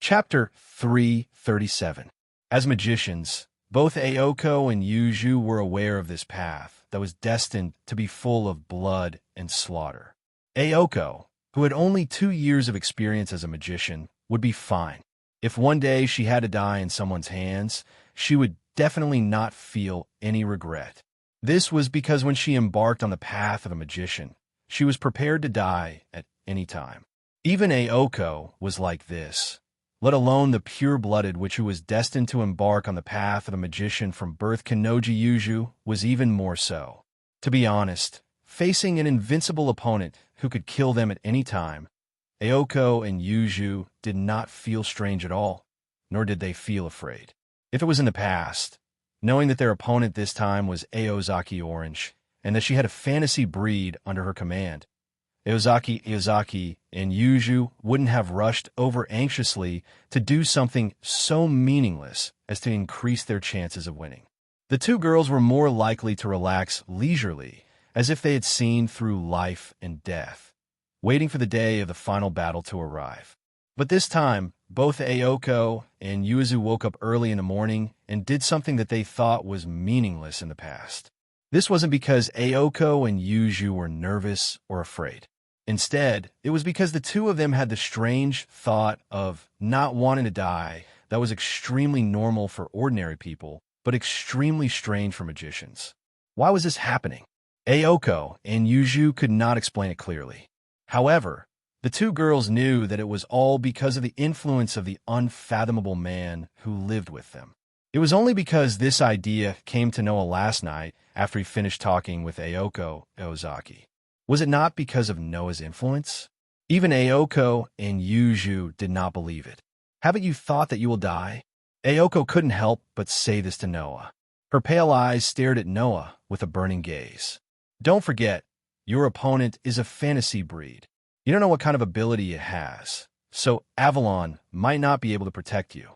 Chapter 337. As magicians, both Aoko and Yuju were aware of this path that was destined to be full of blood and slaughter. Aoko, who had only 2 years of experience as a magician, would be fine. If one day she had to die in someone's hands, she would definitely not feel any regret. This was because when she embarked on the path of a magician, she was prepared to die at any time. Even Aoko was like this, let alone the pure-blooded who was destined to embark on the path of a magician from birth. Kanoji Yuju was even more so. To be honest, facing an invincible opponent who could kill them at any time, Aoko and Yuju did not feel strange at all, nor did they feel afraid. If it was in the past, knowing that their opponent this time was Aozaki Orange, and that she had a fantasy breed under her command, Aozaki and Yuju wouldn't have rushed over anxiously to do something so meaningless as to increase their chances of winning. The two girls were more likely to relax leisurely, as if they had seen through life and death, waiting for the day of the final battle to arrive. But this time, both Aoko and Yuzu woke up early in the morning and did something that they thought was meaningless in the past. This wasn't because Aoko and Yuju were nervous or afraid. Instead, it was because the two of them had the strange thought of not wanting to die that was extremely normal for ordinary people, but extremely strange for magicians. Why was this happening? Aoko and Yuju could not explain it clearly. However, the two girls knew that it was all because of the influence of the unfathomable man who lived with them. It was only because this idea came to Noah last night after he finished talking with Aoko Ozaki. Was it not because of Noah's influence? Even Aoko and Yuju did not believe it. Haven't you thought that you will die? Aoko couldn't help but say this to Noah. Her pale eyes stared at Noah with a burning gaze. Don't forget, your opponent is a fantasy breed. You don't know what kind of ability it has, so Avalon might not be able to protect you.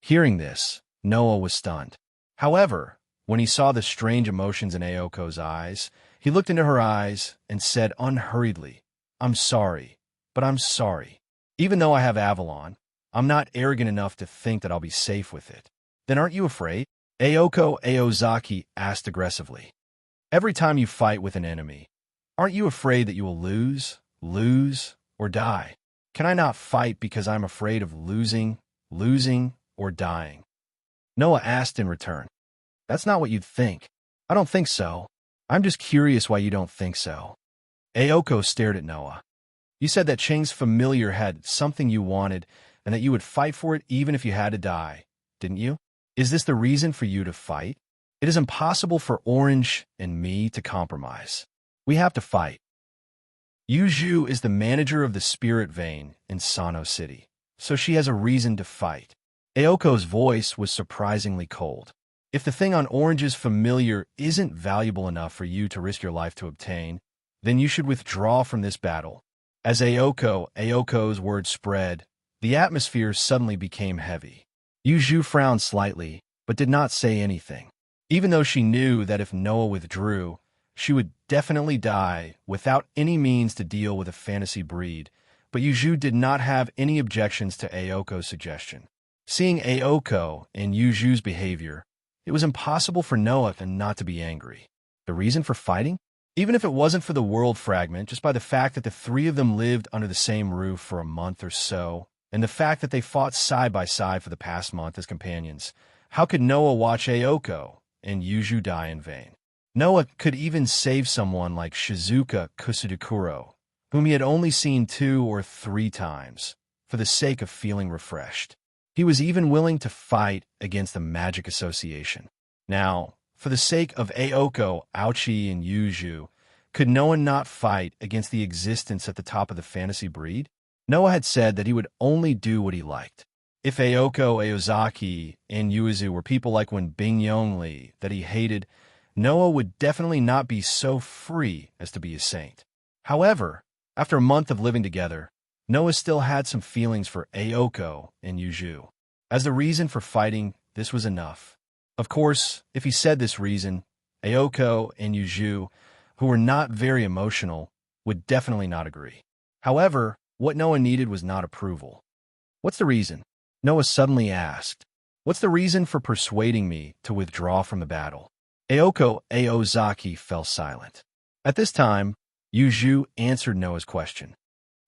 Hearing this, Noah was stunned. However, when he saw the strange emotions in Aoko's eyes, he looked into her eyes and said unhurriedly, I'm sorry, but I'm sorry. Even though I have Avalon, I'm not arrogant enough to think that I'll be safe with it. Then aren't you afraid? Aoko Aozaki asked aggressively. Every time you fight with an enemy, aren't you afraid that you will lose, or die? Can I not fight because I'm afraid of losing, or dying? Noah asked in return. That's not what you'd think. I don't think so. I'm just curious why you don't think so. Aoko stared at Noah. You said that Chang's familiar had something you wanted and that you would fight for it even if you had to die, didn't you? Is this the reason for you to fight? It is impossible for Orange and me to compromise. We have to fight. Yuju is the manager of the Spirit Vein in Sano City, so she has a reason to fight. Aoko's voice was surprisingly cold. If the thing on Orange's familiar isn't valuable enough for you to risk your life to obtain, then you should withdraw from this battle. As Aoko's words spread, the atmosphere suddenly became heavy. Yuju frowned slightly, but did not say anything. Even though she knew that if Noah withdrew, she would definitely die without any means to deal with a fantasy breed, but Yuju did not have any objections to Aoko's suggestion. Seeing Aoko and Yuju's behavior, it was impossible for Noah not to be angry. The reason for fighting? Even if it wasn't for the world fragment, just by the fact that the three of them lived under the same roof for a month or so, and the fact that they fought side by side for the past month as companions, how could Noah watch Aoko and Yuju die in vain? Noah could even save someone like Shizuka Kusudokuro, whom he had only seen 2 or 3 times, for the sake of feeling refreshed. He was even willing to fight against the Magic Association. Now, for the sake of Aoko, Aochi, and Yuju, could Noah not fight against the existence at the top of the fantasy breed? Noah had said that he would only do what he liked. If Aoko Aozaki and Yuzu were people like when Bing Yongli that he hated, Noah would definitely not be so free as to be a saint. However, after a month of living together, Noah still had some feelings for Aoko and Yuju. As the reason for fighting, this was enough. Of course, if he said this reason, Aoko and Yuju, who were not very emotional, would definitely not agree. However, what Noah needed was not approval. What's the reason? Noah suddenly asked, "What's the reason for persuading me to withdraw from the battle?" Aoko Aozaki fell silent. At this time, Yuju answered Noah's question.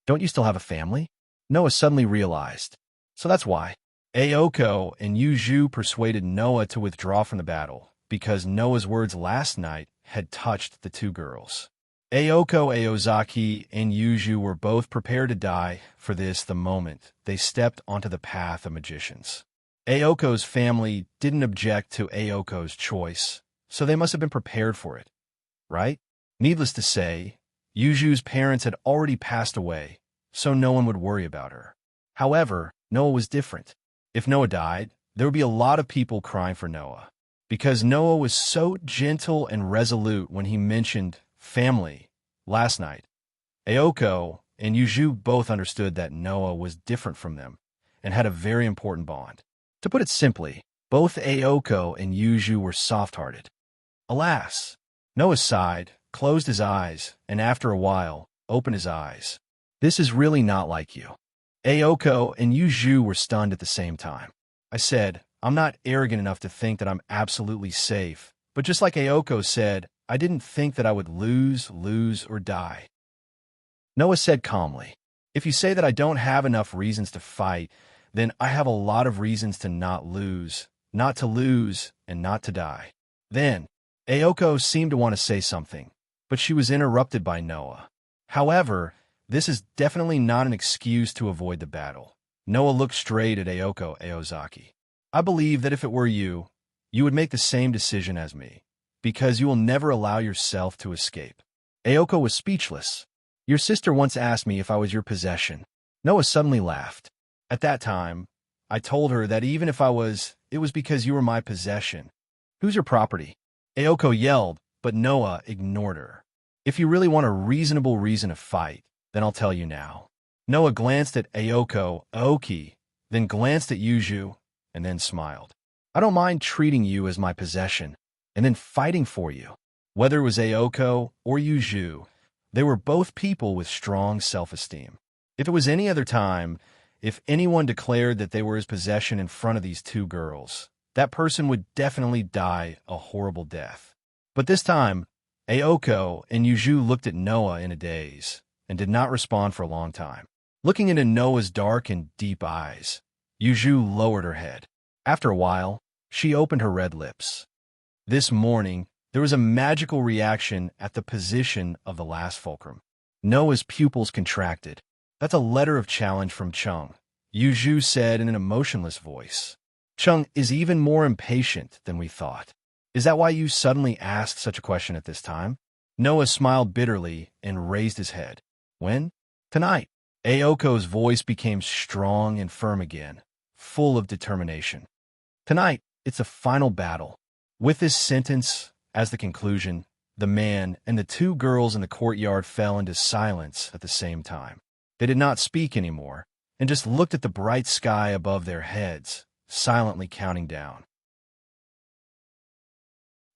"Don't you still have a family?" Noah suddenly realized. So that's why. Aoko and Yuju persuaded Noah to withdraw from the battle because Noah's words last night had touched the two girls. Aoko Aozaki and Yuju were both prepared to die for this the moment they stepped onto the path of magicians. Aoko's family didn't object to Aoko's choice, so they must have been prepared for it, right? Needless to say, Yuju's parents had already passed away, so no one would worry about her. However, Noah was different. If Noah died, there would be a lot of people crying for Noah. Because Noah was so gentle and resolute when he mentioned family last night, Aoko and Yuju both understood that Noah was different from them and had a very important bond. To put it simply, both Aoko and Yuju were soft-hearted. Alas, Noah sighed, closed his eyes, and after a while, opened his eyes. "This is really not like you." Aoko and Yuju were stunned at the same time. I said, "I'm not arrogant enough to think that I'm absolutely safe, but just like Aoko said, I didn't think that I would lose, or die." Noah said calmly, "If you say that I don't have enough reasons to fight, then I have a lot of reasons to not lose, and not to die." Then, Aoko seemed to want to say something, but she was interrupted by Noah. However, this is definitely not an excuse to avoid the battle. Noah looked straight at Aoko Aozaki. "I believe that if it were you, you would make the same decision as me, because you will never allow yourself to escape." Aoko was speechless. "Your sister once asked me if I was your possession." Noah suddenly laughed. "At that time, I told her that even if I was, it was because you were my possession." "Who's your property?" Aoko yelled, but Noah ignored her. "If you really want a reasonable reason to fight, then I'll tell you now." Noah glanced at Aoko Aoki, then glanced at Yuju, and then smiled. "I don't mind treating you as my possession, and then fighting for you." Whether it was Aoko or Yuju, they were both people with strong self-esteem. If it was any other time, if anyone declared that they were his possession in front of these two girls, that person would definitely die a horrible death. But this time, Aoko and Yuju looked at Noah in a daze and did not respond for a long time. Looking into Noah's dark and deep eyes, Yuju lowered her head. After a while, she opened her red lips. This morning, there was a magical reaction at the position of the last fulcrum. Noah's pupils contracted. "That's a letter of challenge from Chung," Yuju said in an emotionless voice. "Chung is even more impatient than we thought. Is that why you suddenly asked such a question at this time?" Noah smiled bitterly and raised his head. "When?" "Tonight." Aoko's voice became strong and firm again, full of determination. "Tonight, it's a final battle." With this sentence as the conclusion, the man and the two girls in the courtyard fell into silence at the same time. They did not speak anymore, and just looked at the bright sky above their heads, silently counting down.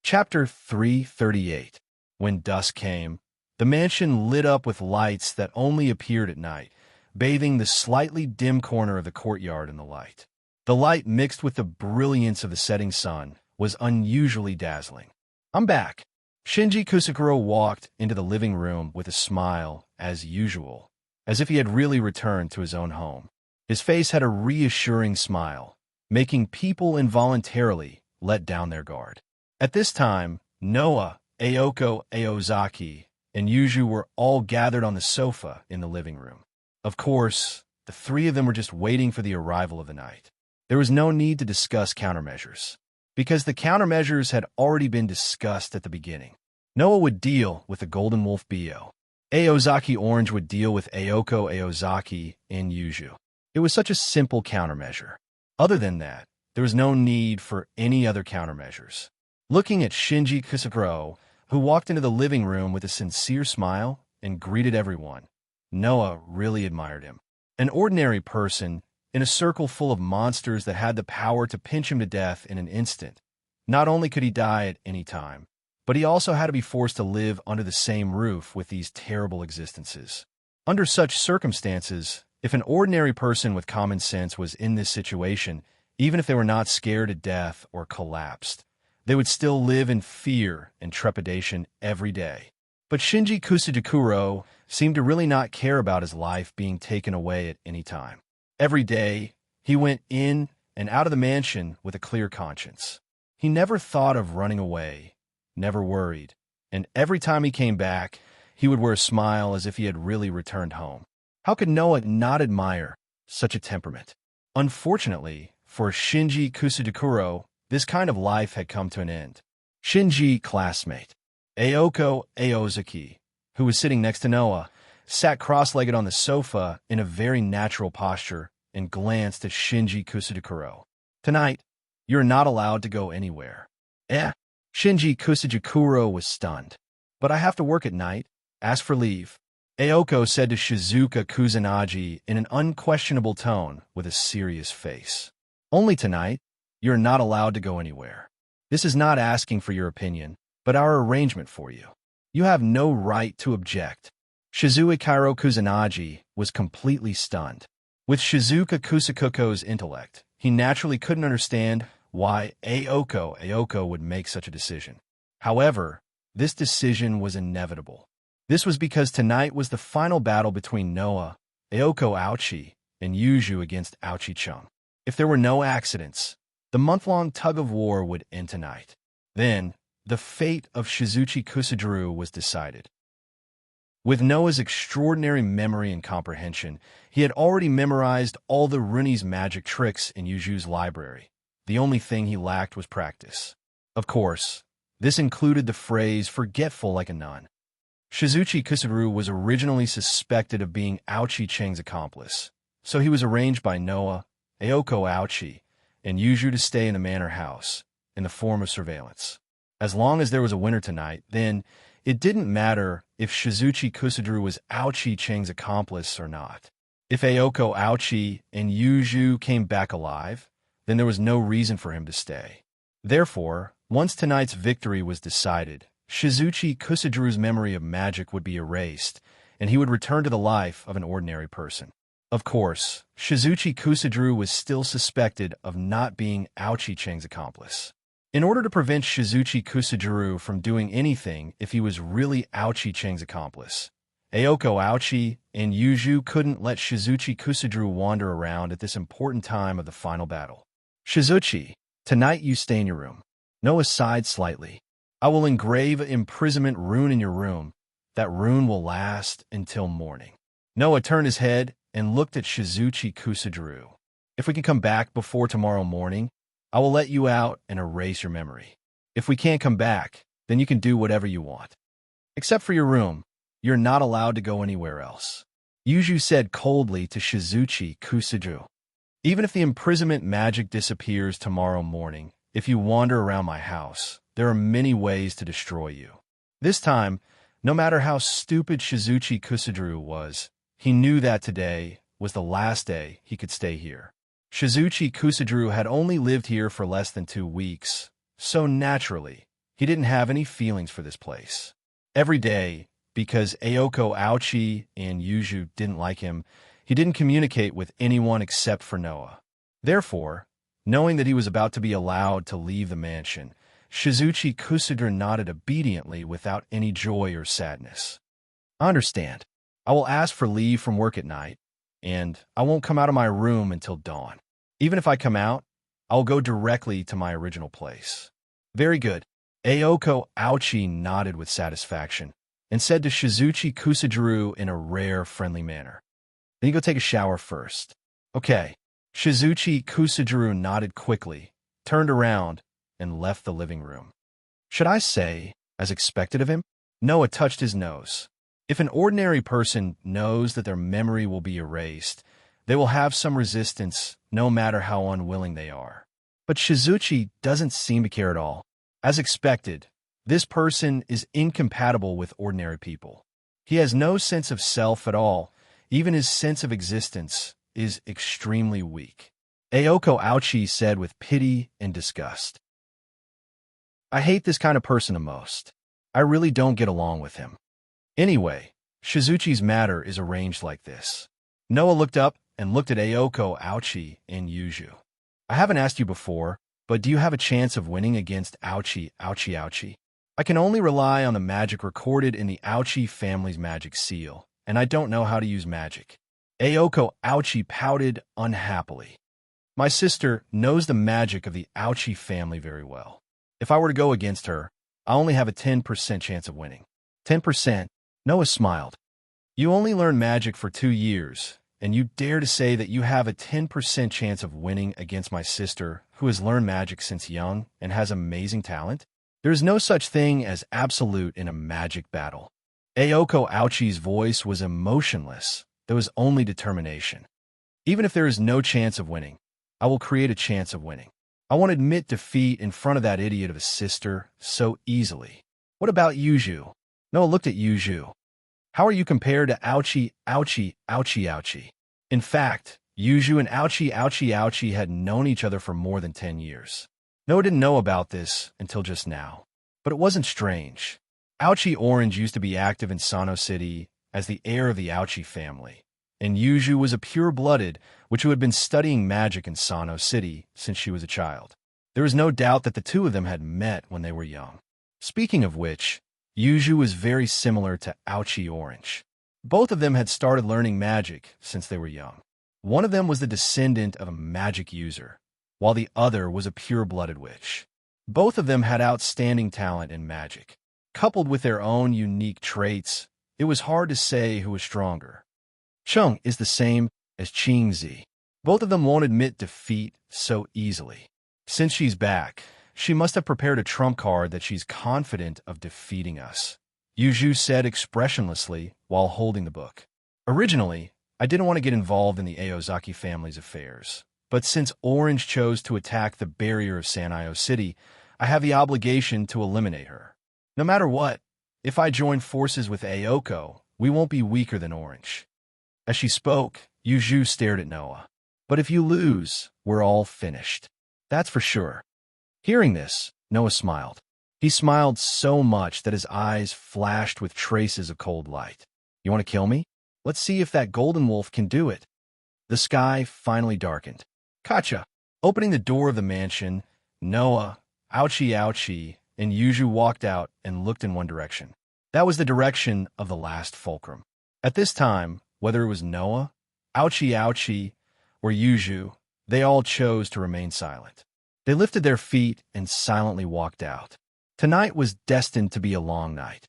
Chapter 338. When dusk came, the mansion lit up with lights that only appeared at night, bathing the slightly dim corner of the courtyard in the light. The light mixed with the brilliance of the setting sun was unusually dazzling. "I'm back." Shinji Kusakuro walked into the living room with a smile, as usual, as if he had really returned to his own home. His face had a reassuring smile, making people involuntarily let down their guard. At this time, Noah, Aoko Aozaki, and Yuju were all gathered on the sofa in the living room. Of course, the three of them were just waiting for the arrival of the night. There was no need to discuss countermeasures, because the countermeasures had already been discussed at the beginning. Noah would deal with the Golden Wolf Bio. Aozaki Orange would deal with Aoko Aozaki and Yuju. It was such a simple countermeasure. Other than that, there was no need for any other countermeasures. Looking at Shinji Kusakuro, who walked into the living room with a sincere smile and greeted everyone, Noah really admired him. An ordinary person in a circle full of monsters that had the power to pinch him to death in an instant. Not only could he die at any time, but he also had to be forced to live under the same roof with these terrible existences. Under such circumstances, If an ordinary person with common sense was in this situation, even if they were not scared to death or collapsed, they would still live in fear and trepidation every day. But Shinji Kusajikuro seemed to really not care about his life being taken away at any time. Every day, he went in and out of the mansion with a clear conscience. He never thought of running away, never worried, and every time he came back, he would wear a smile as if he had really returned home. How could Noah not admire such a temperament? Unfortunately, for Shinji Kusajikuro, this kind of life had come to an end. Shinji, classmate Ayoko Aozaki, who was sitting next to Noah, sat cross-legged on the sofa in a very natural posture and glanced at Shinji Kusajikuro. Tonight, you're not allowed to go anywhere. Shinji Kusajikuro was stunned. But I have to work at night. Ask for leave. Ayoko said to Shizuka Kusanagi in an unquestionable tone with a serious face. Only tonight, you're not allowed to go anywhere. This is not asking for your opinion, but our arrangement for you. You have no right to object. Shizuikiro Kusanagi was completely stunned. With Shizuka Kusakuko's intellect, he naturally couldn't understand why Ayoko would make such a decision. However, this decision was inevitable. This was because tonight was the final battle between Noah, Ayoko Aochi, and Yuju against Aochi-chung. If there were no accidents, the month-long tug-of-war would end tonight. Then, the fate of Shizuchi Kusajiro was decided. With Noah's extraordinary memory and comprehension, he had already memorized all the Runi's magic tricks in Yuju's library. The only thing he lacked was practice. Of course, this included the phrase forgetful like a nun. Shizuchi Kusajiro was originally suspected of being Aochi-cheng's accomplice, so he was arranged by Noah, Ayoko Aochi, and Yuju to stay in the manor house, in the form of surveillance. As long as there was a winner tonight, then it didn't matter if Shizuchi Kusajiro was Aochi-cheng's accomplice or not. If Ayoko Aochi and Yuju came back alive, then there was no reason for him to stay. Therefore, once tonight's victory was decided, Shizuchi Kusajiro's memory of magic would be erased, and he would return to the life of an ordinary person. Of course, Shizuchi Kusajiro was still suspected of not being Aochi-cheng's accomplice. In order to prevent Shizuchi Kusajiro from doing anything if he was really Aochi-cheng's accomplice, Ayoko Aochi and Yuju couldn't let Shizuchi Kusajiro wander around at this important time of the final battle. Shizuchi, tonight you stay in your room. Noah sighed slightly. I will engrave an imprisonment rune in your room. That rune will last until morning. Noah turned his head and looked at Shizuchi Kusajiro. If we can come back before tomorrow morning, I will let you out and erase your memory. If we can't come back, then you can do whatever you want. Except for your room, you're not allowed to go anywhere else. Yuju said coldly to Shizuchi Kusajiro. Even if the imprisonment magic disappears tomorrow morning, if you wander around my house, there are many ways to destroy you. This time, no matter how stupid Shizuchi Kusajiro was, he knew that today was the last day he could stay here. Shizuchi Kusajiro had only lived here for less than 2 weeks, so naturally, he didn't have any feelings for this place. Every day, because Ayoko Aochi and Yuju didn't like him, he didn't communicate with anyone except for Noah. Therefore, knowing that he was about to be allowed to leave the mansion, Shizuchi Kusajiro nodded obediently without any joy or sadness. I understand. I will ask for leave from work at night, and I won't come out of my room until dawn. Even if I come out, I will go directly to my original place. Very good. Ayoko Aochi nodded with satisfaction and said to Shizuchi Kusajiro in a rare, friendly manner, Then you go take a shower first. Okay. Shizuchi Kusajiro nodded quickly, turned around, and left the living room. Should I say, as expected of him? Noah touched his nose. If an ordinary person knows that their memory will be erased, they will have some resistance, no matter how unwilling they are. But Shizuchi doesn't seem to care at all. As expected, this person is incompatible with ordinary people. He has no sense of self at all. Even his sense of existence is extremely weak. Ayoko Aochi said with pity and disgust. I hate this kind of person the most. I really don't get along with him. Anyway, Shizuchi's matter is arranged like this. Noah looked up and looked at Aoko, Ouchie, and Yuju. I haven't asked you before, but do you have a chance of winning against Ouchie, Ouchie, Ouchie? I can only rely on the magic recorded in the Ouchie family's magic seal, and I don't know how to use magic. Aoko, Ouchie pouted unhappily. My sister knows the magic of the Ouchie family very well. If I were to go against her, I only have a 10% chance of winning. 10%? Noah smiled. You only learn magic for 2 years, and you dare to say that you have a 10% chance of winning against my sister, who has learned magic since young and has amazing talent? There is no such thing as absolute in a magic battle. Aoko Ouchie's voice was emotionless. There was only determination. Even if there is no chance of winning, I will create a chance of winning. I won't admit defeat in front of that idiot of a sister so easily. What about Yuju? Noah looked at Yuju. How are you compared to Ouchie, Ouchie, Ouchie, Ouchie? In fact, Yuju and Ouchie, Ouchie, Ouchie had known each other for more than 10 years. Noah didn't know about this until just now. But it wasn't strange. Ouchie Orange used to be active in Sano City as the heir of the Ouchie family, and Yuju was a pure-blooded, which had been studying magic in Sano City since she was a child. There was no doubt that the two of them had met when they were young. Speaking of which, Yuju was very similar to Ouchie Orange. Both of them had started learning magic since they were young. One of them was the descendant of a magic user, while the other was a pure-blooded witch. Both of them had outstanding talent in magic. Coupled with their own unique traits, it was hard to say who was stronger. Chung is the same as Qingzi. Both of them won't admit defeat so easily. Since she's back, she must have prepared a trump card that she's confident of defeating us, Yuju said expressionlessly while holding the book. Originally, I didn't want to get involved in the Aozaki family's affairs, but since Orange chose to attack the barrier of Sanio City, I have the obligation to eliminate her. No matter what, if I join forces with Aoko, we won't be weaker than Orange. As she spoke, Yuju stared at Noah. But if you lose, we're all finished. That's for sure. Hearing this, Noah smiled. He smiled so much that his eyes flashed with traces of cold light. You want to kill me? Let's see if that golden wolf can do it. The sky finally darkened. Kacha! Opening the door of the mansion, Noah, Ouchie, and Yuju walked out and looked in one direction. That was the direction of the last fulcrum. At this time, whether it was Noah, Ouchie, or Yuju, they all chose to remain silent. They lifted their feet and silently walked out. Tonight was destined to be a long night.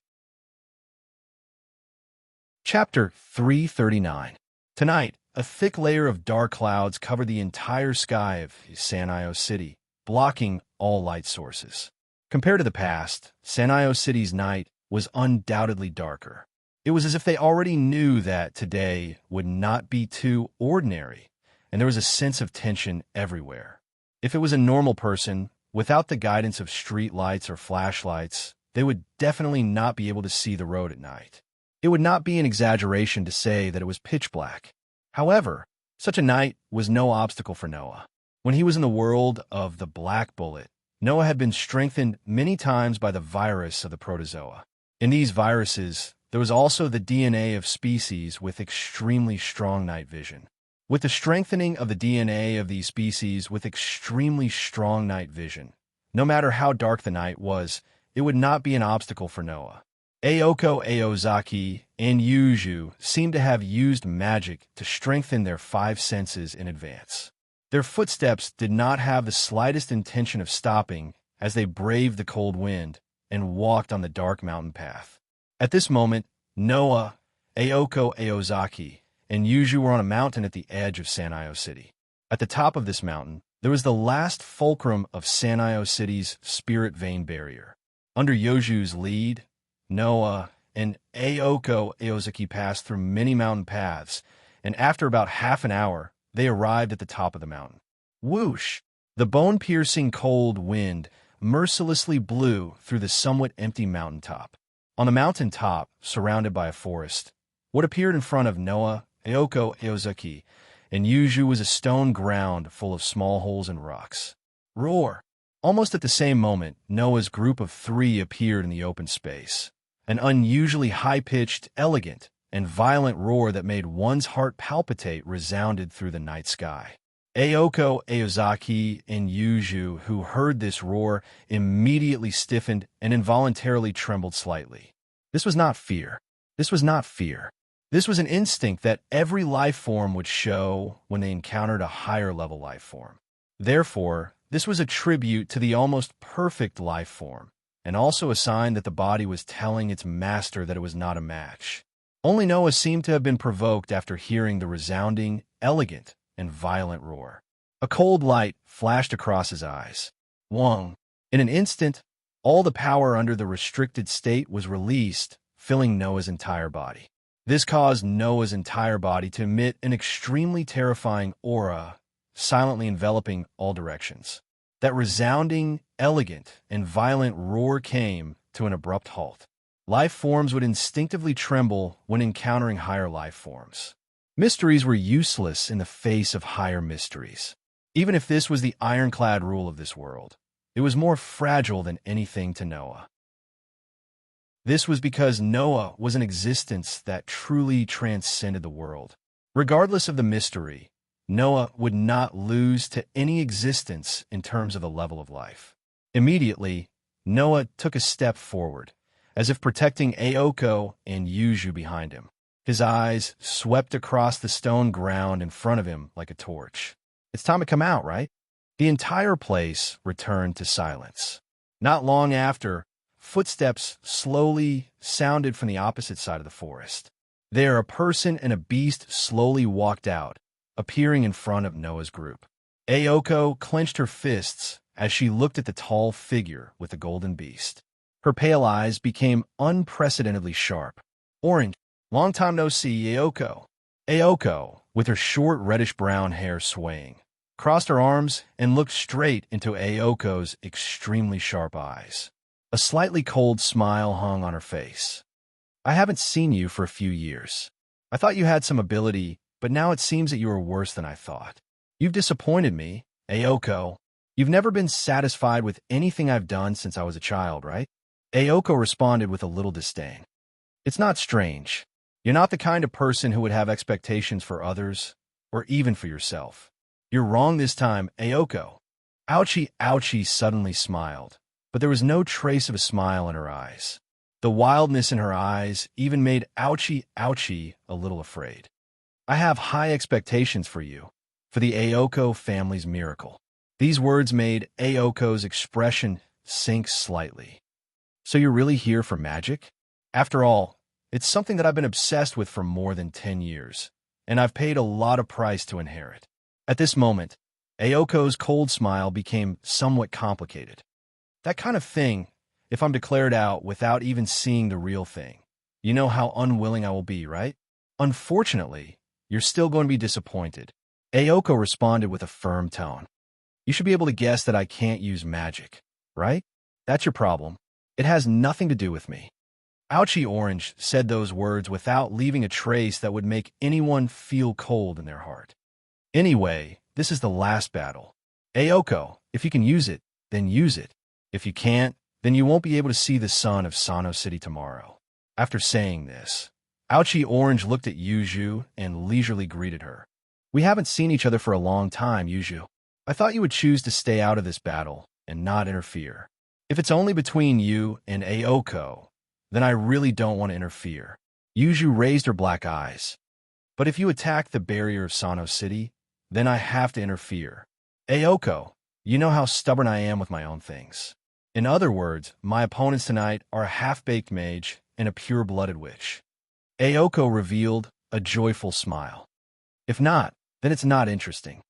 Chapter 339. Tonight, a thick layer of dark clouds covered the entire sky of Sanio City, blocking all light sources. Compared to the past, Sanio City's night was undoubtedly darker. It was as if they already knew that today would not be too ordinary, and there was a sense of tension everywhere. If it was a normal person, without the guidance of street lights or flashlights, they would definitely not be able to see the road at night. It would not be an exaggeration to say that it was pitch black. However, such a night was no obstacle for Noah. When he was in the world of the Black Bullet, Noah had been strengthened many times by the virus of the protozoa. In these viruses, there was also the DNA of species with extremely strong night vision. With the strengthening of the DNA of these species with extremely strong night vision, no matter how dark the night was, it would not be an obstacle for Noah. Aoko Aozaki and Yuju seemed to have used magic to strengthen their 5 senses in advance. Their footsteps did not have the slightest intention of stopping as they braved the cold wind and walked on the dark mountain path. At this moment, Noah, Aoko Aozaki, and Yuju were on a mountain at the edge of Sanio City. At the top of this mountain, there was the last fulcrum of Sanio City's spirit vein barrier. Under Yuju's lead, Noah and Aoko Aozaki passed through many mountain paths, and after about half an hour, they arrived at the top of the mountain. Whoosh! The bone-piercing cold wind mercilessly blew through the somewhat empty mountaintop. On the mountaintop, surrounded by a forest, what appeared in front of Noah, Aoko Aozaki, and Yuju was a stone ground full of small holes and rocks. Roar! Almost at the same moment, Noah's group of 3 appeared in the open space. An unusually high-pitched, elegant, and violent roar that made one's heart palpitate resounded through the night sky. Ayoko, Aozaki, and Yuju, who heard this roar, immediately stiffened and involuntarily trembled slightly. This was not fear. This was not fear. This was an instinct that every life form would show when they encountered a higher-level life form. Therefore, this was a tribute to the almost perfect life form, and also a sign that the body was telling its master that it was not a match. Only Noah seemed to have been provoked after hearing the resounding, elegant, and violent roar. A cold light flashed across his eyes. Wong. In an instant, all the power under the restricted state was released, filling Noah's entire body. This caused Noah's entire body to emit an extremely terrifying aura, silently enveloping all directions. That resounding, elegant, and violent roar came to an abrupt halt. Life forms would instinctively tremble when encountering higher life forms. Mysteries were useless in the face of higher mysteries. Even if this was the ironclad rule of this world, it was more fragile than anything to Noah. This was because Noah was an existence that truly transcended the world. Regardless of the mystery, Noah would not lose to any existence in terms of the level of life. Immediately, Noah took a step forward, as if protecting Ayoko and Yuju behind him. His eyes swept across the stone ground in front of him like a torch. It's time to come out, right? The entire place returned to silence. Not long after, footsteps slowly sounded from the opposite side of the forest. There, a person and a beast slowly walked out, appearing in front of Noah's group. Ayoko clenched her fists as she looked at the tall figure with the golden beast. Her pale eyes became unprecedentedly sharp. Orange. Long time no see, Ayoko. Ayoko, with her short reddish-brown hair swaying, crossed her arms and looked straight into Ayoko's extremely sharp eyes. A slightly cold smile hung on her face. I haven't seen you for a few years. I thought you had some ability, but now it seems that you are worse than I thought. You've disappointed me, Ayoko. You've never been satisfied with anything I've done since I was a child, right? Ayoko responded with a little disdain. It's not strange. You're not the kind of person who would have expectations for others, or even for yourself. You're wrong this time, Ayoko. Ouchie suddenly smiled, but there was no trace of a smile in her eyes. The wildness in her eyes even made Ouchie a little afraid. I have high expectations for you, for the Ayoko family's miracle. These words made Ayoko's expression sink slightly. So you're really here for magic? After all, it's something that I've been obsessed with for more than 10 years, and I've paid a lot of price to inherit. At this moment, Ayoko's cold smile became somewhat complicated. That kind of thing, if I'm declared out without even seeing the real thing, you know how unwilling I will be, right? Unfortunately, you're still going to be disappointed. Ayoko responded with a firm tone. You should be able to guess that I can't use magic, right? That's your problem. It has nothing to do with me. Ouchie Orange said those words without leaving a trace that would make anyone feel cold in their heart. Anyway, this is the last battle. Ayoko, if you can use it, then use it. If you can't, then you won't be able to see the sun of Sano City tomorrow. After saying this, Ouchie Orange looked at Yuju and leisurely greeted her. We haven't seen each other for a long time, Yuju. I thought you would choose to stay out of this battle and not interfere. If it's only between you and Ayoko, then I really don't want to interfere. Yuju raised her black eyes. But if you attack the barrier of Sano City, then I have to interfere. Ayoko, you know how stubborn I am with my own things. In other words, my opponents tonight are a half-baked mage and a pure-blooded witch. Ayoko revealed a joyful smile. If not, then it's not interesting.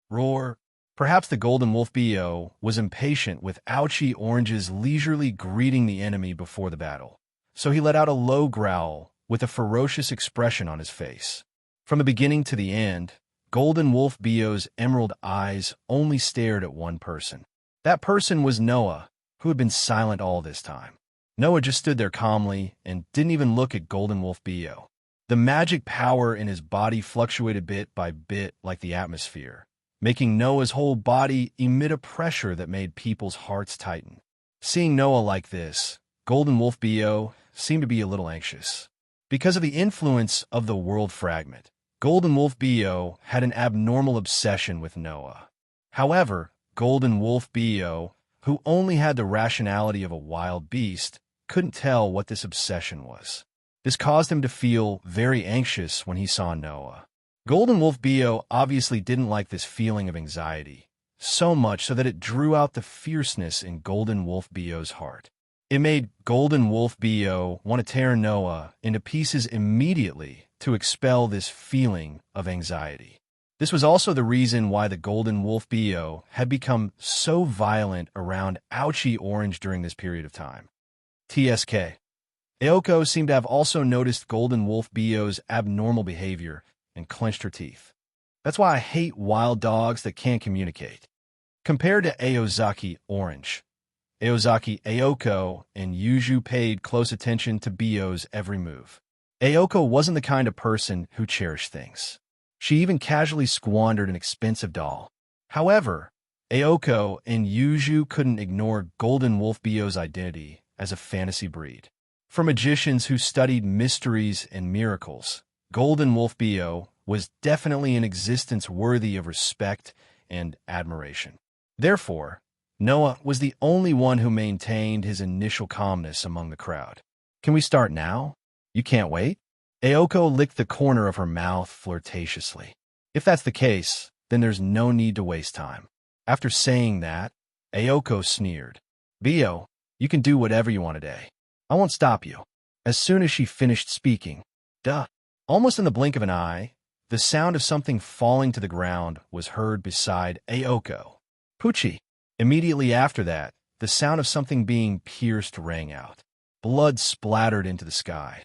Roar. Perhaps the Golden Wolf B.O. was impatient with Ouchie Orange's leisurely greeting the enemy before the battle, so he let out a low growl with a ferocious expression on his face. From the beginning to the end, Golden Wolf B.O.'s emerald eyes only stared at one person. That person was Noah, who had been silent all this time. Noah just stood there calmly and didn't even look at Golden Wolf B.O. The magic power in his body fluctuated bit by bit like the atmosphere, making Noah's whole body emit a pressure that made people's hearts tighten. Seeing Noah like this, Golden Wolf B.O. seemed to be a little anxious. Because of the influence of the world fragment, Golden Wolf Bio had an abnormal obsession with Noah. However, Golden Wolf Bio, who only had the rationality of a wild beast, couldn't tell what this obsession was. This caused him to feel very anxious when he saw Noah. Golden Wolf Bio obviously didn't like this feeling of anxiety, so much so that it drew out the fierceness in Golden Wolf Bio's heart. It made Golden Wolf Bio want to tear Noah into pieces immediately to expel this feeling of anxiety. This was also the reason why the Golden Wolf Bio had become so violent around Ouchie Orange during this period of time. TSK. Aoko seemed to have also noticed Golden Wolf Bio's abnormal behavior and clenched her teeth. That's why I hate wild dogs that can't communicate. Compared to Aozaki Orange, Aozaki Aoko and Yuju paid close attention to Bio's every move. Aoko wasn't the kind of person who cherished things. She even casually squandered an expensive doll. However, Aoko and Yuju couldn't ignore Golden Wolf Bio's identity as a fantasy breed. For magicians who studied mysteries and miracles, Golden Wolf Bio was definitely an existence worthy of respect and admiration. Therefore, Noah was the only one who maintained his initial calmness among the crowd. Can we start now? You can't wait? Aoko licked the corner of her mouth flirtatiously. If that's the case, then there's no need to waste time. After saying that, Aoko sneered. Bio, you can do whatever you want today. I won't stop you. As soon as she finished speaking, almost in the blink of an eye, the sound of something falling to the ground was heard beside Aoko. Pucci. Immediately after that, the sound of something being pierced rang out. Blood splattered into the sky.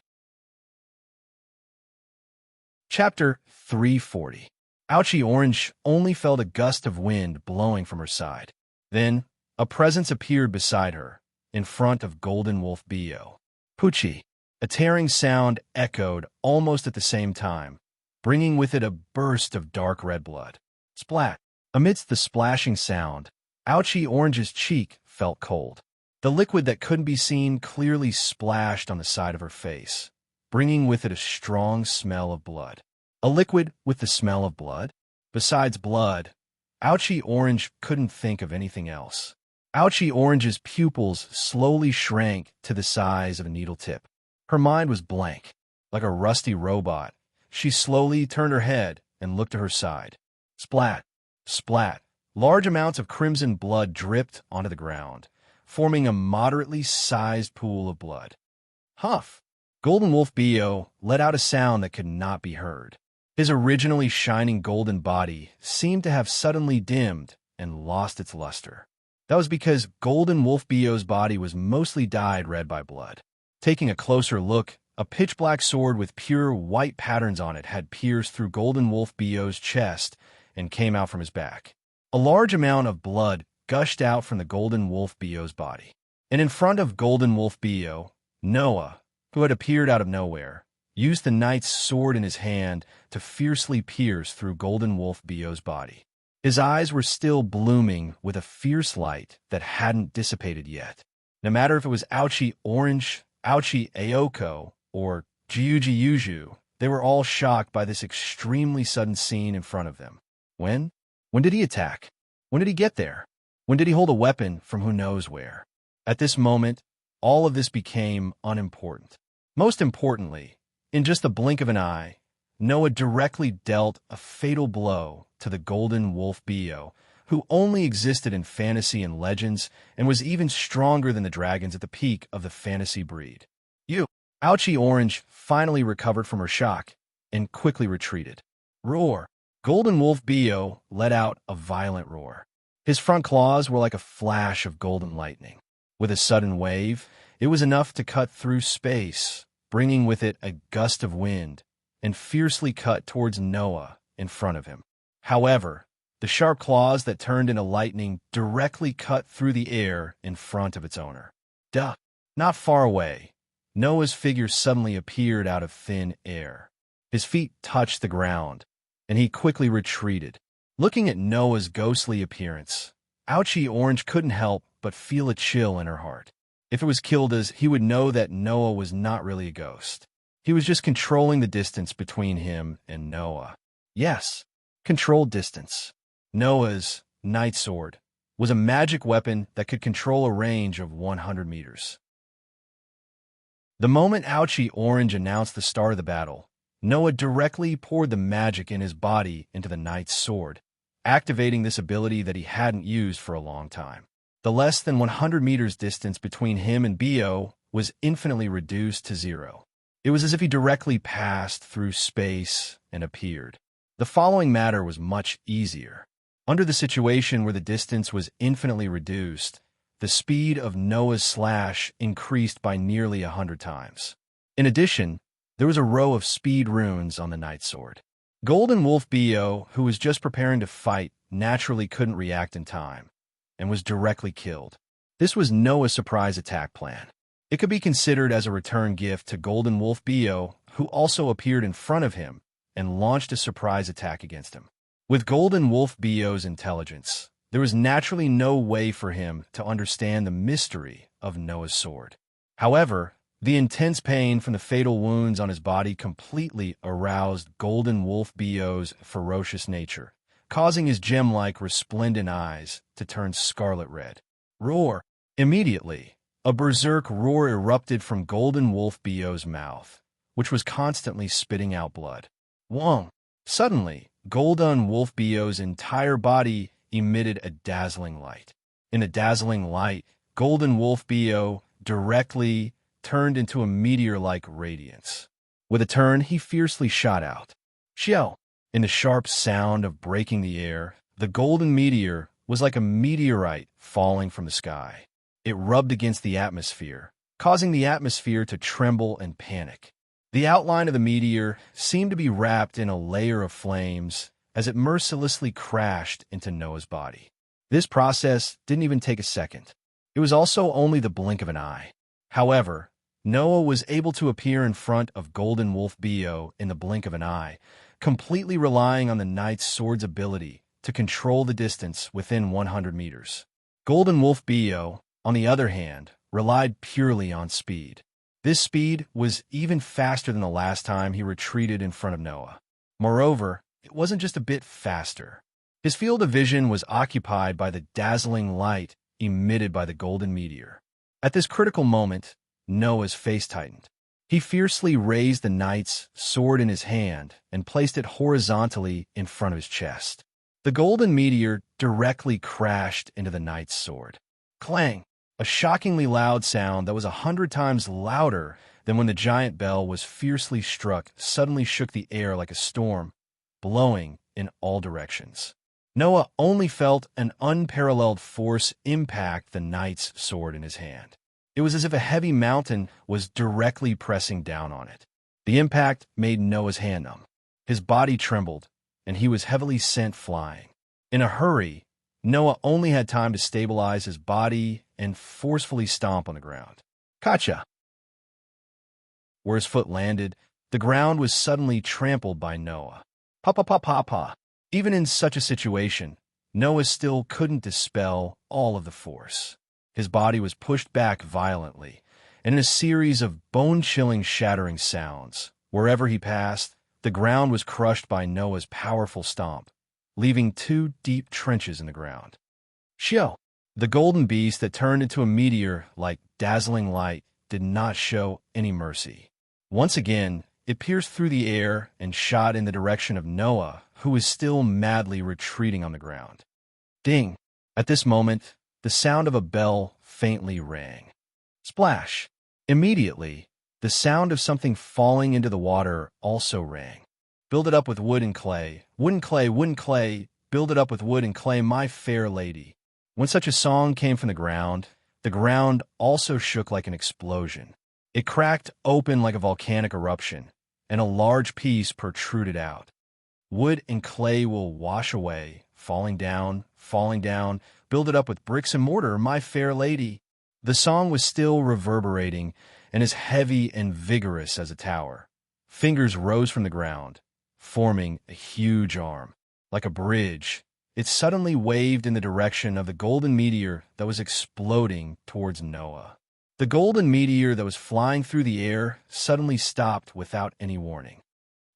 Chapter 340. Ouchie Orange only felt a gust of wind blowing from her side. Then, a presence appeared beside her, in front of Golden Wolf Bio. Pucci. A tearing sound echoed almost at the same time, bringing with it a burst of dark red blood. Splat. Amidst the splashing sound, Ouchie Orange's cheek felt cold. The liquid that couldn't be seen clearly splashed on the side of her face, bringing with it a strong smell of blood. A liquid with the smell of blood? Besides blood, Ouchie Orange couldn't think of anything else. Ouchie Orange's pupils slowly shrank to the size of a needle tip. Her mind was blank. Like a rusty robot, she slowly turned her head and looked to her side. Splat, splat. Large amounts of crimson blood dripped onto the ground, forming a moderately sized pool of blood. Huff! Golden Wolf Bio let out a sound that could not be heard. His originally shining golden body seemed to have suddenly dimmed and lost its luster. That was because Golden Wolf Bio's body was mostly dyed red by blood. Taking a closer look, a pitch-black sword with pure white patterns on it had pierced through Golden Wolf Bio's chest and came out from his back. A large amount of blood gushed out from the Golden Wolf Bio's body. And in front of Golden Wolf Bio, Noah, who had appeared out of nowhere, used the knight's sword in his hand to fiercely pierce through Golden Wolf Bio's body. His eyes were still blooming with a fierce light that hadn't dissipated yet. No matter if it was Ouchie Orange, Ouchie Aoko, or Jiuji Yuju, they were all shocked by this extremely sudden scene in front of them. When? When did he attack? When did he get there? When did he hold a weapon from who knows where? At this moment, all of this became unimportant. Most importantly, in just the blink of an eye, Noah directly dealt a fatal blow to the Golden Wolf Bio, who only existed in fantasy and legends and was even stronger than the dragons at the peak of the fantasy breed. Ouchie Orange finally recovered from her shock and quickly retreated. Roar! Golden Wolf Bio let out a violent roar. His front claws were like a flash of golden lightning. With a sudden wave, it was enough to cut through space, bringing with it a gust of wind, and fiercely cut towards Noah in front of him. However, the sharp claws that turned into lightning directly cut through the air in front of its owner. Not far away, Noah's figure suddenly appeared out of thin air. His feet touched the ground, and he quickly retreated. Looking at Noah's ghostly appearance, Ouchie Orange couldn't help but feel a chill in her heart. If it was Kilda's, he would know that Noah was not really a ghost. He was just controlling the distance between him and Noah. Yes, controlled distance. Noah's Night Sword was a magic weapon that could control a range of 100 meters. The moment Ouchie Orange announced the start of the battle, Noah directly poured the magic in his body into the Knight's sword, activating this ability that he hadn't used for a long time. The less than 100 meters distance between him and Bo was infinitely reduced to 0. It was as if he directly passed through space and appeared. The following matter was much easier. Under the situation where the distance was infinitely reduced, the speed of Noah's slash increased by nearly 100 times. In addition, there was a row of speed runes on the Night Sword. Golden Wolf Bo, who was just preparing to fight, naturally couldn't react in time, and was directly killed. This was Noah's surprise attack plan. It could be considered as a return gift to Golden Wolf Bo, who also appeared in front of him and launched a surprise attack against him. With Golden Wolf Bo's intelligence, there was naturally no way for him to understand the mystery of Noah's sword. However, the intense pain from the fatal wounds on his body completely aroused Golden Wolf Bo's ferocious nature, causing his gem-like resplendent eyes to turn scarlet red. Roar! Immediately, a berserk roar erupted from Golden Wolf Bo's mouth, which was constantly spitting out blood. Wong! Suddenly, Golden Wolf Bo's entire body emitted a dazzling light. In the dazzling light, Golden Wolf Bo directly turned into a meteor-like radiance. With a turn, he fiercely shot out. Xiao! In the sharp sound of breaking the air, the golden meteor was like a meteorite falling from the sky. It rubbed against the atmosphere, causing the atmosphere to tremble and panic. The outline of the meteor seemed to be wrapped in a layer of flames as it mercilessly crashed into Noah's body. This process didn't even take a second. It was also only the blink of an eye. However, Noah was able to appear in front of Golden Wolf Bo in the blink of an eye, completely relying on the Knight's sword's ability to control the distance within 100 meters. Golden Wolf Bo, on the other hand, relied purely on speed. This speed was even faster than the last time he retreated in front of Noah. Moreover, it wasn't just a bit faster. His field of vision was occupied by the dazzling light emitted by the golden meteor. At this critical moment, Noah's face tightened. He fiercely raised the Knight's sword in his hand and placed it horizontally in front of his chest. The golden meteor directly crashed into the Knight's sword. Clang! A shockingly loud sound that was 100 times louder than when the giant bell was fiercely struck suddenly shook the air like a storm, blowing in all directions. Noah only felt an unparalleled force impact the Knight's sword in his hand. It was as if a heavy mountain was directly pressing down on it. The impact made Noah's hand numb. His body trembled, and he was heavily sent flying. In a hurry, Noah only had time to stabilize his body and forcefully stomp on the ground. Gotcha! Where his foot landed, the ground was suddenly trampled by Noah. Pa-pa-pa-pa-pa. Even in such a situation, Noah still couldn't dispel all of the force. His body was pushed back violently, and in a series of bone-chilling, shattering sounds, wherever he passed, the ground was crushed by Noah's powerful stomp, leaving 2 deep trenches in the ground. Xiao! The golden beast that turned into a meteor like dazzling light did not show any mercy. Once again, it pierced through the air and shot in the direction of Noah, who was still madly retreating on the ground. Ding! At this moment, the sound of a bell faintly rang. Splash! Immediately, the sound of something falling into the water also rang. Build it up with wood and clay, wooden clay, wooden clay, build it up with wood and clay, my fair lady. When such a song came from the ground also shook like an explosion. It cracked open like a volcanic eruption, and a large piece protruded out. Wood and clay will wash away, falling down, build it up with bricks and mortar, my fair lady. The song was still reverberating and as heavy and vigorous as a tower. Fingers rose from the ground, forming a huge arm. Like a bridge, it suddenly waved in the direction of the golden meteor that was exploding towards Noah. The golden meteor that was flying through the air suddenly stopped without any warning.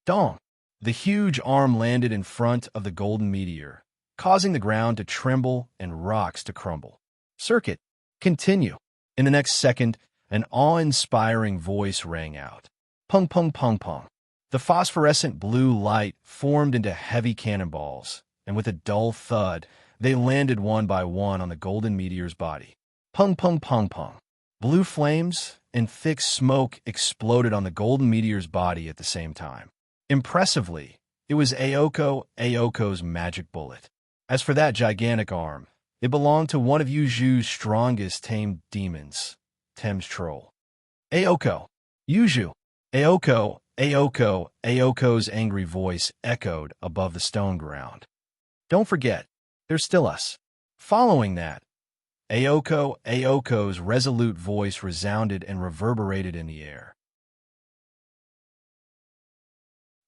Dong! The huge arm landed in front of the golden meteor, causing the ground to tremble and rocks to crumble. Circuit, continue. In the next second, an awe-inspiring voice rang out. Pung pung pung pung. The phosphorescent blue light formed into heavy cannonballs, and with a dull thud, they landed one by one on the golden meteor's body. Pung pung pung pung. Blue flames and thick smoke exploded on the golden meteor's body at the same time. Impressively, it was Aoko's magic bullet. As for that gigantic arm, it belonged to one of Yuju's strongest tamed demons, Thames Troll. Aoko! Yuju! Aoko's angry voice echoed above the stone ground. Don't forget, there's still us. Following that, Aoko's resolute voice resounded and reverberated in the air.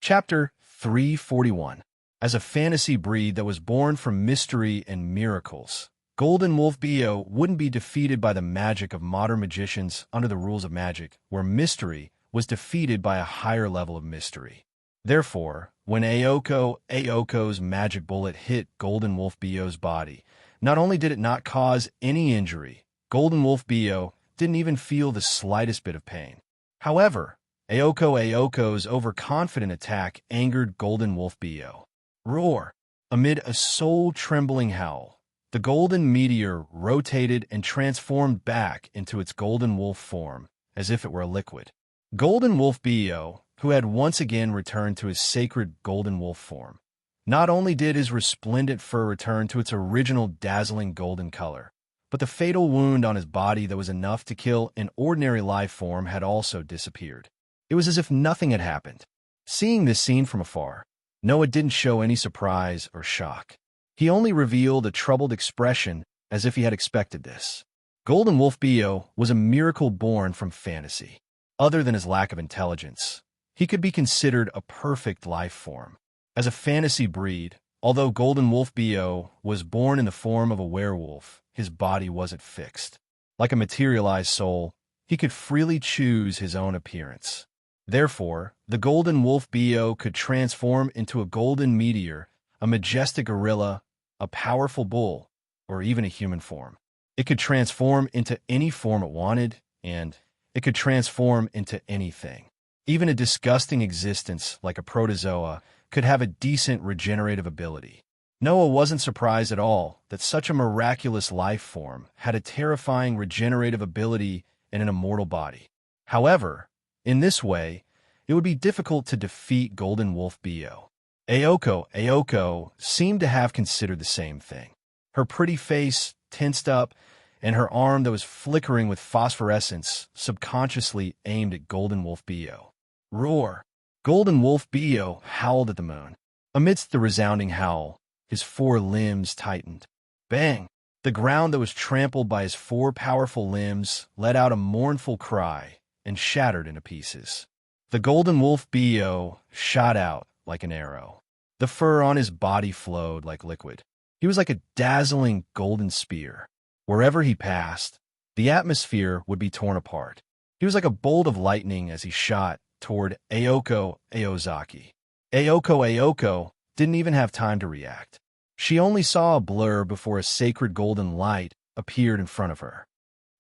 Chapter 341. As a fantasy breed that was born from mystery and miracles, Golden Wolf Bio wouldn't be defeated by the magic of modern magicians under the rules of magic, where mystery was defeated by a higher level of mystery. Therefore, when Aoko's magic bullet hit Golden Wolf Bio's body, not only did it not cause any injury, Golden Wolf Bio didn't even feel the slightest bit of pain. However, Aoko's overconfident attack angered Golden Wolf Bio. Roar! Amid a soul-trembling howl, the golden meteor rotated and transformed back into its golden wolf form, as if it were a liquid. Golden Wolf Bio, who had once again returned to his sacred golden wolf form, not only did his resplendent fur return to its original dazzling golden color, but the fatal wound on his body that was enough to kill an ordinary life form had also disappeared. It was as if nothing had happened. Seeing this scene from afar, Noah didn't show any surprise or shock. He only revealed a troubled expression as if he had expected this. Golden Wolf Bio was a miracle born from fantasy. Other than his lack of intelligence, he could be considered a perfect life form. As a fantasy breed, although Golden Wolf Bio was born in the form of a werewolf, his body wasn't fixed. Like a materialized soul, he could freely choose his own appearance. Therefore, the Golden Wolf Bio could transform into a golden meteor, a majestic gorilla, a powerful bull, or even a human form. It could transform into any form it wanted, and it could transform into anything. Even a disgusting existence like a protozoa could have a decent regenerative ability. Noah wasn't surprised at all that such a miraculous life form had a terrifying regenerative ability in an immortal body. However, in this way, it would be difficult to defeat Golden Wolf Bio. Aoko seemed to have considered the same thing. Her pretty face tensed up, and her arm that was flickering with phosphorescence subconsciously aimed at Golden Wolf Bio. Roar! Golden Wolf Bio howled at the moon. Amidst the resounding howl, his 4 limbs tightened. Bang! The ground that was trampled by his 4 powerful limbs let out a mournful cry and shattered into pieces. The Golden Wolf Bio shot out like an arrow. The fur on his body flowed like liquid. He was like a dazzling golden spear. Wherever he passed, the atmosphere would be torn apart. He was like a bolt of lightning as he shot toward Aoko Aozaki. Aoko didn't even have time to react. She only saw a blur before a sacred golden light appeared in front of her.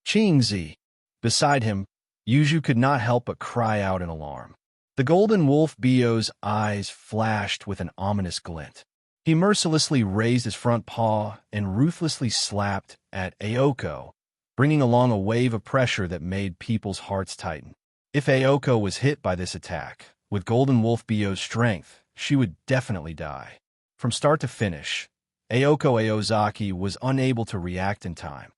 Chingzi! Beside him, Yuju could not help but cry out in alarm. The Golden Wolf Bio's eyes flashed with an ominous glint. He mercilessly raised his front paw and ruthlessly slapped at Aoko, bringing along a wave of pressure that made people's hearts tighten. If Aoko was hit by this attack, with Golden Wolf Bio's strength, she would definitely die. From start to finish, Aoko Aozaki was unable to react in time.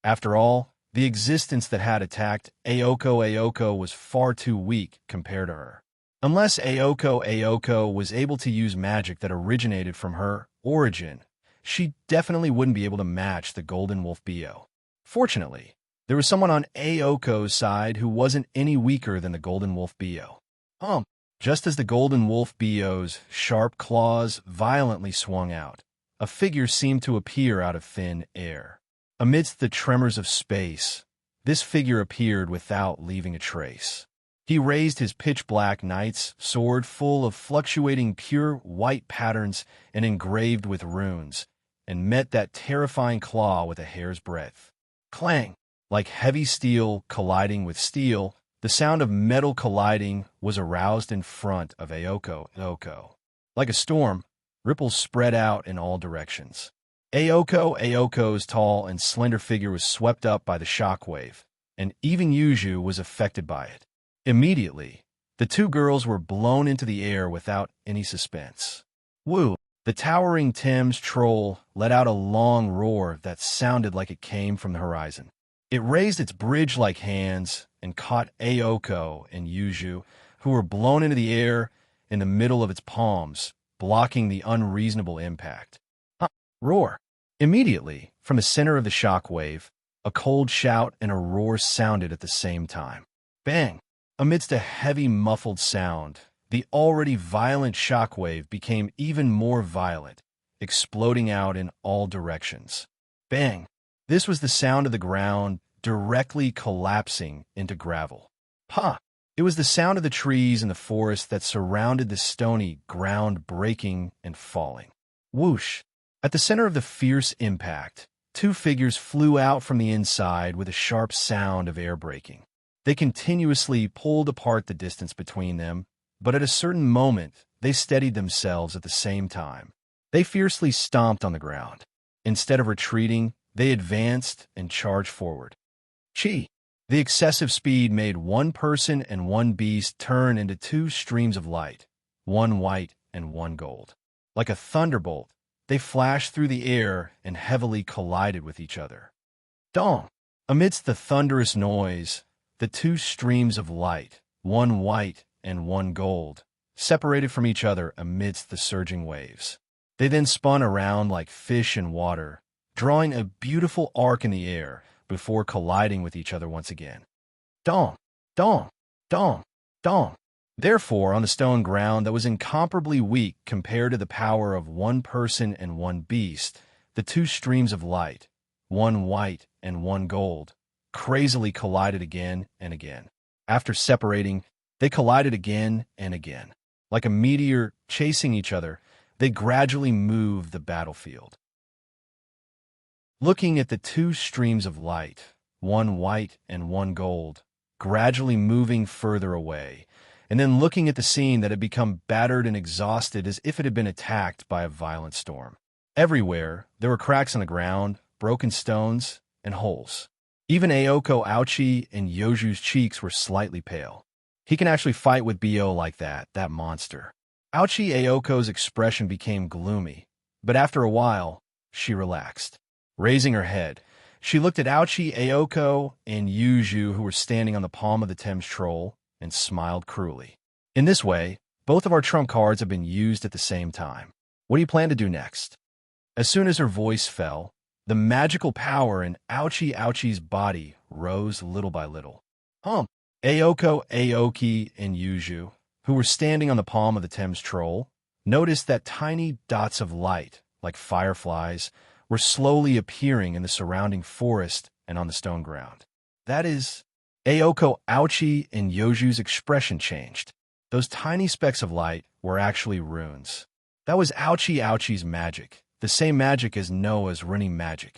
After all, the existence that had attacked Aoko was far too weak compared to her. Unless Aoko was able to use magic that originated from her origin, she definitely wouldn't be able to match the Golden Wolf Bio. Fortunately, there was someone on Aoko's side who wasn't any weaker than the Golden Wolf Bio. Just as the Golden Wolf Bio's sharp claws violently swung out, a figure seemed to appear out of thin air. Amidst the tremors of space, this figure appeared without leaving a trace. He raised his pitch-black knight's sword full of fluctuating pure white patterns and engraved with runes, and met that terrifying claw with a hair's breadth. Clang! Like heavy steel colliding with steel, the sound of metal colliding was aroused in front of Aoko. Like a storm, ripples spread out in all directions. Aoko's tall and slender figure was swept up by the shockwave, and even Yuju was affected by it. Immediately, the two girls were blown into the air without any suspense. Woo! The towering Thames troll let out a long roar that sounded like it came from the horizon. It raised its bridge-like hands and caught Aoko and Yuju, who were blown into the air in the middle of its palms, blocking the unreasonable impact. Roar! Immediately, from the center of the shockwave, a cold shout and a roar sounded at the same time. Bang! Amidst a heavy, muffled sound, the already violent shockwave became even more violent, exploding out in all directions. Bang! This was the sound of the ground directly collapsing into gravel. Ha! It was the sound of the trees in the forest that surrounded the stony ground breaking and falling. Whoosh! At the center of the fierce impact, two figures flew out from the inside with a sharp sound of air breaking. They continuously pulled apart the distance between them, but at a certain moment, they steadied themselves at the same time. They fiercely stomped on the ground. Instead of retreating, they advanced and charged forward. Chi! The excessive speed made one person and one beast turn into two streams of light, one white and one gold. Like a thunderbolt, they flashed through the air and heavily collided with each other. Dong! Amidst the thunderous noise, the two streams of light, one white and one gold, separated from each other amidst the surging waves. They then spun around like fish in water, drawing a beautiful arc in the air before colliding with each other once again. Dong! Dong! Dong! Dong! Therefore, on the stone ground that was incomparably weak compared to the power of one person and one beast, the two streams of light, one white and one gold, crazily collided again and again. After separating, they collided again and again. Like a meteor chasing each other, they gradually moved the battlefield. Looking at the two streams of light, one white and one gold, gradually moving further away, and then looking at the scene that had become battered and exhausted as if it had been attacked by a violent storm. Everywhere, there were cracks in the ground, broken stones, and holes. Even Aoko Aochi and Yoju's cheeks were slightly pale. He can actually fight with BO like that monster. Aochi Aoko's expression became gloomy, but after a while, she relaxed. Raising her head, she looked at Aochi Aoko and Yuju, who were standing on the palm of the Thames troll, and smiled cruelly. In this way, both of our trump cards have been used at the same time. What do you plan to do next? As soon as her voice fell, the magical power in Aochi's body rose little by little. Aoko, Aoki, and Yuju, who were standing on the palm of the Thames troll, noticed that tiny dots of light, like fireflies, were slowly appearing in the surrounding forest and on the stone ground. That is, Aoko, Aochi, and Yoju's expression changed. Those tiny specks of light were actually runes. That was Aochi's magic, the same magic as Noah's running magic.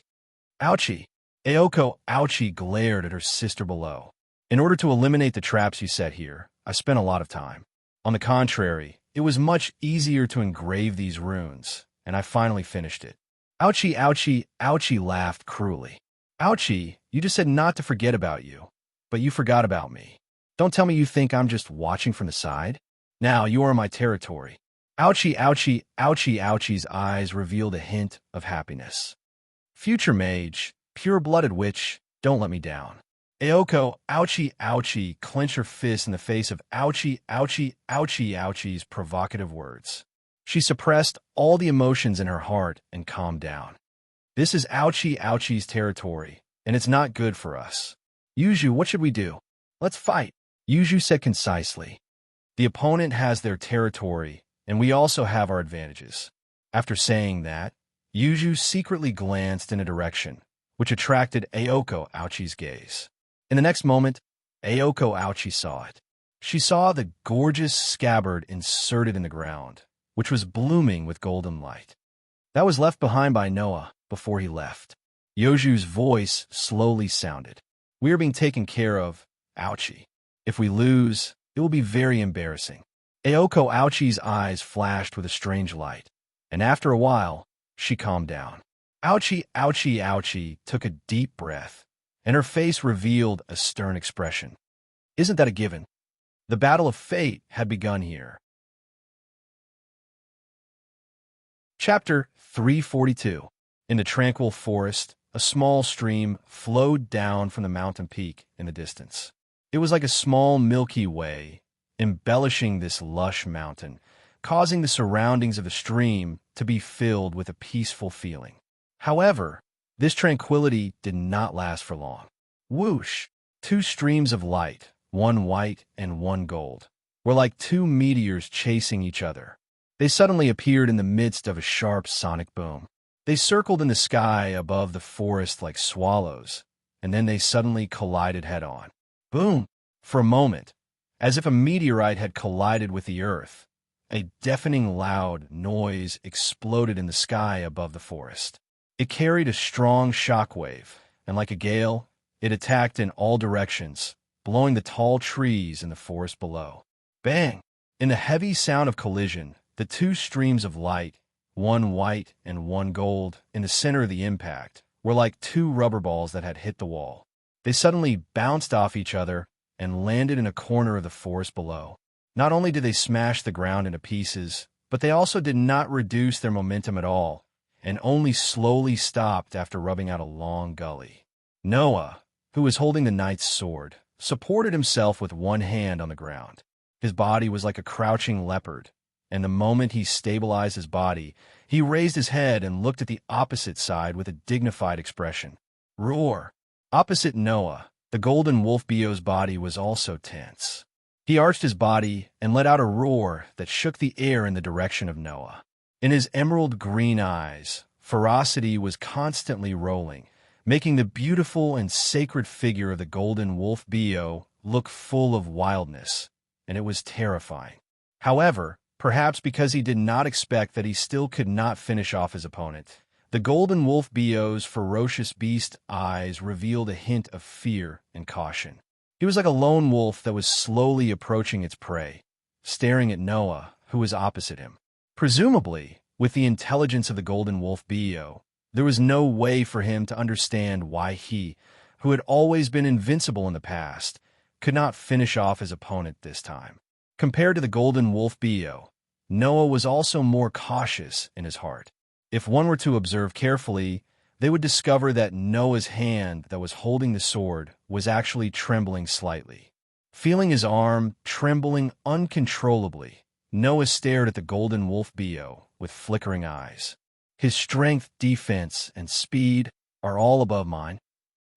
Aochi! Aoko Aochi glared at her sister below. In order to eliminate the traps you set here, I spent a lot of time. On the contrary, it was much easier to engrave these runes, and I finally finished it. Aochi laughed cruelly. Aochi, you just said not to forget about you, but you forgot about me. Don't tell me you think I'm just watching from the side. Now you are in my territory. Aochi's eyes revealed a hint of happiness. Future mage, pure-blooded witch, don't let me down. Aoko, Aochi clenched her fist in the face of Aochi's provocative words. She suppressed all the emotions in her heart and calmed down. This is Aochi's territory, and it's not good for us. Yuju, what should we do? Let's fight, Yuju said concisely. The opponent has their territory, and we also have our advantages. After saying that, Yuju secretly glanced in a direction, which attracted Aoko Aochi's gaze. In the next moment, Aoko Aochi saw it. She saw the gorgeous scabbard inserted in the ground, which was blooming with golden light. That was left behind by Noah before he left. Yoju's voice slowly sounded. "We are being taken care of, Aochi. If we lose, it will be very embarrassing." Aoko Aochi's eyes flashed with a strange light, and after a while, she calmed down. Aochi took a deep breath, and her face revealed a stern expression. Isn't that a given? The battle of fate had begun here. Chapter 342. In the tranquil forest, a small stream flowed down from the mountain peak in the distance. It was like a small Milky Way, embellishing this lush mountain, causing the surroundings of the stream to be filled with a peaceful feeling. However, this tranquility did not last for long. Whoosh! Two streams of light, one white and one gold, were like two meteors chasing each other. They suddenly appeared in the midst of a sharp sonic boom. They circled in the sky above the forest like swallows, and then they suddenly collided head-on. Boom! For a moment, as if a meteorite had collided with the earth, a deafening loud noise exploded in the sky above the forest. It carried a strong shockwave, and like a gale, it attacked in all directions, blowing the tall trees in the forest below. Bang! In the heavy sound of collision, the two streams of light, one white and one gold, in the center of the impact, were like two rubber balls that had hit the wall. They suddenly bounced off each other and landed in a corner of the forest below. Not only did they smash the ground into pieces, but they also did not reduce their momentum at all, and only slowly stopped after rubbing out a long gully. Noah, who was holding the knight's sword, supported himself with one hand on the ground. His body was like a crouching leopard, and the moment he stabilized his body, he raised his head and looked at the opposite side with a dignified expression. Roar! Opposite Noah, the golden wolf Bio's body was also tense. He arched his body and let out a roar that shook the air in the direction of Noah. In his emerald green eyes, ferocity was constantly rolling, making the beautiful and sacred figure of the golden wolf Bio look full of wildness, and it was terrifying. However, perhaps because he did not expect that he still could not finish off his opponent, the golden wolf Bio's ferocious beast eyes revealed a hint of fear and caution. He was like a lone wolf that was slowly approaching its prey, staring at Noah, who was opposite him. Presumably, with the intelligence of the golden wolf Bio, there was no way for him to understand why he, who had always been invincible in the past, could not finish off his opponent this time. Compared to the golden wolf Bio, Noah was also more cautious in his heart. If one were to observe carefully, they would discover that Noah's hand that was holding the sword was actually trembling slightly. Feeling his arm trembling uncontrollably, Noah stared at the golden wolf Bio with flickering eyes. His strength, defense, and speed are all above mine.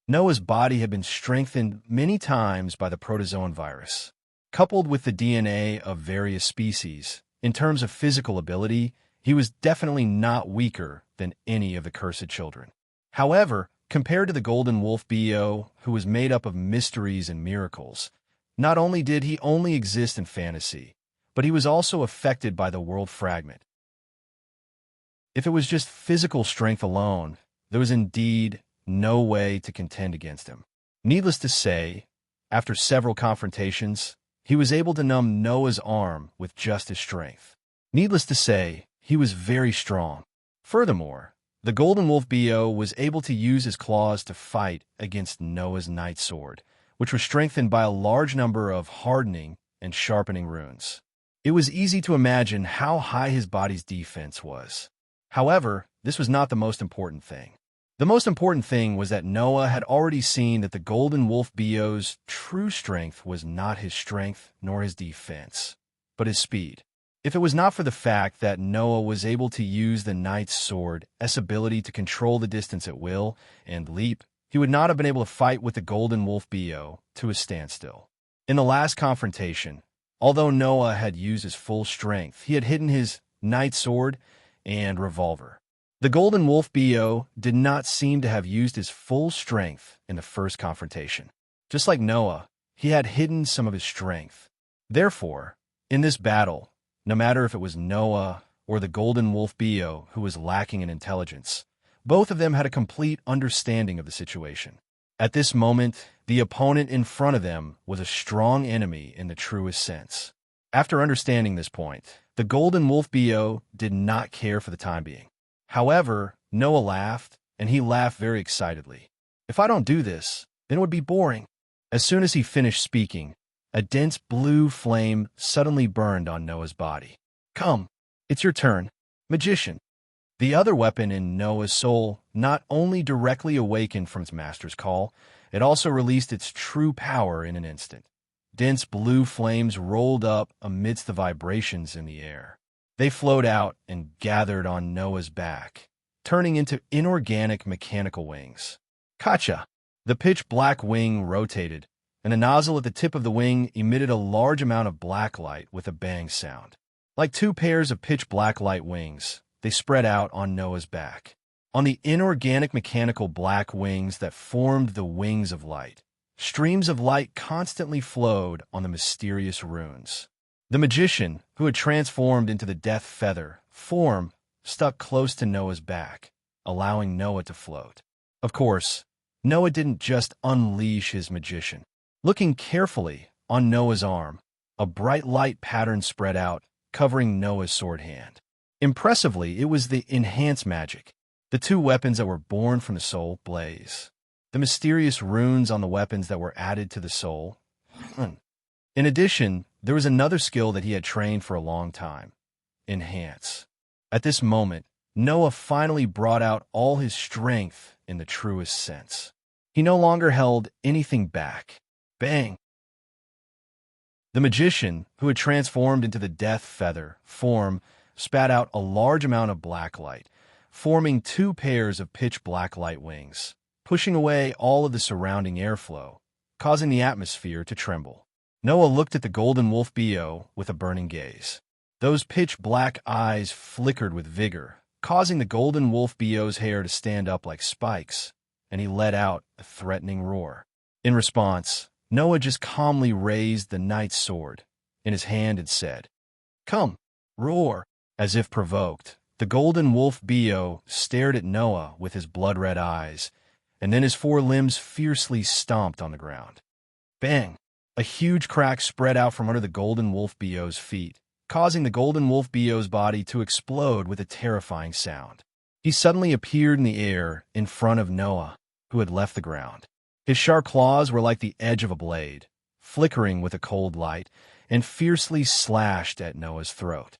Noah's body had been strengthened many times by the protozoan virus. Coupled with the DNA of various species, in terms of physical ability, he was definitely not weaker than any of the cursed children. However, compared to the golden wolf Bio, who was made up of mysteries and miracles, not only did he only exist in fantasy, but he was also affected by the world fragment. If it was just physical strength alone, there was indeed no way to contend against him. Needless to say, after several confrontations, he was able to numb Noah's arm with just his strength. Needless to say, he was very strong. Furthermore, the golden wolf Bio was able to use his claws to fight against Noah's knight's sword, which was strengthened by a large number of hardening and sharpening runes. It was easy to imagine how high his body's defense was. However, this was not the most important thing. The most important thing was that Noah had already seen that the golden wolf Bio's true strength was not his strength nor his defense, but his speed. If it was not for the fact that Noah was able to use the knight's sword, S ability to control the distance at will and leap, he would not have been able to fight with the golden wolf Bio to a standstill. In the last confrontation, although Noah had used his full strength, he had hidden his knight's sword and revolver. The Golden Wolf Bo did not seem to have used his full strength in the first confrontation. Just like Noah, he had hidden some of his strength. Therefore, in this battle, no matter if it was Noah or the Golden Wolf Bo who was lacking in intelligence, both of them had a complete understanding of the situation. At this moment, the opponent in front of them was a strong enemy in the truest sense. After understanding this point, the Golden Wolf Bo did not care for the time being. However, Noah laughed, and he laughed very excitedly. If I don't do this, then it would be boring. As soon as he finished speaking, a dense blue flame suddenly burned on Noah's body. Come, it's your turn, magician. The other weapon in Noah's soul not only directly awakened from its master's call, it also released its true power in an instant. Dense blue flames rolled up amidst the vibrations in the air. They flowed out and gathered on Noah's back, turning into inorganic mechanical wings. Kacha! The pitch-black wing rotated, and the nozzle at the tip of the wing emitted a large amount of black light with a bang sound. Like two pairs of pitch-black light wings, they spread out on Noah's back. On the inorganic mechanical black wings that formed the wings of light, streams of light constantly flowed on the mysterious runes. The magician, who had transformed into the death feather form, stuck close to Noah's back, allowing Noah to float. Of course, Noah didn't just unleash his magician. Looking carefully on Noah's arm, a bright light pattern spread out, covering Noah's sword hand. Impressively, it was the enhanced magic, the two weapons that were born from the soul blaze. The mysterious runes on the weapons that were added to the soul. In addition, there was another skill that he had trained for a long time, enhance. At this moment, Noah finally brought out all his strength in the truest sense. He no longer held anything back. Bang! The magician, who had transformed into the death feather form, spat out a large amount of black light, forming two pairs of pitch-black light wings, pushing away all of the surrounding airflow, causing the atmosphere to tremble. Noah looked at the Golden Wolf Bo with a burning gaze. Those pitch-black eyes flickered with vigor, causing the Golden Wolf Bo's hair to stand up like spikes, and he let out a threatening roar. In response, Noah just calmly raised the knight's sword in his hand and said, "Come, roar." As if provoked, the Golden Wolf Bo stared at Noah with his blood-red eyes, and then his four limbs fiercely stomped on the ground. Bang! A huge crack spread out from under the Golden Wolf Bo's feet, causing the Golden Wolf Bo's body to explode with a terrifying sound. He suddenly appeared in the air in front of Noah, who had left the ground. His sharp claws were like the edge of a blade, flickering with a cold light, and fiercely slashed at Noah's throat.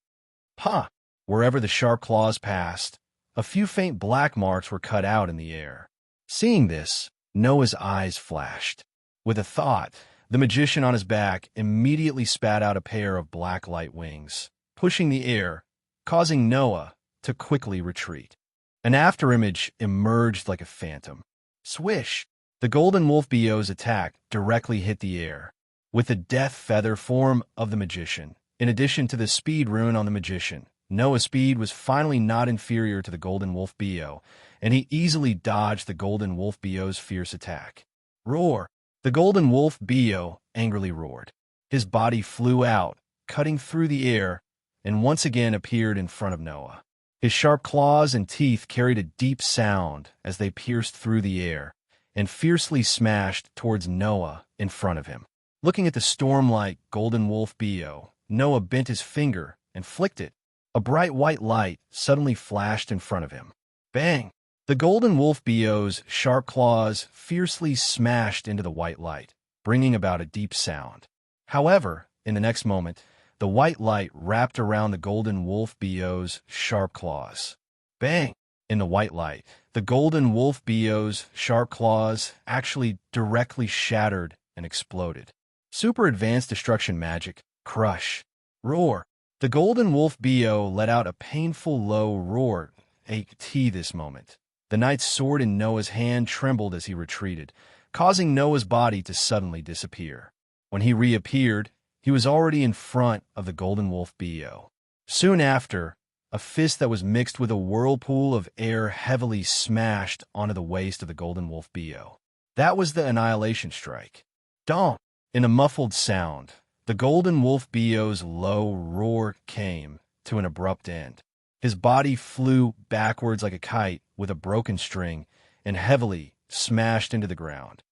Ha! Wherever the sharp claws passed, a few faint black marks were cut out in the air. Seeing this, Noah's eyes flashed. With a thought, the magician on his back immediately spat out a pair of black light wings, pushing the air, causing Noah to quickly retreat. An afterimage emerged like a phantom. Swish! The Golden Wolf Bo's attack directly hit the air. With the death feather form of the magician, in addition to the speed rune on the magician, Noah's speed was finally not inferior to the Golden Wolf Bo, and he easily dodged the Golden Wolf Bo's fierce attack. Roar! The Golden Wolf Bo angrily roared. His body flew out, cutting through the air, and once again appeared in front of Noah. His sharp claws and teeth carried a deep sound as they pierced through the air and fiercely smashed towards Noah in front of him. Looking at the storm-like Golden Wolf Bo, Noah bent his finger and flicked it. A bright white light suddenly flashed in front of him. Bang! The Golden Wolf Bo's sharp claws fiercely smashed into the white light, bringing about a deep sound. However, in the next moment, the white light wrapped around the Golden Wolf Bo's sharp claws. Bang! In the white light, the Golden Wolf Bo's sharp claws actually directly shattered and exploded. Super advanced destruction magic, crush, roar. The Golden Wolf Bo let out a painful low roar this moment. The knight's sword in Noah's hand trembled as he retreated, causing Noah's body to suddenly disappear. When he reappeared, he was already in front of the Golden Wolf Bo. Soon after, a fist that was mixed with a whirlpool of air heavily smashed onto the waist of the Golden Wolf Bio. That was the annihilation strike. Donk! In a muffled sound, the Golden Wolf Bio's low roar came to an abrupt end. His body flew backwards like a kite with a broken string and heavily smashed into the ground.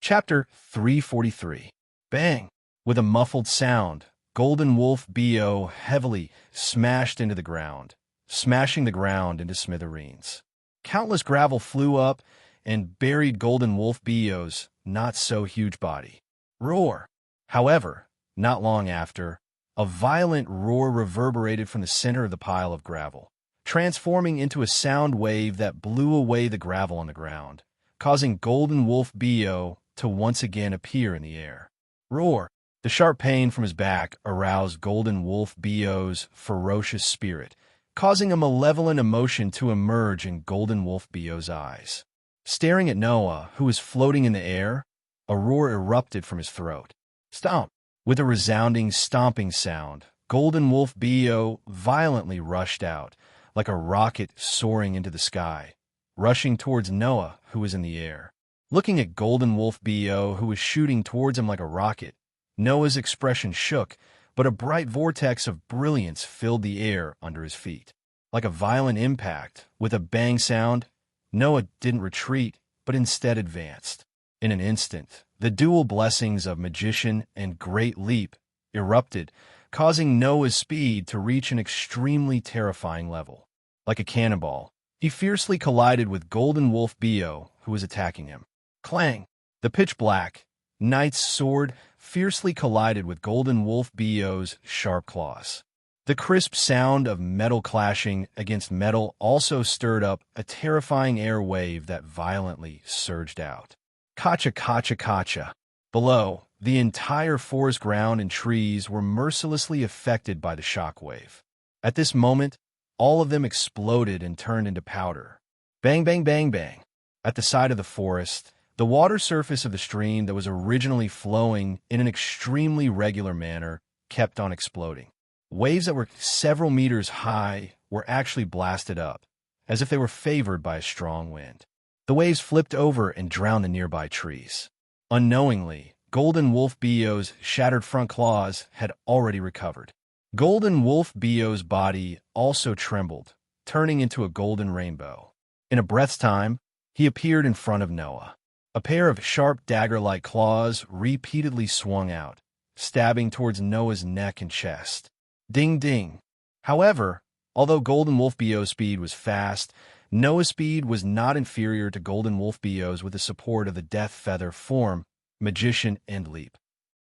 Chapter 343. Bang! With a muffled sound, Golden Wolf Bio heavily smashed into the ground, smashing the ground into smithereens. Countless gravel flew up and buried Golden Wolf Bio's not-so-huge body. Roar! However, not long after, a violent roar reverberated from the center of the pile of gravel, transforming into a sound wave that blew away the gravel on the ground, causing Golden Wolf Bio to once again appear in the air. Roar! The sharp pain from his back aroused Golden Wolf Bio's ferocious spirit, causing a malevolent emotion to emerge in Golden Wolf Bio's eyes. Staring at Noah, who was floating in the air, a roar erupted from his throat. Stomp! With a resounding stomping sound, Golden Wolf Bio violently rushed out, like a rocket soaring into the sky, rushing towards Noah, who was in the air. Looking at Golden Wolf Bio, who was shooting towards him like a rocket, Noah's expression shook, but a bright vortex of brilliance filled the air under his feet. Like a violent impact, with a bang sound, Noah didn't retreat, but instead advanced. In an instant, the dual blessings of Magician and Great Leap erupted, causing Noah's speed to reach an extremely terrifying level. Like a cannonball, he fiercely collided with Golden Wolf Bio, who was attacking him. Clang! The pitch-black knight's sword fiercely collided with Golden Wolf Bio's sharp claws. The crisp sound of metal clashing against metal also stirred up a terrifying air wave that violently surged out. Kacha, kacha, kacha. Below, the entire forest ground and trees were mercilessly affected by the shockwave. At this moment, all of them exploded and turned into powder. Bang, bang, bang, bang. At the side of the forest, the water surface of the stream that was originally flowing in an extremely regular manner kept on exploding. Waves that were several meters high were actually blasted up, as if they were favored by a strong wind. The waves flipped over and drowned the nearby trees. Unknowingly, Golden Wolf Bio's shattered front claws had already recovered. Golden Wolf Bio's body also trembled, turning into a golden rainbow. In a breath's time, he appeared in front of Noah. A pair of sharp dagger-like claws repeatedly swung out, stabbing towards Noah's neck and chest. Ding ding. However, although Golden Wolf Bio's speed was fast, Noah's speed was not inferior to Golden Wolf Bio's with the support of the Death Feather form, Magician and Leap.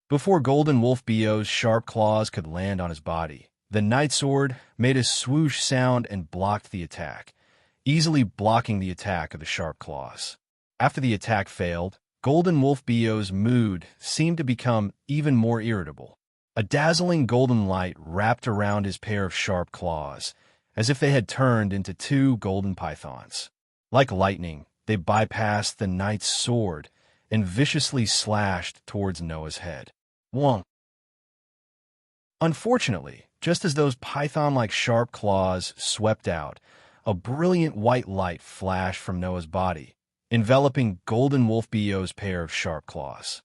Before Golden Wolf Bio's sharp claws could land on his body, the Night Sword made a swoosh sound and blocked the attack, easily blocking the attack of the sharp claws. After the attack failed, Golden Wolf Bio's mood seemed to become even more irritable. A dazzling golden light wrapped around his pair of sharp claws, as if they had turned into two golden pythons. Like lightning, they bypassed the knight's sword and viciously slashed towards Noah's head. Wonk! Unfortunately, just as those python-like sharp claws swept out, a brilliant white light flashed from Noah's body, enveloping Golden Wolf Bio's pair of sharp claws.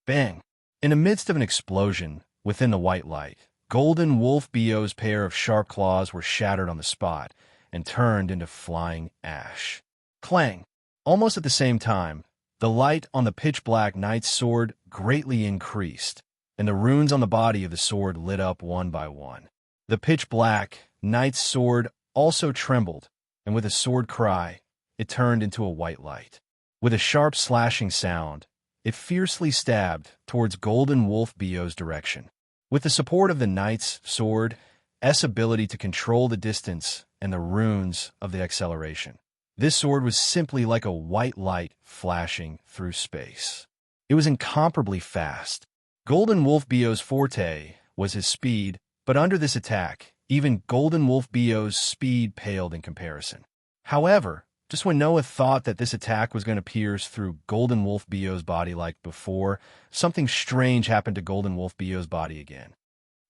Bang! In the midst of an explosion, within the white light, Golden Wolf Bio's pair of sharp claws were shattered on the spot and turned into flying ash. Clang! Almost at the same time, the light on the pitch-black knight's sword greatly increased, and the runes on the body of the sword lit up one by one. The pitch-black knight's sword also trembled, and with a sword cry, it turned into a white light. With a sharp slashing sound, it fiercely stabbed towards Golden Wolf Bio's direction. With the support of the knight's sword, S ability to control the distance and the runes of the acceleration, this sword was simply like a white light flashing through space. It was incomparably fast. Golden Wolf Bio's forte was his speed, but under this attack, even Golden Wolf Bio's speed paled in comparison. However, just when Noah thought that this attack was going to pierce through Golden Wolf Bio's body like before, something strange happened to Golden Wolf Bio's body again.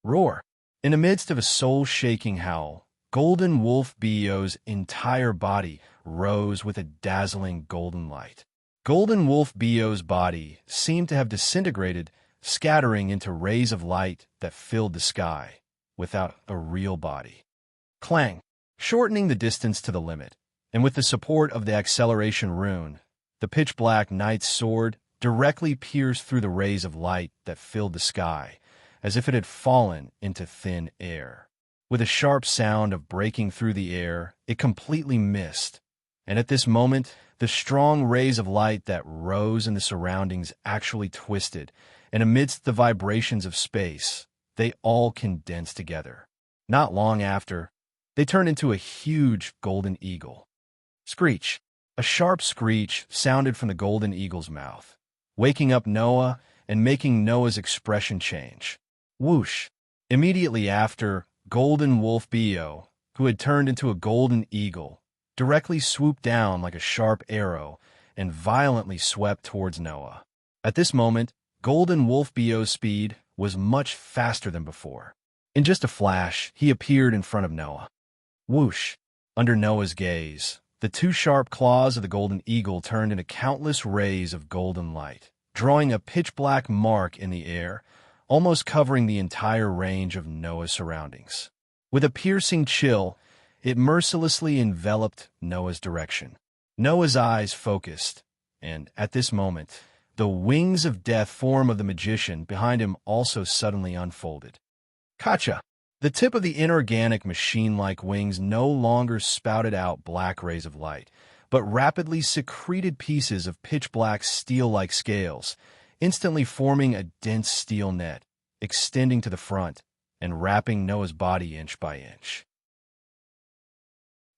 Roar! In the midst of a soul-shaking howl, Golden Wolf Beo's entire body rose with a dazzling golden light. Golden Wolf Beo's body seemed to have disintegrated, scattering into rays of light that filled the sky, without a real body. Clang! Shortening the distance to the limit, and with the support of the acceleration rune, the pitch-black knight's sword directly pierced through the rays of light that filled the sky, as if it had fallen into thin air. With a sharp sound of breaking through the air, it completely missed, and at this moment, the strong rays of light that rose in the surroundings actually twisted, and amidst the vibrations of space, they all condensed together. Not long after, they turned into a huge golden eagle. Screech! A sharp screech sounded from the golden eagle's mouth, waking up Noah and making Noah's expression change. Whoosh! Immediately after, Golden Wolf Beo, who had turned into a golden eagle, directly swooped down like a sharp arrow and violently swept towards Noah. At this moment, Golden Wolf Beo's speed was much faster than before. In just a flash, he appeared in front of Noah. Whoosh! Under Noah's gaze, the two sharp claws of the golden eagle turned into countless rays of golden light, drawing a pitch-black mark in the air, almost covering the entire range of Noah's surroundings. With a piercing chill, it mercilessly enveloped Noah's direction. Noah's eyes focused, and at this moment, the wings of death form of the magician behind him also suddenly unfolded. Kacha! The tip of the inorganic machine-like wings no longer spouted out black rays of light, but rapidly secreted pieces of pitch-black steel-like scales, instantly forming a dense steel net, extending to the front and wrapping Noah's body inch by inch.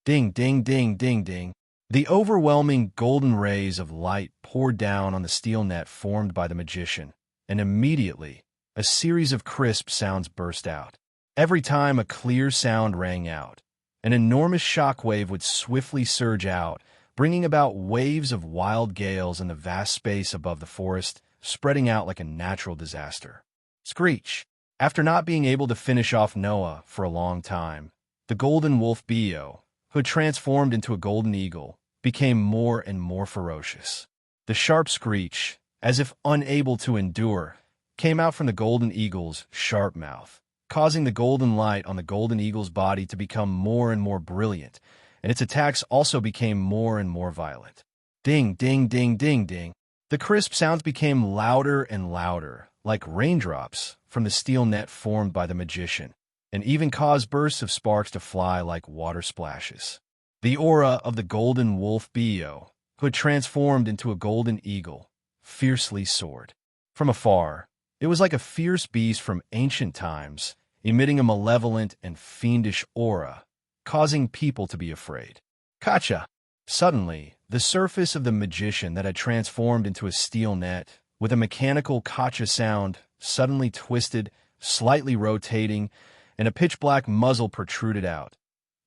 Ding, ding, ding, ding, ding. The overwhelming golden rays of light poured down on the steel net formed by the magician, and immediately a series of crisp sounds burst out. Every time a clear sound rang out, an enormous shockwave would swiftly surge out, bringing about waves of wild gales in the vast space above the forest, spreading out like a natural disaster. Screech! After not being able to finish off Noah for a long time, the Golden Wolf Beo, who had transformed into a golden eagle, became more and more ferocious. The sharp screech, as if unable to endure, came out from the golden eagle's sharp mouth, causing the golden light on the golden eagle's body to become more and more brilliant, and its attacks also became more and more violent. Ding, ding, ding, ding, ding. The crisp sounds became louder and louder, like raindrops from the steel net formed by the magician, and even caused bursts of sparks to fly like water splashes. The aura of the Golden Wolf Beo, who had transformed into a golden eagle, fiercely soared. From afar, it was like a fierce beast from ancient times, emitting a malevolent and fiendish aura, causing people to be afraid. Kacha! Suddenly, the surface of the magician that had transformed into a steel net, with a mechanical kacha sound, suddenly twisted, slightly rotating, and a pitch-black muzzle protruded out.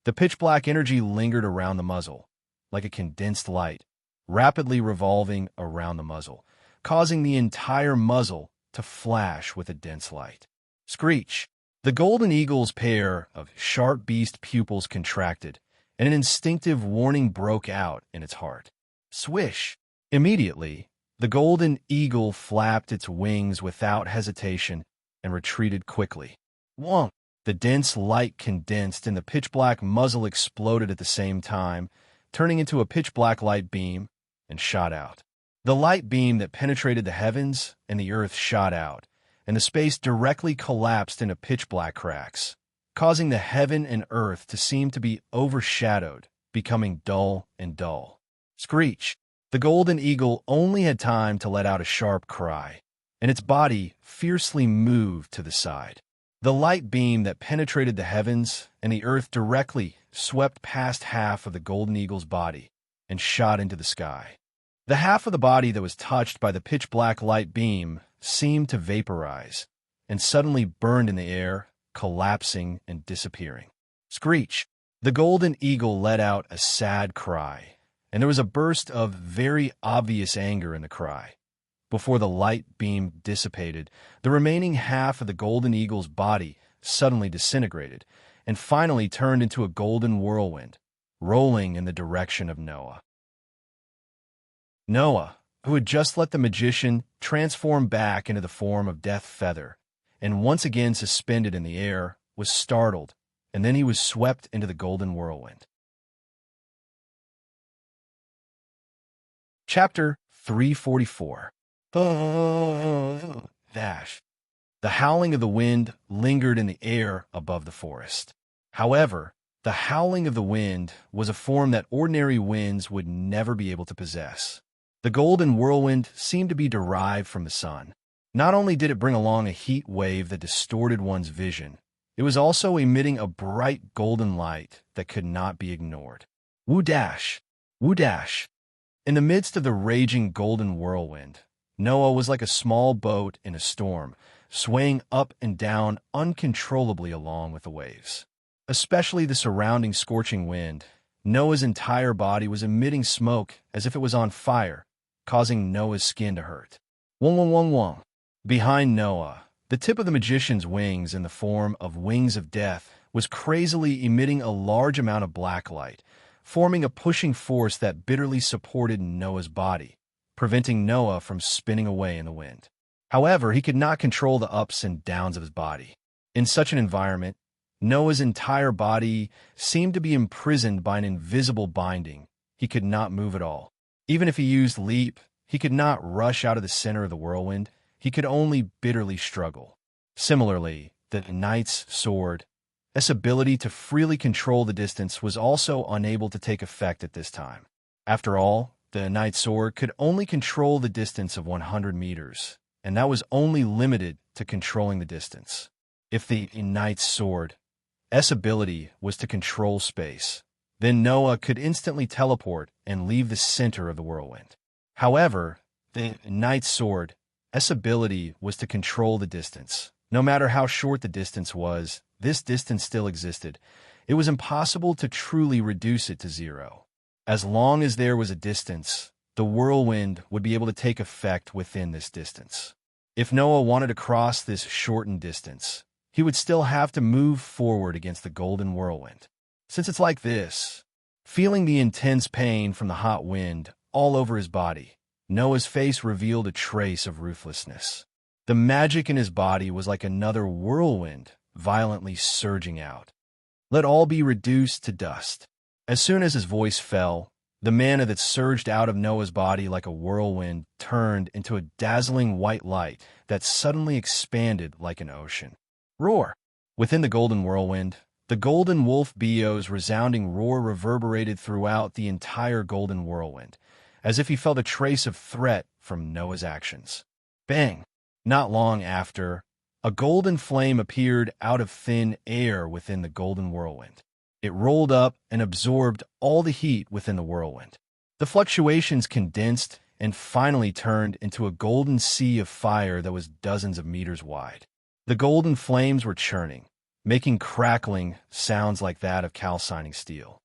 The pitch-black energy lingered around the muzzle, like a condensed light, rapidly revolving around the muzzle, causing the entire muzzle to flash with a dense light. Screech! The golden eagle's pair of sharp beast pupils contracted, and an instinctive warning broke out in its heart. Swish! Immediately, the golden eagle flapped its wings without hesitation and retreated quickly. Wonk! The dense light condensed and the pitch-black muzzle exploded at the same time, turning into a pitch-black light beam, and shot out. The light beam that penetrated the heavens and the earth shot out, and the space directly collapsed into pitch-black cracks, causing the heaven and earth to seem to be overshadowed, becoming dull and dull. Screech! The golden eagle only had time to let out a sharp cry, and its body fiercely moved to the side. The light beam that penetrated the heavens and the earth directly swept past half of the golden eagle's body and shot into the sky. The half of the body that was touched by the pitch-black light beam seemed to vaporize and suddenly burned in the air, collapsing and disappearing. Screech! The golden eagle let out a sad cry, and there was a burst of very obvious anger in the cry. Before the light beam dissipated, the remaining half of the golden eagle's body suddenly disintegrated, and finally turned into a golden whirlwind, rolling in the direction of Noah. Noah, who had just let the magician transform back into the form of Death Feather, and once again suspended in the air, was startled, and then he was swept into the golden whirlwind. Chapter 344. Dash. The howling of the wind lingered in the air above the forest. However, the howling of the wind was a form that ordinary winds would never be able to possess. The golden whirlwind seemed to be derived from the sun. Not only did it bring along a heat wave that distorted one's vision, it was also emitting a bright golden light that could not be ignored. Woo-dash! Woo-dash! In the midst of the raging golden whirlwind, Noah was like a small boat in a storm, swaying up and down uncontrollably along with the waves. Especially the surrounding scorching wind, Noah's entire body was emitting smoke as if it was on fire, causing Noah's skin to hurt. Wong wong wong wong. Behind Noah, the tip of the magician's wings in the form of wings of death was crazily emitting a large amount of black light, forming a pushing force that bitterly supported Noah's body, preventing Noah from spinning away in the wind. However, he could not control the ups and downs of his body. In such an environment, Noah's entire body seemed to be imprisoned by an invisible binding. He could not move at all. Even if he used leap, he could not rush out of the center of the whirlwind. He could only bitterly struggle. Similarly, the knight's sword, its ability to freely control the distance, was also unable to take effect at this time. After all, the knight's sword could only control the distance of 100 meters, and that was only limited to controlling the distance. If the knight's sword, its ability was to control space, then Noah could instantly teleport and leave the center of the whirlwind. However, the knight's sword, its ability was to control the distance. No matter how short the distance was, this distance still existed. It was impossible to truly reduce it to zero. As long as there was a distance, the whirlwind would be able to take effect within this distance. If Noah wanted to cross this shortened distance, he would still have to move forward against the golden whirlwind. Since it's like this, feeling the intense pain from the hot wind all over his body, Noah's face revealed a trace of ruthlessness. The magic in his body was like another whirlwind, violently surging out. Let all be reduced to dust. As soon as his voice fell, the mana that surged out of Noah's body like a whirlwind turned into a dazzling white light that suddenly expanded like an ocean. Roar! Within the golden whirlwind, the golden wolf Bo's resounding roar reverberated throughout the entire golden whirlwind, as if he felt a trace of threat from Noah's actions. Bang! Not long after, a golden flame appeared out of thin air within the golden whirlwind. It rolled up and absorbed all the heat within the whirlwind. The fluctuations condensed and finally turned into a golden sea of fire that was dozens of meters wide. The golden flames were churning, making crackling sounds like that of calcining steel.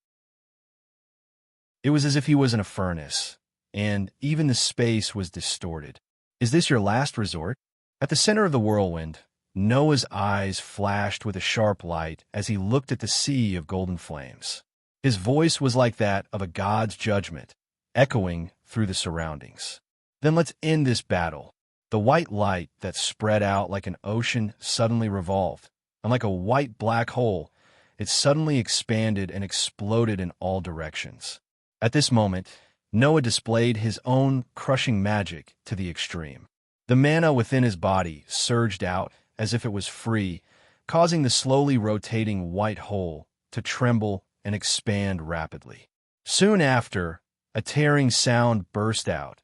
It was as if he was in a furnace, and even the space was distorted. Is this your last resort? At the center of the whirlwind, Noah's eyes flashed with a sharp light as he looked at the sea of golden flames. His voice was like that of a god's judgment, echoing through the surroundings. Then let's end this battle. The white light that spread out like an ocean suddenly revolved, and like a white black hole, it suddenly expanded and exploded in all directions. At this moment, Noah displayed his own crushing magic to the extreme. The mana within his body surged out as if it was free, causing the slowly rotating white hole to tremble and expand rapidly. Soon after, a tearing sound burst out,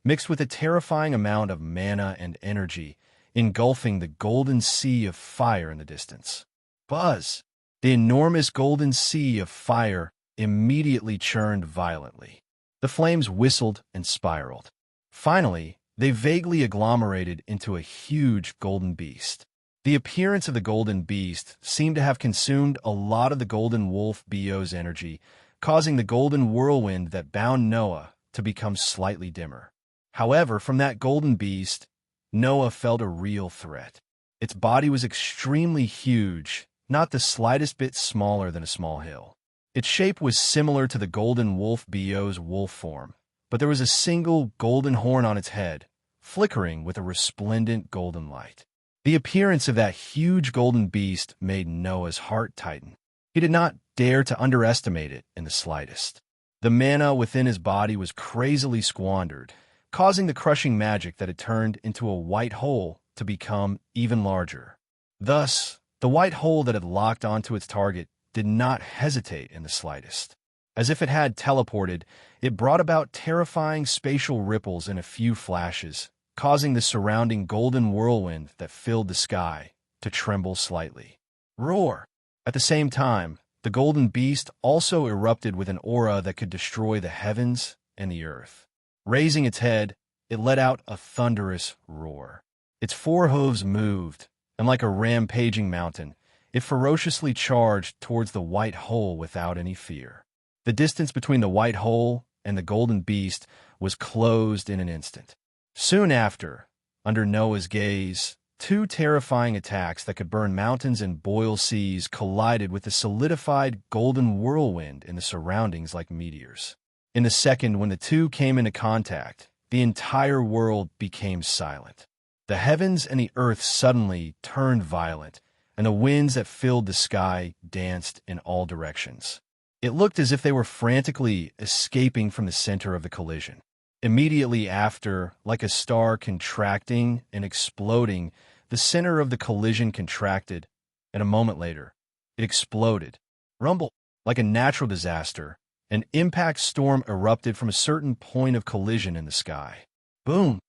mixed with a terrifying amount of mana and energy, engulfing the golden sea of fire in the distance. Buzz! The enormous golden sea of fire immediately churned violently. The flames whistled and spiraled. Finally, they vaguely agglomerated into a huge golden beast. The appearance of the golden beast seemed to have consumed a lot of the golden wolf Bo's energy, causing the golden whirlwind that bound Noah to become slightly dimmer. However, from that golden beast, Noah felt a real threat. Its body was extremely huge, not the slightest bit smaller than a small hill. Its shape was similar to the golden wolf Bo's wolf form, but there was a single golden horn on its head, flickering with a resplendent golden light. The appearance of that huge golden beast made Noah's heart tighten. He did not dare to underestimate it in the slightest. The mana within his body was crazily squandered, causing the crushing magic that had turned into a white hole to become even larger. Thus, the white hole that had locked onto its target did not hesitate in the slightest. As if it had teleported, it brought about terrifying spatial ripples in a few flashes, causing the surrounding golden whirlwind that filled the sky to tremble slightly. Roar! At the same time, the golden beast also erupted with an aura that could destroy the heavens and the earth. Raising its head, it let out a thunderous roar. Its four hooves moved, and like a rampaging mountain, it ferociously charged towards the white hole without any fear. The distance between the white hole and the golden beast was closed in an instant. Soon after, under Noah's gaze, two terrifying attacks that could burn mountains and boil seas collided with the solidified golden whirlwind in the surroundings like meteors. In the second when the two came into contact, the entire world became silent. The heavens and the earth suddenly turned violent, and the winds that filled the sky danced in all directions. It looked as if they were frantically escaping from the center of the collision. Immediately after, like a star contracting and exploding, the center of the collision contracted, and a moment later, it exploded. Rumble! Like a natural disaster, an impact storm erupted from a certain point of collision in the sky. Boom!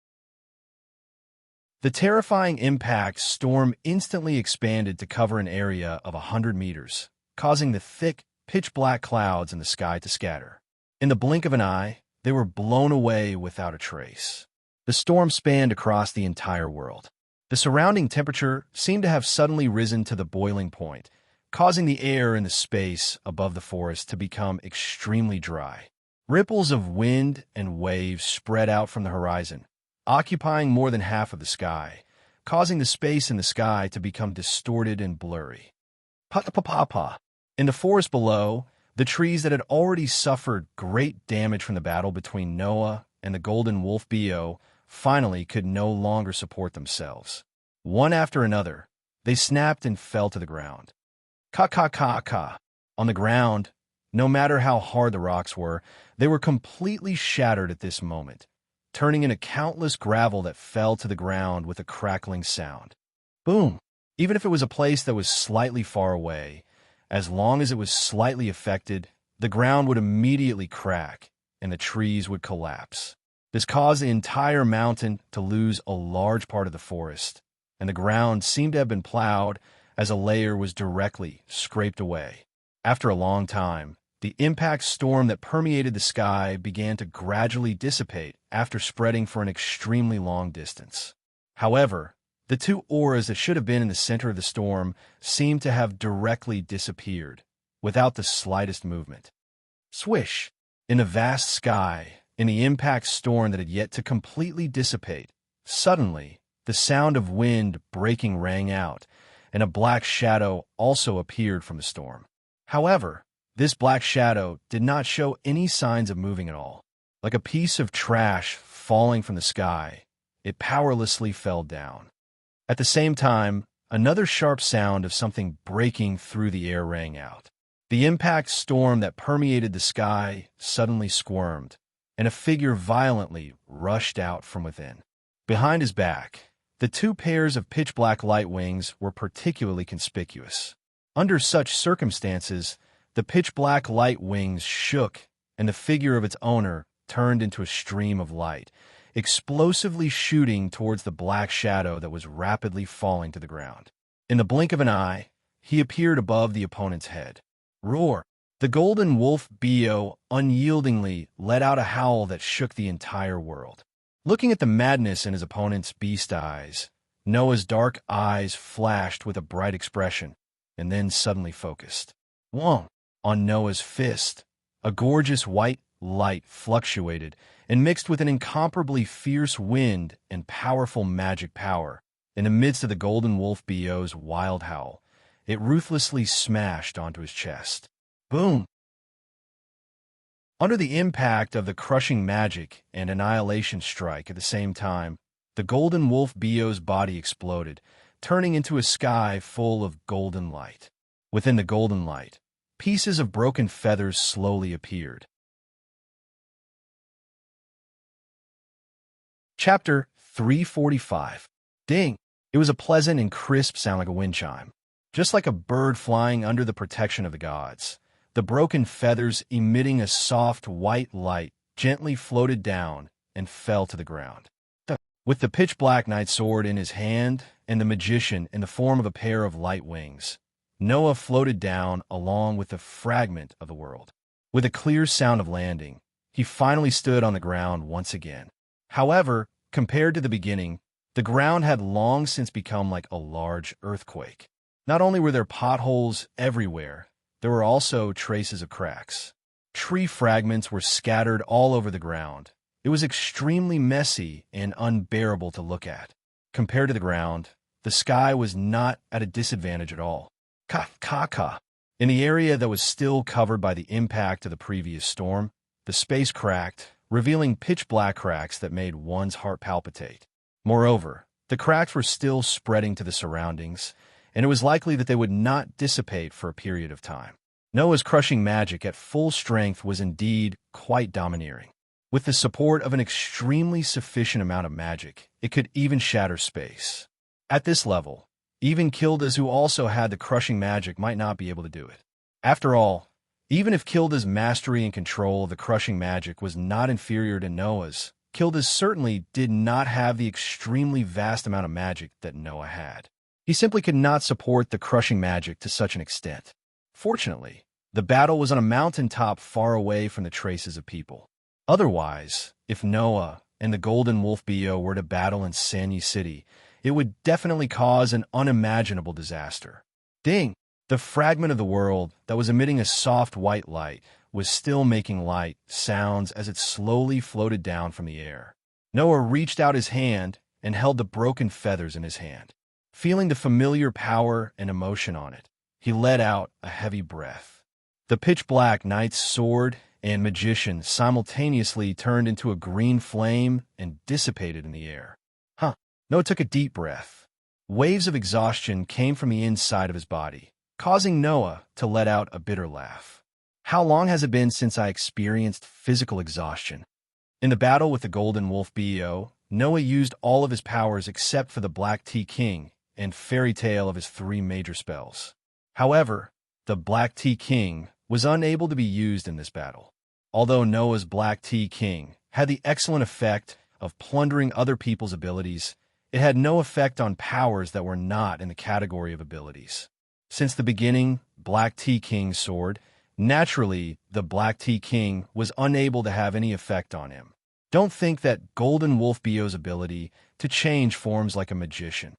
The terrifying impact storm instantly expanded to cover an area of 100 meters, causing the thick, pitch-black clouds in the sky to scatter. In the blink of an eye, they were blown away without a trace. The storm spanned across the entire world. The surrounding temperature seemed to have suddenly risen to the boiling point, causing the air in the space above the forest to become extremely dry. Ripples of wind and waves spread out from the horizon, occupying more than half of the sky, causing the space in the sky to become distorted and blurry. Pa-pa-pa-pa. In the forest below, the trees that had already suffered great damage from the battle between Noah and the golden wolf Bo finally could no longer support themselves. One after another, they snapped and fell to the ground. Ka-ka-ka-ka. On the ground, no matter how hard the rocks were, they were completely shattered at this moment, turning into countless gravel that fell to the ground with a crackling sound. Boom! Even if it was a place that was slightly far away, as long as it was slightly affected, the ground would immediately crack and the trees would collapse. This caused the entire mountain to lose a large part of the forest, and the ground seemed to have been plowed as a layer was directly scraped away. After a long time, the impact storm that permeated the sky began to gradually dissipate after spreading for an extremely long distance. However, the two auras that should have been in the center of the storm seemed to have directly disappeared, without the slightest movement. Swish! In the vast sky, in the impact storm that had yet to completely dissipate, suddenly, the sound of wind breaking rang out, and a black shadow also appeared from the storm. However, this black shadow did not show any signs of moving at all. Like a piece of trash falling from the sky, it powerlessly fell down. At the same time, another sharp sound of something breaking through the air rang out. The impact storm that permeated the sky suddenly squirmed, and a figure violently rushed out from within. Behind his back, the two pairs of pitch-black light wings were particularly conspicuous. Under such circumstances, the pitch-black light wings shook, and the figure of its owner turned into a stream of light, explosively shooting towards the black shadow that was rapidly falling to the ground. In the blink of an eye, he appeared above the opponent's head. Roar! The golden wolf Bo unyieldingly let out a howl that shook the entire world. Looking at the madness in his opponent's beast eyes, Noah's dark eyes flashed with a bright expression, and then suddenly focused. Whoa! On Noah's fist, a gorgeous white light fluctuated and mixed with an incomparably fierce wind and powerful magic power, In the midst of the golden wolf Bo's wild howl, it ruthlessly smashed onto his chest. Boom! Under the impact of the crushing magic and annihilation strike at the same time, the golden wolf Bo's body exploded, turning into a sky full of golden light. Within the golden light, pieces of broken feathers slowly appeared. Chapter 345. Ding! It was a pleasant and crisp sound like a wind chime. Just like a bird flying under the protection of the gods, the broken feathers emitting a soft white light gently floated down and fell to the ground. With the pitch-black night sword in his hand and the magician in the form of a pair of light wings, Noah floated down along with the fragment of the world. With a clear sound of landing, he finally stood on the ground once again. However, compared to the beginning, the ground had long since become like a large earthquake. Not only were there potholes everywhere, there were also traces of cracks. Tree fragments were scattered all over the ground. It was extremely messy and unbearable to look at. Compared to the ground, the sky was not at a disadvantage at all. Ka. In the area that was still covered by the impact of the previous storm, the space cracked, revealing pitch-black cracks that made one's heart palpitate. Moreover, the cracks were still spreading to the surroundings, and it was likely that they would not dissipate for a period of time. Noah's crushing magic at full strength was indeed quite domineering. With the support of an extremely sufficient amount of magic, it could even shatter space. At this level, even Kilda's, who also had the crushing magic, might not be able to do it. After all, even if Kilda's mastery and control of the crushing magic was not inferior to Noah's, Kilda's certainly did not have the extremely vast amount of magic that Noah had. He simply could not support the crushing magic to such an extent. Fortunately, the battle was on a mountaintop far away from the traces of people. Otherwise, if Noah and the Golden Wolf Bo were to battle in Sanyi City, it would definitely cause an unimaginable disaster. Ding! The fragment of the world that was emitting a soft white light was still making light sounds as it slowly floated down from the air. Noah reached out his hand and held the broken feathers in his hand. Feeling the familiar power and emotion on it, he let out a heavy breath. The pitch-black knight's sword and magician simultaneously turned into a green flame and dissipated in the air. Noah took a deep breath. Waves of exhaustion came from the inside of his body, causing Noah to let out a bitter laugh. How long has it been since I experienced physical exhaustion? In the battle with the Golden Wolf Bo, Noah used all of his powers except for the Black Tea King and Fairy Tale of his 3 major spells. However, the Black Tea King was unable to be used in this battle. Although Noah's Black Tea King had the excellent effect of plundering other people's abilities, it had no effect on powers that were not in the category of abilities. Since the beginning, Black Tea King's sword, naturally, the Black Tea King was unable to have any effect on him. Don't think that Golden Wolf Bo's ability to change forms like a magician.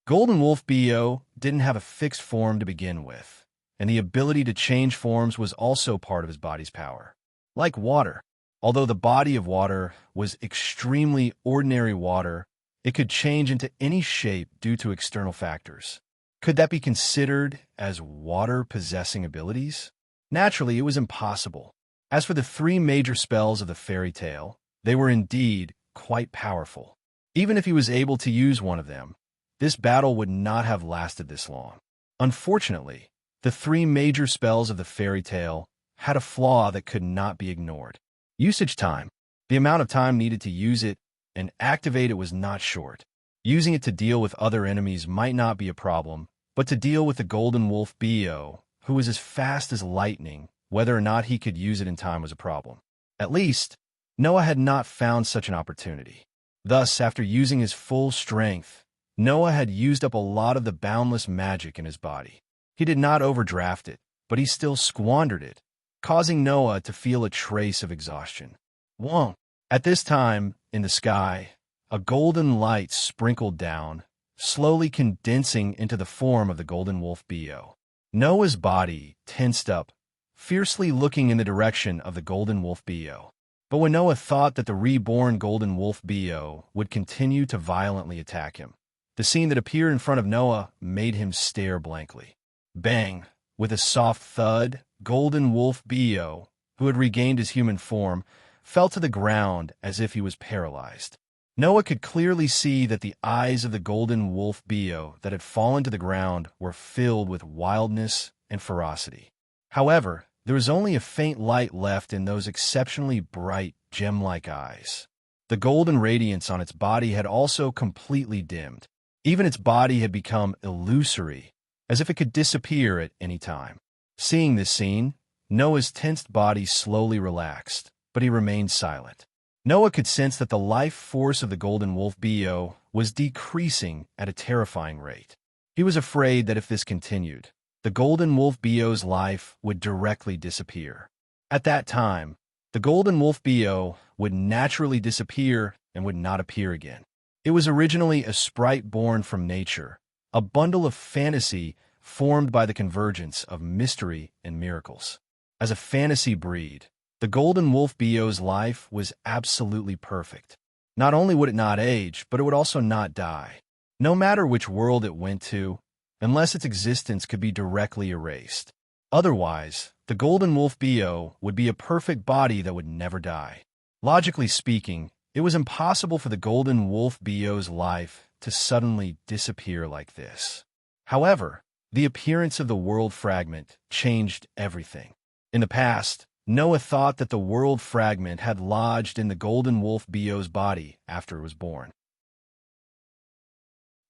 Golden Wolf Bo didn't have a fixed form to begin with, and the ability to change forms was also part of his body's power. Like water, although the body of water was extremely ordinary water, it could change into any shape due to external factors. Could that be considered as water possessing abilities? Naturally, it was impossible. As for the 3 major spells of the fairy tale, they were indeed quite powerful. Even if he was able to use one of them, this battle would not have lasted this long. Unfortunately, the 3 major spells of the fairy tale had a flaw that could not be ignored. Usage time. The amount of time needed to use it and activate it was not short. Using it to deal with other enemies might not be a problem, but to deal with the Golden Wolf Bo, who was as fast as lightning, whether or not he could use it in time was a problem. At least, Noah had not found such an opportunity. Thus, after using his full strength, Noah had used up a lot of the boundless magic in his body. He did not overdraft it, but he still squandered it, causing Noah to feel a trace of exhaustion. Whoa! At this time, in the sky, a golden light sprinkled down, slowly condensing into the form of the Golden Wolf Bo. Noah's body tensed up, fiercely looking in the direction of the Golden Wolf Bo. But when Noah thought that the reborn golden wolf Bo would continue to violently attack him, the scene that appeared in front of Noah made him stare blankly. Bang! With a soft thud, golden wolf Bo, who had regained his human form, fell to the ground as if he was paralyzed. Noah could clearly see that the eyes of the golden wolf Bo that had fallen to the ground were filled with wildness and ferocity. However, there was only a faint light left in those exceptionally bright, gem-like eyes. The golden radiance on its body had also completely dimmed. Even its body had become illusory, as if it could disappear at any time. Seeing this scene, Noah's tensed body slowly relaxed, but he remained silent. Noah could sense that the life force of the golden wolf Bo was decreasing at a terrifying rate. He was afraid that if this continued, the golden wolf Bo's life would directly disappear. At that time, the golden wolf Bo would naturally disappear and would not appear again. It was originally a sprite born from nature, a bundle of fantasy formed by the convergence of mystery and miracles. As a fantasy breed, the golden wolf Bo's life was absolutely perfect. Not only would it not age, but it would also not die. No matter which world it went to, unless its existence could be directly erased. Otherwise, the golden wolf Bo would be a perfect body that would never die. Logically speaking, it was impossible for the golden wolf Bo's life to suddenly disappear like this. However, the appearance of the world fragment changed everything. In the past, Noah thought that the world fragment had lodged in the golden wolf Bo's body after it was born.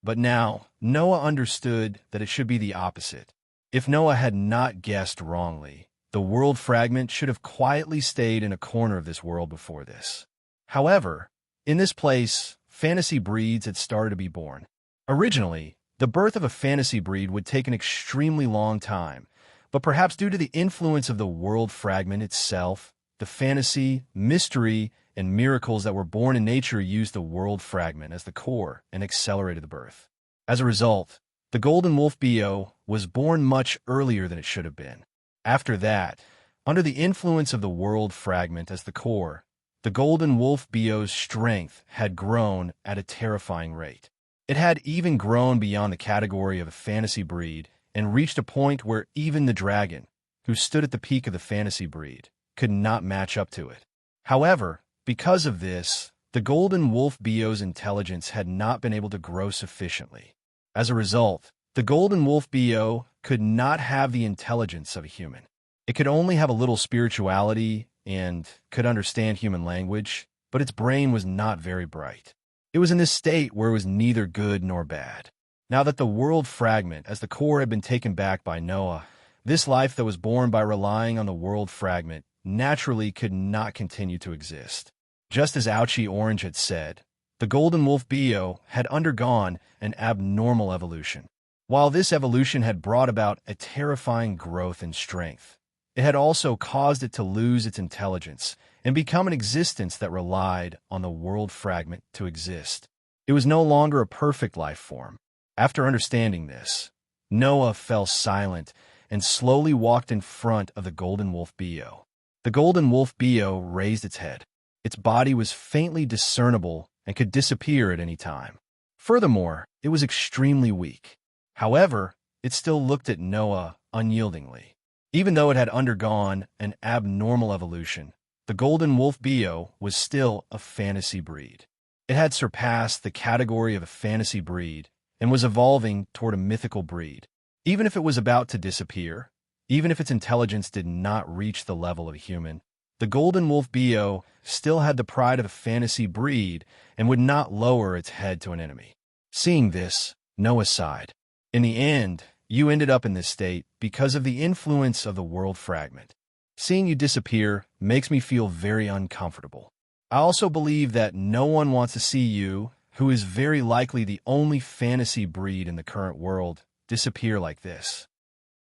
But now, Noah understood that it should be the opposite. If Noah had not guessed wrongly, the world fragment should have quietly stayed in a corner of this world before this. However, in this place, fantasy breeds had started to be born. Originally, the birth of a fantasy breed would take an extremely long time, but perhaps due to the influence of the world fragment itself, the fantasy, mystery, and miracles that were born in nature used the world fragment as the core and accelerated the birth. As a result, the golden wolf Bo was born much earlier than it should have been. After that, under the influence of the world fragment as the core, the golden wolf Bo's strength had grown at a terrifying rate. It had even grown beyond the category of a fantasy breed and reached a point where even the dragon, who stood at the peak of the fantasy breed, could not match up to it. However, because of this, the golden wolf Bo's intelligence had not been able to grow sufficiently. As a result, the golden wolf Bo could not have the intelligence of a human. It could only have a little spirituality and could understand human language, but its brain was not very bright. It was in this state where it was neither good nor bad. Now that the world fragment as the core had been taken back by Noah, this life that was born by relying on the world fragment naturally could not continue to exist. Just as Ouchie Orange had said, the golden wolf Bo had undergone an abnormal evolution. While this evolution had brought about a terrifying growth in strength, it had also caused it to lose its intelligence and become an existence that relied on the world fragment to exist. It was no longer a perfect life form. After understanding this, Noah fell silent and slowly walked in front of the golden wolf Bo. The golden wolf Bo raised its head. Its body was faintly discernible and could disappear at any time. Furthermore, it was extremely weak. However, it still looked at Noah unyieldingly. Even though it had undergone an abnormal evolution, the golden wolf Bo was still a fantasy breed. It had surpassed the category of a fantasy breed and was evolving toward a mythical breed. Even if it was about to disappear, even if its intelligence did not reach the level of a human, the golden wolf Bo still had the pride of a fantasy breed and would not lower its head to an enemy. Seeing this, Noah sighed. In the end, you ended up in this state because of the influence of the world fragment. Seeing you disappear makes me feel very uncomfortable. I also believe that no one wants to see you, who is very likely the only fantasy breed in the current world, disappear like this.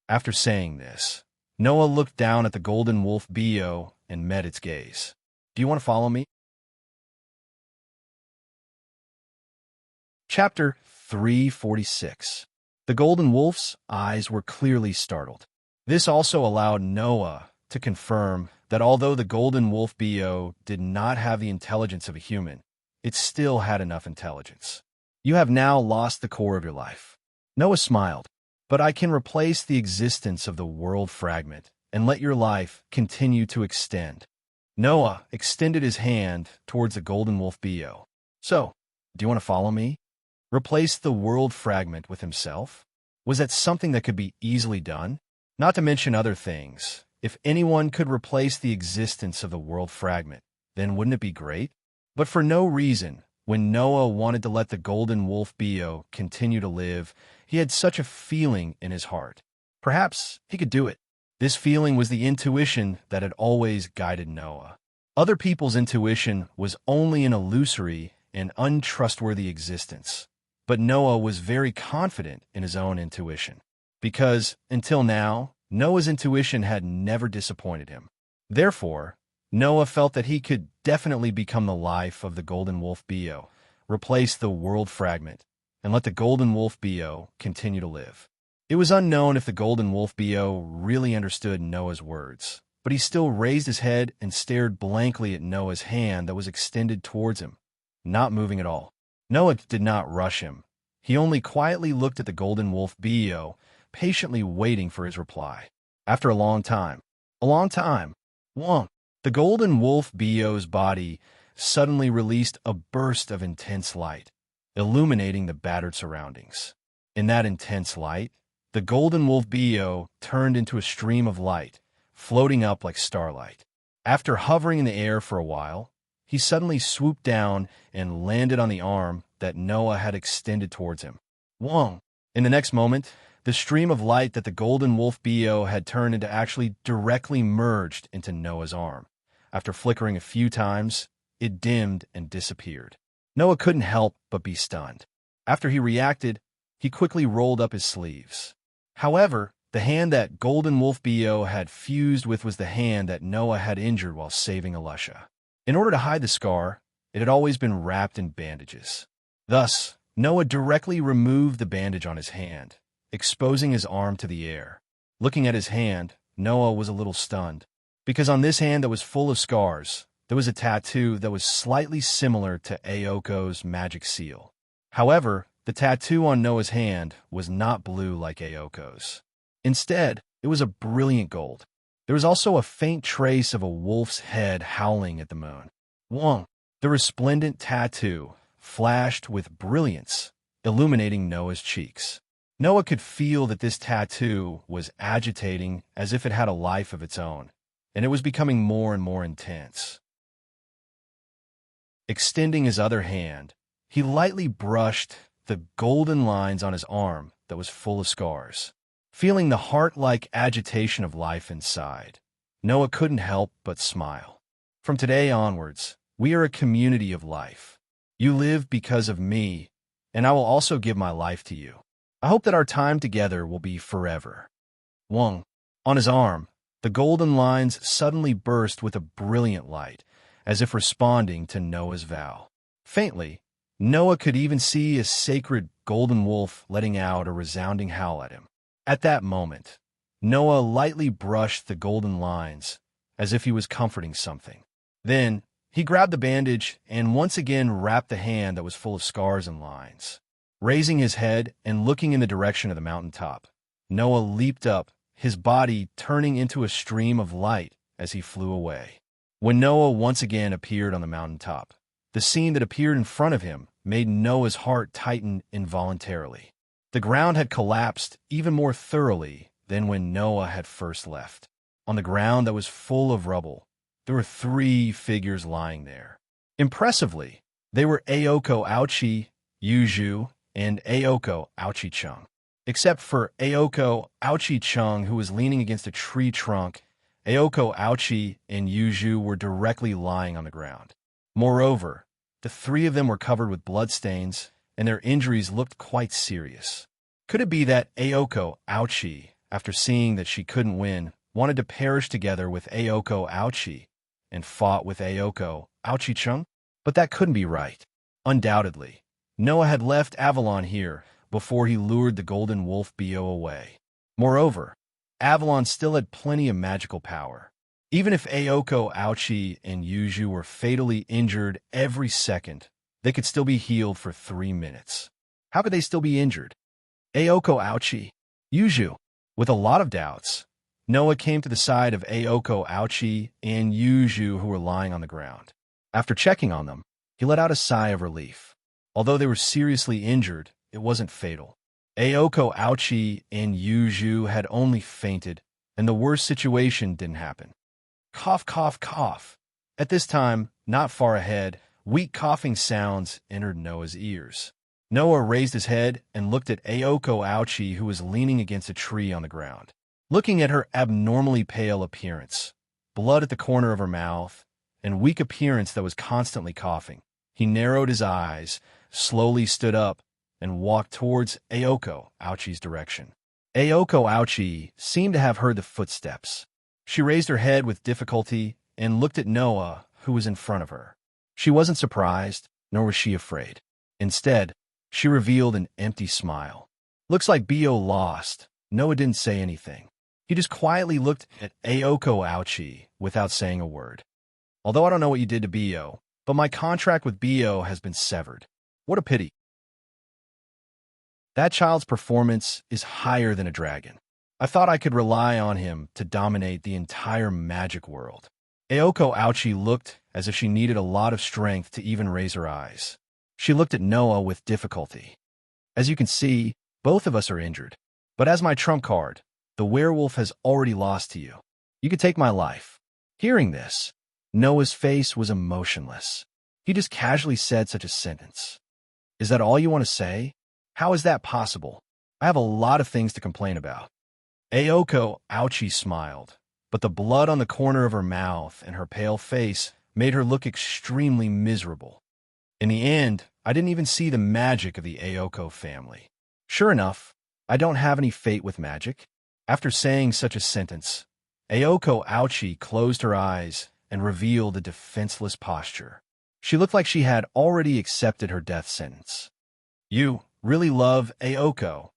After saying this, Noah looked down at the golden wolf Bo and met its gaze. Do you want to follow me? Chapter 346. The golden wolf's eyes were clearly startled. This also allowed Noah to confirm that although the golden wolf Bo did not have the intelligence of a human, it still had enough intelligence. You have now lost the core of your life. Noah smiled. But I can replace the existence of the world fragment and let your life continue to extend. Noah extended his hand towards the golden wolf Bo. So, do you want to follow me? Replace the world fragment with himself? Was that something that could be easily done? Not to mention other things. If anyone could replace the existence of the world fragment, then wouldn't it be great? But for no reason, when Noah wanted to let the golden wolf Bo continue to live, he had such a feeling in his heart. Perhaps he could do it. This feeling was the intuition that had always guided Noah. Other people's intuition was only an illusory and untrustworthy existence. But Noah was very confident in his own intuition, because, until now, Noah's intuition had never disappointed him. Therefore, Noah felt that he could definitely become the life of the golden wolf Bo, replace the world fragment, and let the golden wolf Bo continue to live. It was unknown if the golden wolf Bo really understood Noah's words, but he still raised his head and stared blankly at Noah's hand that was extended towards him, not moving at all. Noah did not rush him. He only quietly looked at the golden wolf Bo, patiently waiting for his reply. After a long time, the golden wolf Bo's body suddenly released a burst of intense light, illuminating the battered surroundings. In that intense light, the golden wolf Bo turned into a stream of light, floating up like starlight. After hovering in the air for a while, he suddenly swooped down and landed on the arm that Noah had extended towards him. Whoa! In the next moment, the stream of light that the golden wolf Bo had turned into actually directly merged into Noah's arm. After flickering a few times, it dimmed and disappeared. Noah couldn't help but be stunned. After he reacted, he quickly rolled up his sleeves. However, the hand that golden wolf Bo had fused with was the hand that Noah had injured while saving Elisha. In order to hide the scar, it had always been wrapped in bandages. Thus, Noah directly removed the bandage on his hand, exposing his arm to the air. Looking at his hand, Noah was a little stunned, because on this hand that was full of scars, there was a tattoo that was slightly similar to Aoko's magic seal. However, the tattoo on Noah's hand was not blue like Aoko's. Instead, it was a brilliant gold. There was also a faint trace of a wolf's head howling at the moon. Whoa! The resplendent tattoo flashed with brilliance, illuminating Noah's cheeks. Noah could feel that this tattoo was agitating as if it had a life of its own, and it was becoming more and more intense. Extending his other hand, he lightly brushed the golden lines on his arm that was full of scars. Feeling the heart-like agitation of life inside, Noah couldn't help but smile. From today onwards, we are a community of life. You live because of me, and I will also give my life to you. I hope that our time together will be forever. Wong. On his arm, the golden lines suddenly burst with a brilliant light, as if responding to Noah's vow. Faintly, Noah could even see a sacred golden wolf letting out a resounding howl at him. At that moment, Noah lightly brushed the golden lines, as if he was comforting something. Then, he grabbed the bandage and once again wrapped the hand that was full of scars and lines. Raising his head and looking in the direction of the mountaintop, Noah leaped up, his body turning into a stream of light as he flew away. When Noah once again appeared on the mountaintop, the scene that appeared in front of him made Noah's heart tighten involuntarily. The ground had collapsed even more thoroughly than when Noah had first left. On the ground that was full of rubble, there were 3 figures lying there. Impressively, they were Aoko Aochi, Yuju, and Aoko Aochi Chung. Except for Aoko Aochi Chung, who was leaning against a tree trunk, Aoko Aochi and Yuju were directly lying on the ground. Moreover, the 3 of them were covered with bloodstains, and their injuries looked quite serious. Could it be that Aoko Aochi, after seeing that she couldn't win, wanted to perish together with Aoko Aochi and fought with Aoko Aochi Chung? But that couldn't be right. Undoubtedly, Noah had left Avalon here before he lured the golden wolf Bo away. Moreover, Avalon still had plenty of magical power. Even if Aoko, Aochi, and Yuju were fatally injured every second, they could still be healed for 3 minutes. How could they still be injured? Aoko, Aochi, Yuju. With a lot of doubts, Noah came to the side of Aoko, Aochi, and Yuju who were lying on the ground. After checking on them, he let out a sigh of relief. Although they were seriously injured, it wasn't fatal. Aoko, Aochi, and Yuju had only fainted, and the worst situation didn't happen. Cough, cough, cough. At this time, not far ahead, weak coughing sounds entered Noah's ears. Noah raised his head and looked at Aoko, Aochi, who was leaning against a tree on the ground. Looking at her abnormally pale appearance, blood at the corner of her mouth, and weak appearance that was constantly coughing, he narrowed his eyes, slowly stood up, and walked towards Aoko, Aochi's direction. Aoko, Aochi seemed to have heard the footsteps. She raised her head with difficulty and looked at Noah, who was in front of her. She wasn't surprised, nor was she afraid. Instead, she revealed an empty smile. Looks like Bio lost. Noah didn't say anything. He just quietly looked at Aoko, Aochi without saying a word. Although I don't know what you did to Bio, but my contract with Bio has been severed. What a pity. That child's performance is higher than a dragon. I thought I could rely on him to dominate the entire magic world. Aoko, Aochi looked as if she needed a lot of strength to even raise her eyes. She looked at Noah with difficulty. As you can see, both of us are injured. But as my trump card, the werewolf has already lost to you. You could take my life. Hearing this, Noah's face was emotionless. He just casually said such a sentence. Is that all you want to say? How is that possible? I have a lot of things to complain about. Aoko, Aochi smiled, but the blood on the corner of her mouth and her pale face made her look extremely miserable. In the end, I didn't even see the magic of the Aoko family. Sure enough, I don't have any fate with magic. After saying such a sentence, Aoko, Aochi closed her eyes and revealed a defenseless posture. She looked like she had already accepted her death sentence. You really love Aoko.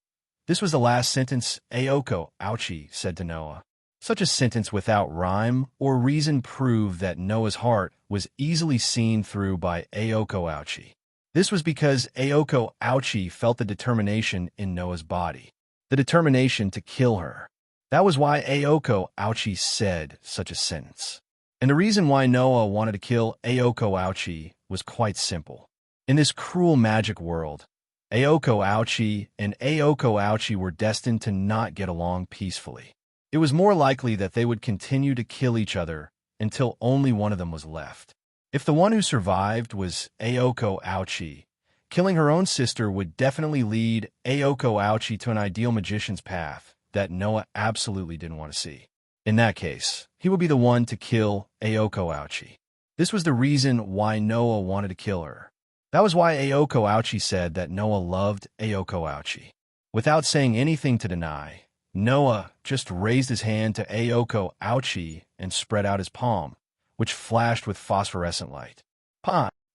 This was the last sentence Aoko, Aochi said to Noah. Such a sentence without rhyme or reason proved that Noah's heart was easily seen through by Aoko, Aochi. This was because Aoko, Aochi felt the determination in Noah's body, the determination to kill her. That was why Aoko, Aochi said such a sentence. And the reason why Noah wanted to kill Aoko, Aochi was quite simple. In this cruel magic world, Aoko, Aochi and Aoko, Aochi were destined to not get along peacefully. It was more likely that they would continue to kill each other until only one of them was left. If the one who survived was Aoko, Aochi, killing her own sister would definitely lead Aoko, Aochi to an ideal magician's path that Noah absolutely didn't want to see. In that case, he would be the one to kill Aoko, Aochi. This was the reason why Noah wanted to kill her. That was why Aoko, Aochi said that Noah loved Aoko, Aochi. Without saying anything to deny, Noah just raised his hand to Aoko, Aochi and spread out his palm, which flashed with phosphorescent light.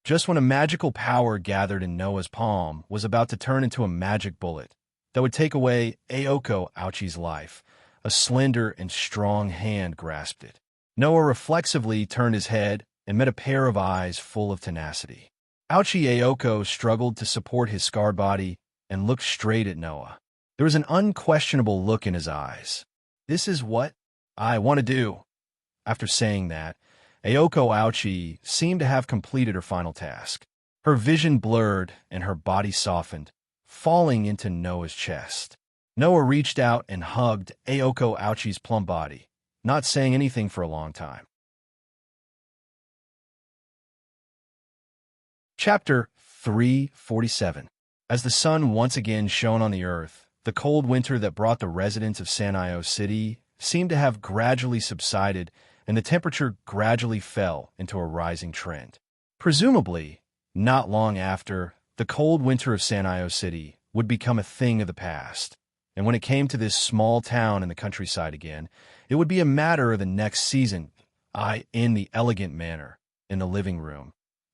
Just when a magical power gathered in Noah's palm was about to turn into a magic bullet that would take away Aoko, Aochi's life, a slender and strong hand grasped it. Noah reflexively turned his head and met a pair of eyes full of tenacity. Aochi Aoko struggled to support his scarred body and looked straight at Noah. There was an unquestionable look in his eyes. This is what I want to do. After saying that, Aoko, Aochi seemed to have completed her final task. Her vision blurred and her body softened, falling into Noah's chest. Noah reached out and hugged Aoko, Aochi's plump body, not saying anything for a long time. Chapter 347. As the sun once again shone on the earth, the cold winter that brought the residents of Sanio City seemed to have gradually subsided, and the temperature gradually fell into a rising trend. Presumably, not long after, the cold winter of Sanio City would become a thing of the past, and when it came to this small town in the countryside again, it would be a matter of the next season. In the elegant manner, in the living room,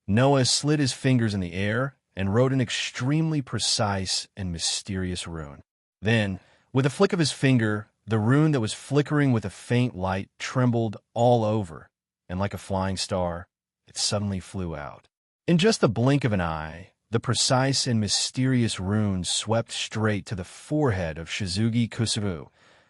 Noah slid his fingers in the air and wrote an extremely precise and mysterious rune. Then, with a flick of his finger, The rune that was flickering with a faint light trembled all over, and like a flying star, it suddenly flew out. In just the blink of an eye, the precise and mysterious rune swept straight to the forehead of Shizugi Kusuru,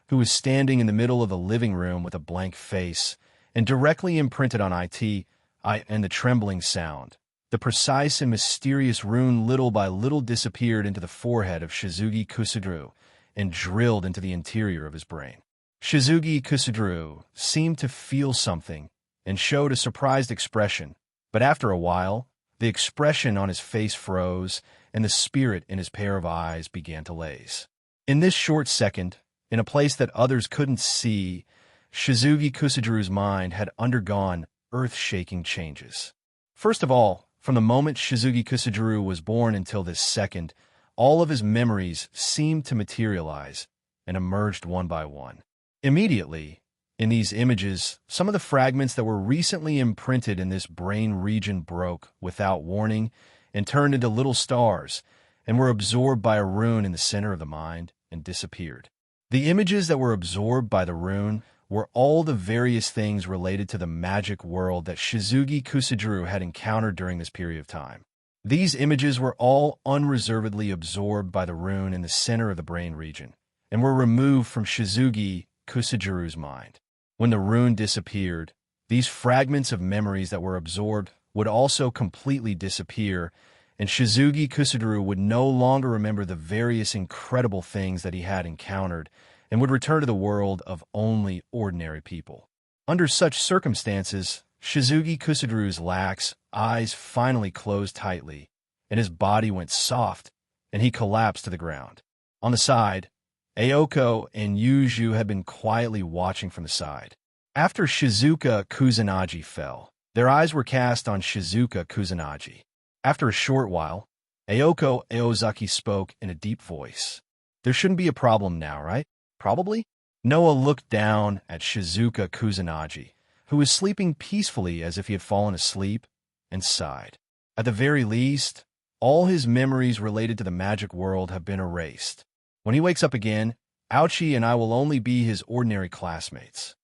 who was standing in the middle of the living room with a blank face, and directly imprinted on and the trembling sound. The precise and mysterious rune little by little disappeared into the forehead of Shizugi Kusuru and drilled into the interior of his brain. Shizugi Kusuru seemed to feel something and showed a surprised expression, but after a while, the expression on his face froze and the spirit in his pair of eyes began to laze. In this short second, in a place that others couldn't see, Shizugi Kusuru's mind had undergone earth-shaking changes. First of all, from the moment Shizugi Kusuru was born until this second, all of his memories seemed to materialize and emerged one by one. Immediately, in these images, some of the fragments that were recently imprinted in this brain region broke without warning and turned into little stars and were absorbed by a rune in the center of the mind and disappeared. The images that were absorbed by the rune were all the various things related to the magic world that Shizugi Kusuru had encountered during this period of time. These images were all unreservedly absorbed by the rune in the center of the brain region and were removed from Shizugi Kusuru's mind. When the rune disappeared, these fragments of memories that were absorbed would also completely disappear, and Shizugi Kusuru would no longer remember the various incredible things that he had encountered and would return to the world of only ordinary people. Under such circumstances, Shizugi Kusuru's lax eyes finally closed tightly, and his body went soft, and he collapsed to the ground. On the side, Ayako and Yuju had been quietly watching from the side. After Shizuka Kusanagi fell, their eyes were cast on Shizuka Kusanagi. After a short while, Ayako Aozaki spoke in a deep voice. "There shouldn't be a problem now, right? Probably?" Noah looked down at Shizuka Kusanagi, who was sleeping peacefully as if he had fallen asleep, and sighed. At the very least, all his memories related to the magic world have been erased. When he wakes up again, Aochi and I will only be his ordinary classmates.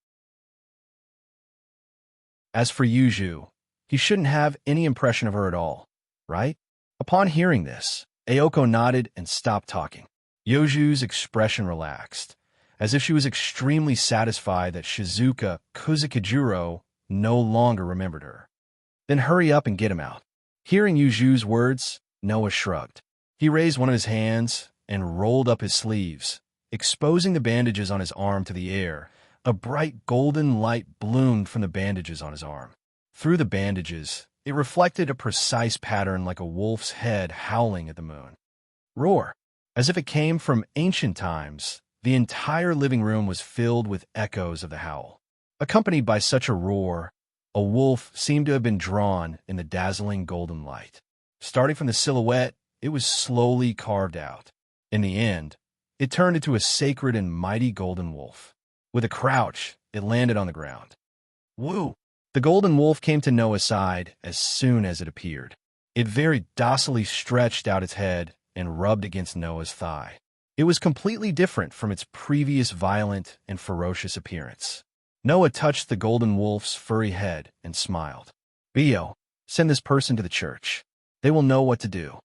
As for Yuju, he shouldn't have any impression of her at all, right? Upon hearing this, Ayako nodded and stopped talking. Yuju's expression relaxed, as if she was extremely satisfied that Shizuka Kusakijuro no longer remembered her. "Then hurry up and get him out." Hearing Yuju's words, Noah shrugged. He raised one of his hands and rolled up his sleeves, exposing the bandages on his arm to the air. A bright golden light bloomed from the bandages on his arm. Through the bandages, it reflected a precise pattern like a wolf's head howling at the moon. Roar! As if it came from ancient times, the entire living room was filled with echoes of the howl. Accompanied by such a roar, a wolf seemed to have been drawn in the dazzling golden light. Starting from the silhouette, it was slowly carved out. In the end, it turned into a sacred and mighty golden wolf. With a crouch, it landed on the ground. Woo! The golden wolf came to Noah's side as soon as it appeared. It very docilely stretched out its head and rubbed against Noah's thigh. It was completely different from its previous violent and ferocious appearance. Noah touched the golden wolf's furry head and smiled. "Bio, send this person to the church. They will know what to do."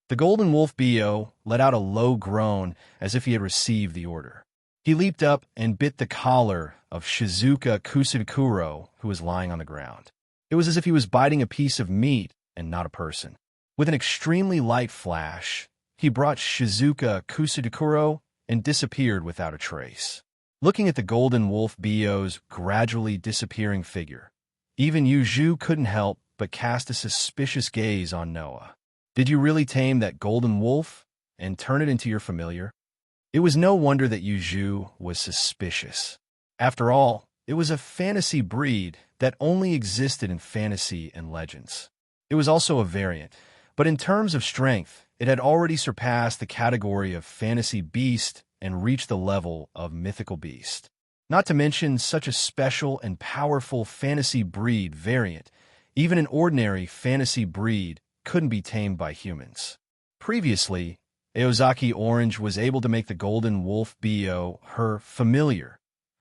The golden wolf Bio let out a low groan as if he had received the order. He leaped up and bit the collar of Shizuka Kusakuro, who was lying on the ground. It was as if he was biting a piece of meat and not a person. With an extremely light flash, he brought Shizuka Kusakuro and disappeared without a trace. Looking at the golden wolf Bio's gradually disappearing figure, even Yuju couldn't help but cast a suspicious gaze on Noah. "Did you really tame that golden wolf and turn it into your familiar?" It was no wonder that Yuju was suspicious. After all, it was a fantasy breed that only existed in fantasy and legends. It was also a variant, but in terms of strength, it had already surpassed the category of fantasy beast and reached the level of mythical beast. Not to mention such a special and powerful fantasy breed variant, even an ordinary fantasy breed couldn't be tamed by humans. Previously, Aozaki Orange was able to make the Golden Wolf Bio her familiar,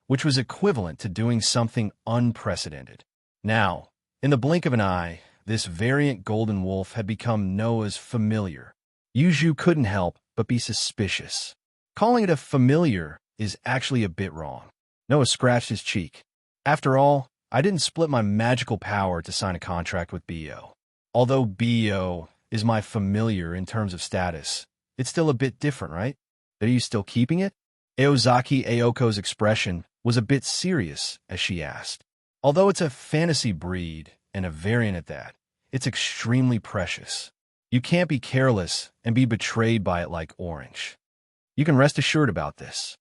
which was equivalent to doing something unprecedented. Now, in the blink of an eye, this variant Golden Wolf had become Noah's familiar. Yuju couldn't help but be suspicious. Calling it a familiar is actually a bit wrong. Noah scratched his cheek. After all, I didn't split my magical power to sign a contract with Bio. Although Bio is my familiar in terms of status, it's still a bit different, right? Are you still keeping it? Aozaki Aoko's expression was a bit serious as she asked. Although it's a fantasy breed, and a variant at that, it's extremely precious. You can't be careless and be betrayed by it like Orange. You can rest assured about this.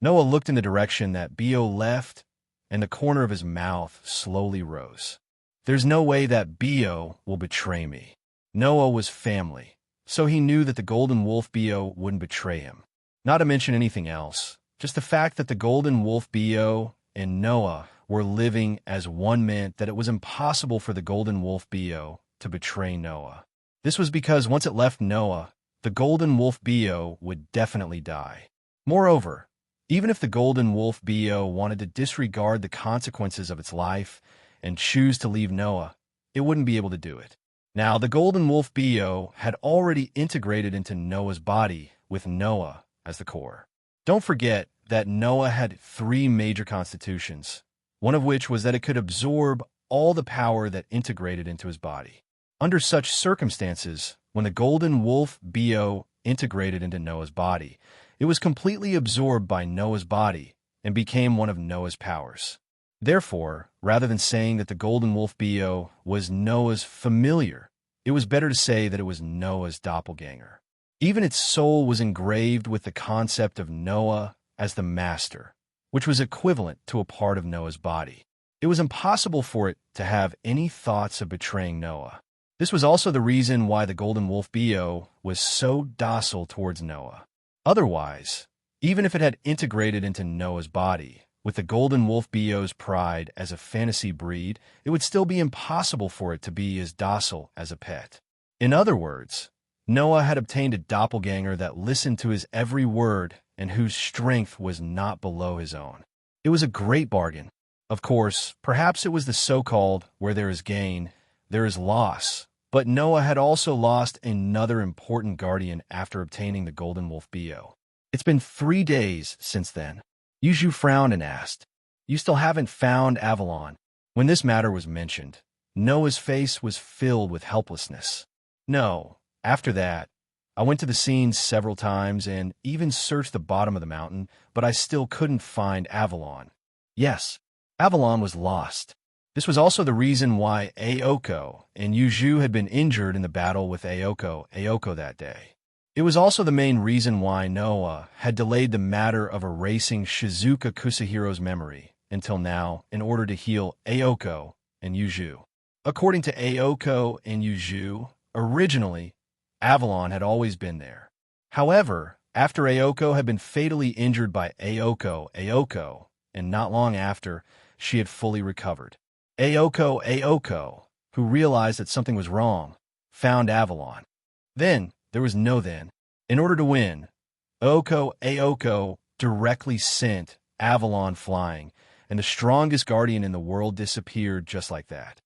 Noah looked in the direction that Bio left, and the corner of his mouth slowly rose. There's no way that Bio will betray me. Noah was family, so he knew that the Golden Wolf Bio wouldn't betray him. Not to mention anything else, just the fact that the Golden Wolf Bio and Noah were living as one meant that it was impossible for the Golden Wolf Bio to betray Noah. This was because once it left Noah, the Golden Wolf Bio would definitely die. Moreover, even if the Golden Wolf Bio wanted to disregard the consequences of its life and choose to leave Noah, it wouldn't be able to do it. Now, the Golden Wolf Bio had already integrated into Noah's body with Noah as the core. Don't forget that Noah had 3 major constitutions, one of which was that it could absorb all the power that integrated into his body. Under such circumstances, when the Golden Wolf Bio integrated into Noah's body, it was completely absorbed by Noah's body and became one of Noah's powers. Therefore, rather than saying that the Golden Wolf Bio was Noah's familiar, it was better to say that it was Noah's doppelganger. Even its soul was engraved with the concept of Noah as the master, which was equivalent to a part of Noah's body. It was impossible for it to have any thoughts of betraying Noah. This was also the reason why the Golden Wolf Bio was so docile towards Noah. Otherwise, even if it had integrated into Noah's body, with the Golden Wolf Bio's pride as a fantasy breed, it would still be impossible for it to be as docile as a pet. In other words, Noah had obtained a doppelganger that listened to his every word and whose strength was not below his own. It was a great bargain. Of course, perhaps it was the so-called where there is gain, there is loss. But Noah had also lost another important guardian after obtaining the Golden Wolf Bio. It's been 3 days since then. Yuju frowned and asked, "You still haven't found Avalon?" When this matter was mentioned, Noah's face was filled with helplessness. No, after that, I went to the scenes several times and even searched the bottom of the mountain, but I still couldn't find Avalon. Yes, Avalon was lost. This was also the reason why Aoko and Yuju had been injured in the battle with Aoko that day. It was also the main reason why Noah had delayed the matter of erasing Shizuka Kusahiro's memory until now in order to heal Aoko and Yuju. According to Aoko and Yuju, originally, Avalon had always been there. However, after Aoko had been fatally injured by Aoko, and not long after, she had fully recovered. Aoko, who realized that something was wrong, found Avalon. Then, there was no then. In order to win, Aoko directly sent Avalon flying, and the strongest guardian in the world disappeared just like that.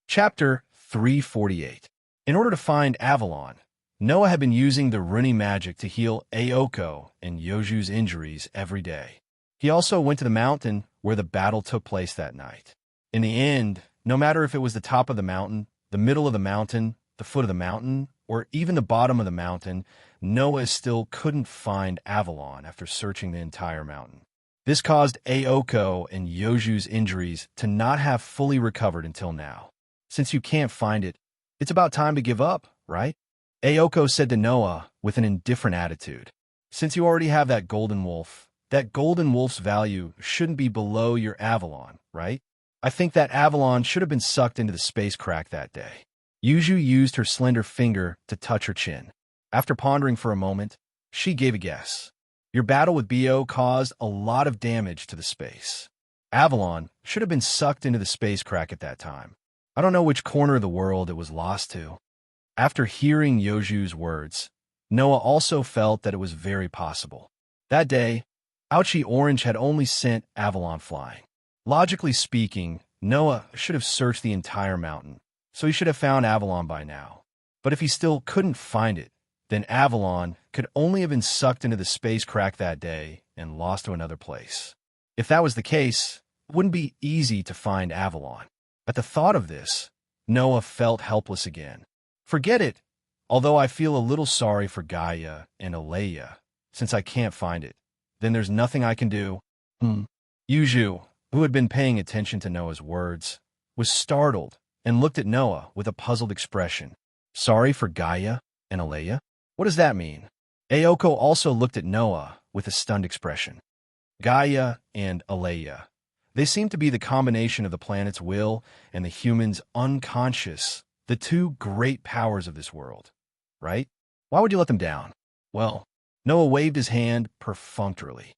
Chapter 348. In order to find Avalon, Noah had been using the Runi magic to heal Aoko and Yoju's injuries every day. He also went to the mountain where the battle took place that night. In the end, no matter if it was the top of the mountain, the middle of the mountain, the foot of the mountain, or even the bottom of the mountain, Noah still couldn't find Avalon after searching the entire mountain. This caused Aoko and Yoju's injuries to not have fully recovered until now. Since you can't find it, it's about time to give up, right? Aoko said to Noah with an indifferent attitude. Since you already have that golden wolf's value shouldn't be below your Avalon, right? I think that Avalon should have been sucked into the space crack that day. Yuju used her slender finger to touch her chin. After pondering for a moment, she gave a guess. Your battle with Bio caused a lot of damage to the space. Avalon should have been sucked into the space crack at that time. I don't know which corner of the world it was lost to. After hearing Yoju's words, Noah also felt that it was very possible. That day, Ouchie Orange had only sent Avalon flying. Logically speaking, Noah should have searched the entire mountain, so he should have found Avalon by now. But if he still couldn't find it, then Avalon could only have been sucked into the space crack that day and lost to another place. If that was the case, it wouldn't be easy to find Avalon. At the thought of this, Noah felt helpless again. Forget it, although I feel a little sorry for Gaia and Alea, since I can't find it. Then there's nothing I can do. Yuju, who had been paying attention to Noah's words, was startled and looked at Noah with a puzzled expression. Sorry for Gaia and Alea? What does that mean? Aoko also looked at Noah with a stunned expression. Gaia and Alea. They seem to be the combination of the planet's will and the human's unconscious, the two great powers of this world, right? Why would you let them down? Well, Noah waved his hand perfunctorily.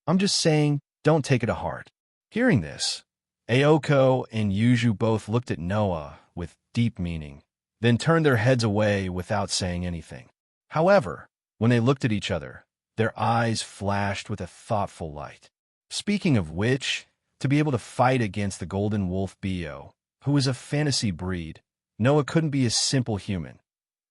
I'm just saying, don't take it to heart. Hearing this, Aoko and Yuju both looked at Noah with deep meaning, then turned their heads away without saying anything. However, when they looked at each other, their eyes flashed with a thoughtful light. Speaking of which, to be able to fight against the golden wolf Bio, who was a fantasy breed, Noah couldn't be a simple human,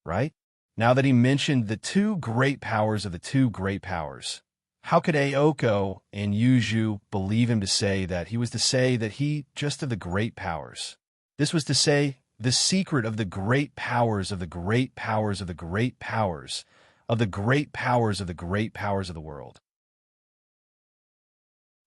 right? Now that he mentioned the two great powers of the two great powers, how could Aoko and Yuju believe him to say that he was to say that he just of the great powers? This was to say the secret of the great powers of the great powers of the great powers of the great powers of the great powers of the world.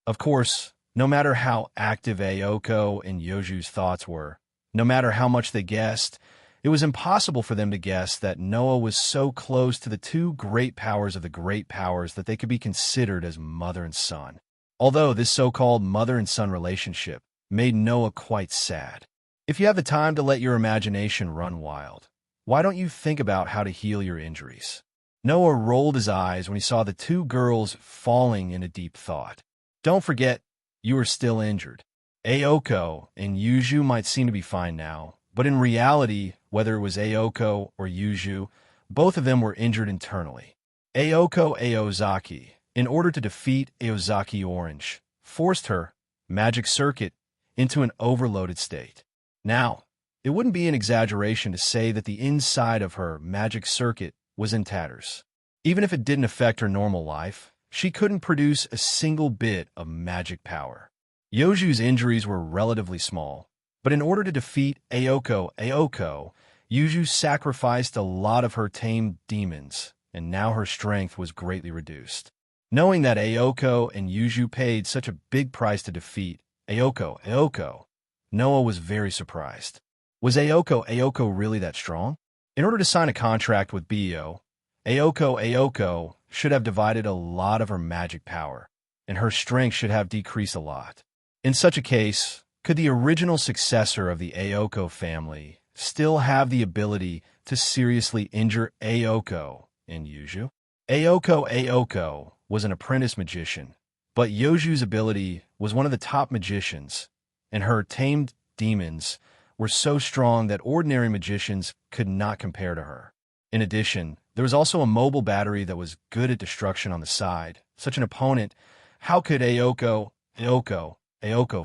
Of course, no matter how active Aoko and Yoju's thoughts were, no matter how much they guessed, it was impossible for them to guess that Noah was so close to the two great powers of the great powers that they could be considered as mother and son. Although this so-called mother and son relationship made Noah quite sad. If you have the time to let your imagination run wild, why don't you think about how to heal your injuries? Noah rolled his eyes when he saw the two girls falling into deep thought. Don't forget, you are still injured. Aoko and Yuju might seem to be fine now, but in reality, whether it was Aoko or Yuju, both of them were injured internally. Aoko Aozaki, in order to defeat Aozaki Orange, forced her, magic circuit, into an overloaded state. Now, it wouldn't be an exaggeration to say that the inside of her magic circuit was in tatters. Even if it didn't affect her normal life, she couldn't produce a single bit of magic power. Yoju's injuries were relatively small, but in order to defeat Aoko, Yuju sacrificed a lot of her tamed demons, and now her strength was greatly reduced. Knowing that Aoko and Yuju paid such a big price to defeat Aoko, Noah was very surprised. Was Aoko really that strong? In order to sign a contract with Bio, Aoko should have divided a lot of her magic power, and her strength should have decreased a lot. In such a case, could the original successor of the Aoko family still have the ability to seriously injure Aoko and Yuju? Aoko was an apprentice magician, but Yoju's ability was one of the top magicians, and her tamed demons were so strong that ordinary magicians could not compare to her. In addition, there was also a mobile battery that was good at destruction on the side. Such an opponent, how could Aoko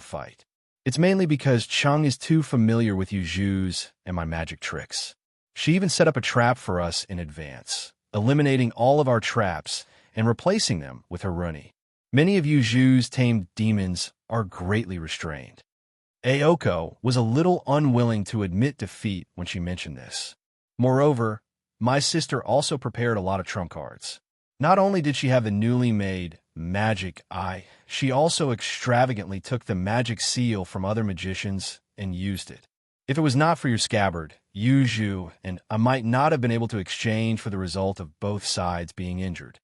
fight? It's mainly because Chung is too familiar with Yuju's and my magic tricks. She even set up a trap for us in advance, eliminating all of our traps and replacing them with her runny. Many of Yuju's tamed demons are greatly restrained. Aoko was a little unwilling to admit defeat when she mentioned this. Moreover, my sister also prepared a lot of trump cards. Not only did she have the newly made Magic Eye, she also extravagantly took the magic seal from other magicians and used it. If it was not for your scabbard, Yuju and I might not have been able to exchange for the result of both sides being injured.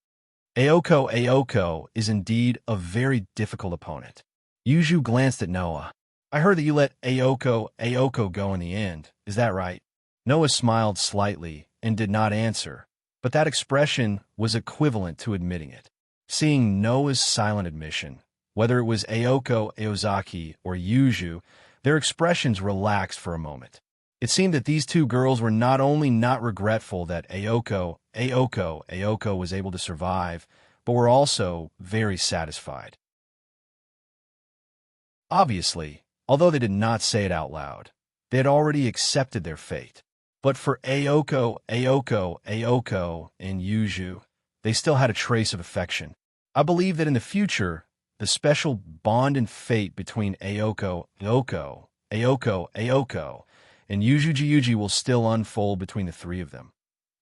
Aoko is indeed a very difficult opponent. Yuju glanced at Noah. I heard that you let Aoko go in the end. Is that right? Noah smiled slightly and did not answer, but that expression was equivalent to admitting it. Seeing Noah's silent admission, whether it was Aoko Aozaki or Yuju, Their expressions relaxed for a moment. It seemed that these two girls were not only not regretful that Ayoko was able to survive, but were also very satisfied. Obviously, although they did not say it out loud, they had already accepted their fate. But for Ayoko, and Yuju, they still had a trace of affection. I believe that in the future, the special bond and fate between Ayoko, and Yuji will still unfold between the three of them,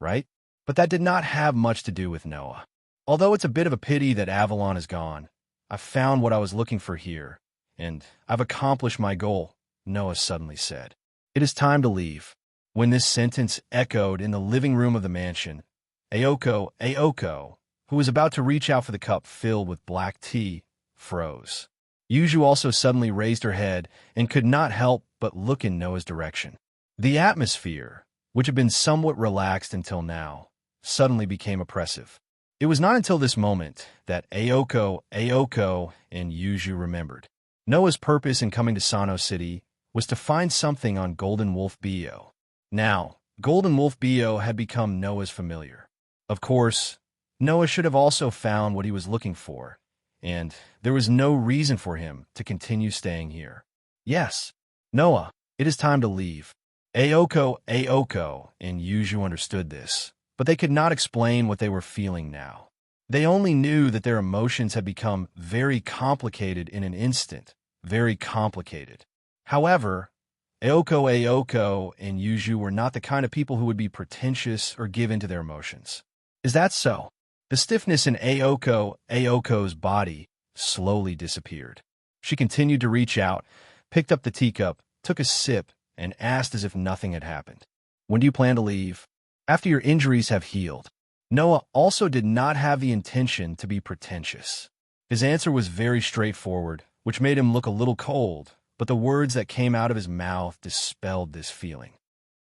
right? But that did not have much to do with Noah. Although it's a bit of a pity that Avalon is gone, I found what I was looking for here, and I've accomplished my goal, Noah suddenly said. It is time to leave. When this sentence echoed in the living room of the mansion, Ayoko, who was about to reach out for the cup filled with black tea, froze. Yuju also suddenly raised her head and could not help but look in Noah's direction. The atmosphere, which had been somewhat relaxed until now, suddenly became oppressive. It was not until this moment that Ayoko, and Yuju remembered. Noah's purpose in coming to Sano City was to find something on Golden Wolf Bio. Now, Golden Wolf Bio had become Noah's familiar. Of course, Noah should have also found what he was looking for, and there was no reason for him to continue staying here. Yes, Noah, it is time to leave. Ayoko, and Yuju understood this, but they could not explain what they were feeling now. They only knew that their emotions had become very complicated in an instant, very complicated. However, Ayoko, and Yuju were not the kind of people who would be pretentious or give in to their emotions. Is that so? The stiffness in Ayoko's body slowly disappeared. She continued to reach out, picked up the teacup, took a sip, and asked as if nothing had happened. When do you plan to leave? After your injuries have healed. Noah also did not have the intention to be pretentious. His answer was very straightforward, which made him look a little cold, but the words that came out of his mouth dispelled this feeling.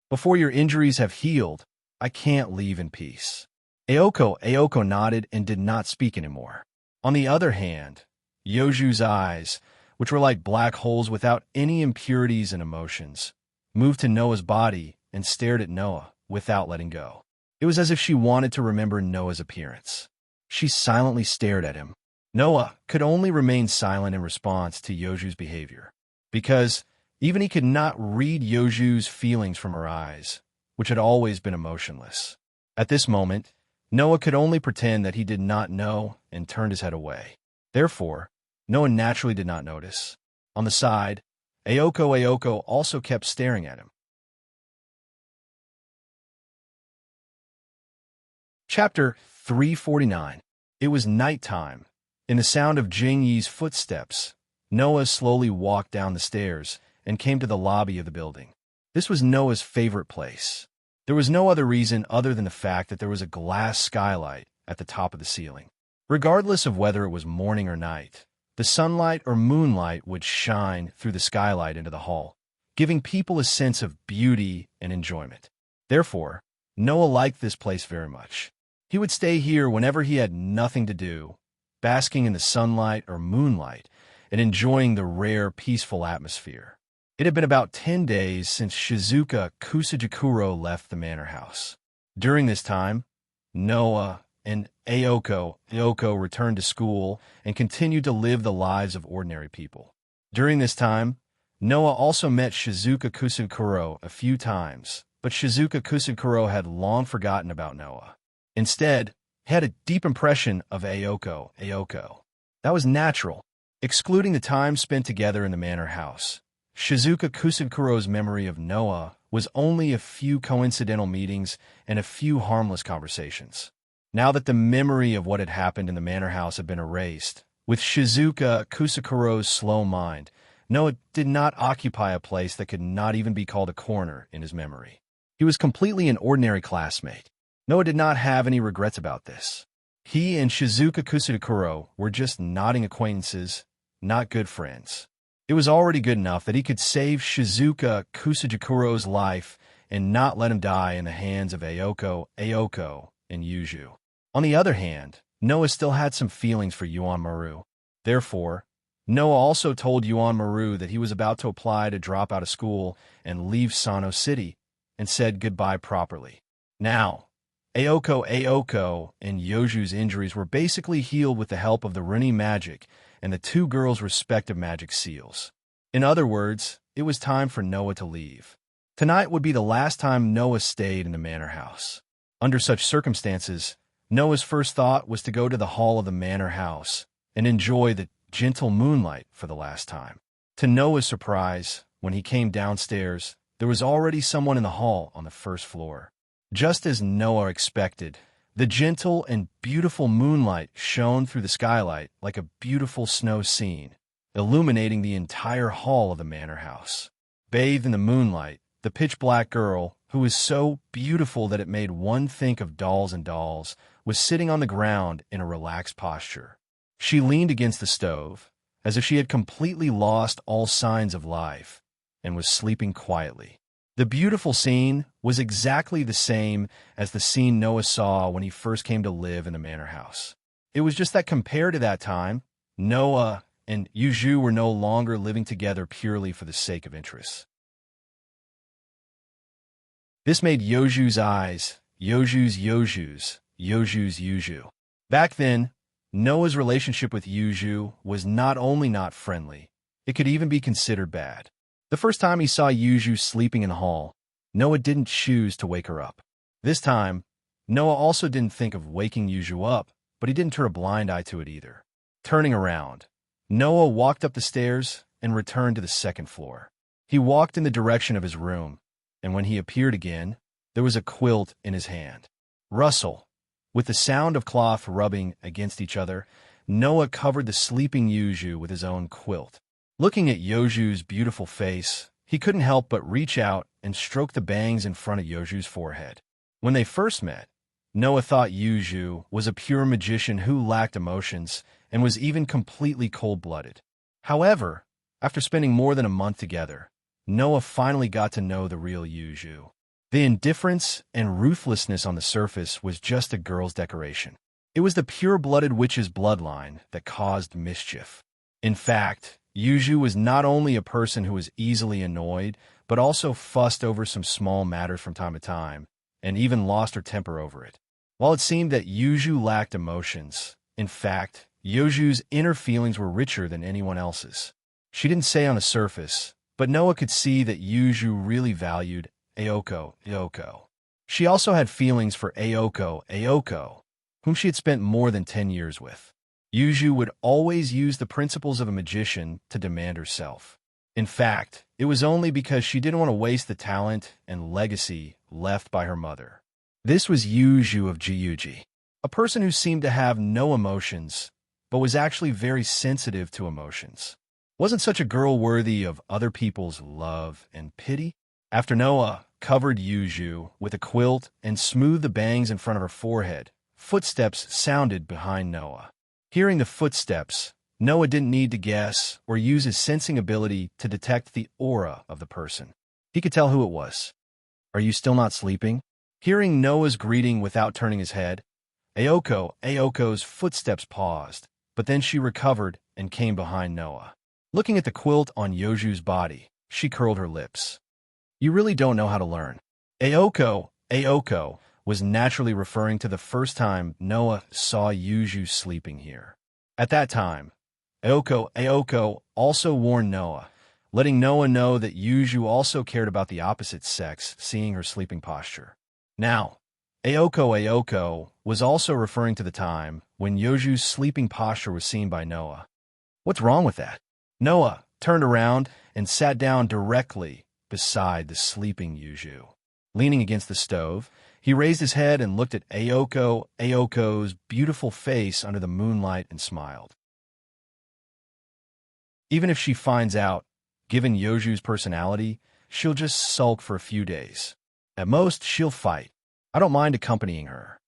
Before your injuries have healed, I can't leave in peace. Ayoko nodded and did not speak anymore. On the other hand, Yoju's eyes, which were like black holes without any impurities and emotions, moved to Noah's body and stared at Noah without letting go. It was as if she wanted to remember Noah's appearance. She silently stared at him. Noah could only remain silent in response to Yoju's behavior, because even he could not read Yoju's feelings from her eyes, which had always been emotionless. At this moment, Noah could only pretend that he did not know and turned his head away. Therefore, Noah naturally did not notice. On the side, Ayoko also kept staring at him. Chapter 349. It was nighttime. In the sound of Jing Yi's footsteps, Noah slowly walked down the stairs and came to the lobby of the building. This was Noah's favorite place. There was no other reason other than the fact that there was a glass skylight at the top of the ceiling. Regardless of whether it was morning or night, the sunlight or moonlight would shine through the skylight into the hall, giving people a sense of beauty and enjoyment. Therefore, Noah liked this place very much. He would stay here whenever he had nothing to do, basking in the sunlight or moonlight and enjoying the rare, peaceful atmosphere. It had been about 10 days since Shizuka Kusajikuro left the manor house. During this time, Noah and Ayoko returned to school and continued to live the lives of ordinary people. During this time, Noah also met Shizuka Kusajikuro a few times, but Shizuka Kusajikuro had long forgotten about Noah. Instead, he had a deep impression of Ayoko. That was natural. Excluding the time spent together in the manor house, Shizuka Kusakuro's memory of Noah was only a few coincidental meetings and a few harmless conversations. Now that the memory of what had happened in the manor house had been erased, with Shizuka Kusakuro's slow mind, Noah did not occupy a place that could not even be called a corner in his memory. He was completely an ordinary classmate. Noah did not have any regrets about this. He and Shizuka Kusakuro were just nodding acquaintances, not good friends. It was already good enough that he could save Shizuka Kusakuro's life and not let him die in the hands of Ayoko, and Yuju. On the other hand, Noah still had some feelings for Yuan Maru. Therefore, Noah also told Yuan Maru that he was about to apply to drop out of school and leave Sano City, and said goodbye properly. Now, Aoko and Yoju's injuries were basically healed with the help of the Rini magic and the two girls' respective magic seals. In other words, it was time for Noah to leave. Tonight would be the last time Noah stayed in the manor house. Under such circumstances, Noah's first thought was to go to the hall of the manor house and enjoy the gentle moonlight for the last time. To Noah's surprise, when he came downstairs, there was already someone in the hall on the first floor. Just as Noah expected, the gentle and beautiful moonlight shone through the skylight like a beautiful snow scene, illuminating the entire hall of the manor house. Bathed in the moonlight, the pitch-black girl, who was so beautiful that it made one think of dolls and dolls, was sitting on the ground in a relaxed posture. She leaned against the stove, as if she had completely lost all signs of life, and was sleeping quietly. The beautiful scene was exactly the same as the scene Noah saw when he first came to live in the manor house. It was just that compared to that time, Noah and Yuju were no longer living together purely for the sake of interest. This made Yoju's eyes, Yoju's Yuju. Back then, Noah's relationship with Yuju was not only not friendly, it could even be considered bad. The first time he saw Yuju sleeping in the hall, Noah didn't choose to wake her up. This time, Noah also didn't think of waking Yuju up, but he didn't turn a blind eye to it either. Turning around, Noah walked up the stairs and returned to the second floor. He walked in the direction of his room, and when he appeared again, there was a quilt in his hand. Rustle. With the sound of cloth rubbing against each other, Noah covered the sleeping Yuju with his own quilt. Looking at Yoju's beautiful face, he couldn't help but reach out and stroke the bangs in front of Yoju's forehead. When they first met, Noah thought Yuju was a pure magician who lacked emotions and was even completely cold-blooded. However, after spending more than a month together, Noah finally got to know the real Yuju. The indifference and ruthlessness on the surface was just a girl's decoration. It was the pure-blooded witch's bloodline that caused mischief. In fact, Yuju was not only a person who was easily annoyed, but also fussed over some small matters from time to time, and even lost her temper over it. While it seemed that Yuju lacked emotions, in fact, Yoju's inner feelings were richer than anyone else's. She didn't say on the surface, but Noah could see that Yuju really valued Aoko. She also had feelings for Aoko, whom she had spent more than 10 years with. Yuju would always use the principles of a magician to demand herself. In fact, it was only because she didn't want to waste the talent and legacy left by her mother. This was Yuju of Gyuji, a person who seemed to have no emotions, but was actually very sensitive to emotions. Wasn't such a girl worthy of other people's love and pity? After Noah covered Yuju with a quilt and smoothed the bangs in front of her forehead, footsteps sounded behind Noah. Hearing the footsteps, Noah didn't need to guess or use his sensing ability to detect the aura of the person. He could tell who it was. "Are you still not sleeping?" Hearing Noah's greeting without turning his head, Aoko's footsteps paused, but then she recovered and came behind Noah. Looking at the quilt on Yoju's body, she curled her lips. "You really don't know how to learn." Aoko was naturally referring to the first time Noah saw Yuju sleeping here. At that time, Aoko also warned Noah, letting Noah know that Yuju also cared about the opposite sex seeing her sleeping posture. Now, Aoko was also referring to the time when Yoju's sleeping posture was seen by Noah. What's wrong with that? Noah turned around and sat down directly beside the sleeping Yuju. Leaning against the stove, he raised his head and looked at Aoko's beautiful face under the moonlight and smiled. Even if she finds out, given Yoju's personality, she'll just sulk for a few days. At most, she'll fight. I don't mind accompanying her.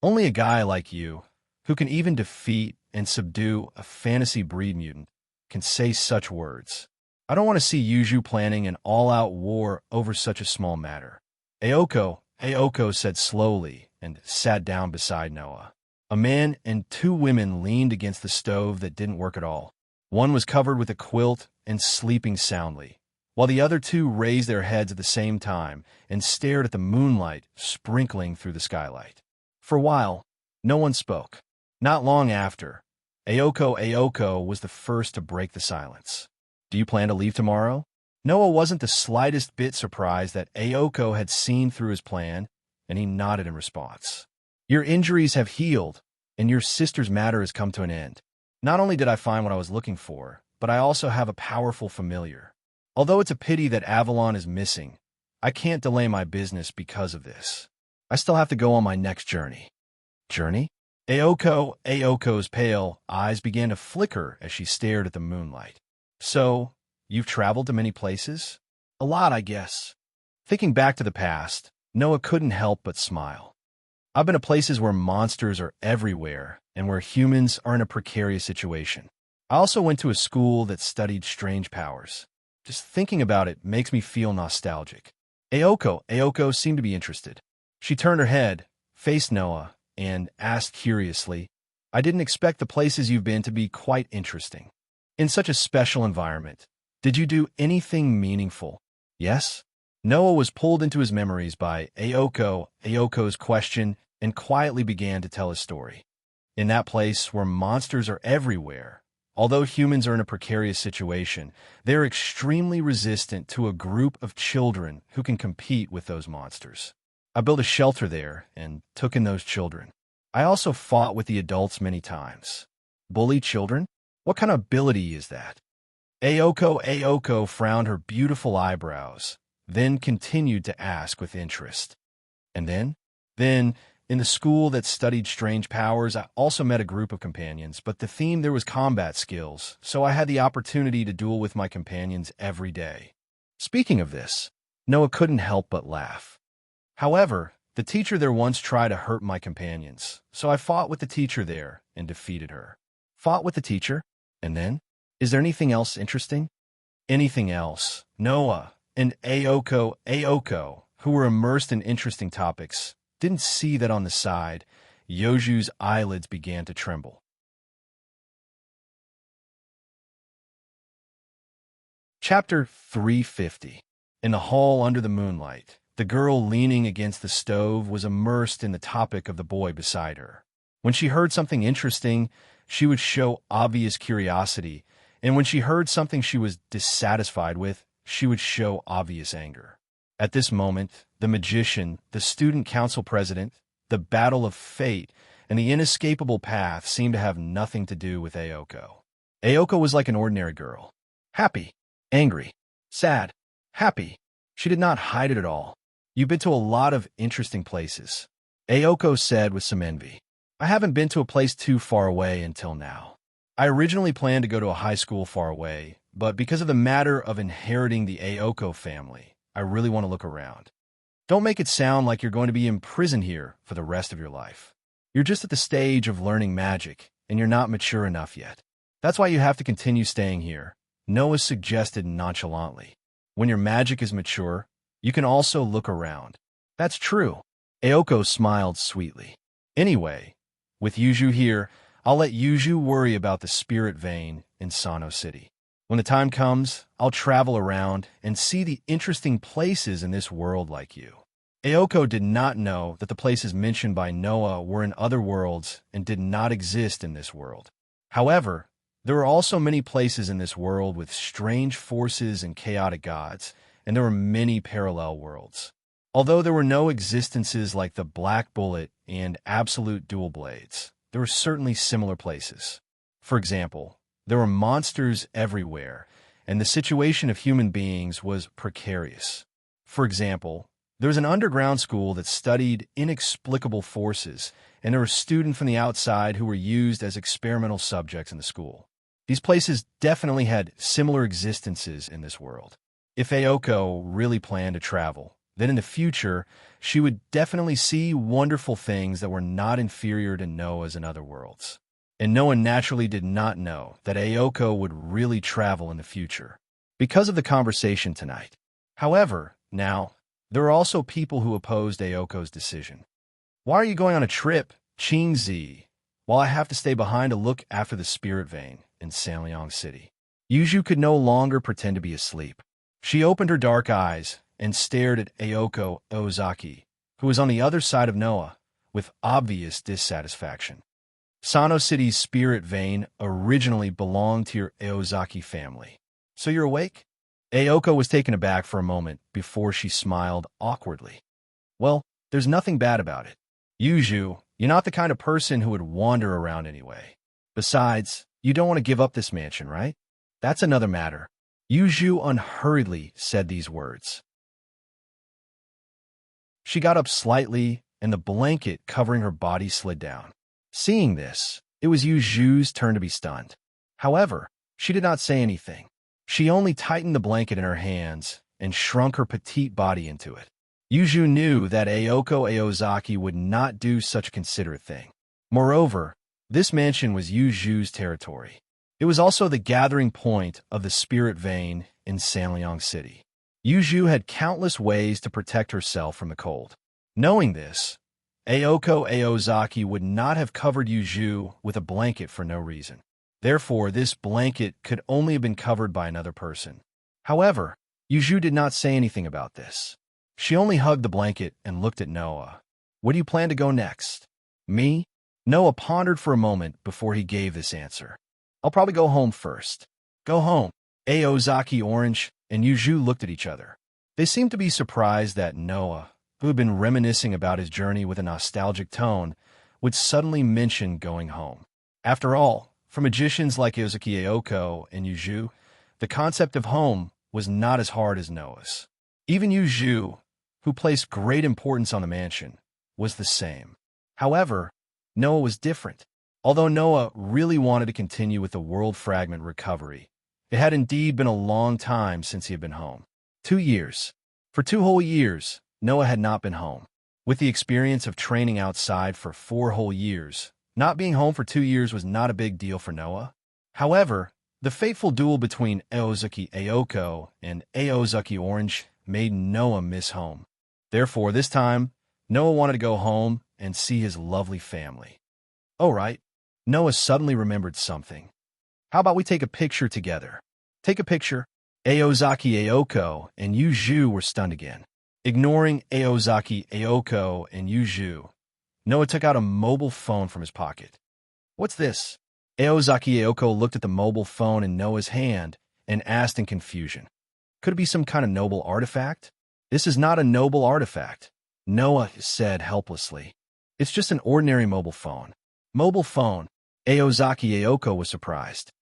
Only a guy like you, who can even defeat and subdue a fantasy breed mutant, can say such words. I don't want to see Yuju planning an all-out war over such a small matter. Aoko said slowly and sat down beside Noah. A man and two women leaned against the stove that didn't work at all. One was covered with a quilt and sleeping soundly, while the other two raised their heads at the same time and stared at the moonlight sprinkling through the skylight. For a while, no one spoke. Not long after, Aoko was the first to break the silence. "Do you plan to leave tomorrow?" Noah wasn't the slightest bit surprised that Aoko had seen through his plan, and he nodded in response. "Your injuries have healed, and your sister's matter has come to an end. Not only did I find what I was looking for, but I also have a powerful familiar. Although it's a pity that Avalon is missing, I can't delay my business because of this. I still have to go on my next journey." "Journey?" Aoko's pale eyes began to flicker as she stared at the moonlight. "So, you've traveled to many places?" "A lot, I guess." Thinking back to the past, Noah couldn't help but smile. "I've been to places where monsters are everywhere and where humans are in a precarious situation. I also went to a school that studied strange powers. Just thinking about it makes me feel nostalgic." Aoko seemed to be interested. She turned her head, faced Noah, and asked curiously, "I didn't expect the places you've been to be quite interesting. In such a special environment, did you do anything meaningful?" "Yes." Noah was pulled into his memories by Aoko's question and quietly began to tell his story. "In that place where monsters are everywhere, although humans are in a precarious situation, they're extremely resistant to a group of children who can compete with those monsters. I built a shelter there and took in those children. I also fought with the adults many times." "Bully children? What kind of ability is that?" Aoko frowned her beautiful eyebrows, then continued to ask with interest. "And then?" "Then, in the school that studied strange powers, I also met a group of companions, but the theme there was combat skills, so I had the opportunity to duel with my companions every day." Speaking of this, Noah couldn't help but laugh. "However, the teacher there once tried to hurt my companions, so I fought with the teacher there and defeated her." "Fought with the teacher? And then? Is there anything else interesting?" "Anything else?" Noah and Aoko, who were immersed in interesting topics, didn't see that on the side, Yoju's eyelids began to tremble. Chapter 350. In the hall under the moonlight, the girl leaning against the stove was immersed in the topic of the boy beside her. When she heard something interesting, she would show obvious curiosity, and when she heard something she was dissatisfied with, she would show obvious anger. At this moment, the magician, the student council president, the battle of fate, and the inescapable path seemed to have nothing to do with Aoko. Aoko was like an ordinary girl. Happy, angry, sad, happy. She did not hide it at all. "You've been to a lot of interesting places," Aoko said with some envy. "I haven't been to a place too far away until now. I originally planned to go to a high school far away, but because of the matter of inheriting the Aoko family, I really want to look around." "Don't make it sound like you're going to be imprisoned here for the rest of your life. You're just at the stage of learning magic, and you're not mature enough yet. That's why you have to continue staying here," Noah suggested nonchalantly. "When your magic is mature, you can also look around." "That's true." Aoko smiled sweetly. "Anyway, with Yuju here, I'll let Yuju worry about the spirit vein in Sano City. When the time comes, I'll travel around and see the interesting places in this world like you." Aoko did not know that the places mentioned by Noah were in other worlds and did not exist in this world. However, there were also many places in this world with strange forces and chaotic gods, and there were many parallel worlds. Although there were no existences like the Black Bullet and Absolute Dual Blades, there were certainly similar places. For example, there were monsters everywhere, and the situation of human beings was precarious. For example, there was an underground school that studied inexplicable forces, and there were students from the outside who were used as experimental subjects in the school. These places definitely had similar existences in this world. If Aoko really planned to travel, then in the future, she would definitely see wonderful things that were not inferior to Noah's in other worlds. And Noah naturally did not know that Aoko would really travel in the future because of the conversation tonight. However, now, there are also people who opposed Aoko's decision. "Why are you going on a trip, Qingzi, while I have to stay behind to look after the spirit vein?" in Sanliang City. Yuju could no longer pretend to be asleep. She opened her dark eyes and stared at Ayako Ozaki, who was on the other side of Noah, with obvious dissatisfaction. Sano City's spirit vein originally belonged to your Aozaki family. So you're awake? Ayako was taken aback for a moment before she smiled awkwardly. Well, there's nothing bad about it. Yuju, you're not the kind of person who would wander around anyway. Besides, you don't want to give up this mansion, right? That's another matter. Yuju unhurriedly said these words. She got up slightly, and the blanket covering her body slid down. Seeing this, it was Yuju's turn to be stunned. However, she did not say anything. She only tightened the blanket in her hands and shrunk her petite body into it. Yuju knew that Ayako Aozaki would not do such a considerate thing. Moreover, this mansion was Yuju's territory. It was also the gathering point of the spirit vein in Sanliang City. Yuju had countless ways to protect herself from the cold. Knowing this, Ayako Aozaki would not have covered Yuju with a blanket for no reason. Therefore, this blanket could only have been covered by another person. However, Yuju did not say anything about this. She only hugged the blanket and looked at Noah. Where do you plan to go next? Me? Noah pondered for a moment before he gave this answer. I'll probably go home first. Go home. Aozaki Orange and Yuju looked at each other. They seemed to be surprised that Noah, who had been reminiscing about his journey with a nostalgic tone, would suddenly mention going home. After all, for magicians like Aozaki Ayako and Yuju, the concept of home was not as hard as Noah's. Even Yuju, who placed great importance on the mansion, was the same. However, Noah was different. Although Noah really wanted to continue with the world fragment recovery, it had indeed been a long time since he had been home. 2 years. For 2 whole years, Noah had not been home. With the experience of training outside for 4 whole years, not being home for 2 years was not a big deal for Noah. However, the fateful duel between Aozaki Ayako and Aozaki Orange made Noah miss home. Therefore, this time, Noah wanted to go home and see his lovely family. Oh, right. Noah suddenly remembered something. How about we take a picture together? Take a picture. Aozaki Ayako and Yuju were stunned again. Ignoring Aozaki Ayako and Yuju, Noah took out a mobile phone from his pocket. What's this? Aozaki Ayako looked at the mobile phone in Noah's hand and asked in confusion. Could it be some kind of noble artifact? This is not a noble artifact, Noah said helplessly. It's just an ordinary mobile phone. Mobile phone? Aozaki Ayako was surprised.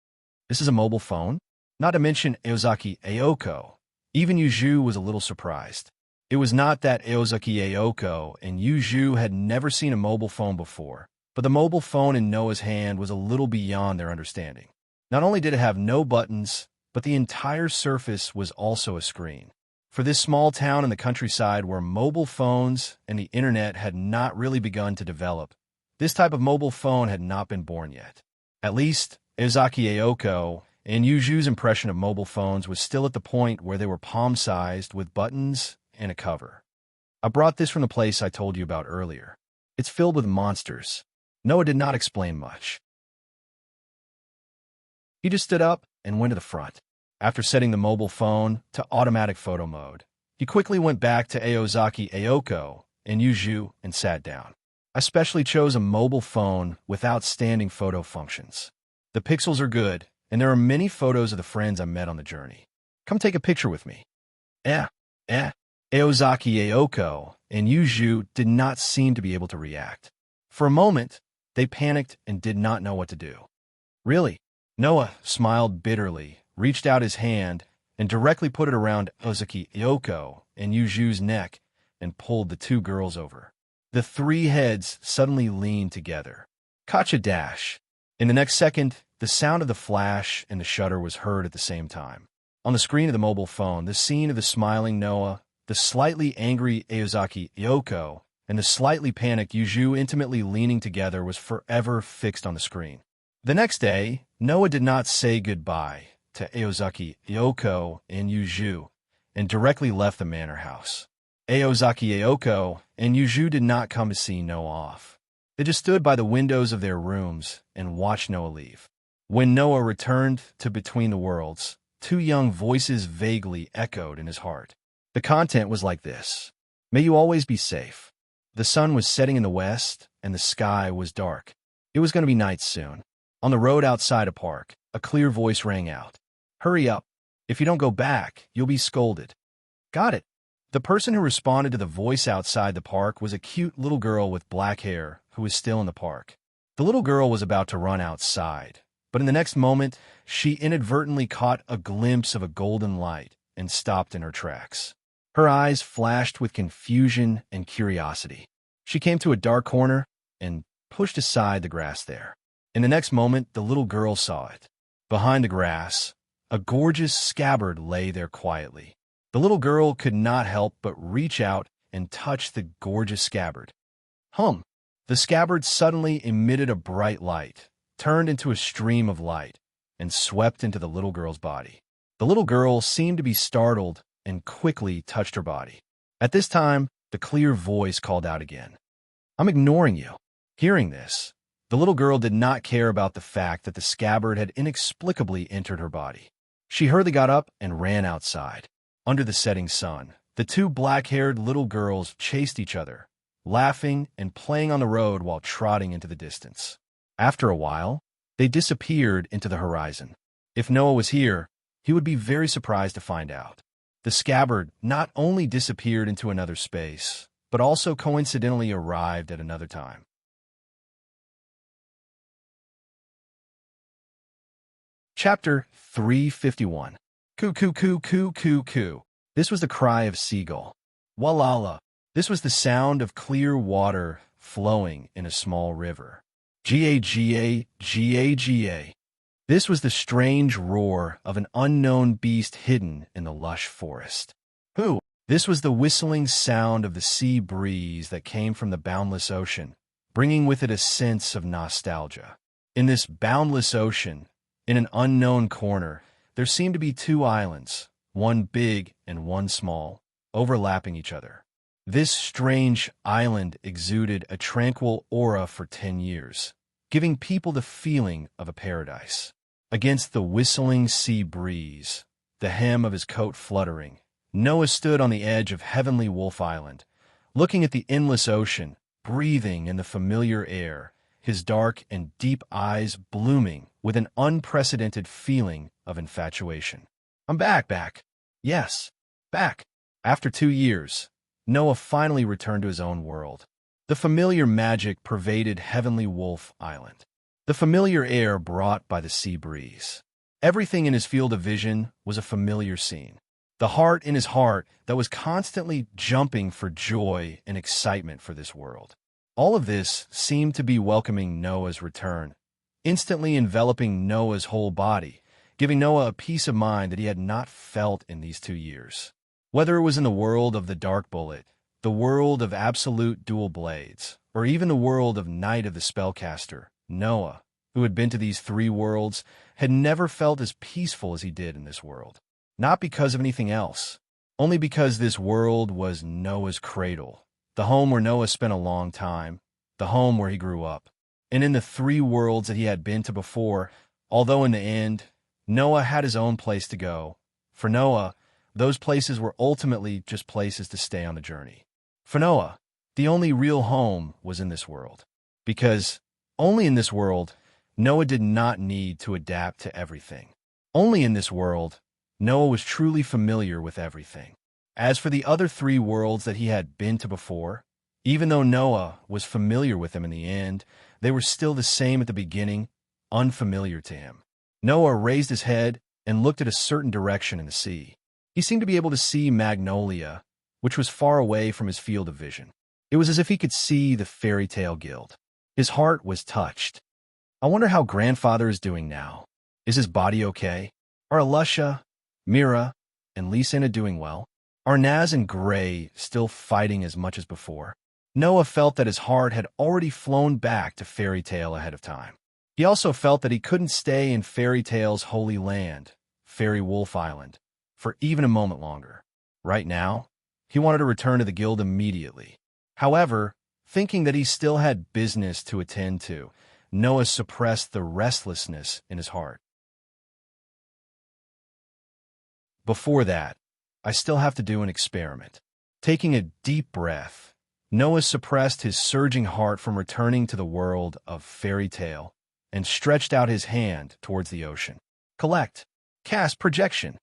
This is a mobile phone? Not to mention Aozaki Ayako. Even Yuju was a little surprised. It was not that Aozaki Ayako and Yuju had never seen a mobile phone before, but the mobile phone in Noah's hand was a little beyond their understanding. Not only did it have no buttons, but the entire surface was also a screen. For this small town in the countryside where mobile phones and the internet had not really begun to develop, this type of mobile phone had not been born yet. At least, Aozaki Ayako and Yuju's impression of mobile phones was still at the point where they were palm-sized with buttons and a cover. I brought this from the place I told you about earlier. It's filled with monsters. Noah did not explain much. He just stood up and went to the front. After setting the mobile phone to automatic photo mode, he quickly went back to Aozaki Ayako and Yuju and sat down. I specially chose a mobile phone with outstanding photo functions. The pixels are good, and there are many photos of the friends I met on the journey. Come take a picture with me. Aozaki Ayako and Yuju did not seem to be able to react. For a moment, they panicked and did not know what to do. Really? Noah smiled bitterly, reached out his hand, and directly put it around Aozaki Ayako and Yuju's neck and pulled the 2 girls over. The 3 heads suddenly leaned together. Gotcha dash. In the next second, the sound of the flash and the shutter was heard at the same time. On the screen of the mobile phone, the scene of the smiling Noah, the slightly angry Aozaki Ayako, and the slightly panicked Yuju intimately leaning together was forever fixed on the screen. The next day, Noah did not say goodbye to Aozaki Ayako and Yuju and directly left the manor house. Aozaki Ayako and Yuju did not come to see Noah off. They just stood by the windows of their rooms and watched Noah leave. When Noah returned to Between the Worlds, two young voices vaguely echoed in his heart. The content was like this: May you always be safe. The sun was setting in the west, and the sky was dark. It was going to be night soon. On the road outside a park, a clear voice rang out. Hurry up. If you don't go back, you'll be scolded. Got it. The person who responded to the voice outside the park was a cute little girl with black hair who was still in the park. The little girl was about to run outside, but in the next moment, she inadvertently caught a glimpse of a golden light and stopped in her tracks. Her eyes flashed with confusion and curiosity. She came to a dark corner and pushed aside the grass there. In the next moment, the little girl saw it. Behind the grass, a gorgeous scabbard lay there quietly. The little girl could not help but reach out and touch the gorgeous scabbard. The scabbard suddenly emitted a bright light, turned into a stream of light, and swept into the little girl's body. The little girl seemed to be startled and quickly touched her body. At this time, the clear voice called out again. I'm ignoring you. Hearing this, the little girl did not care about the fact that the scabbard had inexplicably entered her body. She hurriedly got up and ran outside. Under the setting sun, the two black-haired little girls chased each other, laughing and playing on the road while trotting into the distance. After a while, they disappeared into the horizon. If Noah was here, he would be very surprised to find out. The scabbard not only disappeared into another space, but also coincidentally arrived at another time. Chapter 351. Coo, coo, coo, coo, coo, coo. This was the cry of seagull. Walala. This was the sound of clear water flowing in a small river. Ga, ga, ga. This was the strange roar of an unknown beast hidden in the lush forest. Who? This was the whistling sound of the sea breeze that came from the boundless ocean, bringing with it a sense of nostalgia. In this boundless ocean, in an unknown corner, there seemed to be two islands, one big and one small, overlapping each other. This strange island exuded a tranquil aura for 10 years, giving people the feeling of a paradise. Against the whistling sea breeze, the hem of his coat fluttering, Noah stood on the edge of Heavenly Wolf Island, looking at the endless ocean, breathing in the familiar air, his dark and deep eyes blooming with an unprecedented feeling of infatuation. I'm back. Yes, back. After 2 years, Noah finally returned to his own world. The familiar magic pervaded Heavenly Wolf Island. The familiar air brought by the sea breeze. Everything in his field of vision was a familiar scene. The heart in his heart that was constantly jumping for joy and excitement for this world. All of this seemed to be welcoming Noah's return, instantly enveloping Noah's whole body, giving Noah a peace of mind that he had not felt in these 2 years. Whether it was in the world of the Dark Bullet, the world of Absolute Dual Blades, or even the world of Night of the Spellcaster, Noah, who had been to these 3 worlds, had never felt as peaceful as he did in this world. Not because of anything else, only because this world was Noah's cradle, the home where Noah spent a long time, the home where he grew up. And in the 3 worlds that he had been to before, although in the end, Noah had his own place to go, for Noah, those places were ultimately just places to stay on the journey. For Noah, the only real home was in this world, because only in this world, Noah did not need to adapt to everything. Only in this world, Noah was truly familiar with everything. As for the other 3 worlds that he had been to before, even though Noah was familiar with them in the end, they were still the same at the beginning, unfamiliar to him. Noah raised his head and looked at a certain direction in the sea. He seemed to be able to see Magnolia, which was far away from his field of vision. It was as if he could see the fairy tale guild. His heart was touched. I wonder how grandfather is doing now. Is his body okay? Are Alusha, Mira, and Lysana doing well? Are Naz and Gray still fighting as much as before? Noah felt that his heart had already flown back to Fairy Tale ahead of time. He also felt that he couldn't stay in Fairy Tale's holy land, Fairy Wolf Island, for even a moment longer. Right now, he wanted to return to the guild immediately. However, thinking that he still had business to attend to, Noah suppressed the restlessness in his heart. Before that, I still have to do an experiment. Taking a deep breath, Noah suppressed his surging heart from returning to the world of fairy tale and stretched out his hand towards the ocean. Collect. Cast projection.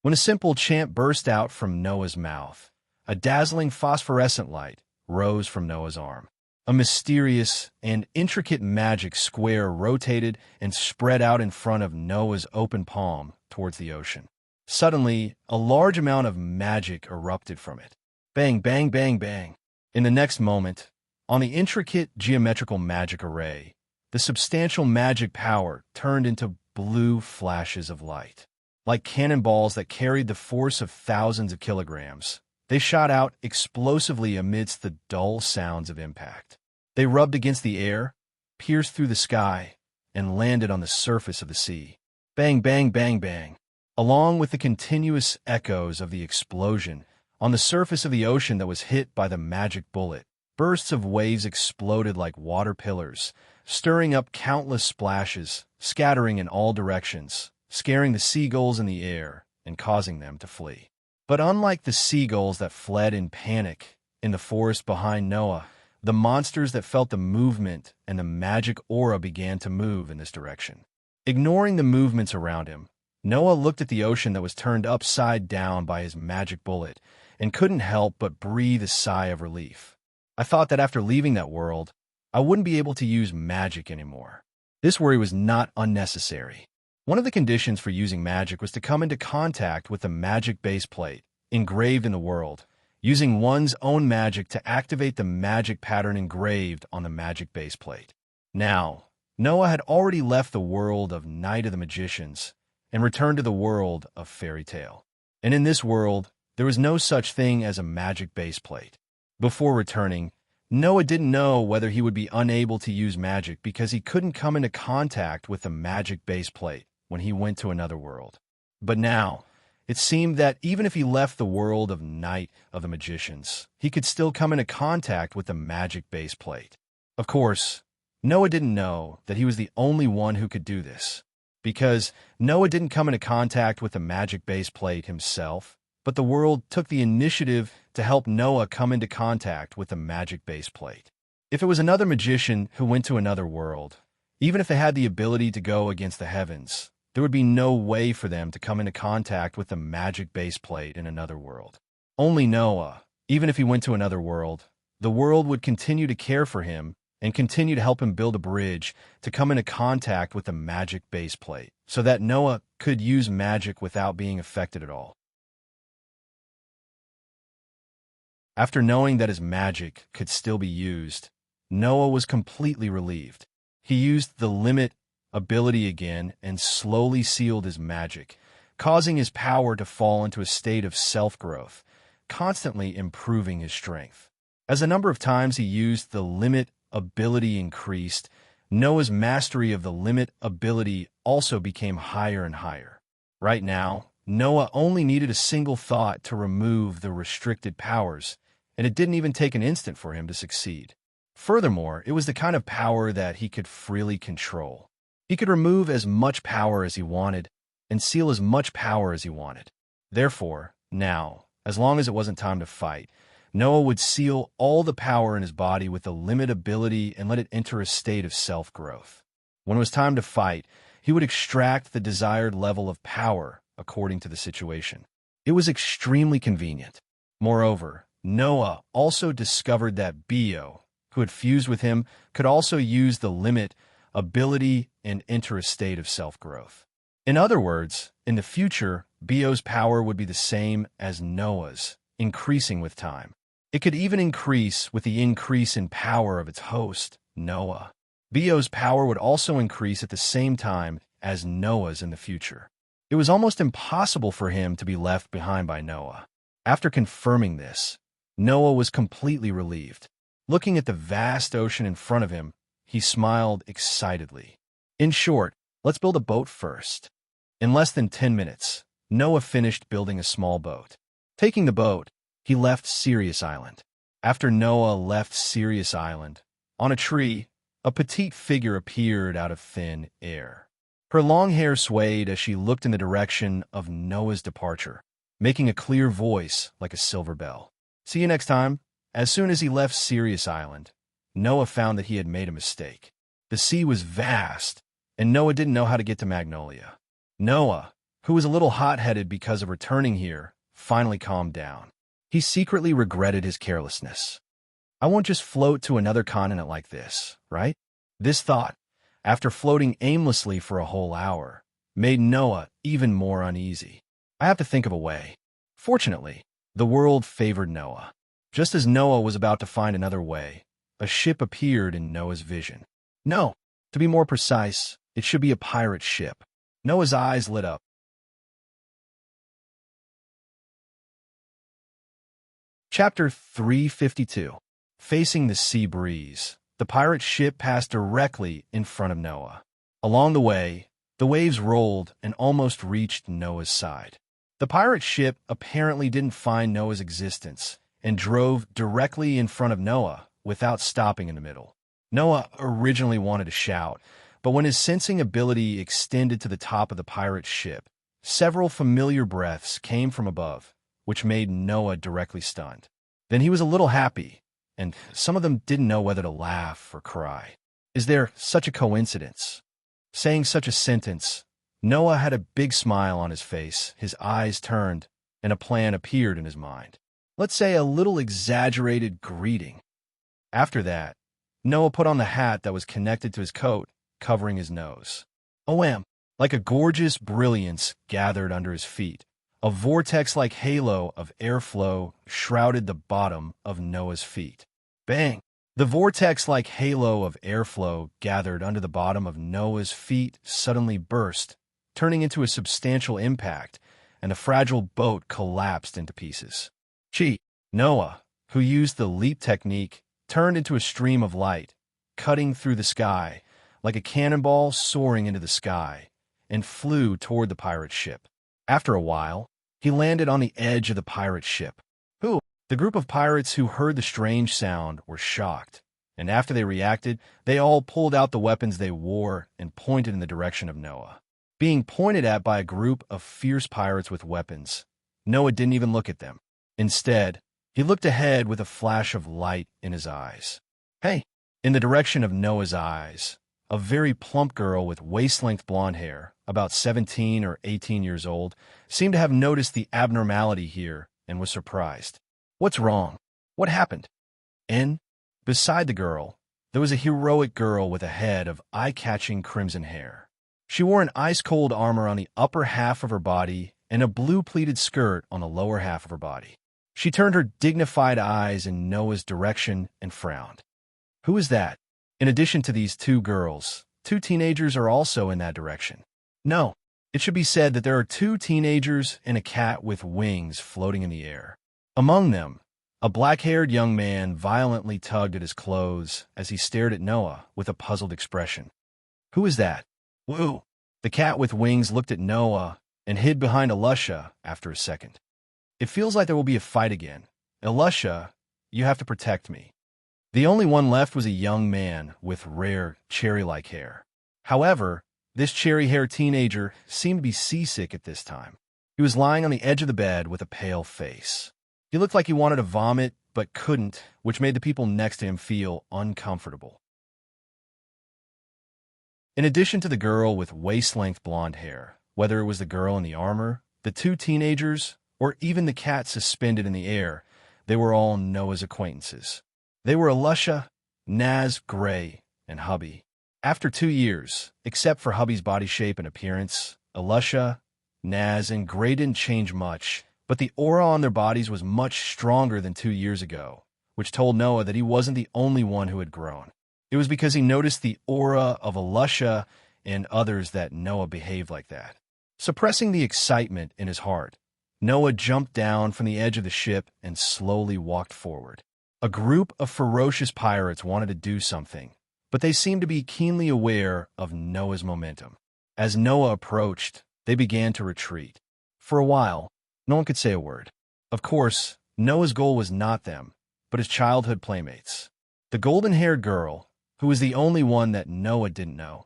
When a simple chant burst out from Noah's mouth, a dazzling phosphorescent light rose from Noah's arm. A mysterious and intricate magic square rotated and spread out in front of Noah's open palm towards the ocean. Suddenly, a large amount of magic erupted from it. Bang, bang, bang, bang. In the next moment, on the intricate geometrical magic array, the substantial magic power turned into blue flashes of light. Like cannonballs that carried the force of thousands of kilograms, they shot out explosively amidst the dull sounds of impact. They rubbed against the air, pierced through the sky, and landed on the surface of the sea. Bang, bang, bang, bang. Along with the continuous echoes of the explosion, on the surface of the ocean that was hit by the magic bullet, bursts of waves exploded like water pillars, stirring up countless splashes, scattering in all directions, scaring the seagulls in the air and causing them to flee. But unlike the seagulls that fled in panic in the forest behind Noah, the monsters that felt the movement and the magic aura began to move in this direction. Ignoring the movements around him, Noah looked at the ocean that was turned upside down by his magic bullet and couldn't help but breathe a sigh of relief. I thought that after leaving that world, I wouldn't be able to use magic anymore. This worry was not unnecessary. One of the conditions for using magic was to come into contact with the magic base plate engraved in the world, using one's own magic to activate the magic pattern engraved on the magic base plate. Now, Noah had already left the world of Night of the Magicians and returned to the world of fairy tale. And in this world, there was no such thing as a magic base plate. Before returning, Noah didn't know whether he would be unable to use magic because he couldn't come into contact with the magic base plate when he went to another world. But now, it seemed that even if he left the world of Night of the Magicians, he could still come into contact with the magic base plate. Of course, Noah didn't know that he was the only one who could do this, because Noah didn't come into contact with the magic base plate himself, but the world took the initiative to help Noah come into contact with the magic base plate. If it was another magician who went to another world, even if they had the ability to go against the heavens, there would be no way for them to come into contact with the magic base plate in another world. Only Noah, even if he went to another world, the world would continue to care for him and continue to help him build a bridge to come into contact with the magic base plate, so that Noah could use magic without being affected at all. After knowing that his magic could still be used, Noah was completely relieved. He used the limit ability again and slowly sealed his magic, causing his power to fall into a state of self-growth, constantly improving his strength. As the number of times he used the limit ability increased, Noah's mastery of the limit ability also became higher and higher. Right now, Noah only needed a single thought to remove the restricted powers, and it didn't even take an instant for him to succeed. Furthermore, it was the kind of power that he could freely control. He could remove as much power as he wanted and seal as much power as he wanted. Therefore, now, as long as it wasn't time to fight, Noah would seal all the power in his body with the limit ability and let it enter a state of self-growth. When it was time to fight, he would extract the desired level of power according to the situation. It was extremely convenient. Moreover, Noah also discovered that Bio, who had fused with him, could also use the limit ability and enter a state of self-growth. In other words, in the future, Bio's power would be the same as Noah's, increasing with time. It could even increase with the increase in power of its host, Noah. Bio's power would also increase at the same time as Noah's in the future. It was almost impossible for him to be left behind by Noah. After confirming this, Noah was completely relieved. Looking at the vast ocean in front of him, he smiled excitedly. In short, let's build a boat first. In less than 10 minutes, Noah finished building a small boat. Taking the boat, he left Sirius Island. After Noah left Sirius Island, on a tree, a petite figure appeared out of thin air. Her long hair swayed as she looked in the direction of Noah's departure, making a clear voice like a silver bell. See you next time. As soon as he left Sirius Island, Noah found that he had made a mistake. The sea was vast, and Noah didn't know how to get to Magnolia. Noah, who was a little hot-headed because of returning here, finally calmed down. He secretly regretted his carelessness. I won't just float to another continent like this, right? This thought, after floating aimlessly for a whole hour, made Noah even more uneasy. I have to think of a way. Fortunately, the world favored Noah. Just as Noah was about to find another way, a ship appeared in Noah's vision. No, to be more precise, it should be a pirate ship. Noah's eyes lit up. Chapter 352. Facing the sea breeze, the pirate ship passed directly in front of Noah. Along the way, the waves rolled and almost reached Noah's side. The pirate ship apparently didn't find Noah's existence and drove directly in front of Noah without stopping in the middle. Noah originally wanted to shout, but when his sensing ability extended to the top of the pirate ship, several familiar breaths came from above, which made Noah directly stunned. Then he was a little happy, and some of them didn't know whether to laugh or cry. Is there such a coincidence? Saying such a sentence, Noah had a big smile on his face, his eyes turned, and a plan appeared in his mind. Let's say a little exaggerated greeting. After that, Noah put on the hat that was connected to his coat, covering his nose. Like a gorgeous brilliance gathered under his feet. A vortex-like halo of airflow shrouded the bottom of Noah's feet. Bang! The vortex-like halo of airflow gathered under the bottom of Noah's feet suddenly burst, turning into a substantial impact, and the fragile boat collapsed into pieces. Noah, who used the leap technique, turned into a stream of light, cutting through the sky, like a cannonball soaring into the sky, and flew toward the pirate ship. After a while, he landed on the edge of the pirate ship. The group of pirates who heard the strange sound were shocked, and after they reacted, they all pulled out the weapons they wore and pointed in the direction of Noah. Being pointed at by a group of fierce pirates with weapons, Noah didn't even look at them. Instead, he looked ahead with a flash of light in his eyes. Hey! In the direction of Noah's eyes, a very plump girl with waist-length blonde hair, about 17 or 18 years old, seemed to have noticed the abnormality here and was surprised. What's wrong? What happened? Beside the girl, there was a heroic girl with a head of eye-catching crimson hair. She wore an ice-cold armor on the upper half of her body and a blue pleated skirt on the lower half of her body. She turned her dignified eyes in Noah's direction and frowned. Who is that? In addition to these two girls, two teenagers are also in that direction. No, it should be said that there are two teenagers and a cat with wings floating in the air. Among them, a black-haired young man violently tugged at his clothes as he stared at Noah with a puzzled expression. Who is that? Woo! The cat with wings looked at Noah and hid behind Alusha after a second. It feels like there will be a fight again. Alusha, you have to protect me. The only one left was a young man with rare, cherry-like hair. However, this cherry-haired teenager seemed to be seasick at this time. He was lying on the edge of the bed with a pale face. He looked like he wanted to vomit, but couldn't, which made the people next to him feel uncomfortable. In addition to the girl with waist-length blonde hair, whether it was the girl in the armor, the two teenagers, or even the cat suspended in the air, they were all Noah's acquaintances. They were Alusha, Naz, Gray, and Hubby. After 2 years, except for Hubby's body shape and appearance, Alusha, Naz, and Gray didn't change much, but the aura on their bodies was much stronger than 2 years ago, which told Noah that he wasn't the only one who had grown. It was because he noticed the aura of Alusha and others that Noah behaved like that. Suppressing the excitement in his heart, Noah jumped down from the edge of the ship and slowly walked forward. A group of ferocious pirates wanted to do something, but they seemed to be keenly aware of Noah's momentum. As Noah approached, they began to retreat. For a while, no one could say a word. Of course, Noah's goal was not them, but his childhood playmates. The golden-haired girl, who was the only one that Noah didn't know,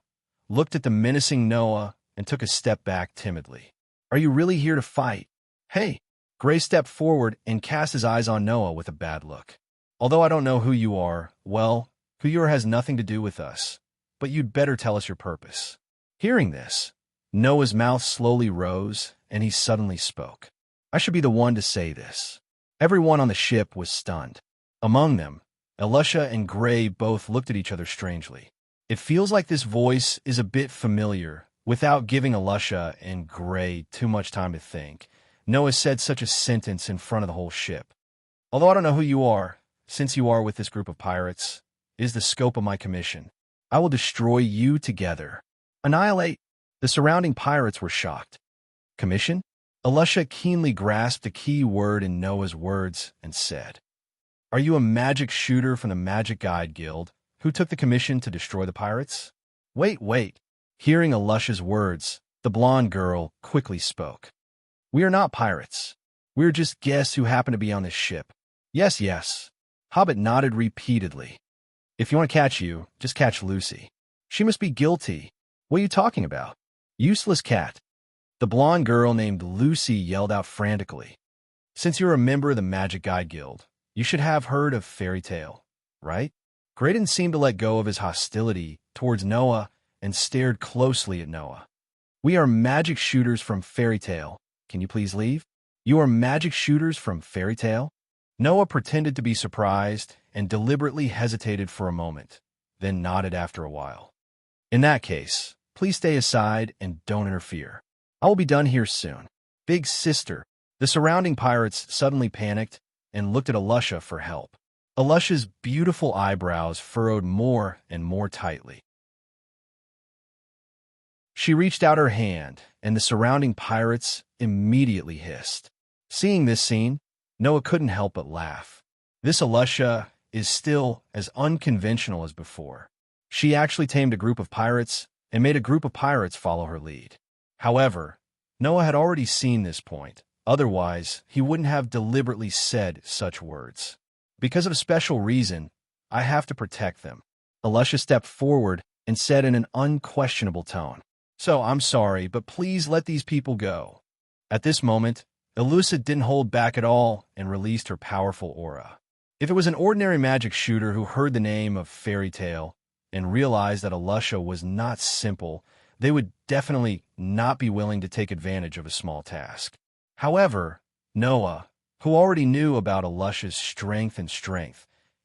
looked at the menacing Noah and took a step back timidly. Are you really here to fight? Hey! Gray stepped forward and cast his eyes on Noah with a bad look. Although I don't know who you are, well, who you are has nothing to do with us, but you'd better tell us your purpose. Hearing this, Noah's mouth slowly rose, and he suddenly spoke. I should be the one to say this. Everyone on the ship was stunned. Among them, Elisha and Gray both looked at each other strangely. It feels like this voice is a bit familiar. Without giving Elisha and Gray too much time to think, Noah said such a sentence in front of the whole ship. Although I don't know who you are, since you are with this group of pirates, is the scope of my commission. I will destroy you together. Annihilate. The surrounding pirates were shocked. Commission? Elisha keenly grasped a key word in Noah's words and said, Are you a magic shooter from the Magic Guide Guild who took the commission to destroy the pirates? Wait. Hearing Elisha's words, the blonde girl quickly spoke. We are not pirates. We are just guests who happen to be on this ship. Yes. Hobbit nodded repeatedly. If you want to catch you, just catch Lucy. She must be guilty. What are you talking about? Useless cat. The blonde girl named Lucy yelled out frantically. Since you're a member of the Magic Guide Guild, you should have heard of Fairy Tale, right? Gray didn't seem to let go of his hostility towards Noah and stared closely at Noah. We are magic shooters from Fairy Tale. Can you please leave? You are magic shooters from Fairy Tale? Noah pretended to be surprised and deliberately hesitated for a moment, then nodded after a while. In that case, please stay aside and don't interfere. I will be done here soon. Big sister. The surrounding pirates suddenly panicked and looked at Elisha for help. Elisha's beautiful eyebrows furrowed more and more tightly. She reached out her hand, and the surrounding pirates immediately hissed. Seeing this scene, Noah couldn't help but laugh. This Elisha is still as unconventional as before. She actually tamed a group of pirates and made a group of pirates follow her lead. However, Noah had already seen this point. Otherwise, he wouldn't have deliberately said such words. Because of a special reason, I have to protect them. Elisha stepped forward and said in an unquestionable tone, So, I'm sorry, but please let these people go. At this moment, Elusa didn't hold back at all and released her powerful aura. If it was an ordinary magic shooter who heard the name of Fairy Tale and realized that Elisha was not simple, they would definitely not be willing to take advantage of a small task. However, Noah, who already knew about Elisha's strength,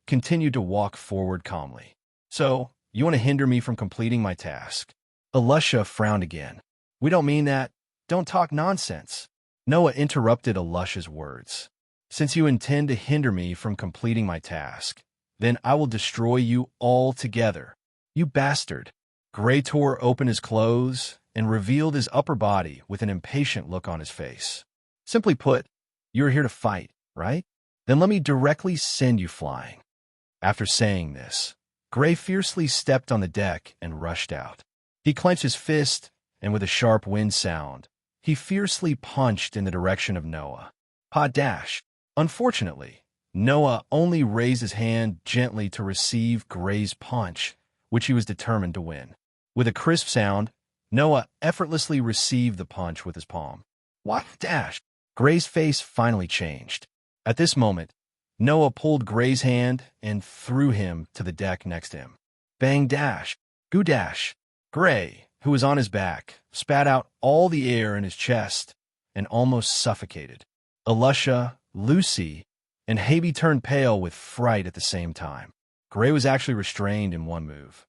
continued to walk forward calmly. So, you want to hinder me from completing my task? Elisha frowned again. We don't mean that. Don't talk nonsense. Noah interrupted Elisha's words. Since you intend to hinder me from completing my task, then I will destroy you all together. You bastard. Gray tore open his clothes and revealed his upper body with an impatient look on his face. Simply put, you're here to fight, right? Then let me directly send you flying. After saying this, Gray fiercely stepped on the deck and rushed out. He clenched his fist, and with a sharp wind sound, he fiercely punched in the direction of Noah. Pod dash. Unfortunately, Noah only raised his hand gently to receive Gray's punch, which he was determined to win. With a crisp sound, Noah effortlessly received the punch with his palm. What dash? Gray's face finally changed. At this moment, Noah pulled Gray's hand and threw him to the deck next to him. Bang dash. Goo dash. Gray, who was on his back, spat out all the air in his chest and almost suffocated. Elisha, Lucy, and Habe turned pale with fright at the same time. Gray was actually restrained in one move.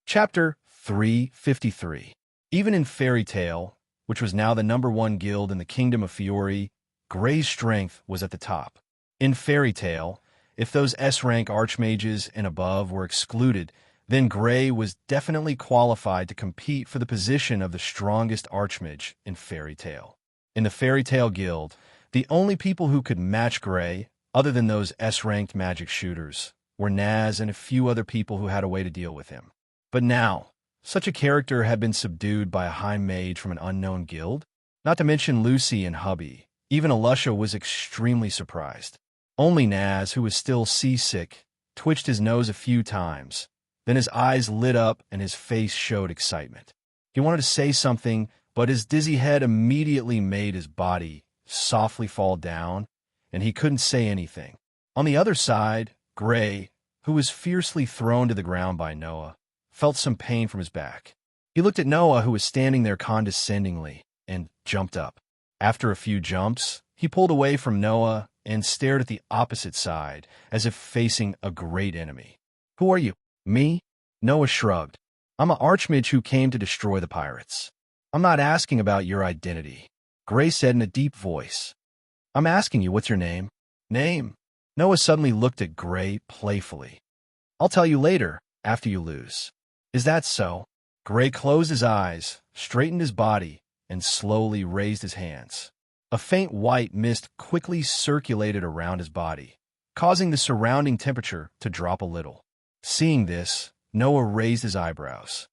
Chapter 353. Even in Fairy Tale, which was now the #1 guild in the Kingdom of Fiori, Gray's strength was at the top. In Fairy Tale, if those S-rank archmages and above were excluded, then Gray was definitely qualified to compete for the position of the strongest archmage in Fairy Tale. In the Fairy Tale Guild, the only people who could match Gray, other than those S-ranked magic shooters, were Naz and a few other people who had a way to deal with him. But now, such a character had been subdued by a high mage from an unknown guild? Not to mention Lucy and Hubby. Even Elisha was extremely surprised. Only Naz, who was still seasick, twitched his nose a few times. Then his eyes lit up and his face showed excitement. He wanted to say something, but his dizzy head immediately made his body softly fall down, and he couldn't say anything. On the other side, Gray, who was fiercely thrown to the ground by Noah, felt some pain from his back. He looked at Noah, who was standing there condescendingly, and jumped up. After a few jumps, he pulled away from Noah and stared at the opposite side, as if facing a great enemy. "Who are you?" "Me?" Noah shrugged. "I'm an archmage who came to destroy the pirates." "I'm not asking about your identity," Gray said in a deep voice. "I'm asking you, what's your name?" "Name?" Noah suddenly looked at Gray playfully. "I'll tell you later, after you lose." "Is that so?" Gray closed his eyes, straightened his body, and slowly raised his hands. A faint white mist quickly circulated around his body, causing the surrounding temperature to drop a little. Seeing this, Noah raised his eyebrows.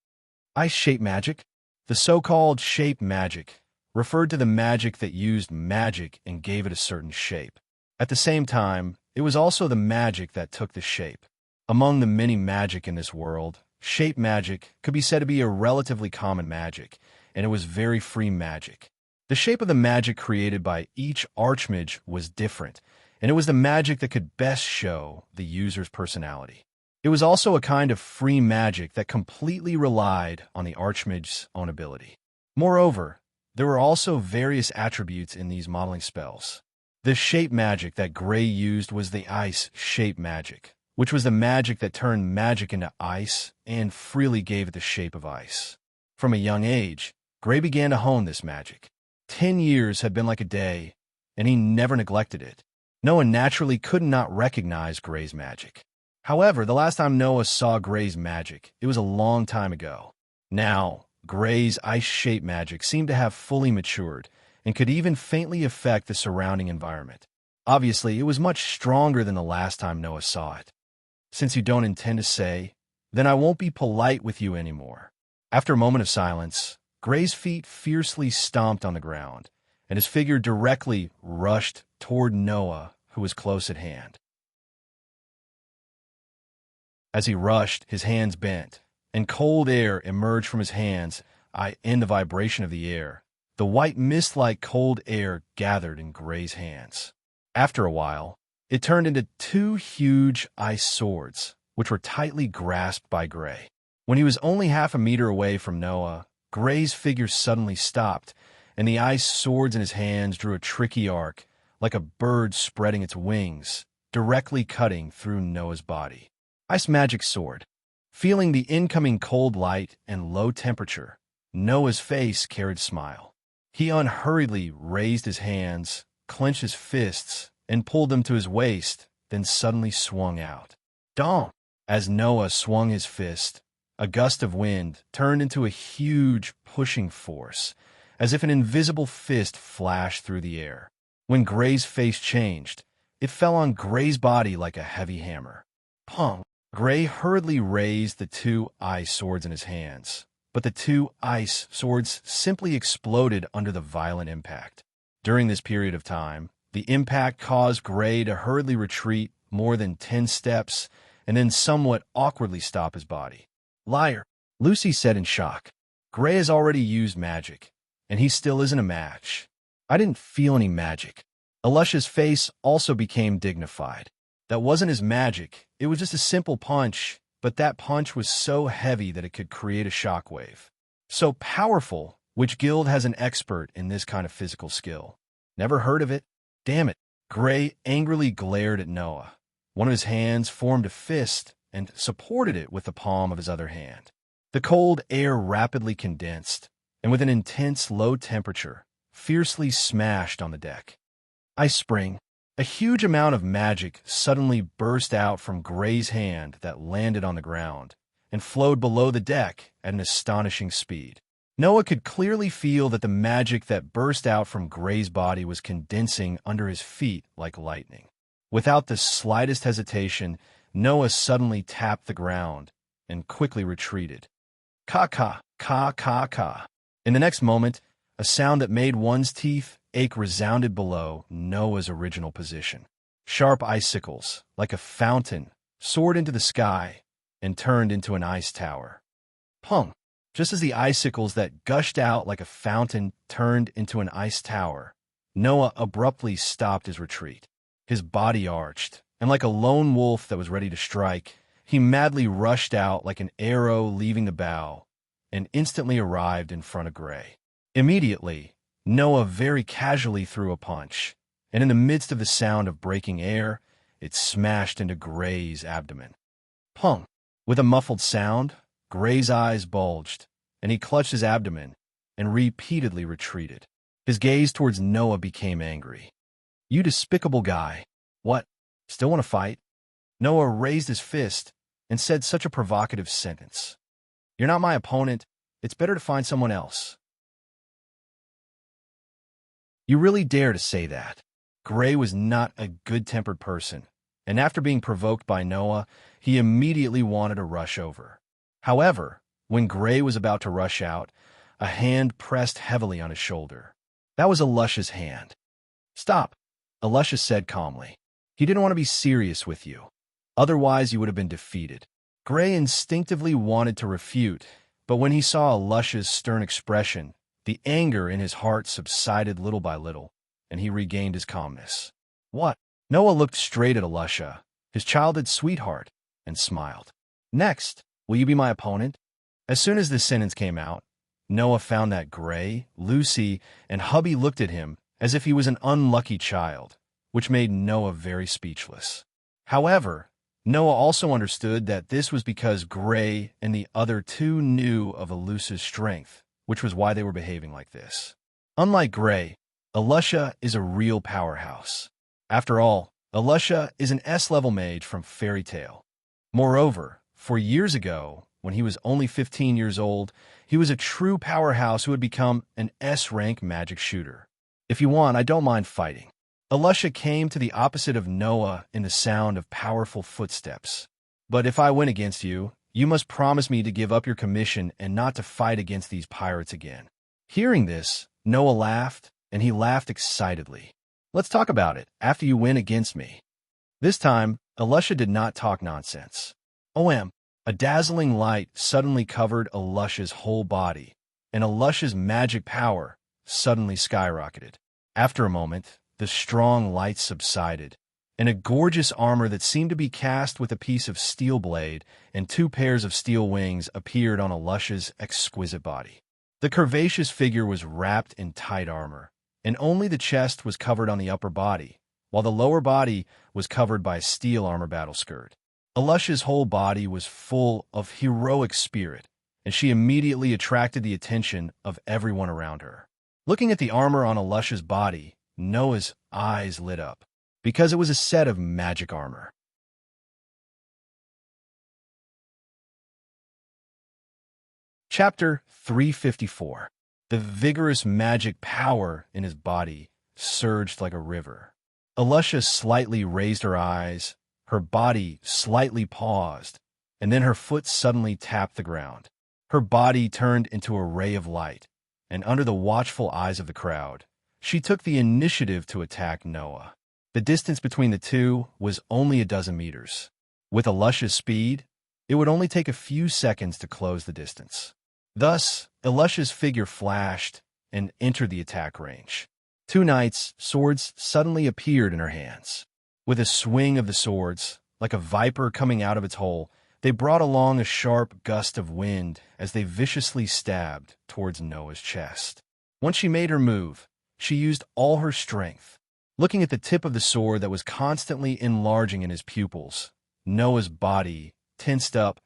"Ice shape magic?" The so-called shape magic referred to the magic that used magic and gave it a certain shape. At the same time, it was also the magic that took the shape. Among the many magic in this world, shape magic could be said to be a relatively common magic, and it was very free magic. The shape of the magic created by each archmage was different, and it was the magic that could best show the user's personality. It was also a kind of free magic that completely relied on the archmage's own ability. Moreover, there were also various attributes in these modeling spells. The shape magic that Gray used was the ice shape magic, which was the magic that turned magic into ice and freely gave it the shape of ice. From a young age, Gray began to hone this magic. 10 years had been like a day, and he never neglected it. Noah naturally could not recognize Gray's magic. However, the last time Noah saw Gray's magic, it was a long time ago. Now, Gray's ice-shape magic seemed to have fully matured and could even faintly affect the surrounding environment. Obviously, it was much stronger than the last time Noah saw it. "Since you don't intend to say, then I won't be polite with you anymore." After a moment of silence, Gray's feet fiercely stomped on the ground, and his figure directly rushed toward Noah, who was close at hand. As he rushed, his hands bent, and cold air emerged from his hands, in the vibration of the air. The white mist-like cold air gathered in Gray's hands. After a while, it turned into 2 huge ice swords, which were tightly grasped by Gray. When he was only half a meter away from Noah, Gray's figure suddenly stopped, and the ice swords in his hands drew a tricky arc, like a bird spreading its wings, directly cutting through Noah's body. Ice magic sword. Feeling the incoming cold light and low temperature, Noah's face carried a smile. He unhurriedly raised his hands, clenched his fists, and pulled them to his waist, then suddenly swung out. Donk! As Noah swung his fist, a gust of wind turned into a huge pushing force, as if an invisible fist flashed through the air. When Gray's face changed, it fell on Gray's body like a heavy hammer. Pong! Gray hurriedly raised the 2 ice swords in his hands, but the 2 ice swords simply exploded under the violent impact. During this period of time, the impact caused Gray to hurriedly retreat more than 10 steps and then somewhat awkwardly stop his body. "Liar," Lucy said in shock. "Gray has already used magic, and he still isn't a match." "I didn't feel any magic." Alusha's face also became dignified. "That wasn't his magic. It was just a simple punch, but that punch was so heavy that it could create a shockwave. So powerful, which guild has an expert in this kind of physical skill?" "Never heard of it." "Damn it." Gray angrily glared at Noah. One of his hands formed a fist and supported it with the palm of his other hand. The cold air rapidly condensed, and with an intense low temperature, fiercely smashed on the deck. Ice spring. A huge amount of magic suddenly burst out from Gray's hand that landed on the ground and flowed below the deck at an astonishing speed. Noah could clearly feel that the magic that burst out from Gray's body was condensing under his feet like lightning. Without the slightest hesitation, Noah suddenly tapped the ground and quickly retreated. Ka-ka, ka-ka-ka. In the next moment, a sound that made one's teeth ache resounded below Noah's original position. Sharp icicles, like a fountain, soared into the sky and turned into an ice tower. Pung! Just as the icicles that gushed out like a fountain turned into an ice tower, Noah abruptly stopped his retreat. His body arched, and like a lone wolf that was ready to strike, he madly rushed out like an arrow leaving the bow and instantly arrived in front of Gray. Immediately, Noah very casually threw a punch, and in the midst of the sound of breaking air, it smashed into Gray's abdomen. Pung! With a muffled sound, Gray's eyes bulged, and he clutched his abdomen and repeatedly retreated. His gaze towards Noah became angry. "You despicable guy. What? Still want to fight?" Noah raised his fist and said such a provocative sentence. "You're not my opponent. It's better to find someone else." "You really dare to say that?" Gray was not a good-tempered person, and after being provoked by Noah, he immediately wanted to rush over. However, when Gray was about to rush out, a hand pressed heavily on his shoulder. That was Alusha's hand. "Stop," Alusha said calmly. "He didn't want to be serious with you. Otherwise, you would have been defeated." Gray instinctively wanted to refute, but when he saw Alusha's stern expression, the anger in his heart subsided little by little, and he regained his calmness. "What?" Noah looked straight at Alusha, his childhood sweetheart, and smiled. "Next, will you be my opponent?" As soon as this sentence came out, Noah found that Gray, Lucy, and Hubby looked at him as if he was an unlucky child, which made Noah very speechless. However, Noah also understood that this was because Gray and the other two knew of Alusha's strength, which was why they were behaving like this. Unlike Gray, Alusha is a real powerhouse. After all, Alusha is an S-level mage from Fairy Tale. Moreover, 4 years ago, when he was only 15 years old, he was a true powerhouse who had become an S-rank magic shooter. "If you want, I don't mind fighting." Alusha came to the opposite of Noah in the sound of powerful footsteps. "But if I win against you, you must promise me to give up your commission and not to fight against these pirates again." Hearing this, Noah laughed, and he laughed excitedly. "Let's talk about it after you win against me." This time, Alusha did not talk nonsense. OM! A dazzling light suddenly covered Alusha's whole body, and Alusha's magic power suddenly skyrocketed. After a moment, the strong light subsided, and a gorgeous armor that seemed to be cast with a piece of steel blade and 2 pairs of steel wings appeared on Alusha's exquisite body. The curvaceous figure was wrapped in tight armor, and only the chest was covered on the upper body, while the lower body was covered by a steel armor battle skirt. Alusha's whole body was full of heroic spirit, and she immediately attracted the attention of everyone around her. Looking at the armor on Alusha's body, Noah's eyes lit up, because it was a set of magic armor. Chapter 354. The vigorous magic power in his body surged like a river. Alusha slightly raised her eyes, her body slightly paused, and then her foot suddenly tapped the ground. Her body turned into a ray of light, and under the watchful eyes of the crowd, she took the initiative to attack Noah. The distance between the two was only a dozen meters. With Alusha's speed, it would only take a few seconds to close the distance. Thus, Alusha's figure flashed and entered the attack range. 2 knights' swords suddenly appeared in her hands. With a swing of the swords, like a viper coming out of its hole, they brought along a sharp gust of wind as they viciously stabbed towards Noah's chest. Once she made her move, she used all her strength. Looking at the tip of the sword that was constantly enlarging in his pupils, Noah's body tensed up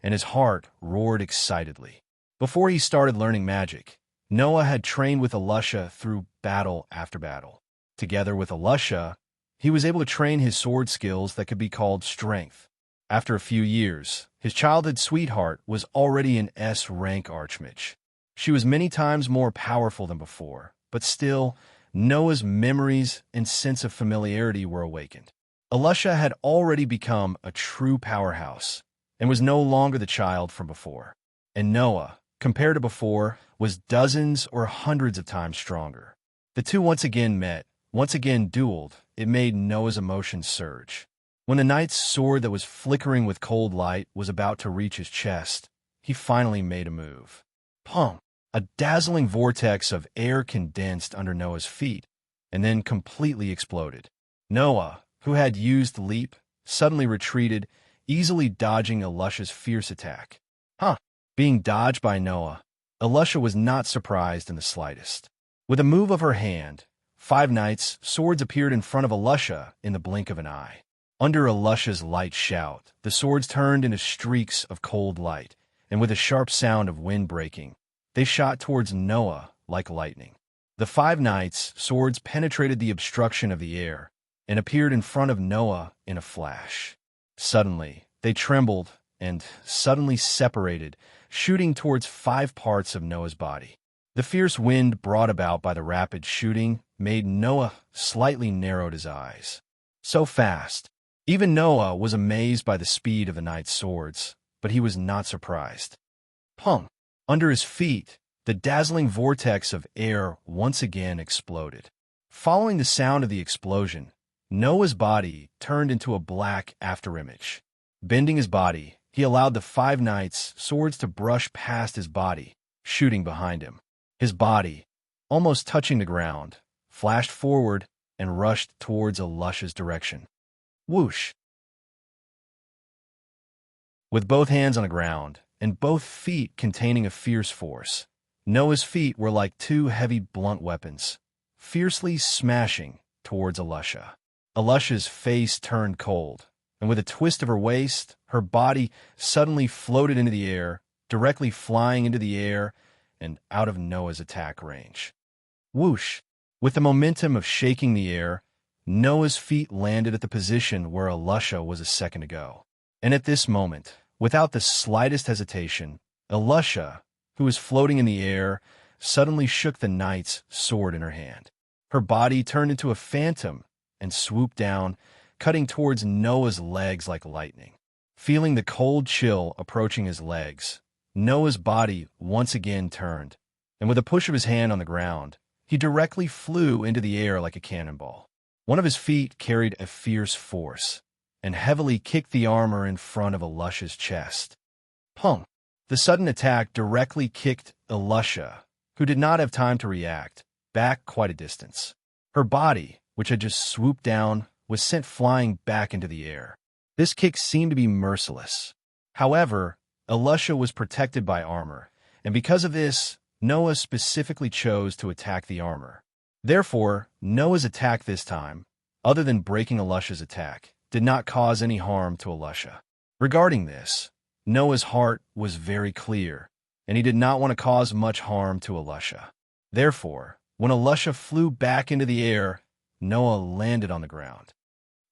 and his heart roared excitedly. Before he started learning magic, Noah had trained with Alusha through battle after battle. Together with Alusha, he was able to train his sword skills that could be called strength. After a few years, his childhood sweetheart was already an S-rank archmage. She was many times more powerful than before, but still, Noah's memories and sense of familiarity were awakened. Alusha had already become a true powerhouse and was no longer the child from before. And Noah, compared to before, was dozens or hundreds of times stronger. The two once again met, once again dueled, it made Noah's emotions surge. When the knight's sword that was flickering with cold light was about to reach his chest, he finally made a move. Pong! A dazzling vortex of air condensed under Noah's feet, and then completely exploded. Noah, who had used leap, suddenly retreated, easily dodging Elusha's fierce attack. Being dodged by Noah, Elusha was not surprised in the slightest. With a move of her hand, 5 knights' swords appeared in front of Elusha in the blink of an eye. Under Elusha's light shout, the swords turned into streaks of cold light, and with a sharp sound of wind breaking, they shot towards Noah like lightning. The 5 knights' swords penetrated the obstruction of the air and appeared in front of Noah in a flash. Suddenly, they trembled and suddenly separated, shooting towards 5 parts of Noah's body. The fierce wind brought about by the rapid shooting made Noah slightly narrowed his eyes. So fast. Even Noah was amazed by the speed of the knight's swords, but he was not surprised. Pong! Under his feet, the dazzling vortex of air once again exploded. Following the sound of the explosion, Noah's body turned into a black afterimage. Bending his body, he allowed the 5 knights' swords to brush past his body, shooting behind him. His body, almost touching the ground, flashed forward and rushed towards Elusha's direction. Whoosh! With both hands on the ground and both feet containing a fierce force, Noah's feet were like 2 heavy blunt weapons, fiercely smashing towards Elusha. Elusha's face turned cold, and with a twist of her waist, her body suddenly floated into the air, directly flying into the air and out of Noah's attack range. Whoosh! With the momentum of shaking the air, Noah's feet landed at the position where Elusha was a second ago. And at this moment, without the slightest hesitation, Elusha, who was floating in the air, suddenly shook the knight's sword in her hand. Her body turned into a phantom and swooped down, cutting towards Noah's legs like lightning. Feeling the cold chill approaching his legs, Noah's body once again turned, and with a push of his hand on the ground, he directly flew into the air like a cannonball. One of his feet carried a fierce force, and heavily kicked the armor in front of Elusha's chest. Pong! The sudden attack directly kicked Elusha, who did not have time to react, back quite a distance. Her body, which had just swooped down, was sent flying back into the air. This kick seemed to be merciless. However, Elusha was protected by armor, and because of this, Noah specifically chose to attack the armor. Therefore, Noah's attack this time, other than breaking Elusha's attack, did not cause any harm to Elusha. Regarding this, Noah's heart was very clear, and he did not want to cause much harm to Elusha. Therefore, when Elusha flew back into the air, Noah landed on the ground.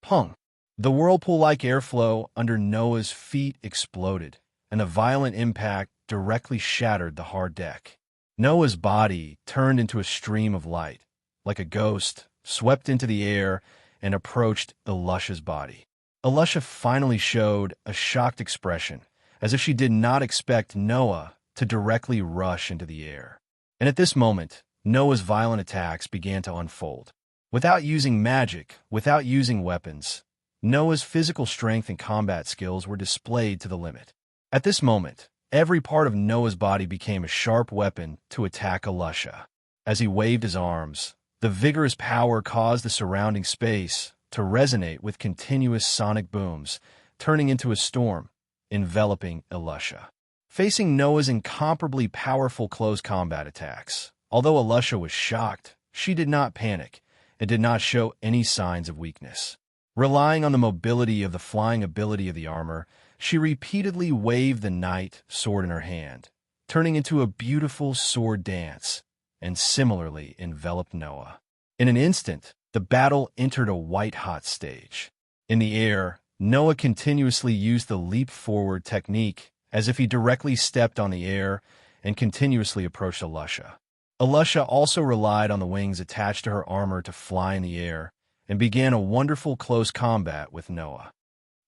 Pong! The whirlpool-like airflow under Noah's feet exploded, and a violent impact directly shattered the hard deck. Noah's body turned into a stream of light, like a ghost, swept into the air and approached Elusha's body. Elusha finally showed a shocked expression, as if she did not expect Noah to directly rush into the air. And at this moment, Noah's violent attacks began to unfold. Without using magic, without using weapons, Noah's physical strength and combat skills were displayed to the limit. At this moment, every part of Noah's body became a sharp weapon to attack Elusha. As he waved his arms, the vigorous power caused the surrounding space to resonate with continuous sonic booms, turning into a storm, enveloping Elusha. Facing Noah's incomparably powerful close combat attacks, although Elusha was shocked, she did not panic and did not show any signs of weakness. Relying on the mobility of the flying ability of the armor, she repeatedly waved the knight sword in her hand, turning into a beautiful sword dance, and similarly enveloped Noah. In an instant, the battle entered a white-hot stage. In the air, Noah continuously used the leap-forward technique as if he directly stepped on the air and continuously approached Elusha. Elusha also relied on the wings attached to her armor to fly in the air and began a wonderful close combat with Noah.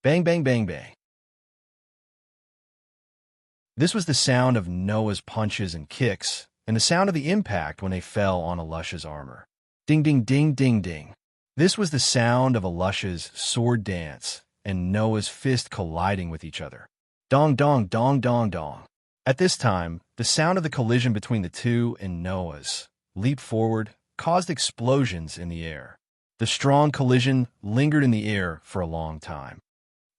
Bang, bang, bang, bang. This was the sound of Noah's punches and kicks, and the sound of the impact when they fell on Elusha's armor. Ding ding ding ding ding. This was the sound of Alusha's sword dance and Noah's fist colliding with each other. Dong dong dong dong dong. At this time, the sound of the collision between the two and Noah's leap forward caused explosions in the air. The strong collision lingered in the air for a long time.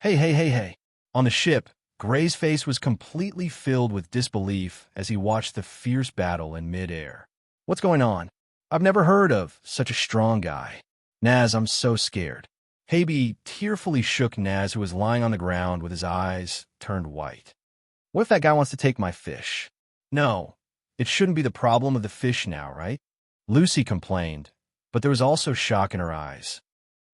Hey, hey, hey, hey. On the ship, Gray's face was completely filled with disbelief as he watched the fierce battle in midair. What's going on? I've never heard of such a strong guy. Naz, I'm so scared. Haby tearfully shook Naz, who was lying on the ground with his eyes turned white. What if that guy wants to take my fish? No, it shouldn't be the problem of the fish now, right? Lucy complained, but there was also shock in her eyes.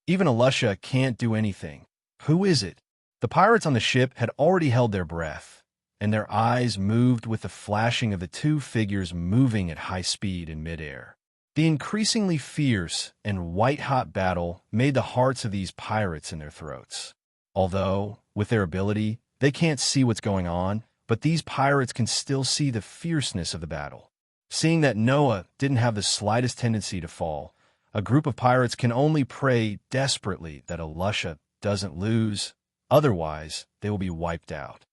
Even Alusha can't do anything. Who is it? The pirates on the ship had already held their breath, and their eyes moved with the flashing of the two figures moving at high speed in midair. The increasingly fierce and white-hot battle made the hearts of these pirates in their throats. Although, with their ability, they can't see what's going on, but these pirates can still see the fierceness of the battle. Seeing that Noah didn't have the slightest tendency to fall, a group of pirates can only pray desperately that Alusha doesn't lose, otherwise they will be wiped out.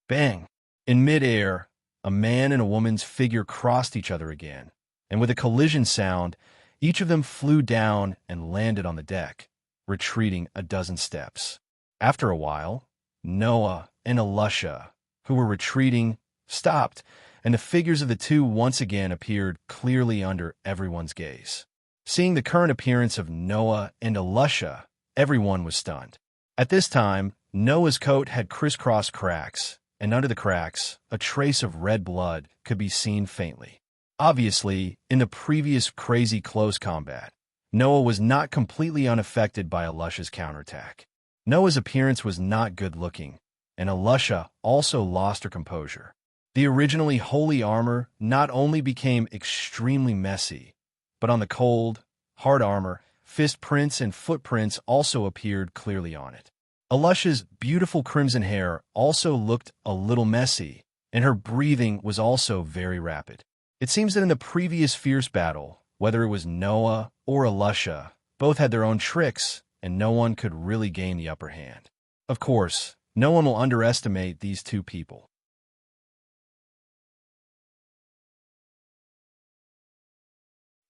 Bang! In midair, a man and a woman's figure crossed each other again, and with a collision sound, each of them flew down and landed on the deck, retreating a dozen steps. After a while, Noah and Alusha, who were retreating, stopped, and the figures of the two once again appeared clearly under everyone's gaze. Seeing the current appearance of Noah and Alusha, everyone was stunned. At this time, Noah's coat had crisscross cracks, and under the cracks, a trace of red blood could be seen faintly. Obviously, in the previous crazy close combat, Noah was not completely unaffected by Alusha's counterattack. Noah's appearance was not good-looking, and Alusha also lost her composure. The originally holy armor not only became extremely messy, but on the cold, hard armor, fist prints and footprints also appeared clearly on it. Alusha's beautiful crimson hair also looked a little messy, and her breathing was also very rapid. It seems that in the previous fierce battle, whether it was Noah or Alusha, both had their own tricks, and no one could really gain the upper hand. Of course, no one will underestimate these two people.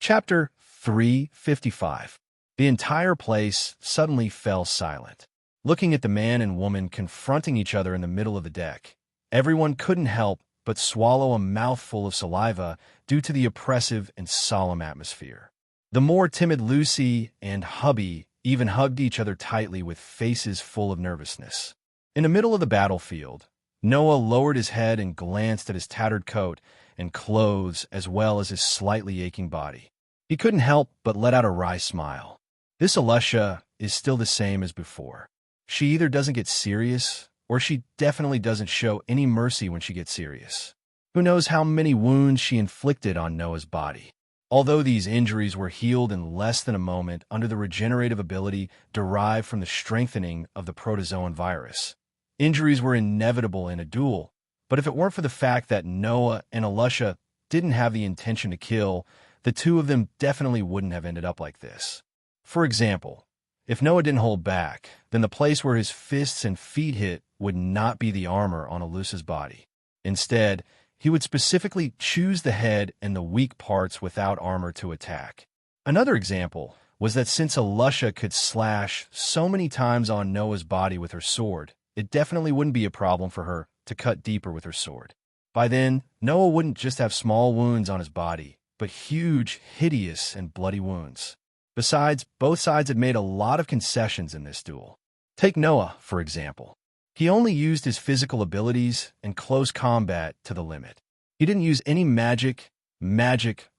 Chapter 355. The entire place suddenly fell silent. Looking at the man and woman confronting each other in the middle of the deck, everyone couldn't help but swallow a mouthful of saliva due to the oppressive and solemn atmosphere. The more timid Lucy and hubby even hugged each other tightly with faces full of nervousness. In the middle of the battlefield, Noah lowered his head and glanced at his tattered coat and clothes as well as his slightly aching body. He couldn't help but let out a wry smile. This Alusha is still the same as before. She either doesn't get serious, or she definitely doesn't show any mercy when she gets serious. Who knows how many wounds she inflicted on Noah's body. Although these injuries were healed in less than a moment under the regenerative ability derived from the strengthening of the protozoan virus, injuries were inevitable in a duel, but if it weren't for the fact that Noah and Alusha didn't have the intention to kill, the two of them definitely wouldn't have ended up like this. For example, if Noah didn't hold back, then the place where his fists and feet hit would not be the armor on Alusha's body. Instead, he would specifically choose the head and the weak parts without armor to attack. Another example was that since Alusha could slash so many times on Noah's body with her sword, it definitely wouldn't be a problem for her to cut deeper with her sword. By then, Noah wouldn't just have small wounds on his body, but huge, hideous, and bloody wounds. Besides, both sides had made a lot of concessions in this duel. Take Noah, for example. He only used his physical abilities and close combat to the limit. He didn't use any magic,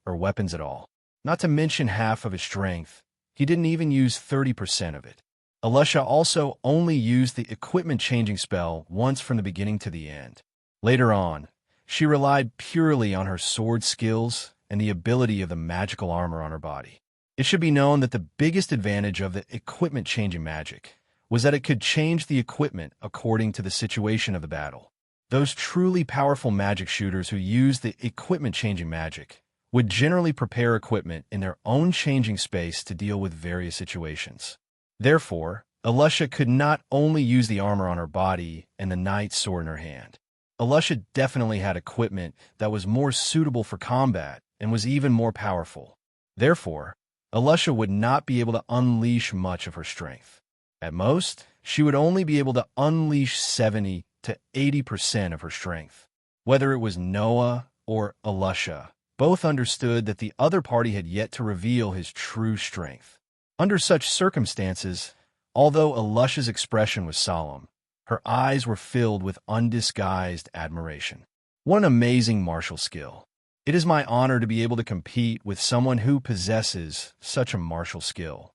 or weapons at all. Not to mention half of his strength. He didn't even use 30% of it. Alusha also only used the equipment-changing spell once from the beginning to the end. Later on, she relied purely on her sword skills and the ability of the magical armor on her body. It should be known that the biggest advantage of the equipment-changing magic was that it could change the equipment according to the situation of the battle. Those truly powerful magic shooters who used the equipment-changing magic would generally prepare equipment in their own changing space to deal with various situations. Therefore, Alusha could not only use the armor on her body and the knight's sword in her hand. Alusha definitely had equipment that was more suitable for combat and was even more powerful. Therefore, Alusha would not be able to unleash much of her strength. At most, she would only be able to unleash 70 to 80% of her strength. Whether it was Noah or Alusha, both understood that the other party had yet to reveal his true strength. Under such circumstances, although Alusha's expression was solemn, her eyes were filled with undisguised admiration. What an amazing martial skill! It is my honor to be able to compete with someone who possesses such a martial skill.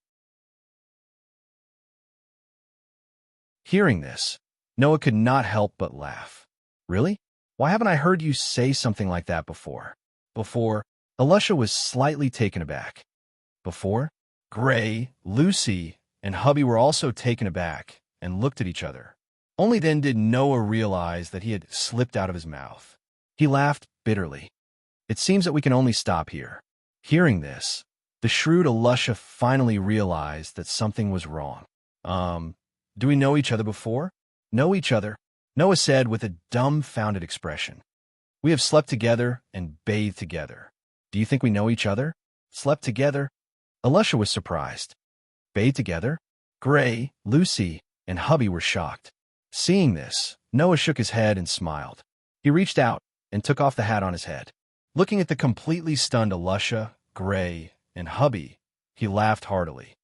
Hearing this, Noah could not help but laugh. Really? Why haven't I heard you say something like that before? Before, Alusha was slightly taken aback. Before, Gray, Lucy, and hubby were also taken aback and looked at each other. Only then did Noah realize that he had slipped out of his mouth. He laughed bitterly. It seems that we can only stop here. Hearing this, the shrewd Alusha finally realized that something was wrong. Do we know each other before? Know each other? Noah said with a dumbfounded expression. We have slept together and bathed together. Do you think we know each other? Slept together? Alusha was surprised. Bathed together? Gray, Lucy, and hubby were shocked. Seeing this, Noah shook his head and smiled. He reached out and took off the hat on his head. Looking at the completely stunned Alusha, Gray, and hubby, he laughed heartily.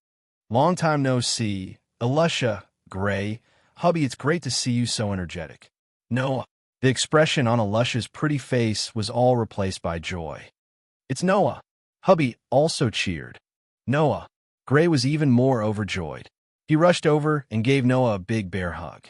Long time no see, Alusha, Gray, hubby, it's great to see you so energetic. Noah. The expression on Alusha's pretty face was all replaced by joy. It's Noah. Hubby also cheered. Noah. Gray was even more overjoyed. He rushed over and gave Noah a big bear hug.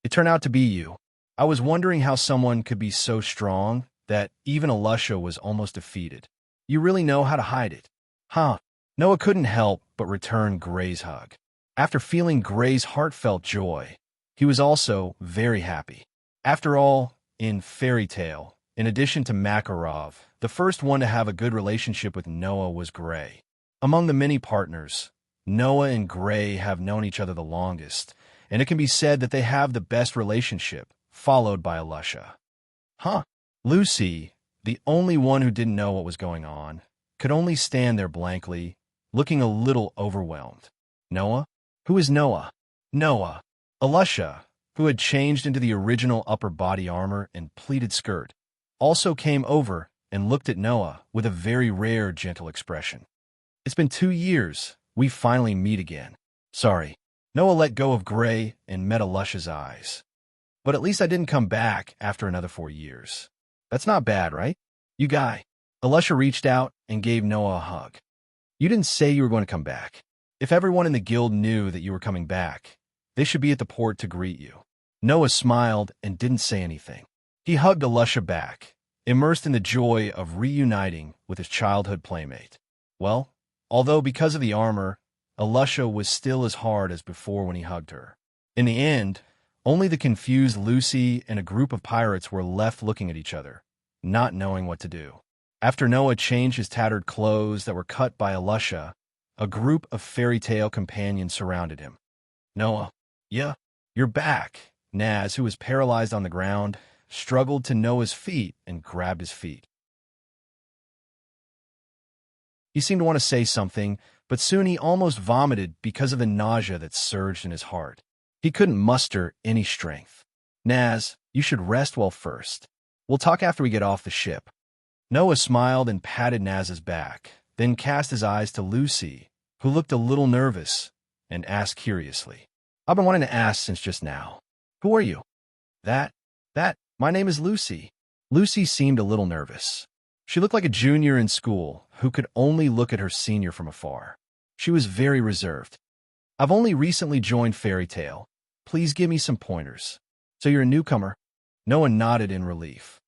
It turned out to be you. I was wondering how someone could be so strong that even Alusha was almost defeated. You really know how to hide it. Huh? Noah couldn't help but return Gray's hug. After feeling Gray's heartfelt joy, he was also very happy. After all, in Fairy Tale, in addition to Makarov, the first one to have a good relationship with Noah was Gray. Among the many partners, Noah and Gray have known each other the longest, and it can be said that they have the best relationship, followed by Alusha. Huh? Lucy, the only one who didn't know what was going on, could only stand there blankly, looking a little overwhelmed. Noah? Who is Noah? Noah. Alusha, who had changed into the original upper body armor and pleated skirt, also came over and looked at Noah with a very rare, gentle expression. It's been 2 years. We finally meet again. Sorry. Noah let go of Gray and met Alusha's eyes. But at least I didn't come back after another 4 years. That's not bad, right? You guy. Alusha reached out and gave Noah a hug. You didn't say you were going to come back. If everyone in the guild knew that you were coming back, they should be at the port to greet you. Noah smiled and didn't say anything. He hugged Alusha back, immersed in the joy of reuniting with his childhood playmate. Well, although because of the armor, Alusha was still as hard as before when he hugged her. In the end, only the confused Lucy and a group of pirates were left looking at each other, not knowing what to do. After Noah changed his tattered clothes that were cut by Alusha, a group of fairy tale companions surrounded him. Noah, yeah, you're back. Naz, who was paralyzed on the ground, struggled to Noah's feet and grabbed his feet. He seemed to want to say something, but soon he almost vomited because of the nausea that surged in his heart. He couldn't muster any strength. Naz, you should rest well first. We'll talk after we get off the ship. Noah smiled and patted Naz's back, then cast his eyes to Lucy, who looked a little nervous, and asked curiously, I've been wanting to ask since just now. Who are you? My name is Lucy. Lucy seemed a little nervous. She looked like a junior in school who could only look at her senior from afar. She was very reserved. I've only recently joined Fairy Tale. Please give me some pointers. So you're a newcomer? Noah nodded in relief.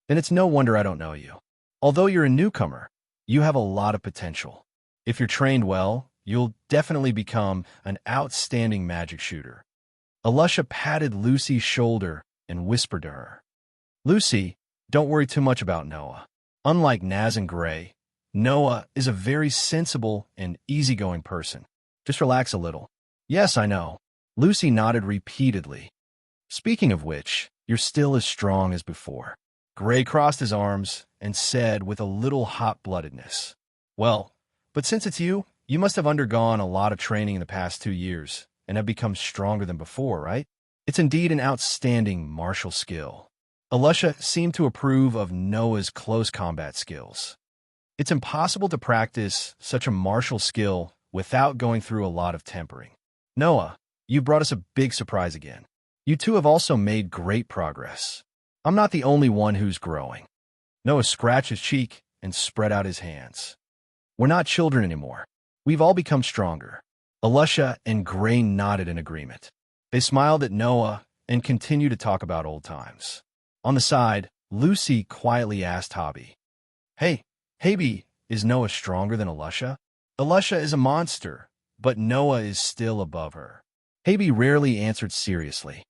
Then it's no wonder I don't know you. Although you're a newcomer, you have a lot of potential. If you're trained well, you'll definitely become an outstanding magic shooter. Alusha patted Lucy's shoulder and whispered to her. Lucy, don't worry too much about Noah. Unlike Naz and Gray, Noah is a very sensible and easygoing person. Just relax a little. Yes, I know. Lucy nodded repeatedly. Speaking of which, you're still as strong as before. Gray crossed his arms and said with a little hot-bloodedness, Well, but since it's you, you must have undergone a lot of training in the past 2 years and have become stronger than before, right? It's indeed an outstanding martial skill. Alusha seemed to approve of Noah's close combat skills. It's impossible to practice such a martial skill without going through a lot of tempering. Noah, you brought us a big surprise again. You two have also made great progress. I'm not the only one who's growing. Noah scratched his cheek and spread out his hands. We're not children anymore. We've all become stronger. Alusha and Gray nodded in agreement. They smiled at Noah and continued to talk about old times. On the side, Lucy quietly asked Hobby, Hey, Haby, is Noah stronger than Alusha? Alusha is a monster, but Noah is still above her. Haby rarely answered seriously.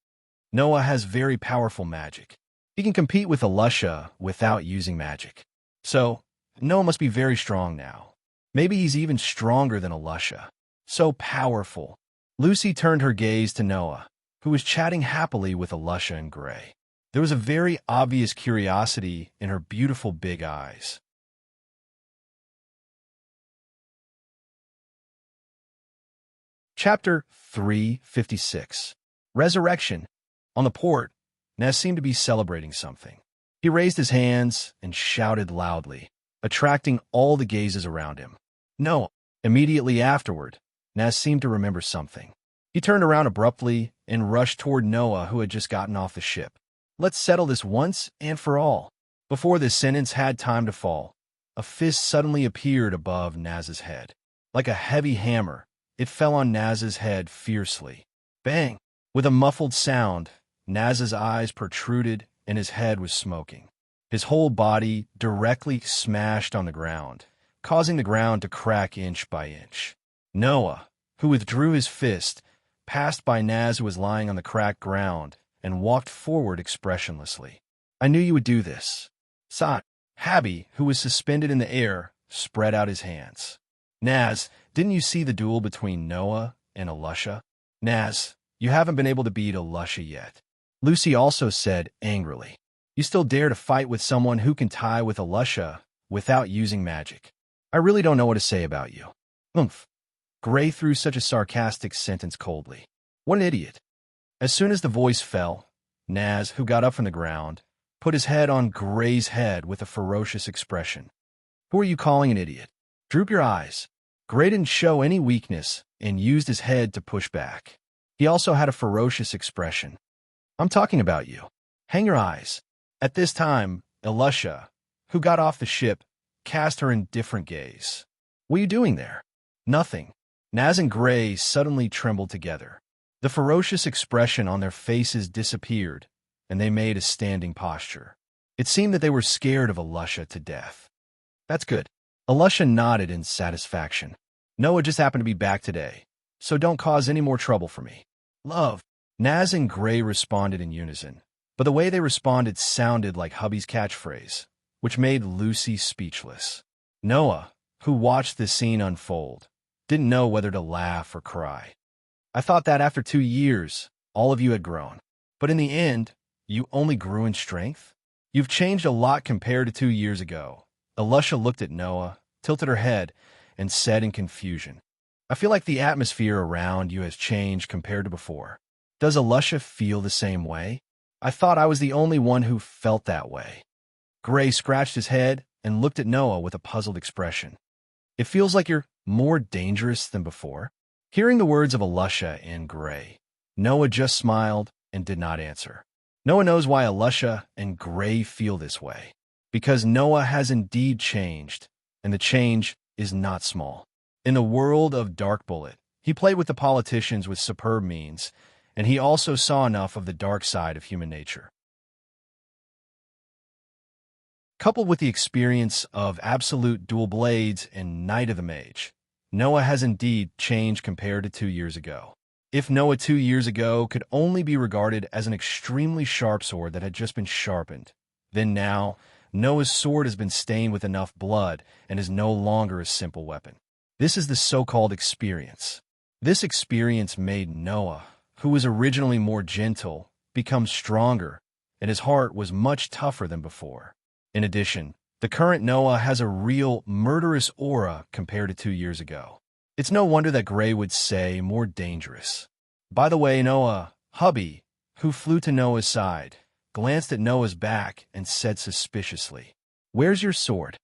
Noah has very powerful magic. He can compete with Alusha without using magic. So, Noah must be very strong now. Maybe he's even stronger than Alusha. So powerful. Lucy turned her gaze to Noah, who was chatting happily with Alusha and Gray. There was a very obvious curiosity in her beautiful big eyes. Chapter 356. Resurrection. On the port, Naz seemed to be celebrating something. He raised his hands and shouted loudly, attracting all the gazes around him. No. Immediately afterward, Naz seemed to remember something. He turned around abruptly and rushed toward Noah, who had just gotten off the ship. Let's settle this once and for all. Before this sentence had time to fall, a fist suddenly appeared above Naz's head. Like a heavy hammer, it fell on Naz's head fiercely. Bang! With a muffled sound, Naz's eyes protruded and his head was smoking. His whole body directly smashed on the ground, causing the ground to crack inch by inch. Noah, who withdrew his fist, passed by Naz, who was lying on the cracked ground, and walked forward expressionlessly. I knew you would do this. Sat, Haby, who was suspended in the air, spread out his hands. Naz, didn't you see the duel between Noah and Alusha? Naz, you haven't been able to beat Alusha yet. Lucy also said angrily. You still dare to fight with someone who can tie with Alusha without using magic. I really don't know what to say about you. Oomph. Gray threw such a sarcastic sentence coldly. What an idiot. As soon as the voice fell, Naz, who got up from the ground, put his head on Gray's head with a ferocious expression. Who are you calling an idiot? Droop your eyes. Gray didn't show any weakness and used his head to push back. He also had a ferocious expression. I'm talking about you. Hang your eyes. At this time, Alusha, who got off the ship, cast her indifferent gaze. What are you doing there? Nothing. Naz and Gray suddenly trembled together. The ferocious expression on their faces disappeared, and they made a standing posture. It seemed that they were scared of Alusha to death. That's good. Alusha nodded in satisfaction. Noah just happened to be back today, so don't cause any more trouble for me. Love. Naz and Gray responded in unison, but the way they responded sounded like hubby's catchphrase, which made Lucy speechless. Noah, who watched this scene unfold, didn't know whether to laugh or cry. I thought that after 2 years, all of you had grown. But in the end, you only grew in strength? You've changed a lot compared to 2 years ago. Alusha looked at Noah, tilted her head, and said in confusion, I feel like the atmosphere around you has changed compared to before. Does Alusha feel the same way? I thought I was the only one who felt that way. Gray scratched his head and looked at Noah with a puzzled expression. It feels like you're more dangerous than before. Hearing the words of Alusha and Gray, Noah just smiled and did not answer. Noah knows why Alusha and Gray feel this way. Because Noah has indeed changed, and the change is not small. In the world of Dark Bullet, he played with the politicians with superb means, and he also saw enough of the dark side of human nature. Coupled with the experience of Absolute Dual Blades and Night of the Mage, Noah has indeed changed compared to 2 years ago. If Noah 2 years ago could only be regarded as an extremely sharp sword that had just been sharpened, then now, Noah's sword has been stained with enough blood and is no longer a simple weapon. This is the so-called experience. This experience made Noah, who was originally more gentle, become stronger, and his heart was much tougher than before. In addition, the current Noah has a real murderous aura compared to 2 years ago. It's no wonder that Gray would say more dangerous. By the way, Noah, hubby, who flew to Noah's side, glanced at Noah's back and said suspiciously, "Where's your sword?"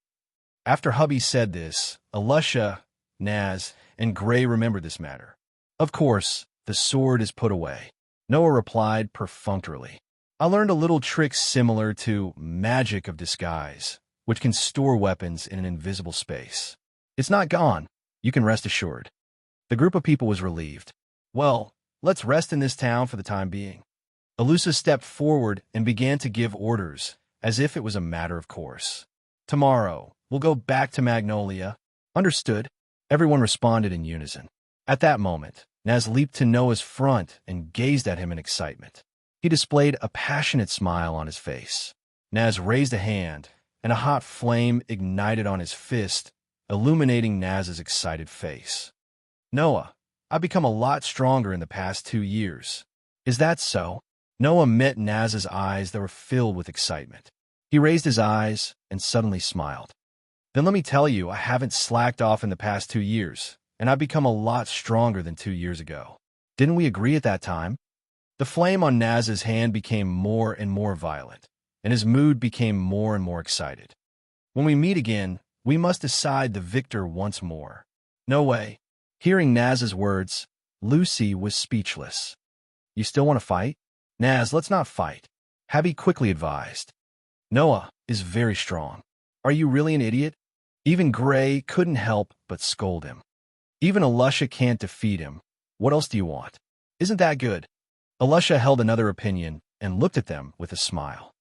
After hubby said this, Alusha, Naz, and Gray remembered this matter. Of course, the sword is put away. Noah replied perfunctorily, "I learned a little trick similar to magic of disguise, which can store weapons in an invisible space. It's not gone. You can rest assured." The group of people was relieved. "Well, let's rest in this town for the time being." Alusa stepped forward and began to give orders, as if it was a matter of course. "Tomorrow, we'll go back to Magnolia." "Understood." Everyone responded in unison. At that moment, Naz leaped to Noah's front and gazed at him in excitement. He displayed a passionate smile on his face. Naz raised a hand, and a hot flame ignited on his fist, illuminating Naz's excited face. "Noah, I've become a lot stronger in the past 2 years. Is that so?" Noah met Naz's eyes that were filled with excitement. He raised his eyes and suddenly smiled. "Then let me tell you, I haven't slacked off in the past 2 years, and I've become a lot stronger than 2 years ago. Didn't we agree at that time?" The flame on Naz's hand became more and more violent, and his mood became more and more excited. "When we meet again, we must decide the victor once more." "No way." Hearing Naz's words, Lucy was speechless. "You still want to fight?" "Naz, let's not fight," Habby quickly advised. "Noah is very strong. Are you really an idiot?" Even Gray couldn't help but scold him. "Even Alusha can't defeat him. What else do you want? Isn't that good?" Alusha held another opinion and looked at them with a smile.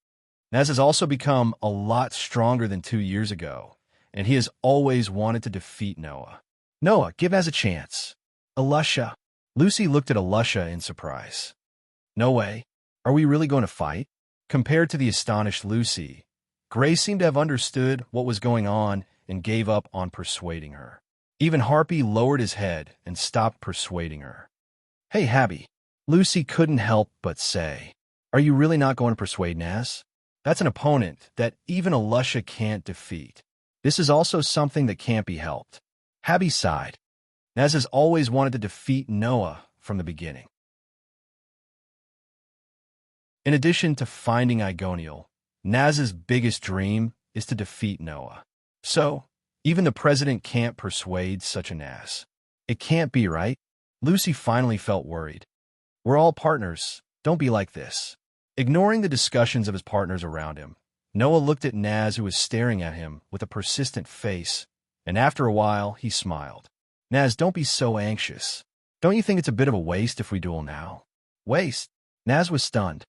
"Naz has also become a lot stronger than 2 years ago, and he has always wanted to defeat Noah. Noah, give Naz a chance." "Alusha." Lucy looked at Alusha in surprise. "No way. Are we really going to fight?" Compared to the astonished Lucy, Gray seemed to have understood what was going on and gave up on persuading her. Even Harpy lowered his head and stopped persuading her. "Hey, Habby," Lucy couldn't help but say, "are you really not going to persuade Naz? That's an opponent that even Alusha can't defeat. This is also something that can't be helped." Habby sighed. Naz has always wanted to defeat Noah from the beginning. In addition to finding Igoniel, Naz's biggest dream is to defeat Noah. So, even the president can't persuade such a Naz. It can't be, right? Lucy finally felt worried. "We're all partners. Don't be like this." Ignoring the discussions of his partners around him, Noah looked at Naz, who was staring at him with a persistent face, and after a while, he smiled. "Naz, don't be so anxious. Don't you think it's a bit of a waste if we duel now?" "Waste?" Naz was stunned.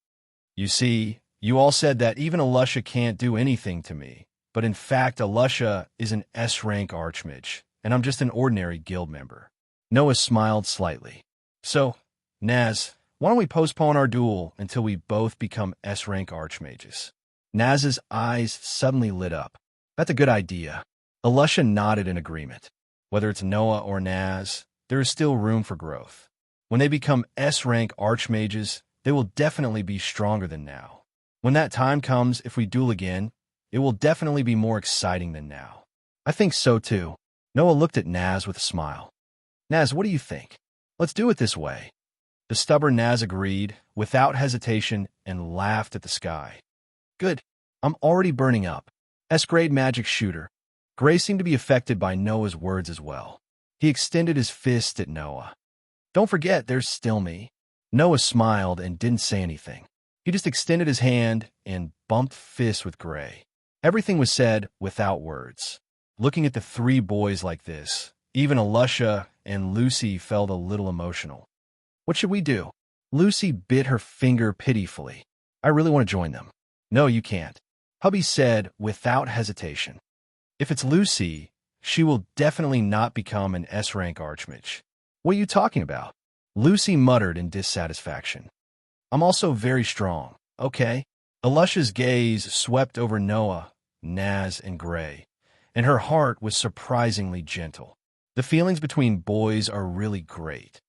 "You see, you all said that even Alusha can't do anything to me, but in fact Alusha is an S-rank archmage, and I'm just an ordinary guild member." Noah smiled slightly. "So, Naz, why don't we postpone our duel until we both become S-rank archmages?" Naz's eyes suddenly lit up. "That's a good idea." Alusha nodded in agreement. Whether it's Noah or Naz, there is still room for growth. When they become S-rank archmages, they will definitely be stronger than now. When that time comes, if we duel again, it will definitely be more exciting than now. "I think so too." Noah looked at Naz with a smile. "Naz, what do you think? Let's do it this way." The stubborn Naz agreed, without hesitation, and laughed at the sky. "Good. I'm already burning up. S-grade magic shooter." Gray seemed to be affected by Noah's words as well. He extended his fist at Noah. "Don't forget, there's still me." Noah smiled and didn't say anything. He just extended his hand and bumped fists with Gray. Everything was said without words. Looking at the 3 boys like this, even Alusha and Lucy felt a little emotional. "What should we do?" Lucy bit her finger pitifully. "I really want to join them." "No, you can't," Hubby said without hesitation. "If it's Lucy, she will definitely not become an S-rank archmage." "What are you talking about?" Lucy muttered in dissatisfaction. "I'm also very strong, okay?" Alusha's gaze swept over Noah, Naz and Gray, and her heart was surprisingly gentle. The feelings between boys are really great.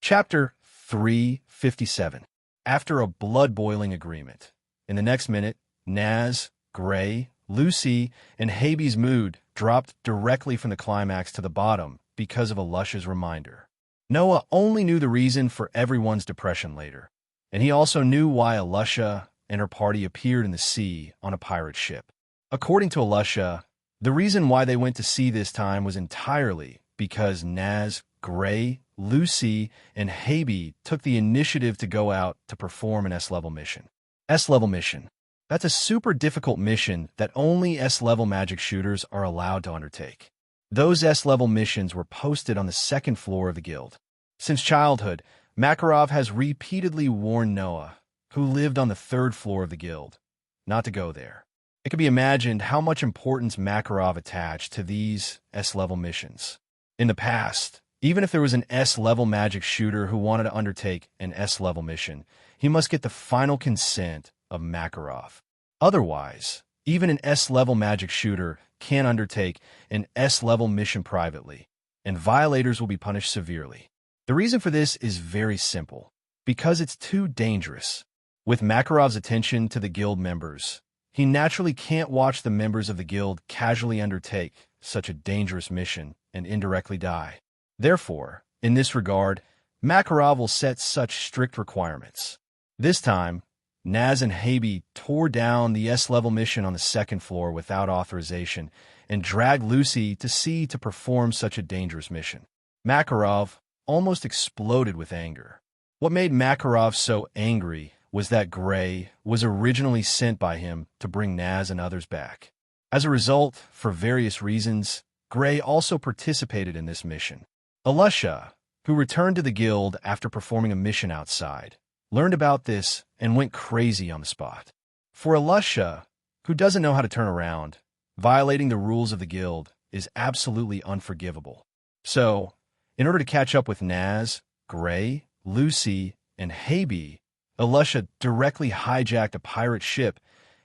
Chapter 357. After a blood-boiling agreement. In the next minute, Naz, Gray, Lucy, and Haby's mood dropped directly from the climax to the bottom because of Alusha's reminder. Noah only knew the reason for everyone's depression later, and he also knew why Alusha and her party appeared in the sea on a pirate ship. According to Alusha, the reason why they went to sea this time was entirely because Naz, Gray, Lucy, and Haby took the initiative to go out to perform an S-level mission. S-level mission. That's a super difficult mission that only S-level magic shooters are allowed to undertake. Those S-level missions were posted on the second floor of the guild. Since childhood, Makarov has repeatedly warned Noah, who lived on the third floor of the guild, not to go there. It can be imagined how much importance Makarov attached to these S-level missions. In the past, even if there was an S-level magic shooter who wanted to undertake an S-level mission, he must get the final consent of Makarov. Otherwise, even an S-level magic shooter can undertake an S-level mission privately, and violators will be punished severely. The reason for this is very simple, because it's too dangerous. With Makarov's attention to the guild members, he naturally can't watch the members of the guild casually undertake such a dangerous mission and indirectly die. Therefore, in this regard, Makarov will set such strict requirements. This time, Naz and Haby tore down the S-level mission on the second floor without authorization and dragged Lucy to sea to perform such a dangerous mission. Makarov almost exploded with anger. What made Makarov so angry was that Gray was originally sent by him to bring Naz and others back. As a result, for various reasons, Gray also participated in this mission. Alusha, who returned to the guild after performing a mission outside, learned about this and went crazy on the spot. For Alusha, who doesn't know how to turn around, violating the rules of the guild is absolutely unforgivable. So, in order to catch up with Naz, Gray, Lucy, and Haby, Alusha directly hijacked a pirate ship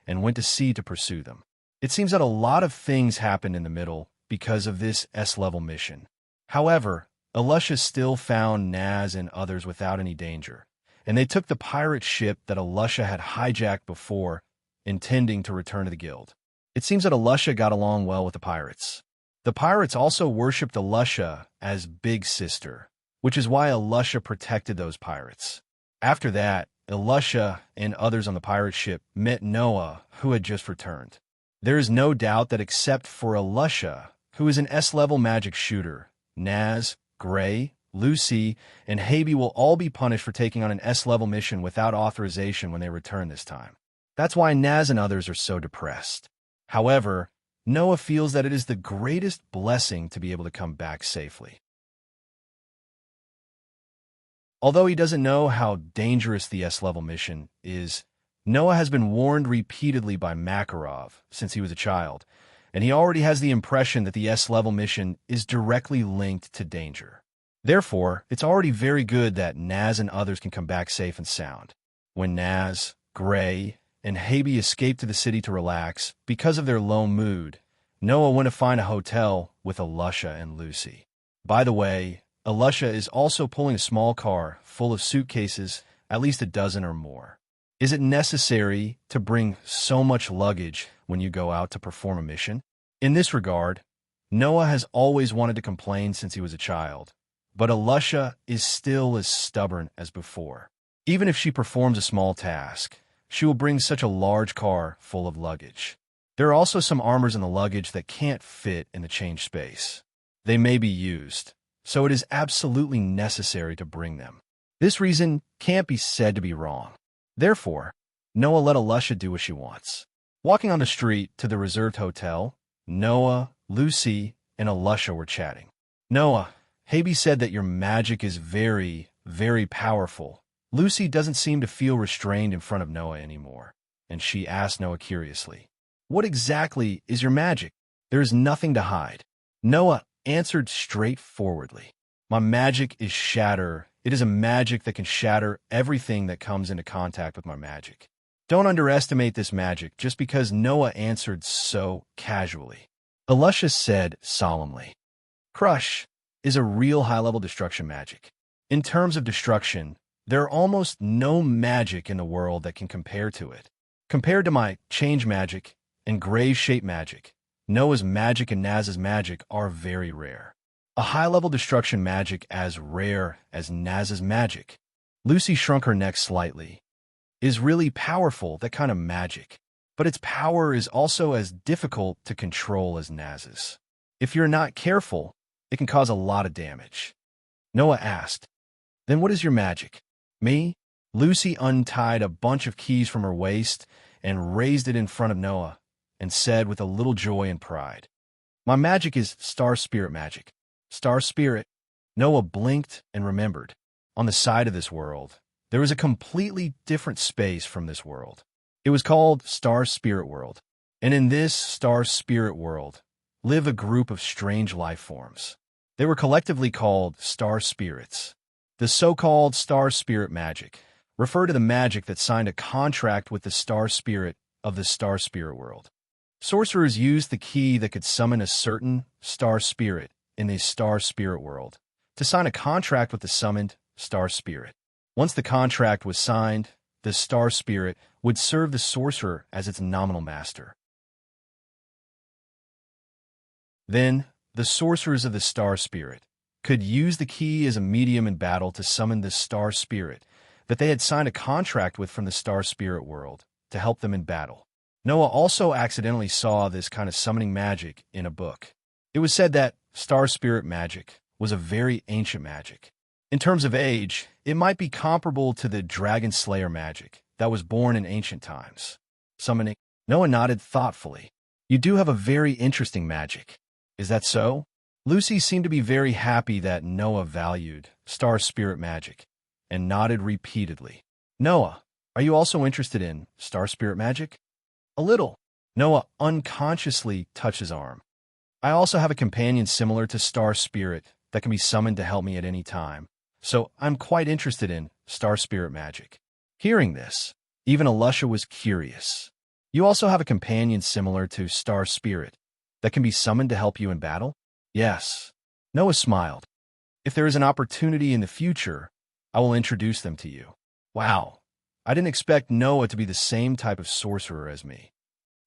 and went to sea to pursue them. It seems that a lot of things happened in the middle because of this S-level mission. However, Alusha still found Naz and others without any danger, and they took the pirate ship that Alusha had hijacked before, intending to return to the guild. It seems that Alusha got along well with the pirates. The pirates also worshipped Alusha as Big Sister, which is why Alusha protected those pirates. After that, Alusha and others on the pirate ship met Noah, who had just returned. There is no doubt that except for Alusha, who is an S-level magic shooter, Naz, Gray, Lucy, and Haby will all be punished for taking on an S-level mission without authorization when they return this time. That's why Naz and others are so depressed. However, Noah feels that it is the greatest blessing to be able to come back safely. Although he doesn't know how dangerous the S-level mission is, Noah has been warned repeatedly by Makarov since he was a child, and he already has the impression that the S-level mission is directly linked to danger. Therefore, it's already very good that Naz and others can come back safe and sound. When Naz, Gray, and Haby escape to the city to relax because of their low mood, Noah went to find a hotel with Alusha and Lucy. By the way, Alusha is also pulling a small car full of suitcases, at least a dozen or more. Is it necessary to bring so much luggage when you go out to perform a mission? In this regard, Noah has always wanted to complain since he was a child, but Alusha is still as stubborn as before. Even if she performs a small task, she will bring such a large car full of luggage. There are also some armors in the luggage that can't fit in the change space. They may be used, so it is absolutely necessary to bring them. This reason can't be said to be wrong. Therefore, Noah let Alusha do what she wants. Walking on the street to the reserved hotel, Noah, Lucy, and Alusha were chatting. Noah, Haby said that your magic is very, very powerful. Lucy doesn't seem to feel restrained in front of Noah anymore, and she asked Noah curiously, "What exactly is your magic?" "There is nothing to hide." Noah answered straightforwardly, "My magic is shatter It is a magic that can shatter everything that comes into contact with my magic. Don't underestimate this magic just because Noah answered so casually. Elisha said solemnly, Crush is a real high-level destruction magic. In terms of destruction, there are almost no magic in the world that can compare to it. Compared to my change magic and grave-shape magic, Noah's magic and Naz's magic are very rare. A high-level destruction magic as rare as Naz's magic, Lucy shrunk her neck slightly, is really powerful, that kind of magic. But its power is also as difficult to control as Naz's. If you're not careful, it can cause a lot of damage. Noah asked, Then what is your magic? Me? Lucy untied a bunch of keys from her waist and raised it in front of Noah and said with a little joy and pride, My magic is Star Spirit magic. Star Spirit? Noah blinked and remembered. On the side of this world, there was a completely different space from this world. It was called Star Spirit World. And in this Star Spirit World live a group of strange life forms. They were collectively called Star Spirits. The so-called Star Spirit magic referred to the magic that signed a contract with the Star Spirit of the Star Spirit World. Sorcerers used the key that could summon a certain Star Spirit in the Star Spirit World to sign a contract with the summoned Star Spirit. Once the contract was signed, the Star Spirit would serve the sorcerer as its nominal master. Then, the sorcerers of the Star Spirit could use the key as a medium in battle to summon the Star Spirit that they had signed a contract with from the Star Spirit World to help them in battle. Noah also accidentally saw this kind of summoning magic in a book. It was said that Star Spirit magic was a very ancient magic. In terms of age, it might be comparable to the Dragon Slayer magic that was born in ancient times. Summoning. Noah nodded thoughtfully. You do have a very interesting magic. Is that so? Lucy seemed to be very happy that Noah valued Star Spirit magic and nodded repeatedly. Noah, are you also interested in Star Spirit magic? A little. Noah unconsciously touched his arm. I also have a companion similar to Star Spirit that can be summoned to help me at any time, so I'm quite interested in Star Spirit magic. Hearing this, even Elisha was curious. You also have a companion similar to Star Spirit that can be summoned to help you in battle? Yes. Noah smiled. If there is an opportunity in the future, I will introduce them to you. Wow. I didn't expect Noah to be the same type of sorcerer as me.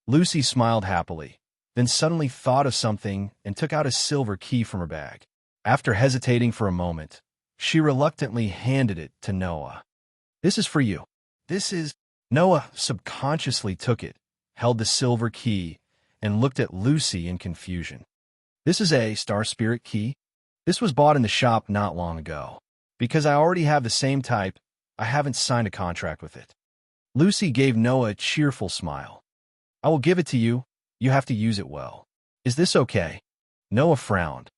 Lucy smiled happily, then suddenly thought of something and took out a silver key from her bag. After hesitating for a moment, she reluctantly handed it to Noah. This is for you. This is... Noah subconsciously took it, held the silver key, and looked at Lucy in confusion. This is a Star Spirit key? This was bought in the shop not long ago. Because I already have the same type, I haven't signed a contract with it. Lucy gave Noah a cheerful smile. I will give it to you. You have to use it well. Is this okay? Noah frowned.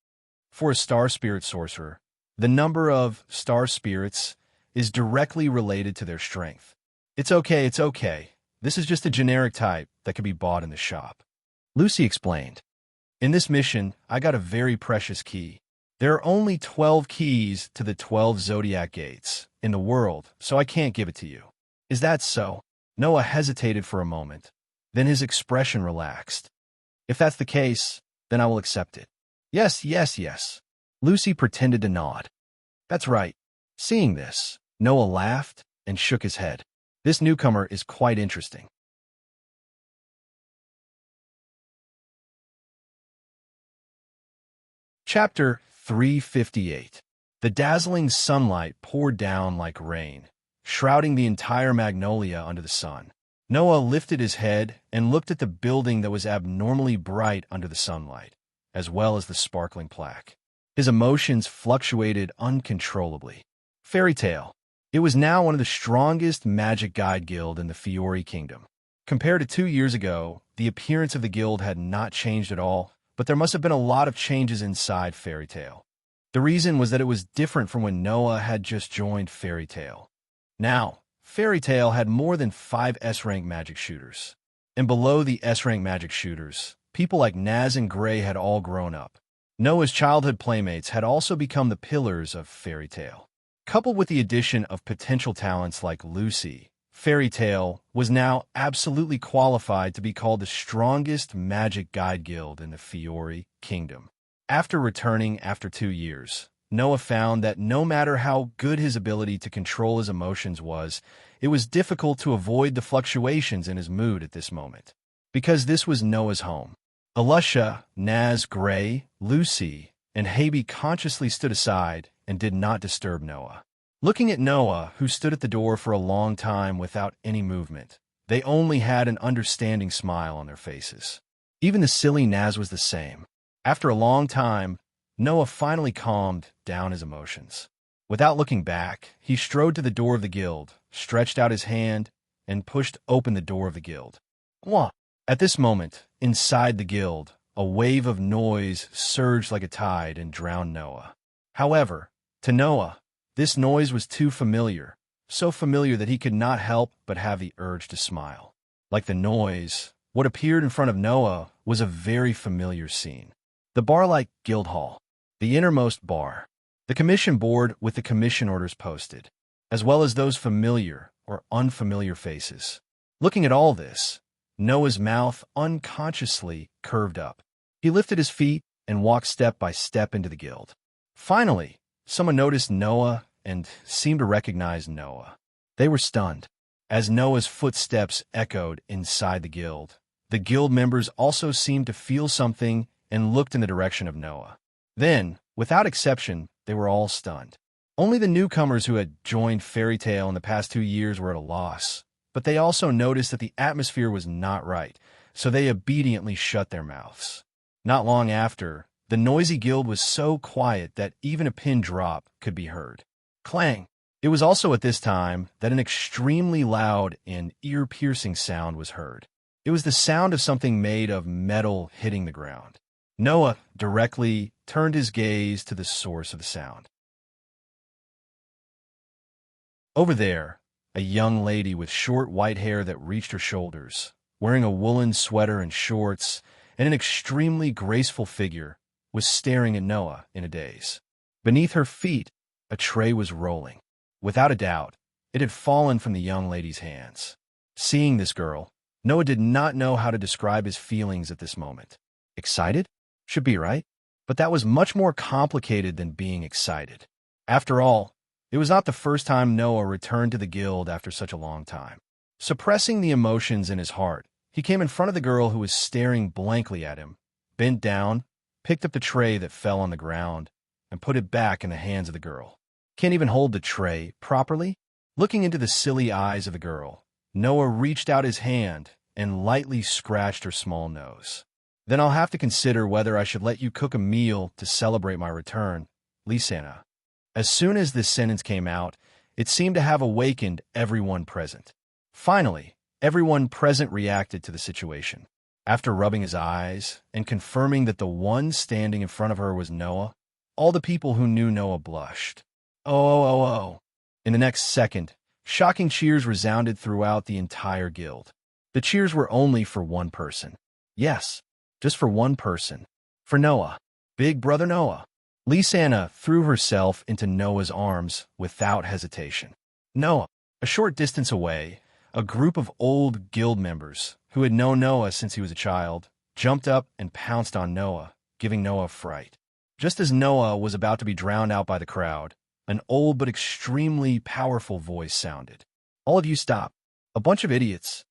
For a Star Spirit sorcerer, the number of Star Spirits is directly related to their strength. It's okay, it's okay. This is just a generic type that can be bought in the shop. Lucy explained. In this mission, I got a very precious key. There are only 12 keys to the 12 zodiac gates in the world, so I can't give it to you. Is that so? Noah hesitated for a moment. Then his expression relaxed. If that's the case, then I will accept it. Yes, yes, yes. Lucy pretended to nod. That's right. Seeing this, Noah laughed and shook his head. This newcomer is quite interesting. Chapter 358. The dazzling sunlight poured down like rain, shrouding the entire magnolia under the sun. Noah lifted his head and looked at the building that was abnormally bright under the sunlight, as well as the sparkling plaque. His emotions fluctuated uncontrollably. Fairy Tale. It was now one of the strongest magic guide guild in the Fiori Kingdom. Compared to 2 years ago, the appearance of the guild had not changed at all, but there must have been a lot of changes inside Fairy Tale. The reason was that it was different from when Noah had just joined Fairy Tale. Now, Fairy Tale had more than 5 S-rank magic shooters. And below the S-rank magic shooters, people like Naz and Gray had all grown up. Noah's childhood playmates had also become the pillars of Fairy Tale. Coupled with the addition of potential talents like Lucy, Fairy Tale was now absolutely qualified to be called the strongest magic guide guild in the Fiori Kingdom. After returning after 2 years, Noah found that no matter how good his ability to control his emotions was, it was difficult to avoid the fluctuations in his mood at this moment. Because this was Noah's home. Alusha, Naz, Gray, Lucy, and Habe consciously stood aside and did not disturb Noah. Looking at Noah, who stood at the door for a long time without any movement, they only had an understanding smile on their faces. Even the silly Naz was the same. After a long time, Noah finally calmed down his emotions. Without looking back, he strode to the door of the guild, stretched out his hand, and pushed open the door of the guild. Wah! At this moment, inside the guild, a wave of noise surged like a tide and drowned Noah. However, to Noah, this noise was too familiar, so familiar that he could not help but have the urge to smile. Like the noise, what appeared in front of Noah was a very familiar scene. The bar-like guild hall, the innermost bar, the commission board with the commission orders posted, as well as those familiar or unfamiliar faces. Looking at all this, Noah's mouth unconsciously curved up. He lifted his feet and walked step by step into the guild. Finally, someone noticed Noah and seemed to recognize Noah. They were stunned. As Noah's footsteps echoed inside the guild members also seemed to feel something and looked in the direction of Noah. Then, without exception, they were all stunned. Only the newcomers who had joined Fairy Tale in the past 2 years were at a loss, but they also noticed that the atmosphere was not right, so they obediently shut their mouths. Not long after, the noisy guild was so quiet that even a pin drop could be heard. Clang! It was also at this time that an extremely loud and ear-piercing sound was heard. It was the sound of something made of metal hitting the ground. Noah directly turned his gaze to the source of the sound. Over there, a young lady with short white hair that reached her shoulders, wearing a woolen sweater and shorts, and an extremely graceful figure, was staring at Noah in a daze. Beneath her feet, a tray was rolling. Without a doubt, it had fallen from the young lady's hands. Seeing this girl, Noah did not know how to describe his feelings at this moment. Excited? Should be, right? But that was much more complicated than being excited. After all, it was not the first time Noah returned to the guild after such a long time. Suppressing the emotions in his heart, he came in front of the girl who was staring blankly at him, bent down, picked up the tray that fell on the ground, and put it back in the hands of the girl. Can't even hold the tray properly? Looking into the silly eyes of the girl, Noah reached out his hand and lightly scratched her small nose. Then I'll have to consider whether I should let you cook a meal to celebrate my return, Lysana. As soon as this sentence came out, it seemed to have awakened everyone present. Finally, everyone present reacted to the situation. After rubbing his eyes and confirming that the one standing in front of her was Noah, all the people who knew Noah blushed. Oh. In the next second, shocking cheers resounded throughout the entire guild. The cheers were only for one person. Yes, just for one person. For Noah. Big brother Noah. Lysana threw herself into Noah's arms without hesitation. Noah. A short distance away, a group of old guild members, who had known Noah since he was a child, jumped up and pounced on Noah, giving Noah a fright. Just as Noah was about to be drowned out by the crowd, an old but extremely powerful voice sounded. All of you stop. A bunch of idiots.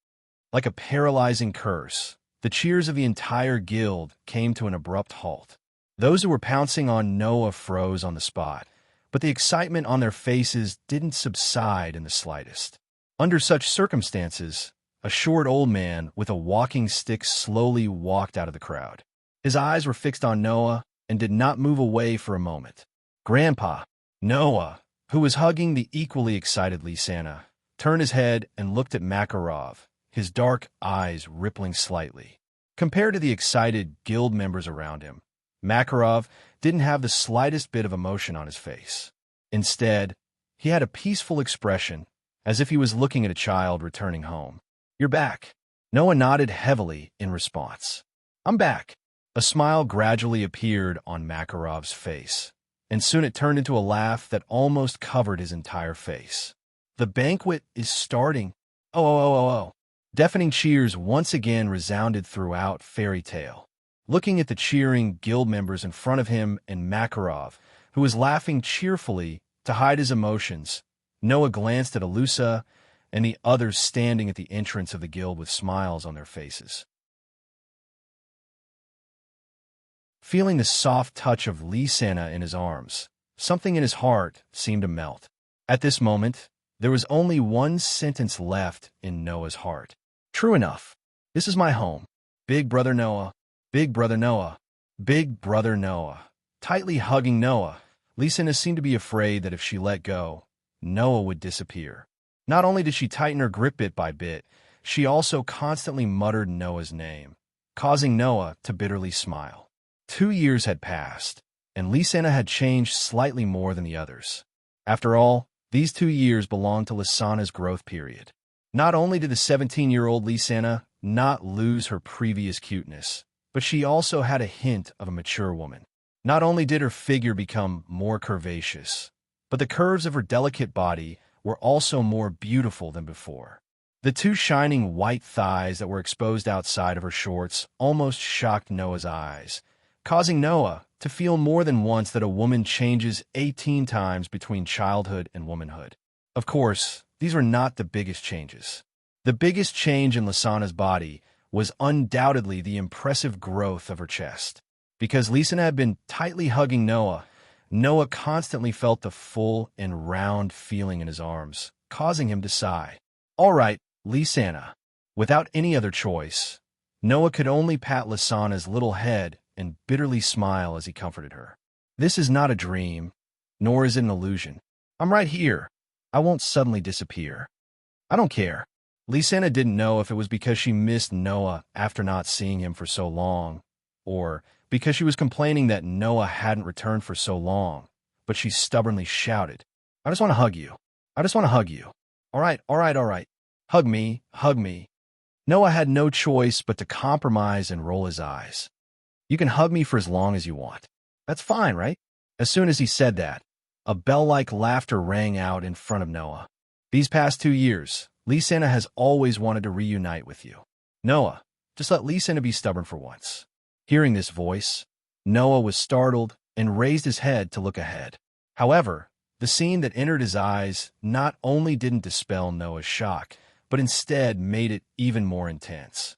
Like a paralyzing curse, the cheers of the entire guild came to an abrupt halt. Those who were pouncing on Noah froze on the spot, but the excitement on their faces didn't subside in the slightest. Under such circumstances, a short old man with a walking stick slowly walked out of the crowd. His eyes were fixed on Noah and did not move away for a moment. Grandpa, Noah, who was hugging the equally excited Lysana, turned his head and looked at Makarov, his dark eyes rippling slightly. Compared to the excited guild members around him, Makarov didn't have the slightest bit of emotion on his face. Instead, he had a peaceful expression, as if he was looking at a child returning home. You're back. Noah nodded heavily in response. I'm back. A smile gradually appeared on Makarov's face, and soon it turned into a laugh that almost covered his entire face. "The banquet is starting. Oh, oh, oh, oh, oh." Deafening cheers once again resounded throughout Fairy Tale. Looking at the cheering guild members in front of him and Makarov, who was laughing cheerfully to hide his emotions, Noah glanced at Alusa and the others standing at the entrance of the guild with smiles on their faces. Feeling the soft touch of Lysana in his arms, something in his heart seemed to melt. At this moment, there was only one sentence left in Noah's heart. True enough. This is my home. Big brother Noah. Big brother Noah. Big brother Noah. Tightly hugging Noah, Lysana seemed to be afraid that if she let go, Noah would disappear. Not only did she tighten her grip bit by bit, she also constantly muttered Noah's name, causing Noah to bitterly smile. 2 years had passed, and Lysana had changed slightly more than the others. After all, these 2 years belonged to Lysana's growth period. Not only did the 17-year-old Lysana not lose her previous cuteness, but she also had a hint of a mature woman. Not only did her figure become more curvaceous, but the curves of her delicate body were also more beautiful than before. The 2 shining white thighs that were exposed outside of her shorts almost shocked Noah's eyes, causing Noah to feel more than once that a woman changes 18 times between childhood and womanhood. Of course, these were not the biggest changes. The biggest change in Lysana's body was undoubtedly the impressive growth of her chest. Because Lysana had been tightly hugging Noah, Noah constantly felt the full and round feeling in his arms, causing him to sigh. All right, Lysana. Without any other choice, Noah could only pat Lysana's little head and bitterly smile as he comforted her. This is not a dream, nor is it an illusion. I'm right here. I won't suddenly disappear. I don't care. Lysana didn't know if it was because she missed Noah after not seeing him for so long, or because she was complaining that Noah hadn't returned for so long, but she stubbornly shouted, I just want to hug you. I just want to hug you. All right, all right, all right. Hug me, hug me. Noah had no choice but to compromise and roll his eyes. You can hug me for as long as you want. That's fine, right? As soon as he said that, a bell-like laughter rang out in front of Noah. These past 2 years, Lysana has always wanted to reunite with you. Noah, just let Lysana be stubborn for once. Hearing this voice, Noah was startled and raised his head to look ahead. However, the scene that entered his eyes not only didn't dispel Noah's shock, but instead made it even more intense.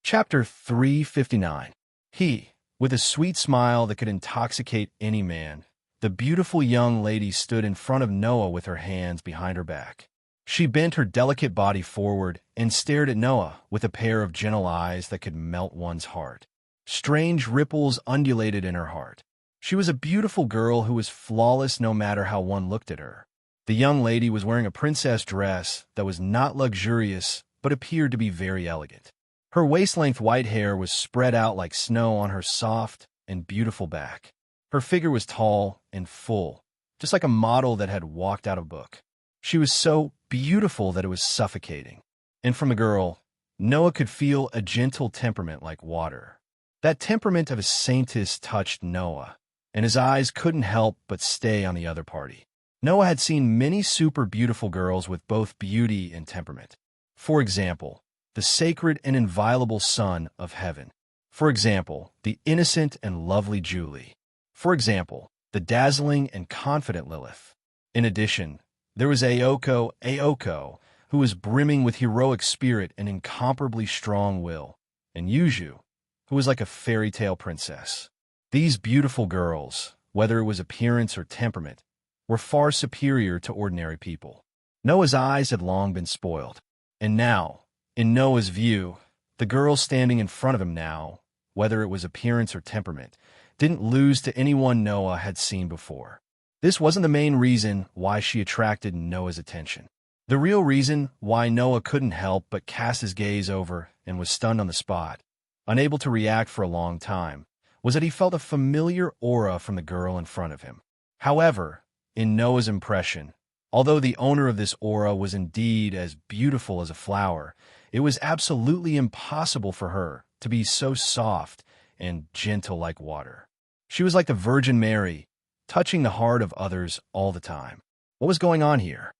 Chapter 359. He, with a sweet smile that could intoxicate any man, the beautiful young lady stood in front of Noah with her hands behind her back. She bent her delicate body forward and stared at Noah with a pair of gentle eyes that could melt one's heart. Strange ripples undulated in her heart. She was a beautiful girl who was flawless no matter how one looked at her. The young lady was wearing a princess dress that was not luxurious but appeared to be very elegant. Her waist-length white hair was spread out like snow on her soft and beautiful back. Her figure was tall and full, just like a model that had walked out of a book. She was so beautiful that it was suffocating. And from the girl, Noah could feel a gentle temperament like water. That temperament of a saintess touched Noah, and his eyes couldn't help but stay on the other party. Noah had seen many super beautiful girls with both beauty and temperament. For example, the sacred and inviolable Son of Heaven. For example, the innocent and lovely Julie. For example, the dazzling and confident Lilith. In addition, there was Aoko, who was brimming with heroic spirit and incomparably strong will, and Yuju, who was like a fairy tale princess. These beautiful girls, whether it was appearance or temperament, were far superior to ordinary people. Noah's eyes had long been spoiled, and now, in Noah's view, the girl standing in front of him now, whether it was appearance or temperament, didn't lose to anyone Noah had seen before. This wasn't the main reason why she attracted Noah's attention. The real reason why Noah couldn't help but cast his gaze over and was stunned on the spot, unable to react for a long time, was that he felt a familiar aura from the girl in front of him. However, in Noah's impression, although the owner of this aura was indeed as beautiful as a flower, It was absolutely impossible for her to be so soft and gentle like water. She was like the Virgin Mary, touching the heart of others all the time. What was going on here?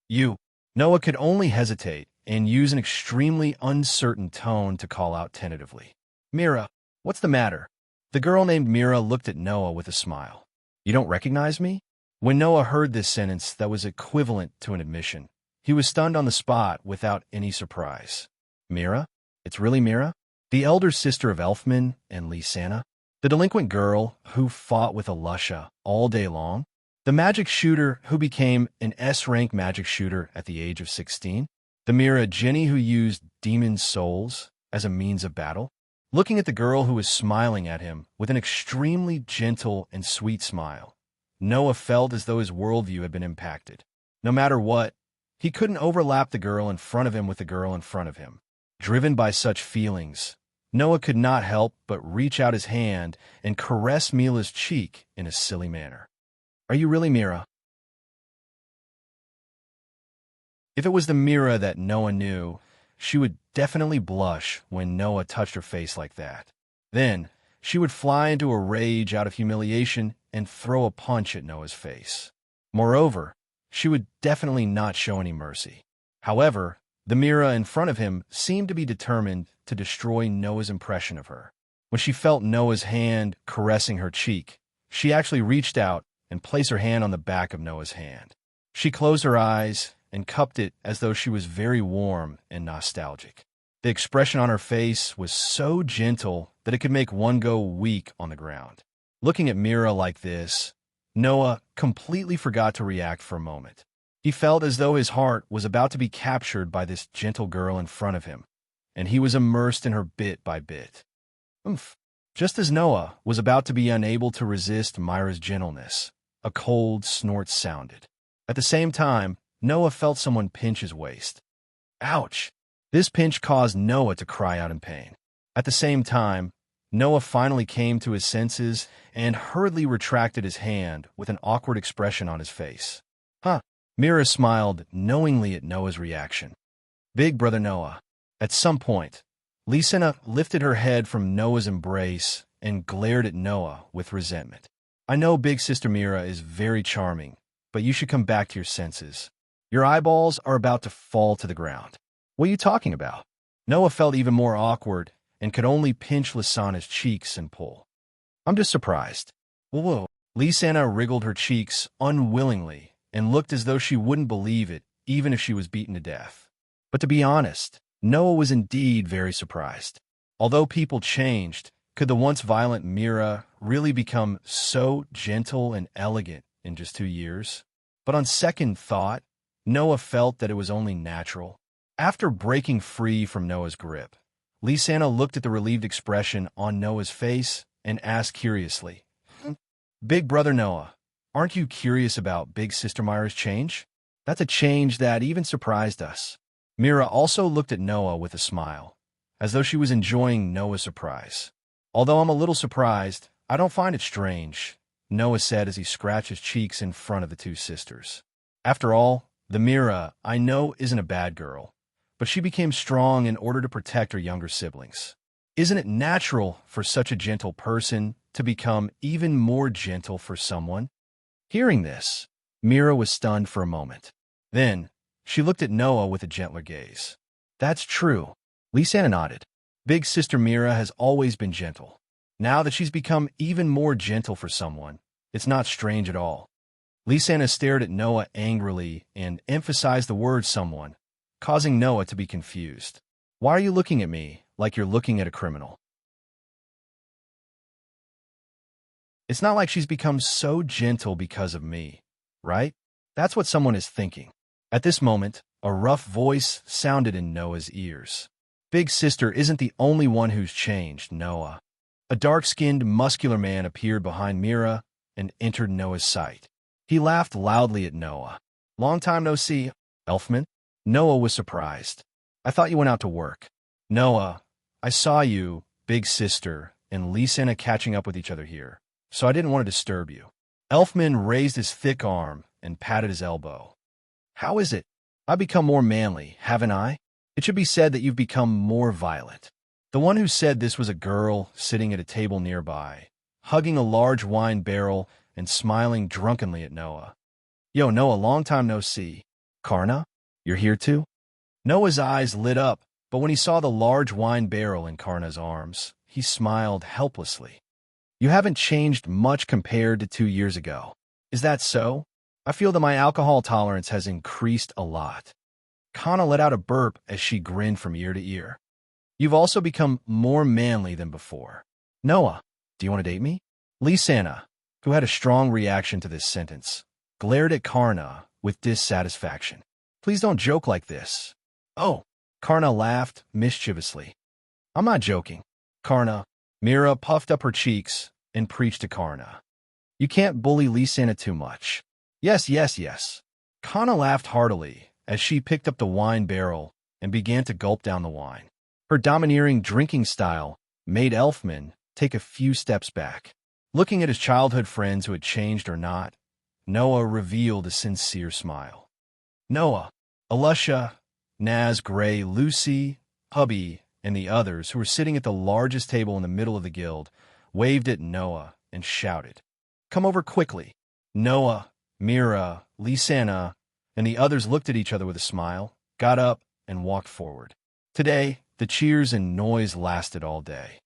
You. Noah could only hesitate and use an extremely uncertain tone to call out tentatively. Mira, what's the matter? The girl named Mira looked at Noah with a smile. You don't recognize me? When Noah heard this sentence that was equivalent to an admission, he was stunned on the spot without any surprise. Mira? It's really Mira? The elder sister of Elfman and Lysana? The delinquent girl who fought with Alusha all day long? The magic shooter who became an S-rank magic shooter at the age of 16? The Mira Jenny who used demon souls as a means of battle? Looking at the girl who was smiling at him with an extremely gentle and sweet smile, Noah felt as though his worldview had been impacted. No matter what, he couldn't overlap the girl in front of him with the girl in front of him. Driven by such feelings, Noah could not help but reach out his hand and caress Mila's cheek in a silly manner. Are you really Mira? If it was the Mira that Noah knew, she would definitely blush when Noah touched her face like that. Then, she would fly into a rage out of humiliation and throw a punch at Noah's face. Moreover, she would definitely not show any mercy. However, the Mira in front of him seemed to be determined to destroy Noah's impression of her. When she felt Noah's hand caressing her cheek, she actually reached out and placed her hand on the back of Noah's hand. She closed her eyes and cupped it as though she was very warm and nostalgic. The expression on her face was so gentle that it could make one go weak on the ground. Looking at Mira like this, Noah completely forgot to react for a moment. He felt as though his heart was about to be captured by this gentle girl in front of him, and he was immersed in her bit by bit. Oomph. Just as Noah was about to be unable to resist Myra's gentleness, a cold snort sounded. At the same time, Noah felt someone pinch his waist. Ouch! This pinch caused Noah to cry out in pain. At the same time, Noah finally came to his senses and hurriedly retracted his hand with an awkward expression on his face. Huh. Mira smiled knowingly at Noah's reaction. Big brother Noah. At some point, Lysana lifted her head from Noah's embrace and glared at Noah with resentment. I know big sister Mira is very charming, but you should come back to your senses. Your eyeballs are about to fall to the ground. What are you talking about? Noah felt even more awkward and could only pinch Lysana's cheeks and pull. I'm just surprised. Whoa. Lysana wriggled her cheeks unwillingly and looked as though she wouldn't believe it, even if she was beaten to death. But to be honest, Noah was indeed very surprised. Although people changed, could the once violent Mira really become so gentle and elegant in just 2 years? But on second thought, Noah felt that it was only natural. After breaking free from Noah's grip, Lysana looked at the relieved expression on Noah's face and asked curiously, Big brother Noah, aren't you curious about Big Sister Myra's change? That's a change that even surprised us. Mira also looked at Noah with a smile, as though she was enjoying Noah's surprise. Although I'm a little surprised, I don't find it strange, Noah said as he scratched his cheeks in front of the two sisters. After all, the Mira, I know, isn't a bad girl, but she became strong in order to protect her younger siblings. Isn't it natural for such a gentle person to become even more gentle for someone? Hearing this, Mira was stunned for a moment. Then, she looked at Noah with a gentler gaze. That's true. Lysana nodded. Big sister Mira has always been gentle. Now that she's become even more gentle for someone, it's not strange at all. Lysana stared at Noah angrily and emphasized the word someone, causing Noah to be confused. Why are you looking at me like you're looking at a criminal? It's not like she's become so gentle because of me, right? That's what someone is thinking. At this moment, a rough voice sounded in Noah's ears. Big sister isn't the only one who's changed, Noah. A dark-skinned, muscular man appeared behind Mira and entered Noah's sight. He laughed loudly at Noah. Long time no see, Elfman. Noah was surprised. I thought you went out to work. Noah, I saw you, big sister, and Lysana catching up with each other here, so I didn't want to disturb you. Elfman raised his thick arm and patted his elbow. How is it? I've become more manly, haven't I? It should be said that you've become more violent. The one who said this was a girl sitting at a table nearby, hugging a large wine barrel and smiling drunkenly at Noah. Yo, Noah, long time no see. Karna, you're here too? Noah's eyes lit up, but when he saw the large wine barrel in Karna's arms, he smiled helplessly. You haven't changed much compared to 2 years ago. Is that so? I feel that my alcohol tolerance has increased a lot. Kana let out a burp as she grinned from ear to ear. You've also become more manly than before. Noah, do you want to date me? Lisana, who had a strong reaction to this sentence, glared at Karna with dissatisfaction. Please don't joke like this. Oh, Karna laughed mischievously. I'm not joking. Karna, Mira puffed up her cheeks and preached to Karna. You can't bully Lisana too much. Yes, yes, yes. Karna laughed heartily as she picked up the wine barrel and began to gulp down the wine. Her domineering drinking style made Elfman take a few steps back. Looking at his childhood friends who had changed or not, Noah revealed a sincere smile. Noah, Alusha, Naz, Gray, Lucy, Hubby, and the others who were sitting at the largest table in the middle of the guild waved at Noah and shouted, "Come over quickly." Noah, Mira, Lisana, and the others looked at each other with a smile, got up, and walked forward. Today, the cheers and noise lasted all day.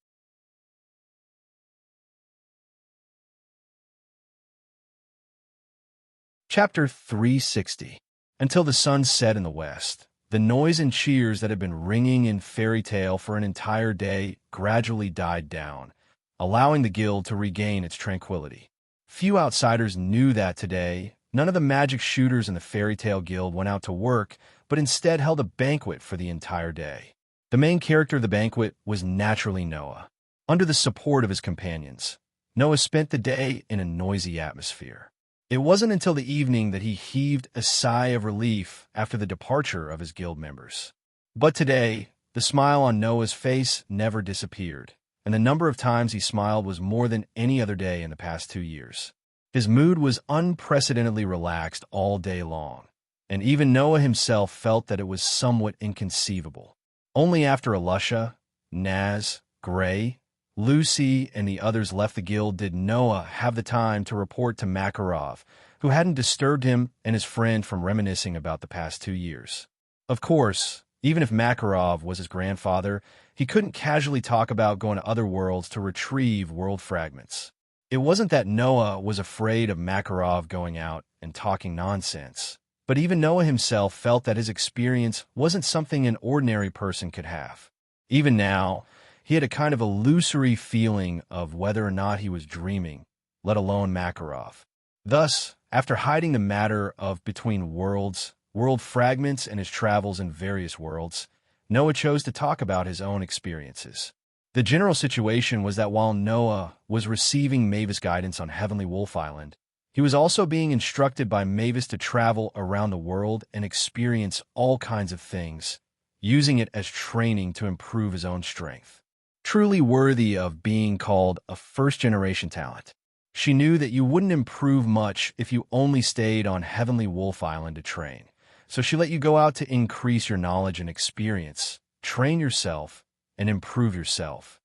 Chapter 360. Until the sun set in the west, the noise and cheers that had been ringing in Fairy Tale for an entire day gradually died down, allowing the guild to regain its tranquility. Few outsiders knew that today, none of the magic shooters in the Fairy Tale Guild went out to work, but instead held a banquet for the entire day. The main character of the banquet was naturally Noah. Under the support of his companions, Noah spent the day in a noisy atmosphere. It wasn't until the evening that he heaved a sigh of relief after the departure of his guild members. But today, the smile on Noah's face never disappeared, and the number of times he smiled was more than any other day in the past 2 years. His mood was unprecedentedly relaxed all day long, and even Noah himself felt that it was somewhat inconceivable. Only after Alusha, Naz, Gray, Lucy, and the others left the guild did Noah have the time to report to Makarov, who hadn't disturbed him and his friend from reminiscing about the past 2 years. Of course, even if Makarov was his grandfather, he couldn't casually talk about going to other worlds to retrieve world fragments. It wasn't that Noah was afraid of Makarov going out and talking nonsense, but even Noah himself felt that his experience wasn't something an ordinary person could have. Even now, he had a kind of illusory feeling of whether or not he was dreaming, let alone Makarov. Thus, after hiding the matter of between worlds, world fragments, and his travels in various worlds, Noah chose to talk about his own experiences. The general situation was that while Noah was receiving Mavis guidance on Heavenly Wolf Island, he was also being instructed by Mavis to travel around the world and experience all kinds of things, using it as training to improve his own strength. Truly worthy of being called a first-generation talent. She knew that you wouldn't improve much if you only stayed on Heavenly Wolf Island to train, so she let you go out to increase your knowledge and experience, train yourself, and improve yourself.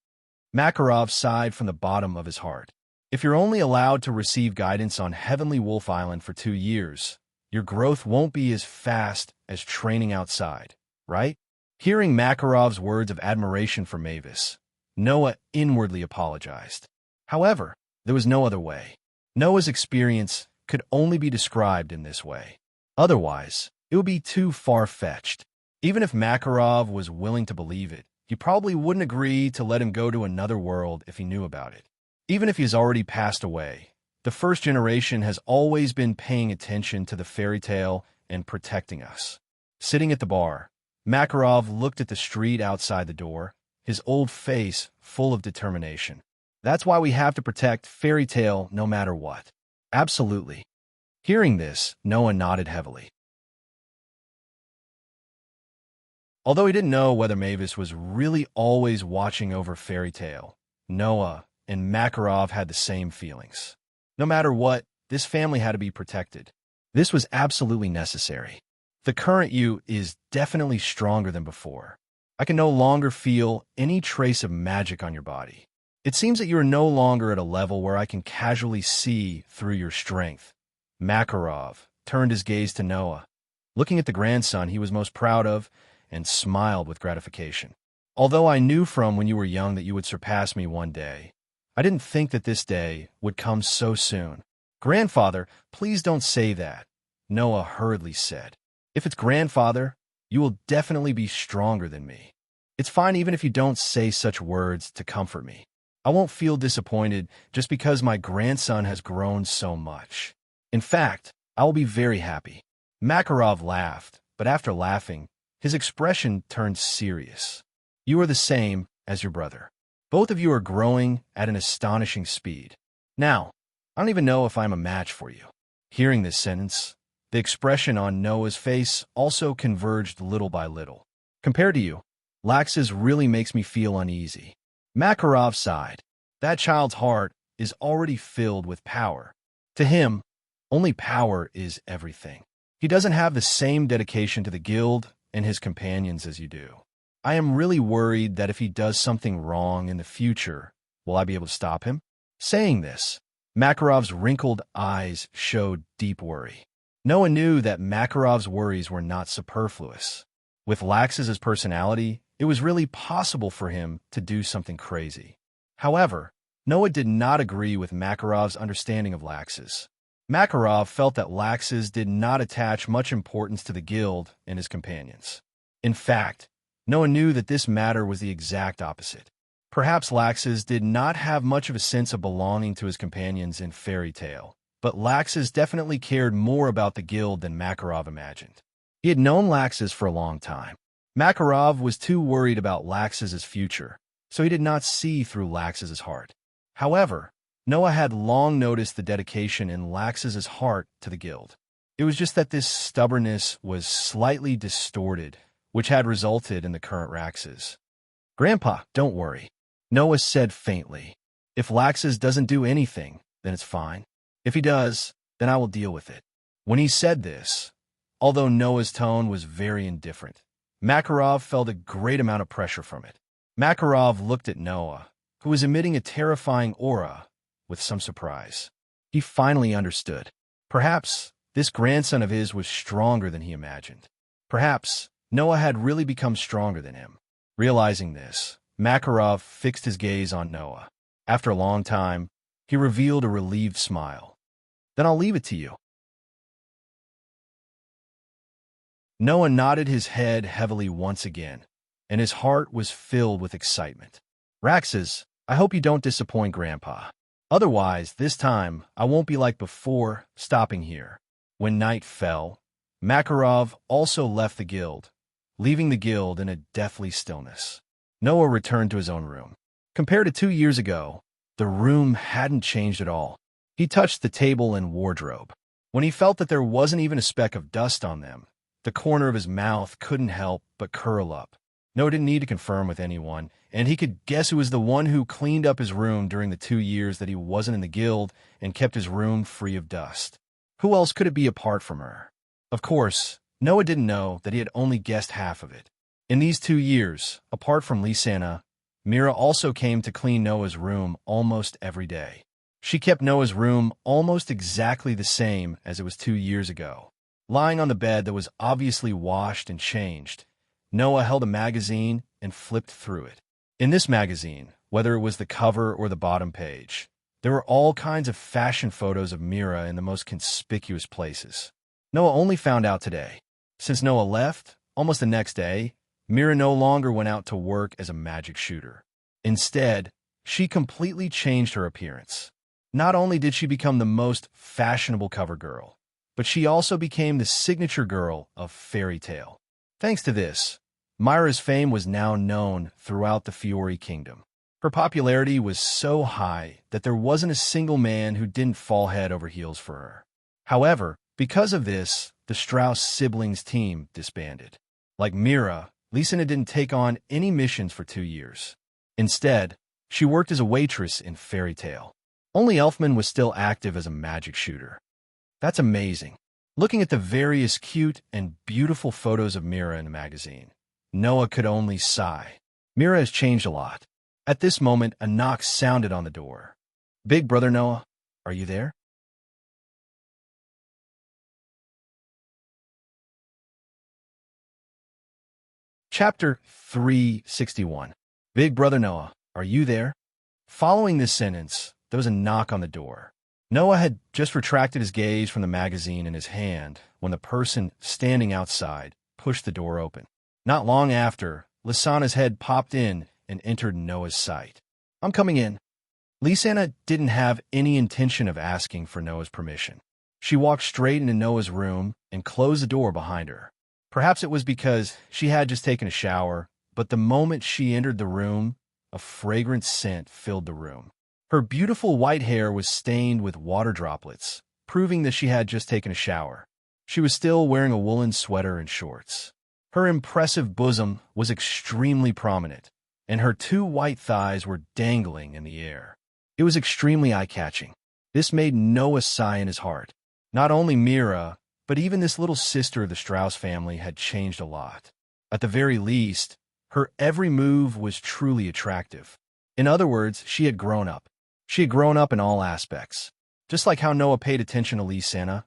Makarov sighed from the bottom of his heart. If you're only allowed to receive guidance on Heavenly Wolf Island for 2 years, your growth won't be as fast as training outside, right? Hearing Makarov's words of admiration for Mavis, Noah inwardly apologized. However, there was no other way. Noah's experience could only be described in this way. Otherwise, it would be too far-fetched. Even if Makarov was willing to believe it, he probably wouldn't agree to let him go to another world if he knew about it. Even if he's already passed away, the first generation has always been paying attention to the fairy tale and protecting us. Sitting at the bar, Makarov looked at the street outside the door, his old face full of determination. That's why we have to protect Fairy Tale no matter what. Absolutely. Hearing this, Noah nodded heavily. Although he didn't know whether Mavis was really always watching over Fairy Tale, Noah and Makarov had the same feelings. No matter what, this family had to be protected. This was absolutely necessary. The current you is definitely stronger than before. I can no longer feel any trace of magic on your body. It seems that you are no longer at a level where I can casually see through your strength. Makarov turned his gaze to Noah, looking at the grandson he was most proud of, and smiled with gratification. Although I knew from when you were young that you would surpass me one day, I didn't think that this day would come so soon. Grandfather, please don't say that, Noah hurriedly said. If it's grandfather, you will definitely be stronger than me. It's fine even if you don't say such words to comfort me. I won't feel disappointed just because my grandson has grown so much. In fact, I will be very happy. Makarov laughed, but after laughing, his expression turned serious. You are the same as your brother. Both of you are growing at an astonishing speed. Now, I don't even know if I'm a match for you. Hearing this sentence, the expression on Noah's face also converged little by little. Compared to you, Lax's really makes me feel uneasy. Makarov sighed. That child's heart is already filled with power. To him, only power is everything. He doesn't have the same dedication to the guild and his companions as you do. I am really worried that if he does something wrong in the future, will I be able to stop him? Saying this, Makarov's wrinkled eyes showed deep worry. Noah knew that Makarov's worries were not superfluous. With Lax's personality, it was really possible for him to do something crazy. However, Noah did not agree with Makarov's understanding of Lax's. Makarov felt that Lax's did not attach much importance to the guild and his companions. In fact, Noah knew that this matter was the exact opposite. Perhaps Lax's did not have much of a sense of belonging to his companions in Fairy Tale, but Lax's definitely cared more about the guild than Makarov imagined. He had known Lax's for a long time. Makarov was too worried about Lax's future, so he did not see through Lax's heart. However, Noah had long noticed the dedication in Lax's heart to the guild. It was just that this stubbornness was slightly distorted, which had resulted in the current Rax's. Grandpa, don't worry, Noah said faintly. If Lax's doesn't do anything, then it's fine. If he does, then I will deal with it. When he said this, although Noah's tone was very indifferent, Makarov felt a great amount of pressure from it. Makarov looked at Noah, who was emitting a terrifying aura, with some surprise. He finally understood. Perhaps this grandson of his was stronger than he imagined. Perhaps Noah had really become stronger than him. Realizing this, Makarov fixed his gaze on Noah. After a long time, he revealed a relieved smile. Then I'll leave it to you. Noah nodded his head heavily once again, and his heart was filled with excitement. Raxus, I hope you don't disappoint Grandpa. Otherwise, this time, I won't be like before, stopping here. When night fell, Makarov also left the guild, leaving the guild in a deathly stillness. Noah returned to his own room. Compared to 2 years ago, the room hadn't changed at all. He touched the table and wardrobe. When he felt that there wasn't even a speck of dust on them, the corner of his mouth couldn't help but curl up. Noah didn't need to confirm with anyone, and he could guess who was the one who cleaned up his room during the 2 years that he wasn't in the guild and kept his room free of dust. Who else could it be apart from her? Of course, Noah didn't know that he had only guessed half of it. In these 2 years, apart from Lisana, Mira also came to clean Noah's room almost every day. She kept Noah's room almost exactly the same as it was 2 years ago. Lying on the bed that was obviously washed and changed, Noah held a magazine and flipped through it. In this magazine, whether it was the cover or the bottom page, there were all kinds of fashion photos of Mira in the most conspicuous places. Noah only found out today. Since Noah left, almost the next day, Mira no longer went out to work as a magic shooter. Instead, she completely changed her appearance. Not only did she become the most fashionable cover girl, but she also became the signature girl of Fairy Tale. Thanks to this, Myra's fame was now known throughout the Fiori Kingdom. Her popularity was so high that there wasn't a single man who didn't fall head over heels for her. However, because of this, the Strauss siblings team disbanded. Like Mira, Lisana didn't take on any missions for 2 years. Instead, she worked as a waitress in Fairy Tale. Only Elfman was still active as a magic shooter. That's amazing. Looking at the various cute and beautiful photos of Mira in the magazine, Noah could only sigh. Mira has changed a lot. At this moment, a knock sounded on the door. Big brother Noah, are you there? Chapter 361. Big brother Noah, are you there? Following this sentence, there was a knock on the door. Noah had just retracted his gaze from the magazine in his hand when the person standing outside pushed the door open. Not long after, Lisana's head popped in and entered Noah's sight. I'm coming in. Lisana didn't have any intention of asking for Noah's permission. She walked straight into Noah's room and closed the door behind her. Perhaps it was because she had just taken a shower, but the moment she entered the room, a fragrant scent filled the room. Her beautiful white hair was stained with water droplets, proving that she had just taken a shower. She was still wearing a woolen sweater and shorts. Her impressive bosom was extremely prominent, and her two white thighs were dangling in the air. It was extremely eye-catching. This made Noah sigh in his heart. Not only Mira, but even this little sister of the Strauss family had changed a lot. At the very least, her every move was truly attractive. In other words, she had grown up. She had grown up in all aspects. Just like how Noah paid attention to Lisana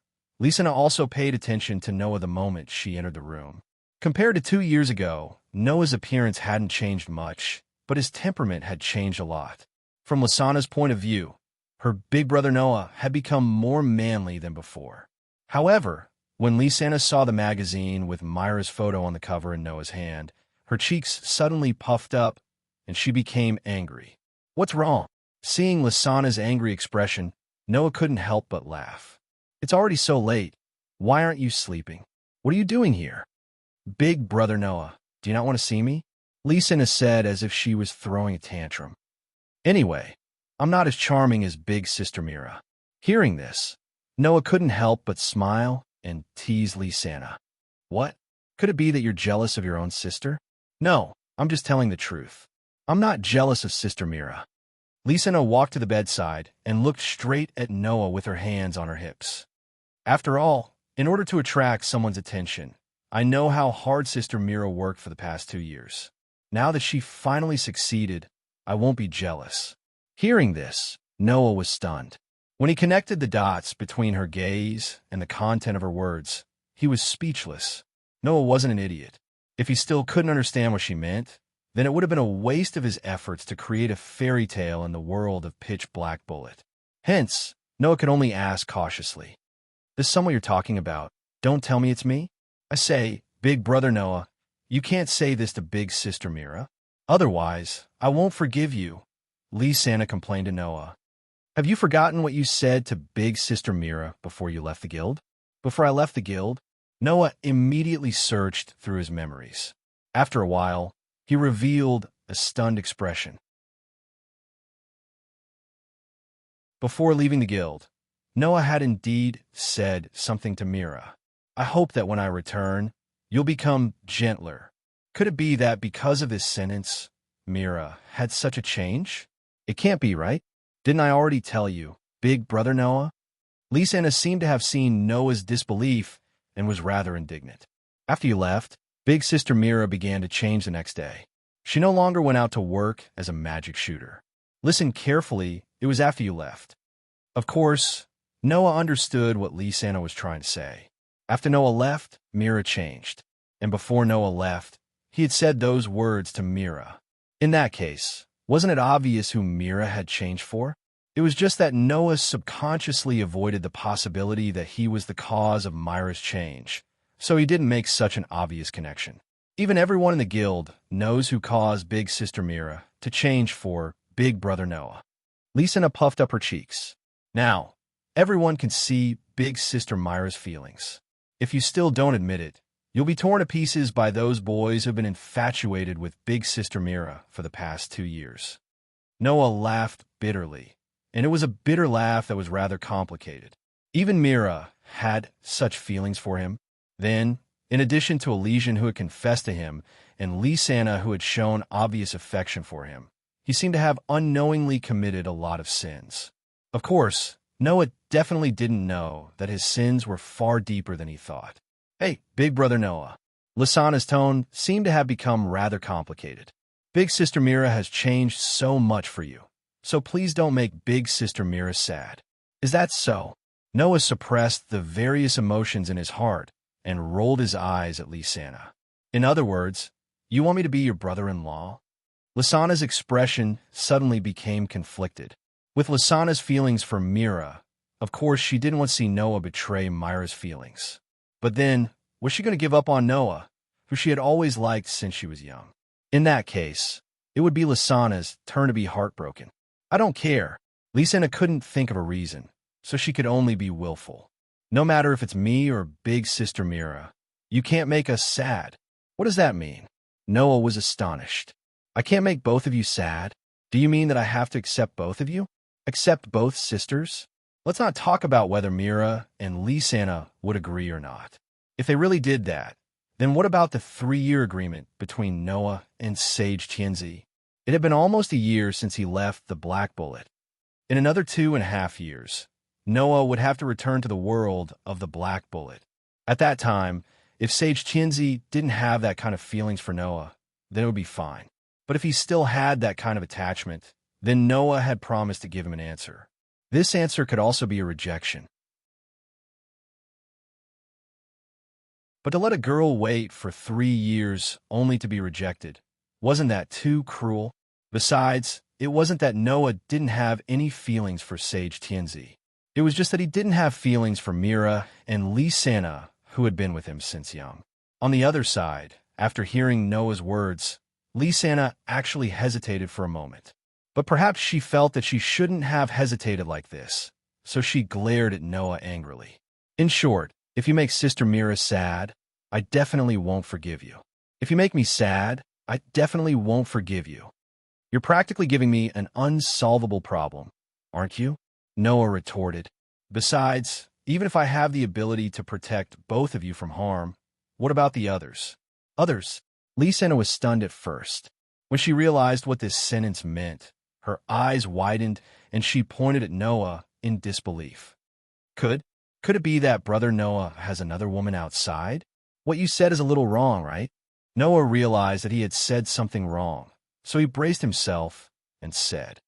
also paid attention to Noah the moment she entered the room. Compared to 2 years ago, Noah's appearance hadn't changed much, but his temperament had changed a lot. From Lisana's point of view, her big brother Noah had become more manly than before. However, when Lisana saw the magazine with Myra's photo on the cover in Noah's hand, her cheeks suddenly puffed up, and she became angry. What's wrong? Seeing Lisana's angry expression, Noah couldn't help but laugh. It's already so late. Why aren't you sleeping? What are you doing here? Big brother Noah, do you not want to see me? Lisana said as if she was throwing a tantrum. Anyway, I'm not as charming as big sister Mira. Hearing this, Noah couldn't help but smile and tease Lisana. What? Could it be that you're jealous of your own sister? No, I'm just telling the truth. I'm not jealous of Sister Mira. Lisana walked to the bedside and looked straight at Noah with her hands on her hips. After all, in order to attract someone's attention, I know how hard Sister Mira worked for the past 2 years. Now that she finally succeeded, I won't be jealous. Hearing this, Noah was stunned. When he connected the dots between her gaze and the content of her words, he was speechless. Noah wasn't an idiot. If he still couldn't understand what she meant, then it would have been a waste of his efforts to create a fairy tale in the world of Pitch Black Bullet. Hence, Noah could only ask cautiously, "This someone you're talking about? Don't tell me it's me? I say, big brother Noah, you can't say this to big sister Mira. Otherwise, I won't forgive you," Lisana complained to Noah. "Have you forgotten what you said to big sister Mira before you left the guild?" Before I left the guild, Noah immediately searched through his memories. After a while, he revealed a stunned expression. Before leaving the guild, Noah had indeed said something to Mira. "I hope that when I return, you'll become gentler." Could it be that because of this sentence, Mira had such a change? It can't be, right? Didn't I already tell you, big brother Noah? Lisana seemed to have seen Noah's disbelief and was rather indignant. After you left, big sister Mira began to change the next day. She no longer went out to work as a magic shooter. Listen carefully, it was after you left. Of course, Noah understood what Lisana was trying to say. After Noah left, Mira changed. And before Noah left, he had said those words to Mira. In that case, wasn't it obvious who Mira had changed for? It was just that Noah subconsciously avoided the possibility that he was the cause of Myra's change, so he didn't make such an obvious connection. Even everyone in the guild knows who caused big sister Mira to change for big brother Noah. Lisana puffed up her cheeks. Now, everyone can see big sister Myra's feelings. If you still don't admit it, you'll be torn to pieces by those boys who've been infatuated with big sister Mira for the past 2 years. Noah laughed bitterly, and it was a bitter laugh that was rather complicated. Even Mira had such feelings for him. Then, in addition to Elysian who had confessed to him, and Lisana who had shown obvious affection for him, he seemed to have unknowingly committed a lot of sins. Of course, Noah definitely didn't know that his sins were far deeper than he thought. Hey, big brother Noah. Lysana's tone seemed to have become rather complicated. Big sister Mira has changed so much for you, so please don't make big sister Mira sad. Is that so? Noah suppressed the various emotions in his heart and rolled his eyes at Lysana. In other words, you want me to be your brother-in-law? Lysana's expression suddenly became conflicted. With Lysana's feelings for Mira, of course she didn't want to see Noah betray Myra's feelings. But then, was she going to give up on Noah, who she had always liked since she was young? In that case, it would be Lysana's turn to be heartbroken. I don't care. Lysana couldn't think of a reason, so she could only be willful. No matter if it's me or big sister Mira, you can't make us sad. What does that mean? Noah was astonished. I can't make both of you sad? Do you mean that I have to accept both of you? Accept both sisters? Let's not talk about whether Mira and Lysana would agree or not. If they really did that, then what about the 3-year agreement between Noah and Sage Tianzi? It had been almost a year since he left the Black Bullet. In another 2.5 years, Noah would have to return to the world of the Black Bullet. At that time, if Sage Tianzi didn't have that kind of feelings for Noah, then it would be fine. But if he still had that kind of attachment, then Noah had promised to give him an answer. This answer could also be a rejection. But to let a girl wait for 3 years only to be rejected, wasn't that too cruel? Besides, it wasn't that Noah didn't have any feelings for Sage Tianzi. It was just that he didn't have feelings for Mira and Lysana, who had been with him since young. On the other side, after hearing Noah's words, Lysana actually hesitated for a moment. But perhaps she felt that she shouldn't have hesitated like this, so she glared at Noah angrily. In short, if you make Sister Mira sad, I definitely won't forgive you. If you make me sad, I definitely won't forgive you. You're practically giving me an unsolvable problem, aren't you? Noah retorted. Besides, even if I have the ability to protect both of you from harm, what about the others? Others? Lysana was stunned at first. When she realized what this sentence meant, her eyes widened and she pointed at Noah in disbelief. Could it be that brother Noah has another woman outside? What you said is a little wrong, right? Noah realized that he had said something wrong, so he braced himself and said,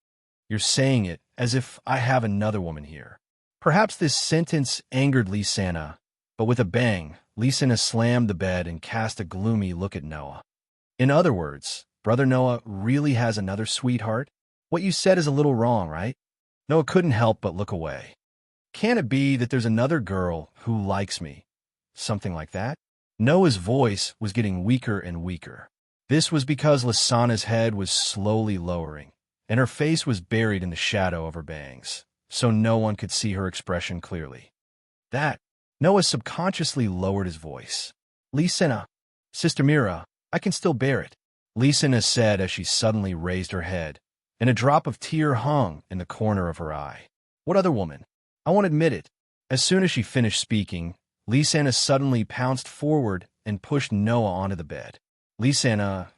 You're saying it as if I have another woman here. Perhaps this sentence angered Lysana, but with a bang, Lysana slammed the bed and cast a gloomy look at Noah. In other words, brother Noah really has another sweetheart? What you said is a little wrong, right? Noah couldn't help but look away. Can it be that there's another girl who likes me? Something like that? Noah's voice was getting weaker and weaker. This was because Lysana's head was slowly lowering, and her face was buried in the shadow of her bangs, so no one could see her expression clearly. Noah subconsciously lowered his voice. Lysana, Sister Mira, I can still bear it, Lysana said as she suddenly raised her head, and a drop of tear hung in the corner of her eye. What other woman? I won't admit it. As soon as she finished speaking, Lysana suddenly pounced forward and pushed Noah onto the bed. Lysana...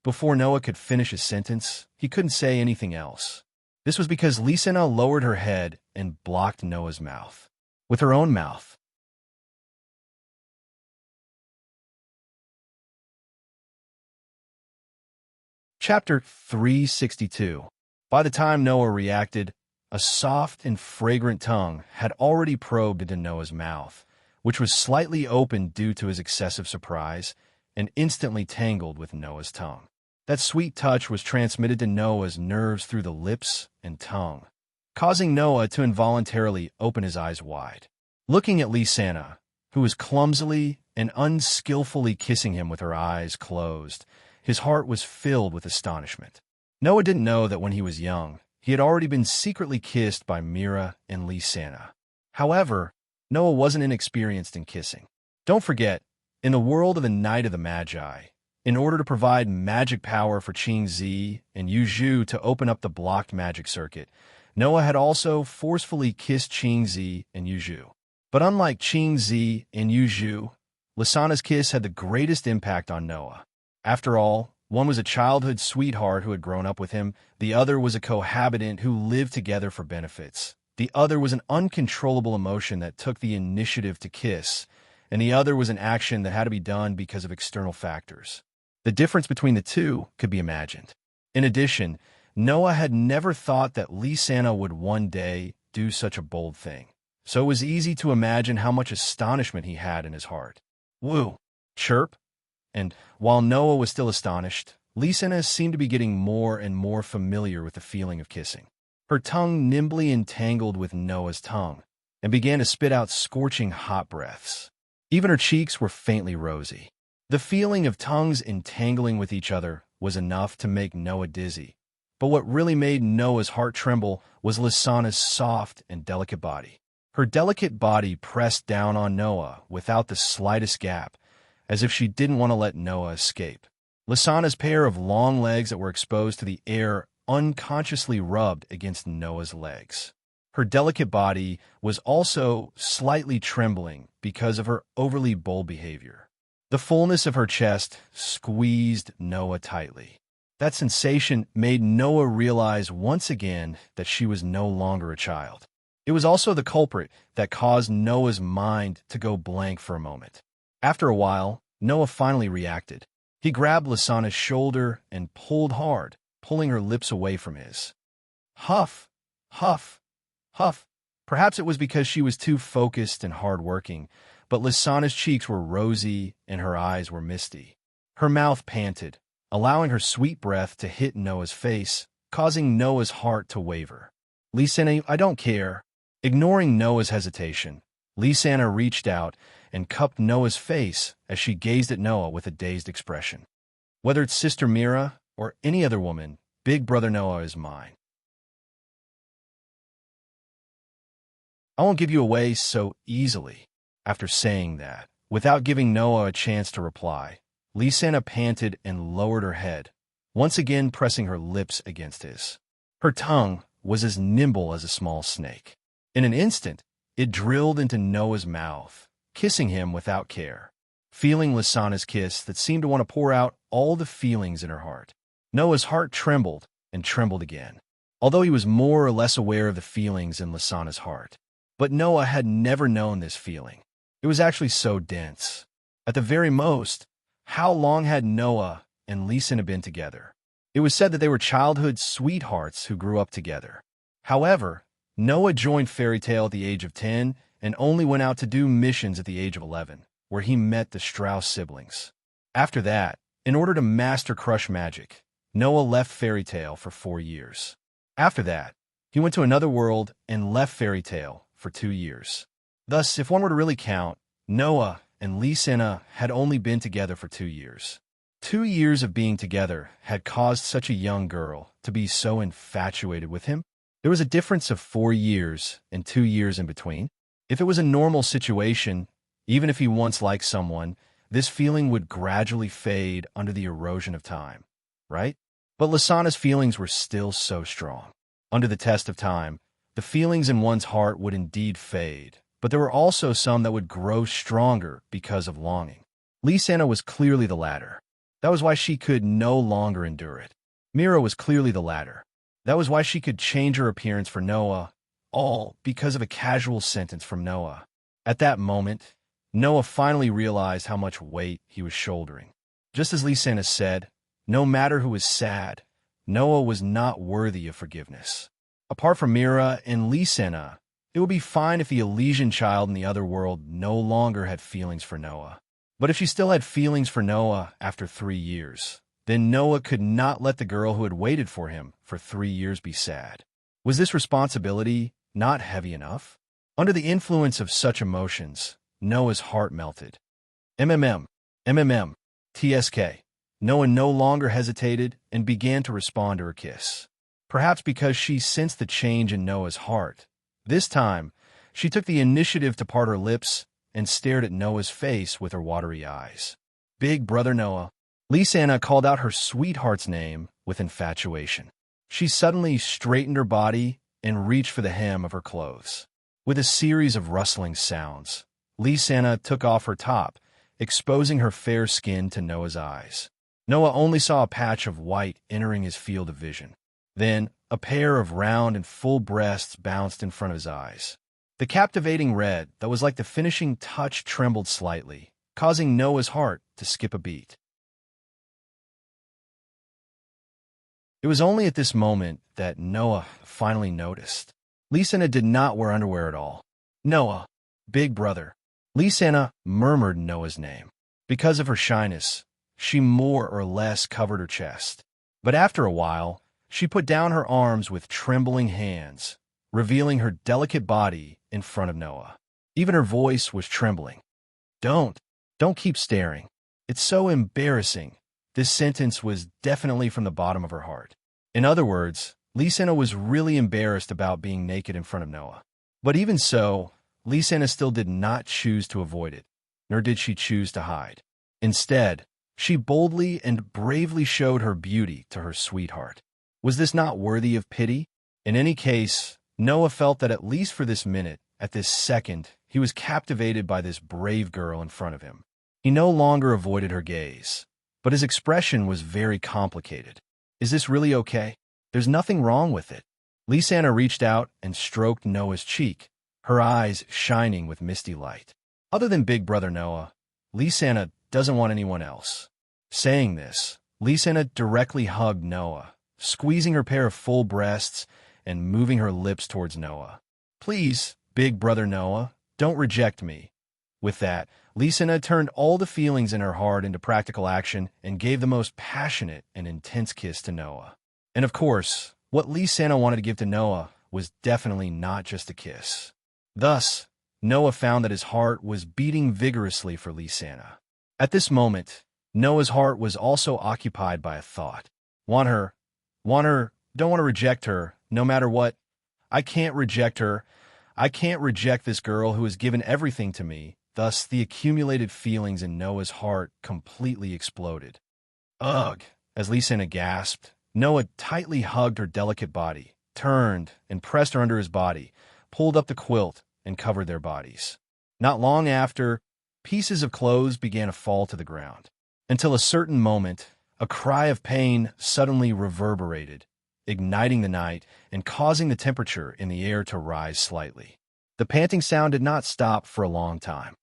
Before Noah could finish his sentence, he couldn't say anything else. This was because Lysana lowered her head and blocked Noah's mouth with her own mouth. Chapter 362. By the time Noah reacted, a soft and fragrant tongue had already probed into Noah's mouth, which was slightly open due to his excessive surprise, and instantly tangled with Noah's tongue. That sweet touch was transmitted to Noah's nerves through the lips and tongue, causing Noah to involuntarily open his eyes wide. Looking at Lysana, who was clumsily and unskillfully kissing him with her eyes closed, his heart was filled with astonishment. Noah didn't know that when he was young, he had already been secretly kissed by Mira and Lysana. However, Noah wasn't inexperienced in kissing. Don't forget, in the world of the Night of the Magi, in order to provide magic power for Qingzi and Yuzhu to open up the blocked magic circuit, Noah had also forcefully kissed Qingzi and Yuzhu. But unlike Qingzi and Yuzhu, Lysana's kiss had the greatest impact on Noah. After all, one was a childhood sweetheart who had grown up with him, the other was a cohabitant who lived together for benefits, The other was an uncontrollable emotion that took the initiative to kiss, and the other was an action that had to be done because of external factors. The difference between the two could be imagined. In addition, Noah had never thought that Lysana would one day do such a bold thing, so it was easy to imagine how much astonishment he had in his heart. Woo! Chirp! And while Noah was still astonished, Lysana seemed to be getting more and more familiar with the feeling of kissing. Her tongue nimbly entangled with Noah's tongue and began to spit out scorching hot breaths. Even her cheeks were faintly rosy. The feeling of tongues entangling with each other was enough to make Noah dizzy, but what really made Noah's heart tremble was Lysana's soft and delicate body. Her delicate body pressed down on Noah without the slightest gap, as if she didn't want to let Noah escape. Lysana's pair of long legs that were exposed to the air unconsciously rubbed against Noah's legs. Her delicate body was also slightly trembling because of her overly bold behavior. The fullness of her chest squeezed Noah tightly. That sensation made Noah realize once again that she was no longer a child. It was also the culprit that caused Noah's mind to go blank for a moment. After a while, Noah finally reacted. He grabbed Lysana's shoulder and pulled hard, pulling her lips away from his. Huff, huff, huff. Perhaps it was because she was too focused and hard-working, but Lysana's cheeks were rosy and her eyes were misty. Her mouth panted, allowing her sweet breath to hit Noah's face, causing Noah's heart to waver. Lysana, I don't care. Ignoring Noah's hesitation, Lysana reached out and cupped Noah's face as she gazed at Noah with a dazed expression. Whether it's Sister Mira or any other woman, Big Brother Noah is mine. I won't give you away so easily. After saying that, without giving Noah a chance to reply, Lysana panted and lowered her head, once again pressing her lips against his. Her tongue was as nimble as a small snake. In an instant, it drilled into Noah's mouth, kissing him without care, feeling Lysana's kiss that seemed to want to pour out all the feelings in her heart. Noah's heart trembled and trembled again, although he was more or less aware of the feelings in Lysana's heart. But Noah had never known this feeling. It was actually so dense. At the very most, how long had Noah and Lysana been together? It was said that they were childhood sweethearts who grew up together. However, Noah joined Fairy Tale at the age of 10 and only went out to do missions at the age of 11, where he met the Strauss siblings. After that, in order to master crush magic, Noah left Fairy Tale for 4 years. After that, he went to another world and left Fairy Tale for 2 years. Thus, if one were to really count, Noah and Lysana had only been together for 2 years. 2 years of being together had caused such a young girl to be so infatuated with him. There was a difference of 4 years and 2 years in between. If it was a normal situation, even if he once liked someone, this feeling would gradually fade under the erosion of time, right? But Lysana's feelings were still so strong. Under the test of time, the feelings in one's heart would indeed fade, but there were also some that would grow stronger because of longing. Lysana was clearly the latter. That was why she could no longer endure it. Mira was clearly the latter. That was why she could change her appearance for Noah, all because of a casual sentence from Noah. At that moment, Noah finally realized how much weight he was shouldering. Just as Lysana said, no matter who was sad, Noah was not worthy of forgiveness. Apart from Mira and Lysana, it would be fine if the Elysian child in the other world no longer had feelings for Noah. But if she still had feelings for Noah after 3 years, then Noah could not let the girl who had waited for him for 3 years be sad. Was this responsibility not heavy enough? Under the influence of such emotions, Noah's heart melted. TSK. Noah no longer hesitated and began to respond to her kiss. Perhaps because she sensed the change in Noah's heart. This time, she took the initiative to part her lips and stared at Noah's face with her watery eyes. Big Brother Noah. Lysana called out her sweetheart's name with infatuation. She suddenly straightened her body and reached for the hem of her clothes. With a series of rustling sounds, Lysana took off her top, exposing her fair skin to Noah's eyes. Noah only saw a patch of white entering his field of vision. Then, A pair of round and full breasts bounced in front of his eyes. The captivating red that was like the finishing touch trembled slightly, causing Noah's heart to skip a beat. It was only at this moment that Noah finally noticed. Lisanna did not wear underwear at all. Noah, big brother. Lisanna murmured Noah's name. Because of her shyness, she more or less covered her chest. But after a while, she put down her arms with trembling hands, revealing her delicate body in front of Noah. Even her voice was trembling. Don't keep staring. It's so embarrassing. This sentence was definitely from the bottom of her heart. In other words, Lisanna was really embarrassed about being naked in front of Noah. But even so, Lisanna still did not choose to avoid it, nor did she choose to hide. Instead, she boldly and bravely showed her beauty to her sweetheart. Was this not worthy of pity? In any case, Noah felt that at least for this minute, at this second, he was captivated by this brave girl in front of him. He no longer avoided her gaze, but his expression was very complicated. Is this really okay? There's nothing wrong with it. Lisanna reached out and stroked Noah's cheek, her eyes shining with misty light. Other than Big Brother Noah, Lisanna doesn't want anyone else. Saying this, Lisanna directly hugged Noah, squeezing her pair of full breasts and moving her lips towards Noah. Please, Big Brother Noah, don't reject me. With that, Lisanna turned all the feelings in her heart into practical action and gave the most passionate and intense kiss to Noah. And of course, what Lisanna wanted to give to Noah was definitely not just a kiss. Thus, Noah found that his heart was beating vigorously for Lisanna. At this moment, Noah's heart was also occupied by a thought. Want her, don't want to reject her, no matter what. I can't reject her. I can't reject this girl who has given everything to me. Thus, the accumulated feelings in Noah's heart completely exploded. Ugh! As Lisanna gasped, Noah tightly hugged her delicate body, turned and pressed her under his body, pulled up the quilt, and covered their bodies. Not long after, pieces of clothes began to fall to the ground. Until a certain moment, a cry of pain suddenly reverberated, igniting the night and causing the temperature in the air to rise slightly. The panting sound did not stop for a long time.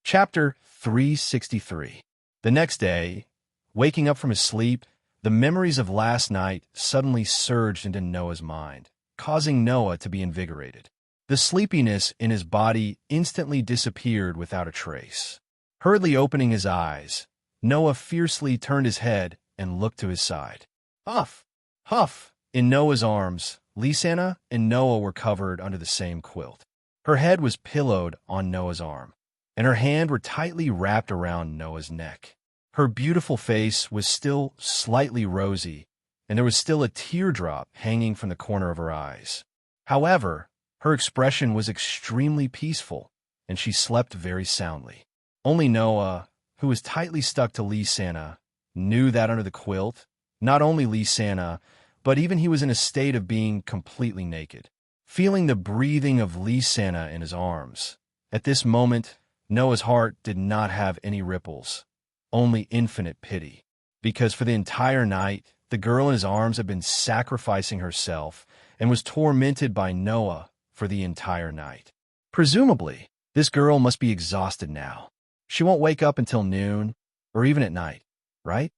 Chapter 363. The next day, waking up from his sleep, the memories of last night suddenly surged into Noah's mind, causing Noah to be invigorated. The sleepiness in his body instantly disappeared without a trace. Hurriedly opening his eyes, Noah fiercely turned his head and looked to his side. Huff! Huff! In Noah's arms, Lisanna and Noah were covered under the same quilt. Her head was pillowed on Noah's arm, and her hands were tightly wrapped around Noah's neck. Her beautiful face was still slightly rosy, and there was still a teardrop hanging from the corner of her eyes. However, her expression was extremely peaceful, and she slept very soundly. Only Noah, who was tightly stuck to Lisanna, knew that under the quilt, not only Lisanna, but even he was in a state of being completely naked. Feeling the breathing of Lisanna in his arms, at this moment, Noah's heart did not have any ripples, only infinite pity. Because for the entire night, the girl in his arms had been sacrificing herself and was tormented by Noah for the entire night. Presumably, this girl must be exhausted now. She won't wake up until noon, or even at night, right?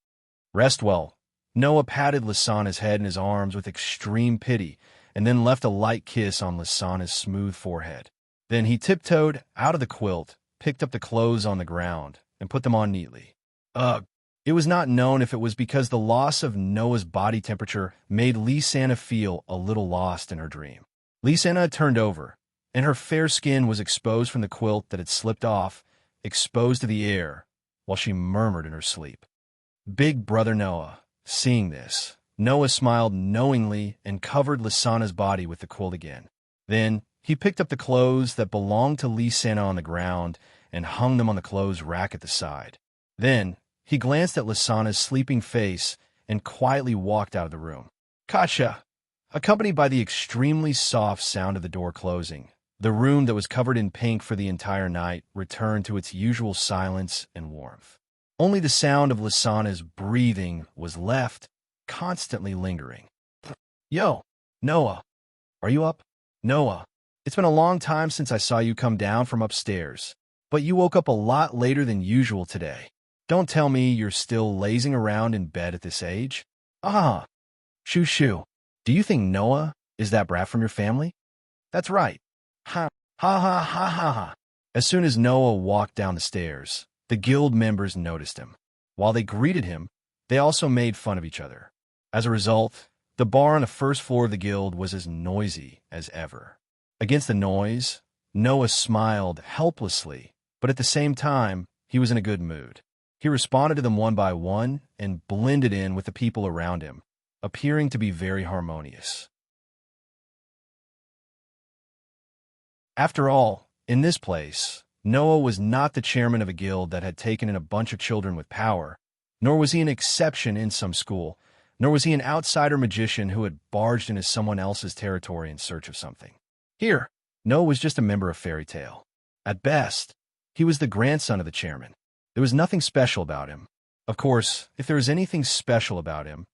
Rest well. Noah patted Lisanna's head in his arms with extreme pity, and then left a light kiss on Lisanna's smooth forehead. Then he tiptoed out of the quilt, picked up the clothes on the ground, and put them on neatly. Ugh! It was not known if it was because the loss of Noah's body temperature made Lisanna feel a little lost in her dream. Lisanna had turned over, and her fair skin was exposed from the quilt that had slipped off, exposed to the air, while she murmured in her sleep. Big Brother Noah. Seeing this, Noah smiled knowingly and covered Lisanna's body with the quilt again. Then, he picked up the clothes that belonged to Lisanna on the ground and hung them on the clothes rack at the side. Then, he glanced at Lisanna's sleeping face and quietly walked out of the room. Katja! Accompanied by the extremely soft sound of the door closing, The room that was covered in pink for the entire night returned to its usual silence and warmth. Only the sound of Lysana's breathing was left, constantly lingering. Yo, Noah, are you up? Noah, it's been a long time since I saw you come down from upstairs, but you woke up a lot later than usual today. Don't tell me you're still lazing around in bed at this age? Ah, shoo. Do you think Noah is that brat from your family? That's right. Ha, ha. As soon as Noah walked down the stairs, the guild members noticed him. While they greeted him, they also made fun of each other. As a result, the bar on the first floor of the guild was as noisy as ever. Against the noise, Noah smiled helplessly, but at the same time, he was in a good mood. He responded to them one by one and blended in with the people around him, appearing to be very harmonious. After all, in this place, Noah was not the chairman of a guild that had taken in a bunch of children with power, nor was he an exception in some school, nor was he an outsider magician who had barged into someone else's territory in search of something. Here, Noah was just a member of Fairy Tale. At best, he was the grandson of the chairman. There was nothing special about him. Of course, if there was anything special about him,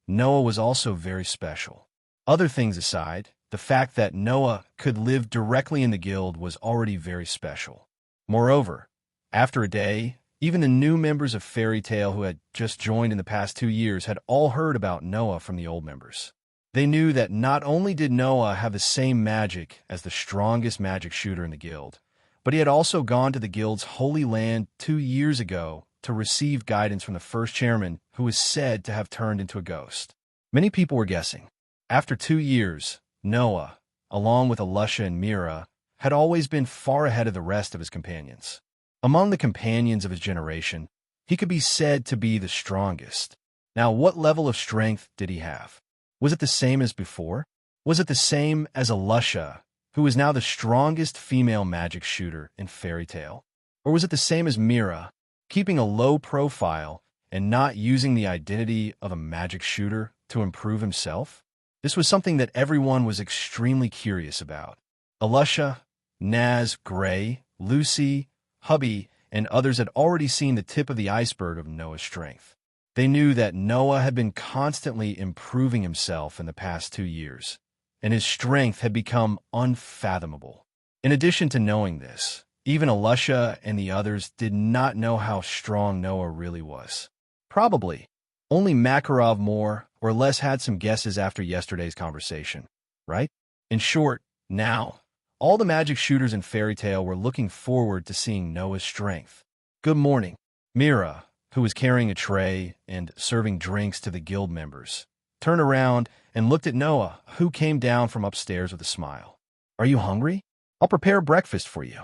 Noah was also very special. Other things aside, the fact that Noah could live directly in the guild was already very special. Moreover, after a day, even the new members of Fairy Tale who had just joined in the past 2 years had all heard about Noah from the old members. They knew that not only did Noah have the same magic as the strongest magic shooter in the guild, but he had also gone to the guild's holy land 2 years ago to receive guidance from the first chairman, who was said to have turned into a ghost. Many people were guessing. After 2 years, Noah, along with Alusha and Mira, had always been far ahead of the rest of his companions. Among the companions of his generation, he could be said to be the strongest. Now, what level of strength did he have? Was it the same as before? Was it the same as Alusha, who is now the strongest female magic shooter in Fairy Tale? Or was it the same as Mira, keeping a low profile and not using the identity of a magic shooter to improve himself? This was something that everyone was extremely curious about. Alusha, Naz, Gray, Lucy, Hubby, and others had already seen the tip of the iceberg of Noah's strength. They knew that Noah had been constantly improving himself in the past 2 years, and his strength had become unfathomable. In addition to knowing this, even Alusha and the others did not know how strong Noah really was. Probably, only Makarov more or less had some guesses after yesterday's conversation, right? In short, now, all the magic shooters in Fairy Tale were looking forward to seeing Noah's strength. Good morning. Mira, who was carrying a tray and serving drinks to the guild members, turned around and looked at Noah, who came down from upstairs with a smile. Are you hungry? I'll prepare breakfast for you.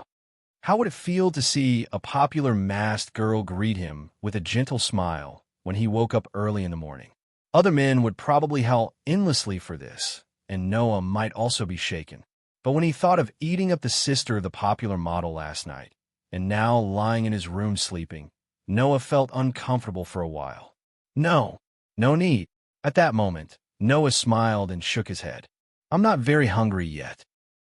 How would it feel to see a popular masked girl greet him with a gentle smile when he woke up early in the morning? Other men would probably howl endlessly for this, and Noah might also be shaken. But when he thought of eating up the sister of the popular model last night, and now lying in his room sleeping, Noah felt uncomfortable for a while. No need. At that moment, Noah smiled and shook his head. I'm not very hungry yet.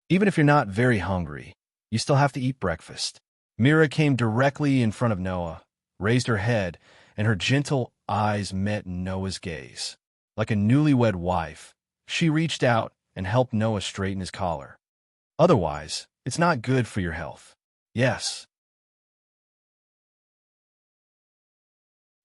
Even if you're not very hungry, you still have to eat breakfast. Mira came directly in front of Noah, raised her head, and her gentle eyes met Noah's gaze. Like a newlywed wife, she reached out and helped Noah straighten his collar. Otherwise, it's not good for your health. Yes.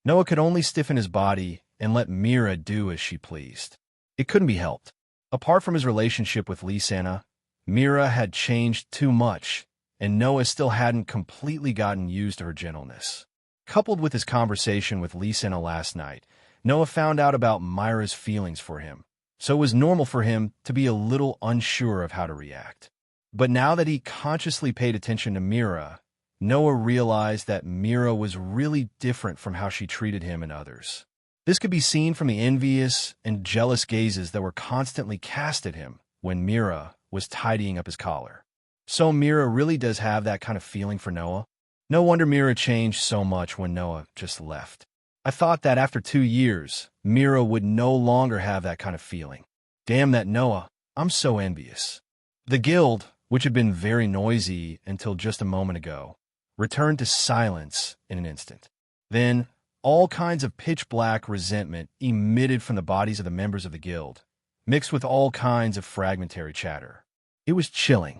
Noah could only stiffen his body and let Mira do as she pleased. It couldn't be helped. Apart from his relationship with Lysana, Mira had changed too much, and Noah still hadn't completely gotten used to her gentleness. Coupled with his conversation with Lysana last night, Noah found out about Myra's feelings for him, so it was normal for him to be a little unsure of how to react. But now that he consciously paid attention to Mira, Noah realized that Mira was really different from how she treated him and others. This could be seen from the envious and jealous gazes that were constantly cast at him when Mira was tidying up his collar. So Mira really does have that kind of feeling for Noah? No wonder Mira changed so much when Noah just left. I thought that after 2 years, Mira would no longer have that kind of feeling. Damn that Noah, I'm so envious. The guild, which had been very noisy until just a moment ago, returned to silence in an instant. Then, all kinds of pitch-black resentment emitted from the bodies of the members of the guild, mixed with all kinds of fragmentary chatter. It was chilling.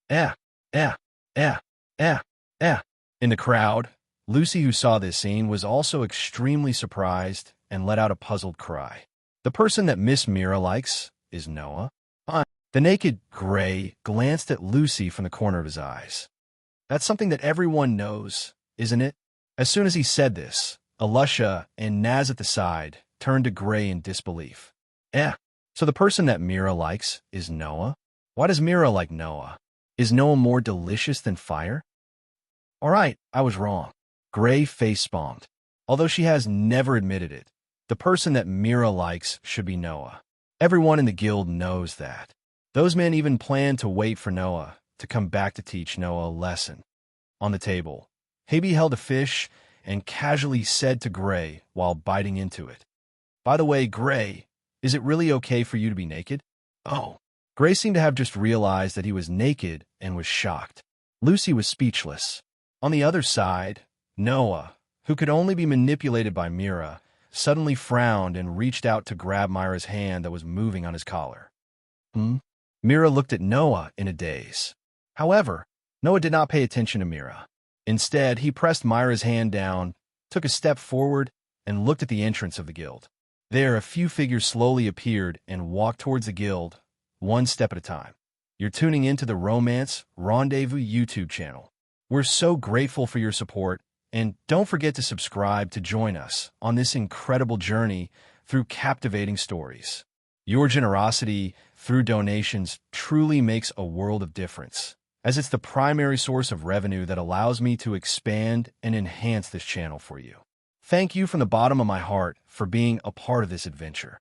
Eh, eh, eh, eh, eh. In the crowd, Lucy, who saw this scene, was also extremely surprised and let out a puzzled cry. The person that Miss Mira likes is Noah. The naked Gray glanced at Lucy from the corner of his eyes. That's something that everyone knows, isn't it? As soon as he said this, Alusha and Naz at the side turned to Gray in disbelief. So the person that Mira likes is Noah? Why does Mira like Noah? Is Noah more delicious than fire? All right, I was wrong. Gray face-palmed. Although she has never admitted it, the person that Mira likes should be Noah. Everyone in the guild knows that. Those men even plan to wait for Noah to come back to teach Noah a lesson. On the table, Habe held a fish and casually said to Gray while biting into it, "By the way, Gray, is it really okay for you to be naked?" Oh. Gray seemed to have just realized that he was naked and was shocked. Lucy was speechless. On the other side, Noah, who could only be manipulated by Mira, suddenly frowned and reached out to grab Myra's hand that was moving on his collar. Mira looked at Noah in a daze. However, Noah did not pay attention to Mira. Instead, he pressed Myra's hand down, took a step forward, and looked at the entrance of the guild. There, a few figures slowly appeared and walked towards the guild, one step at a time. You're tuning into the Romance Rendezvous YouTube channel. We're so grateful for your support, and don't forget to subscribe to join us on this incredible journey through captivating stories. Your generosity through donations truly makes a world of difference, as it's the primary source of revenue that allows me to expand and enhance this channel for you. Thank you from the bottom of my heart for being a part of this adventure.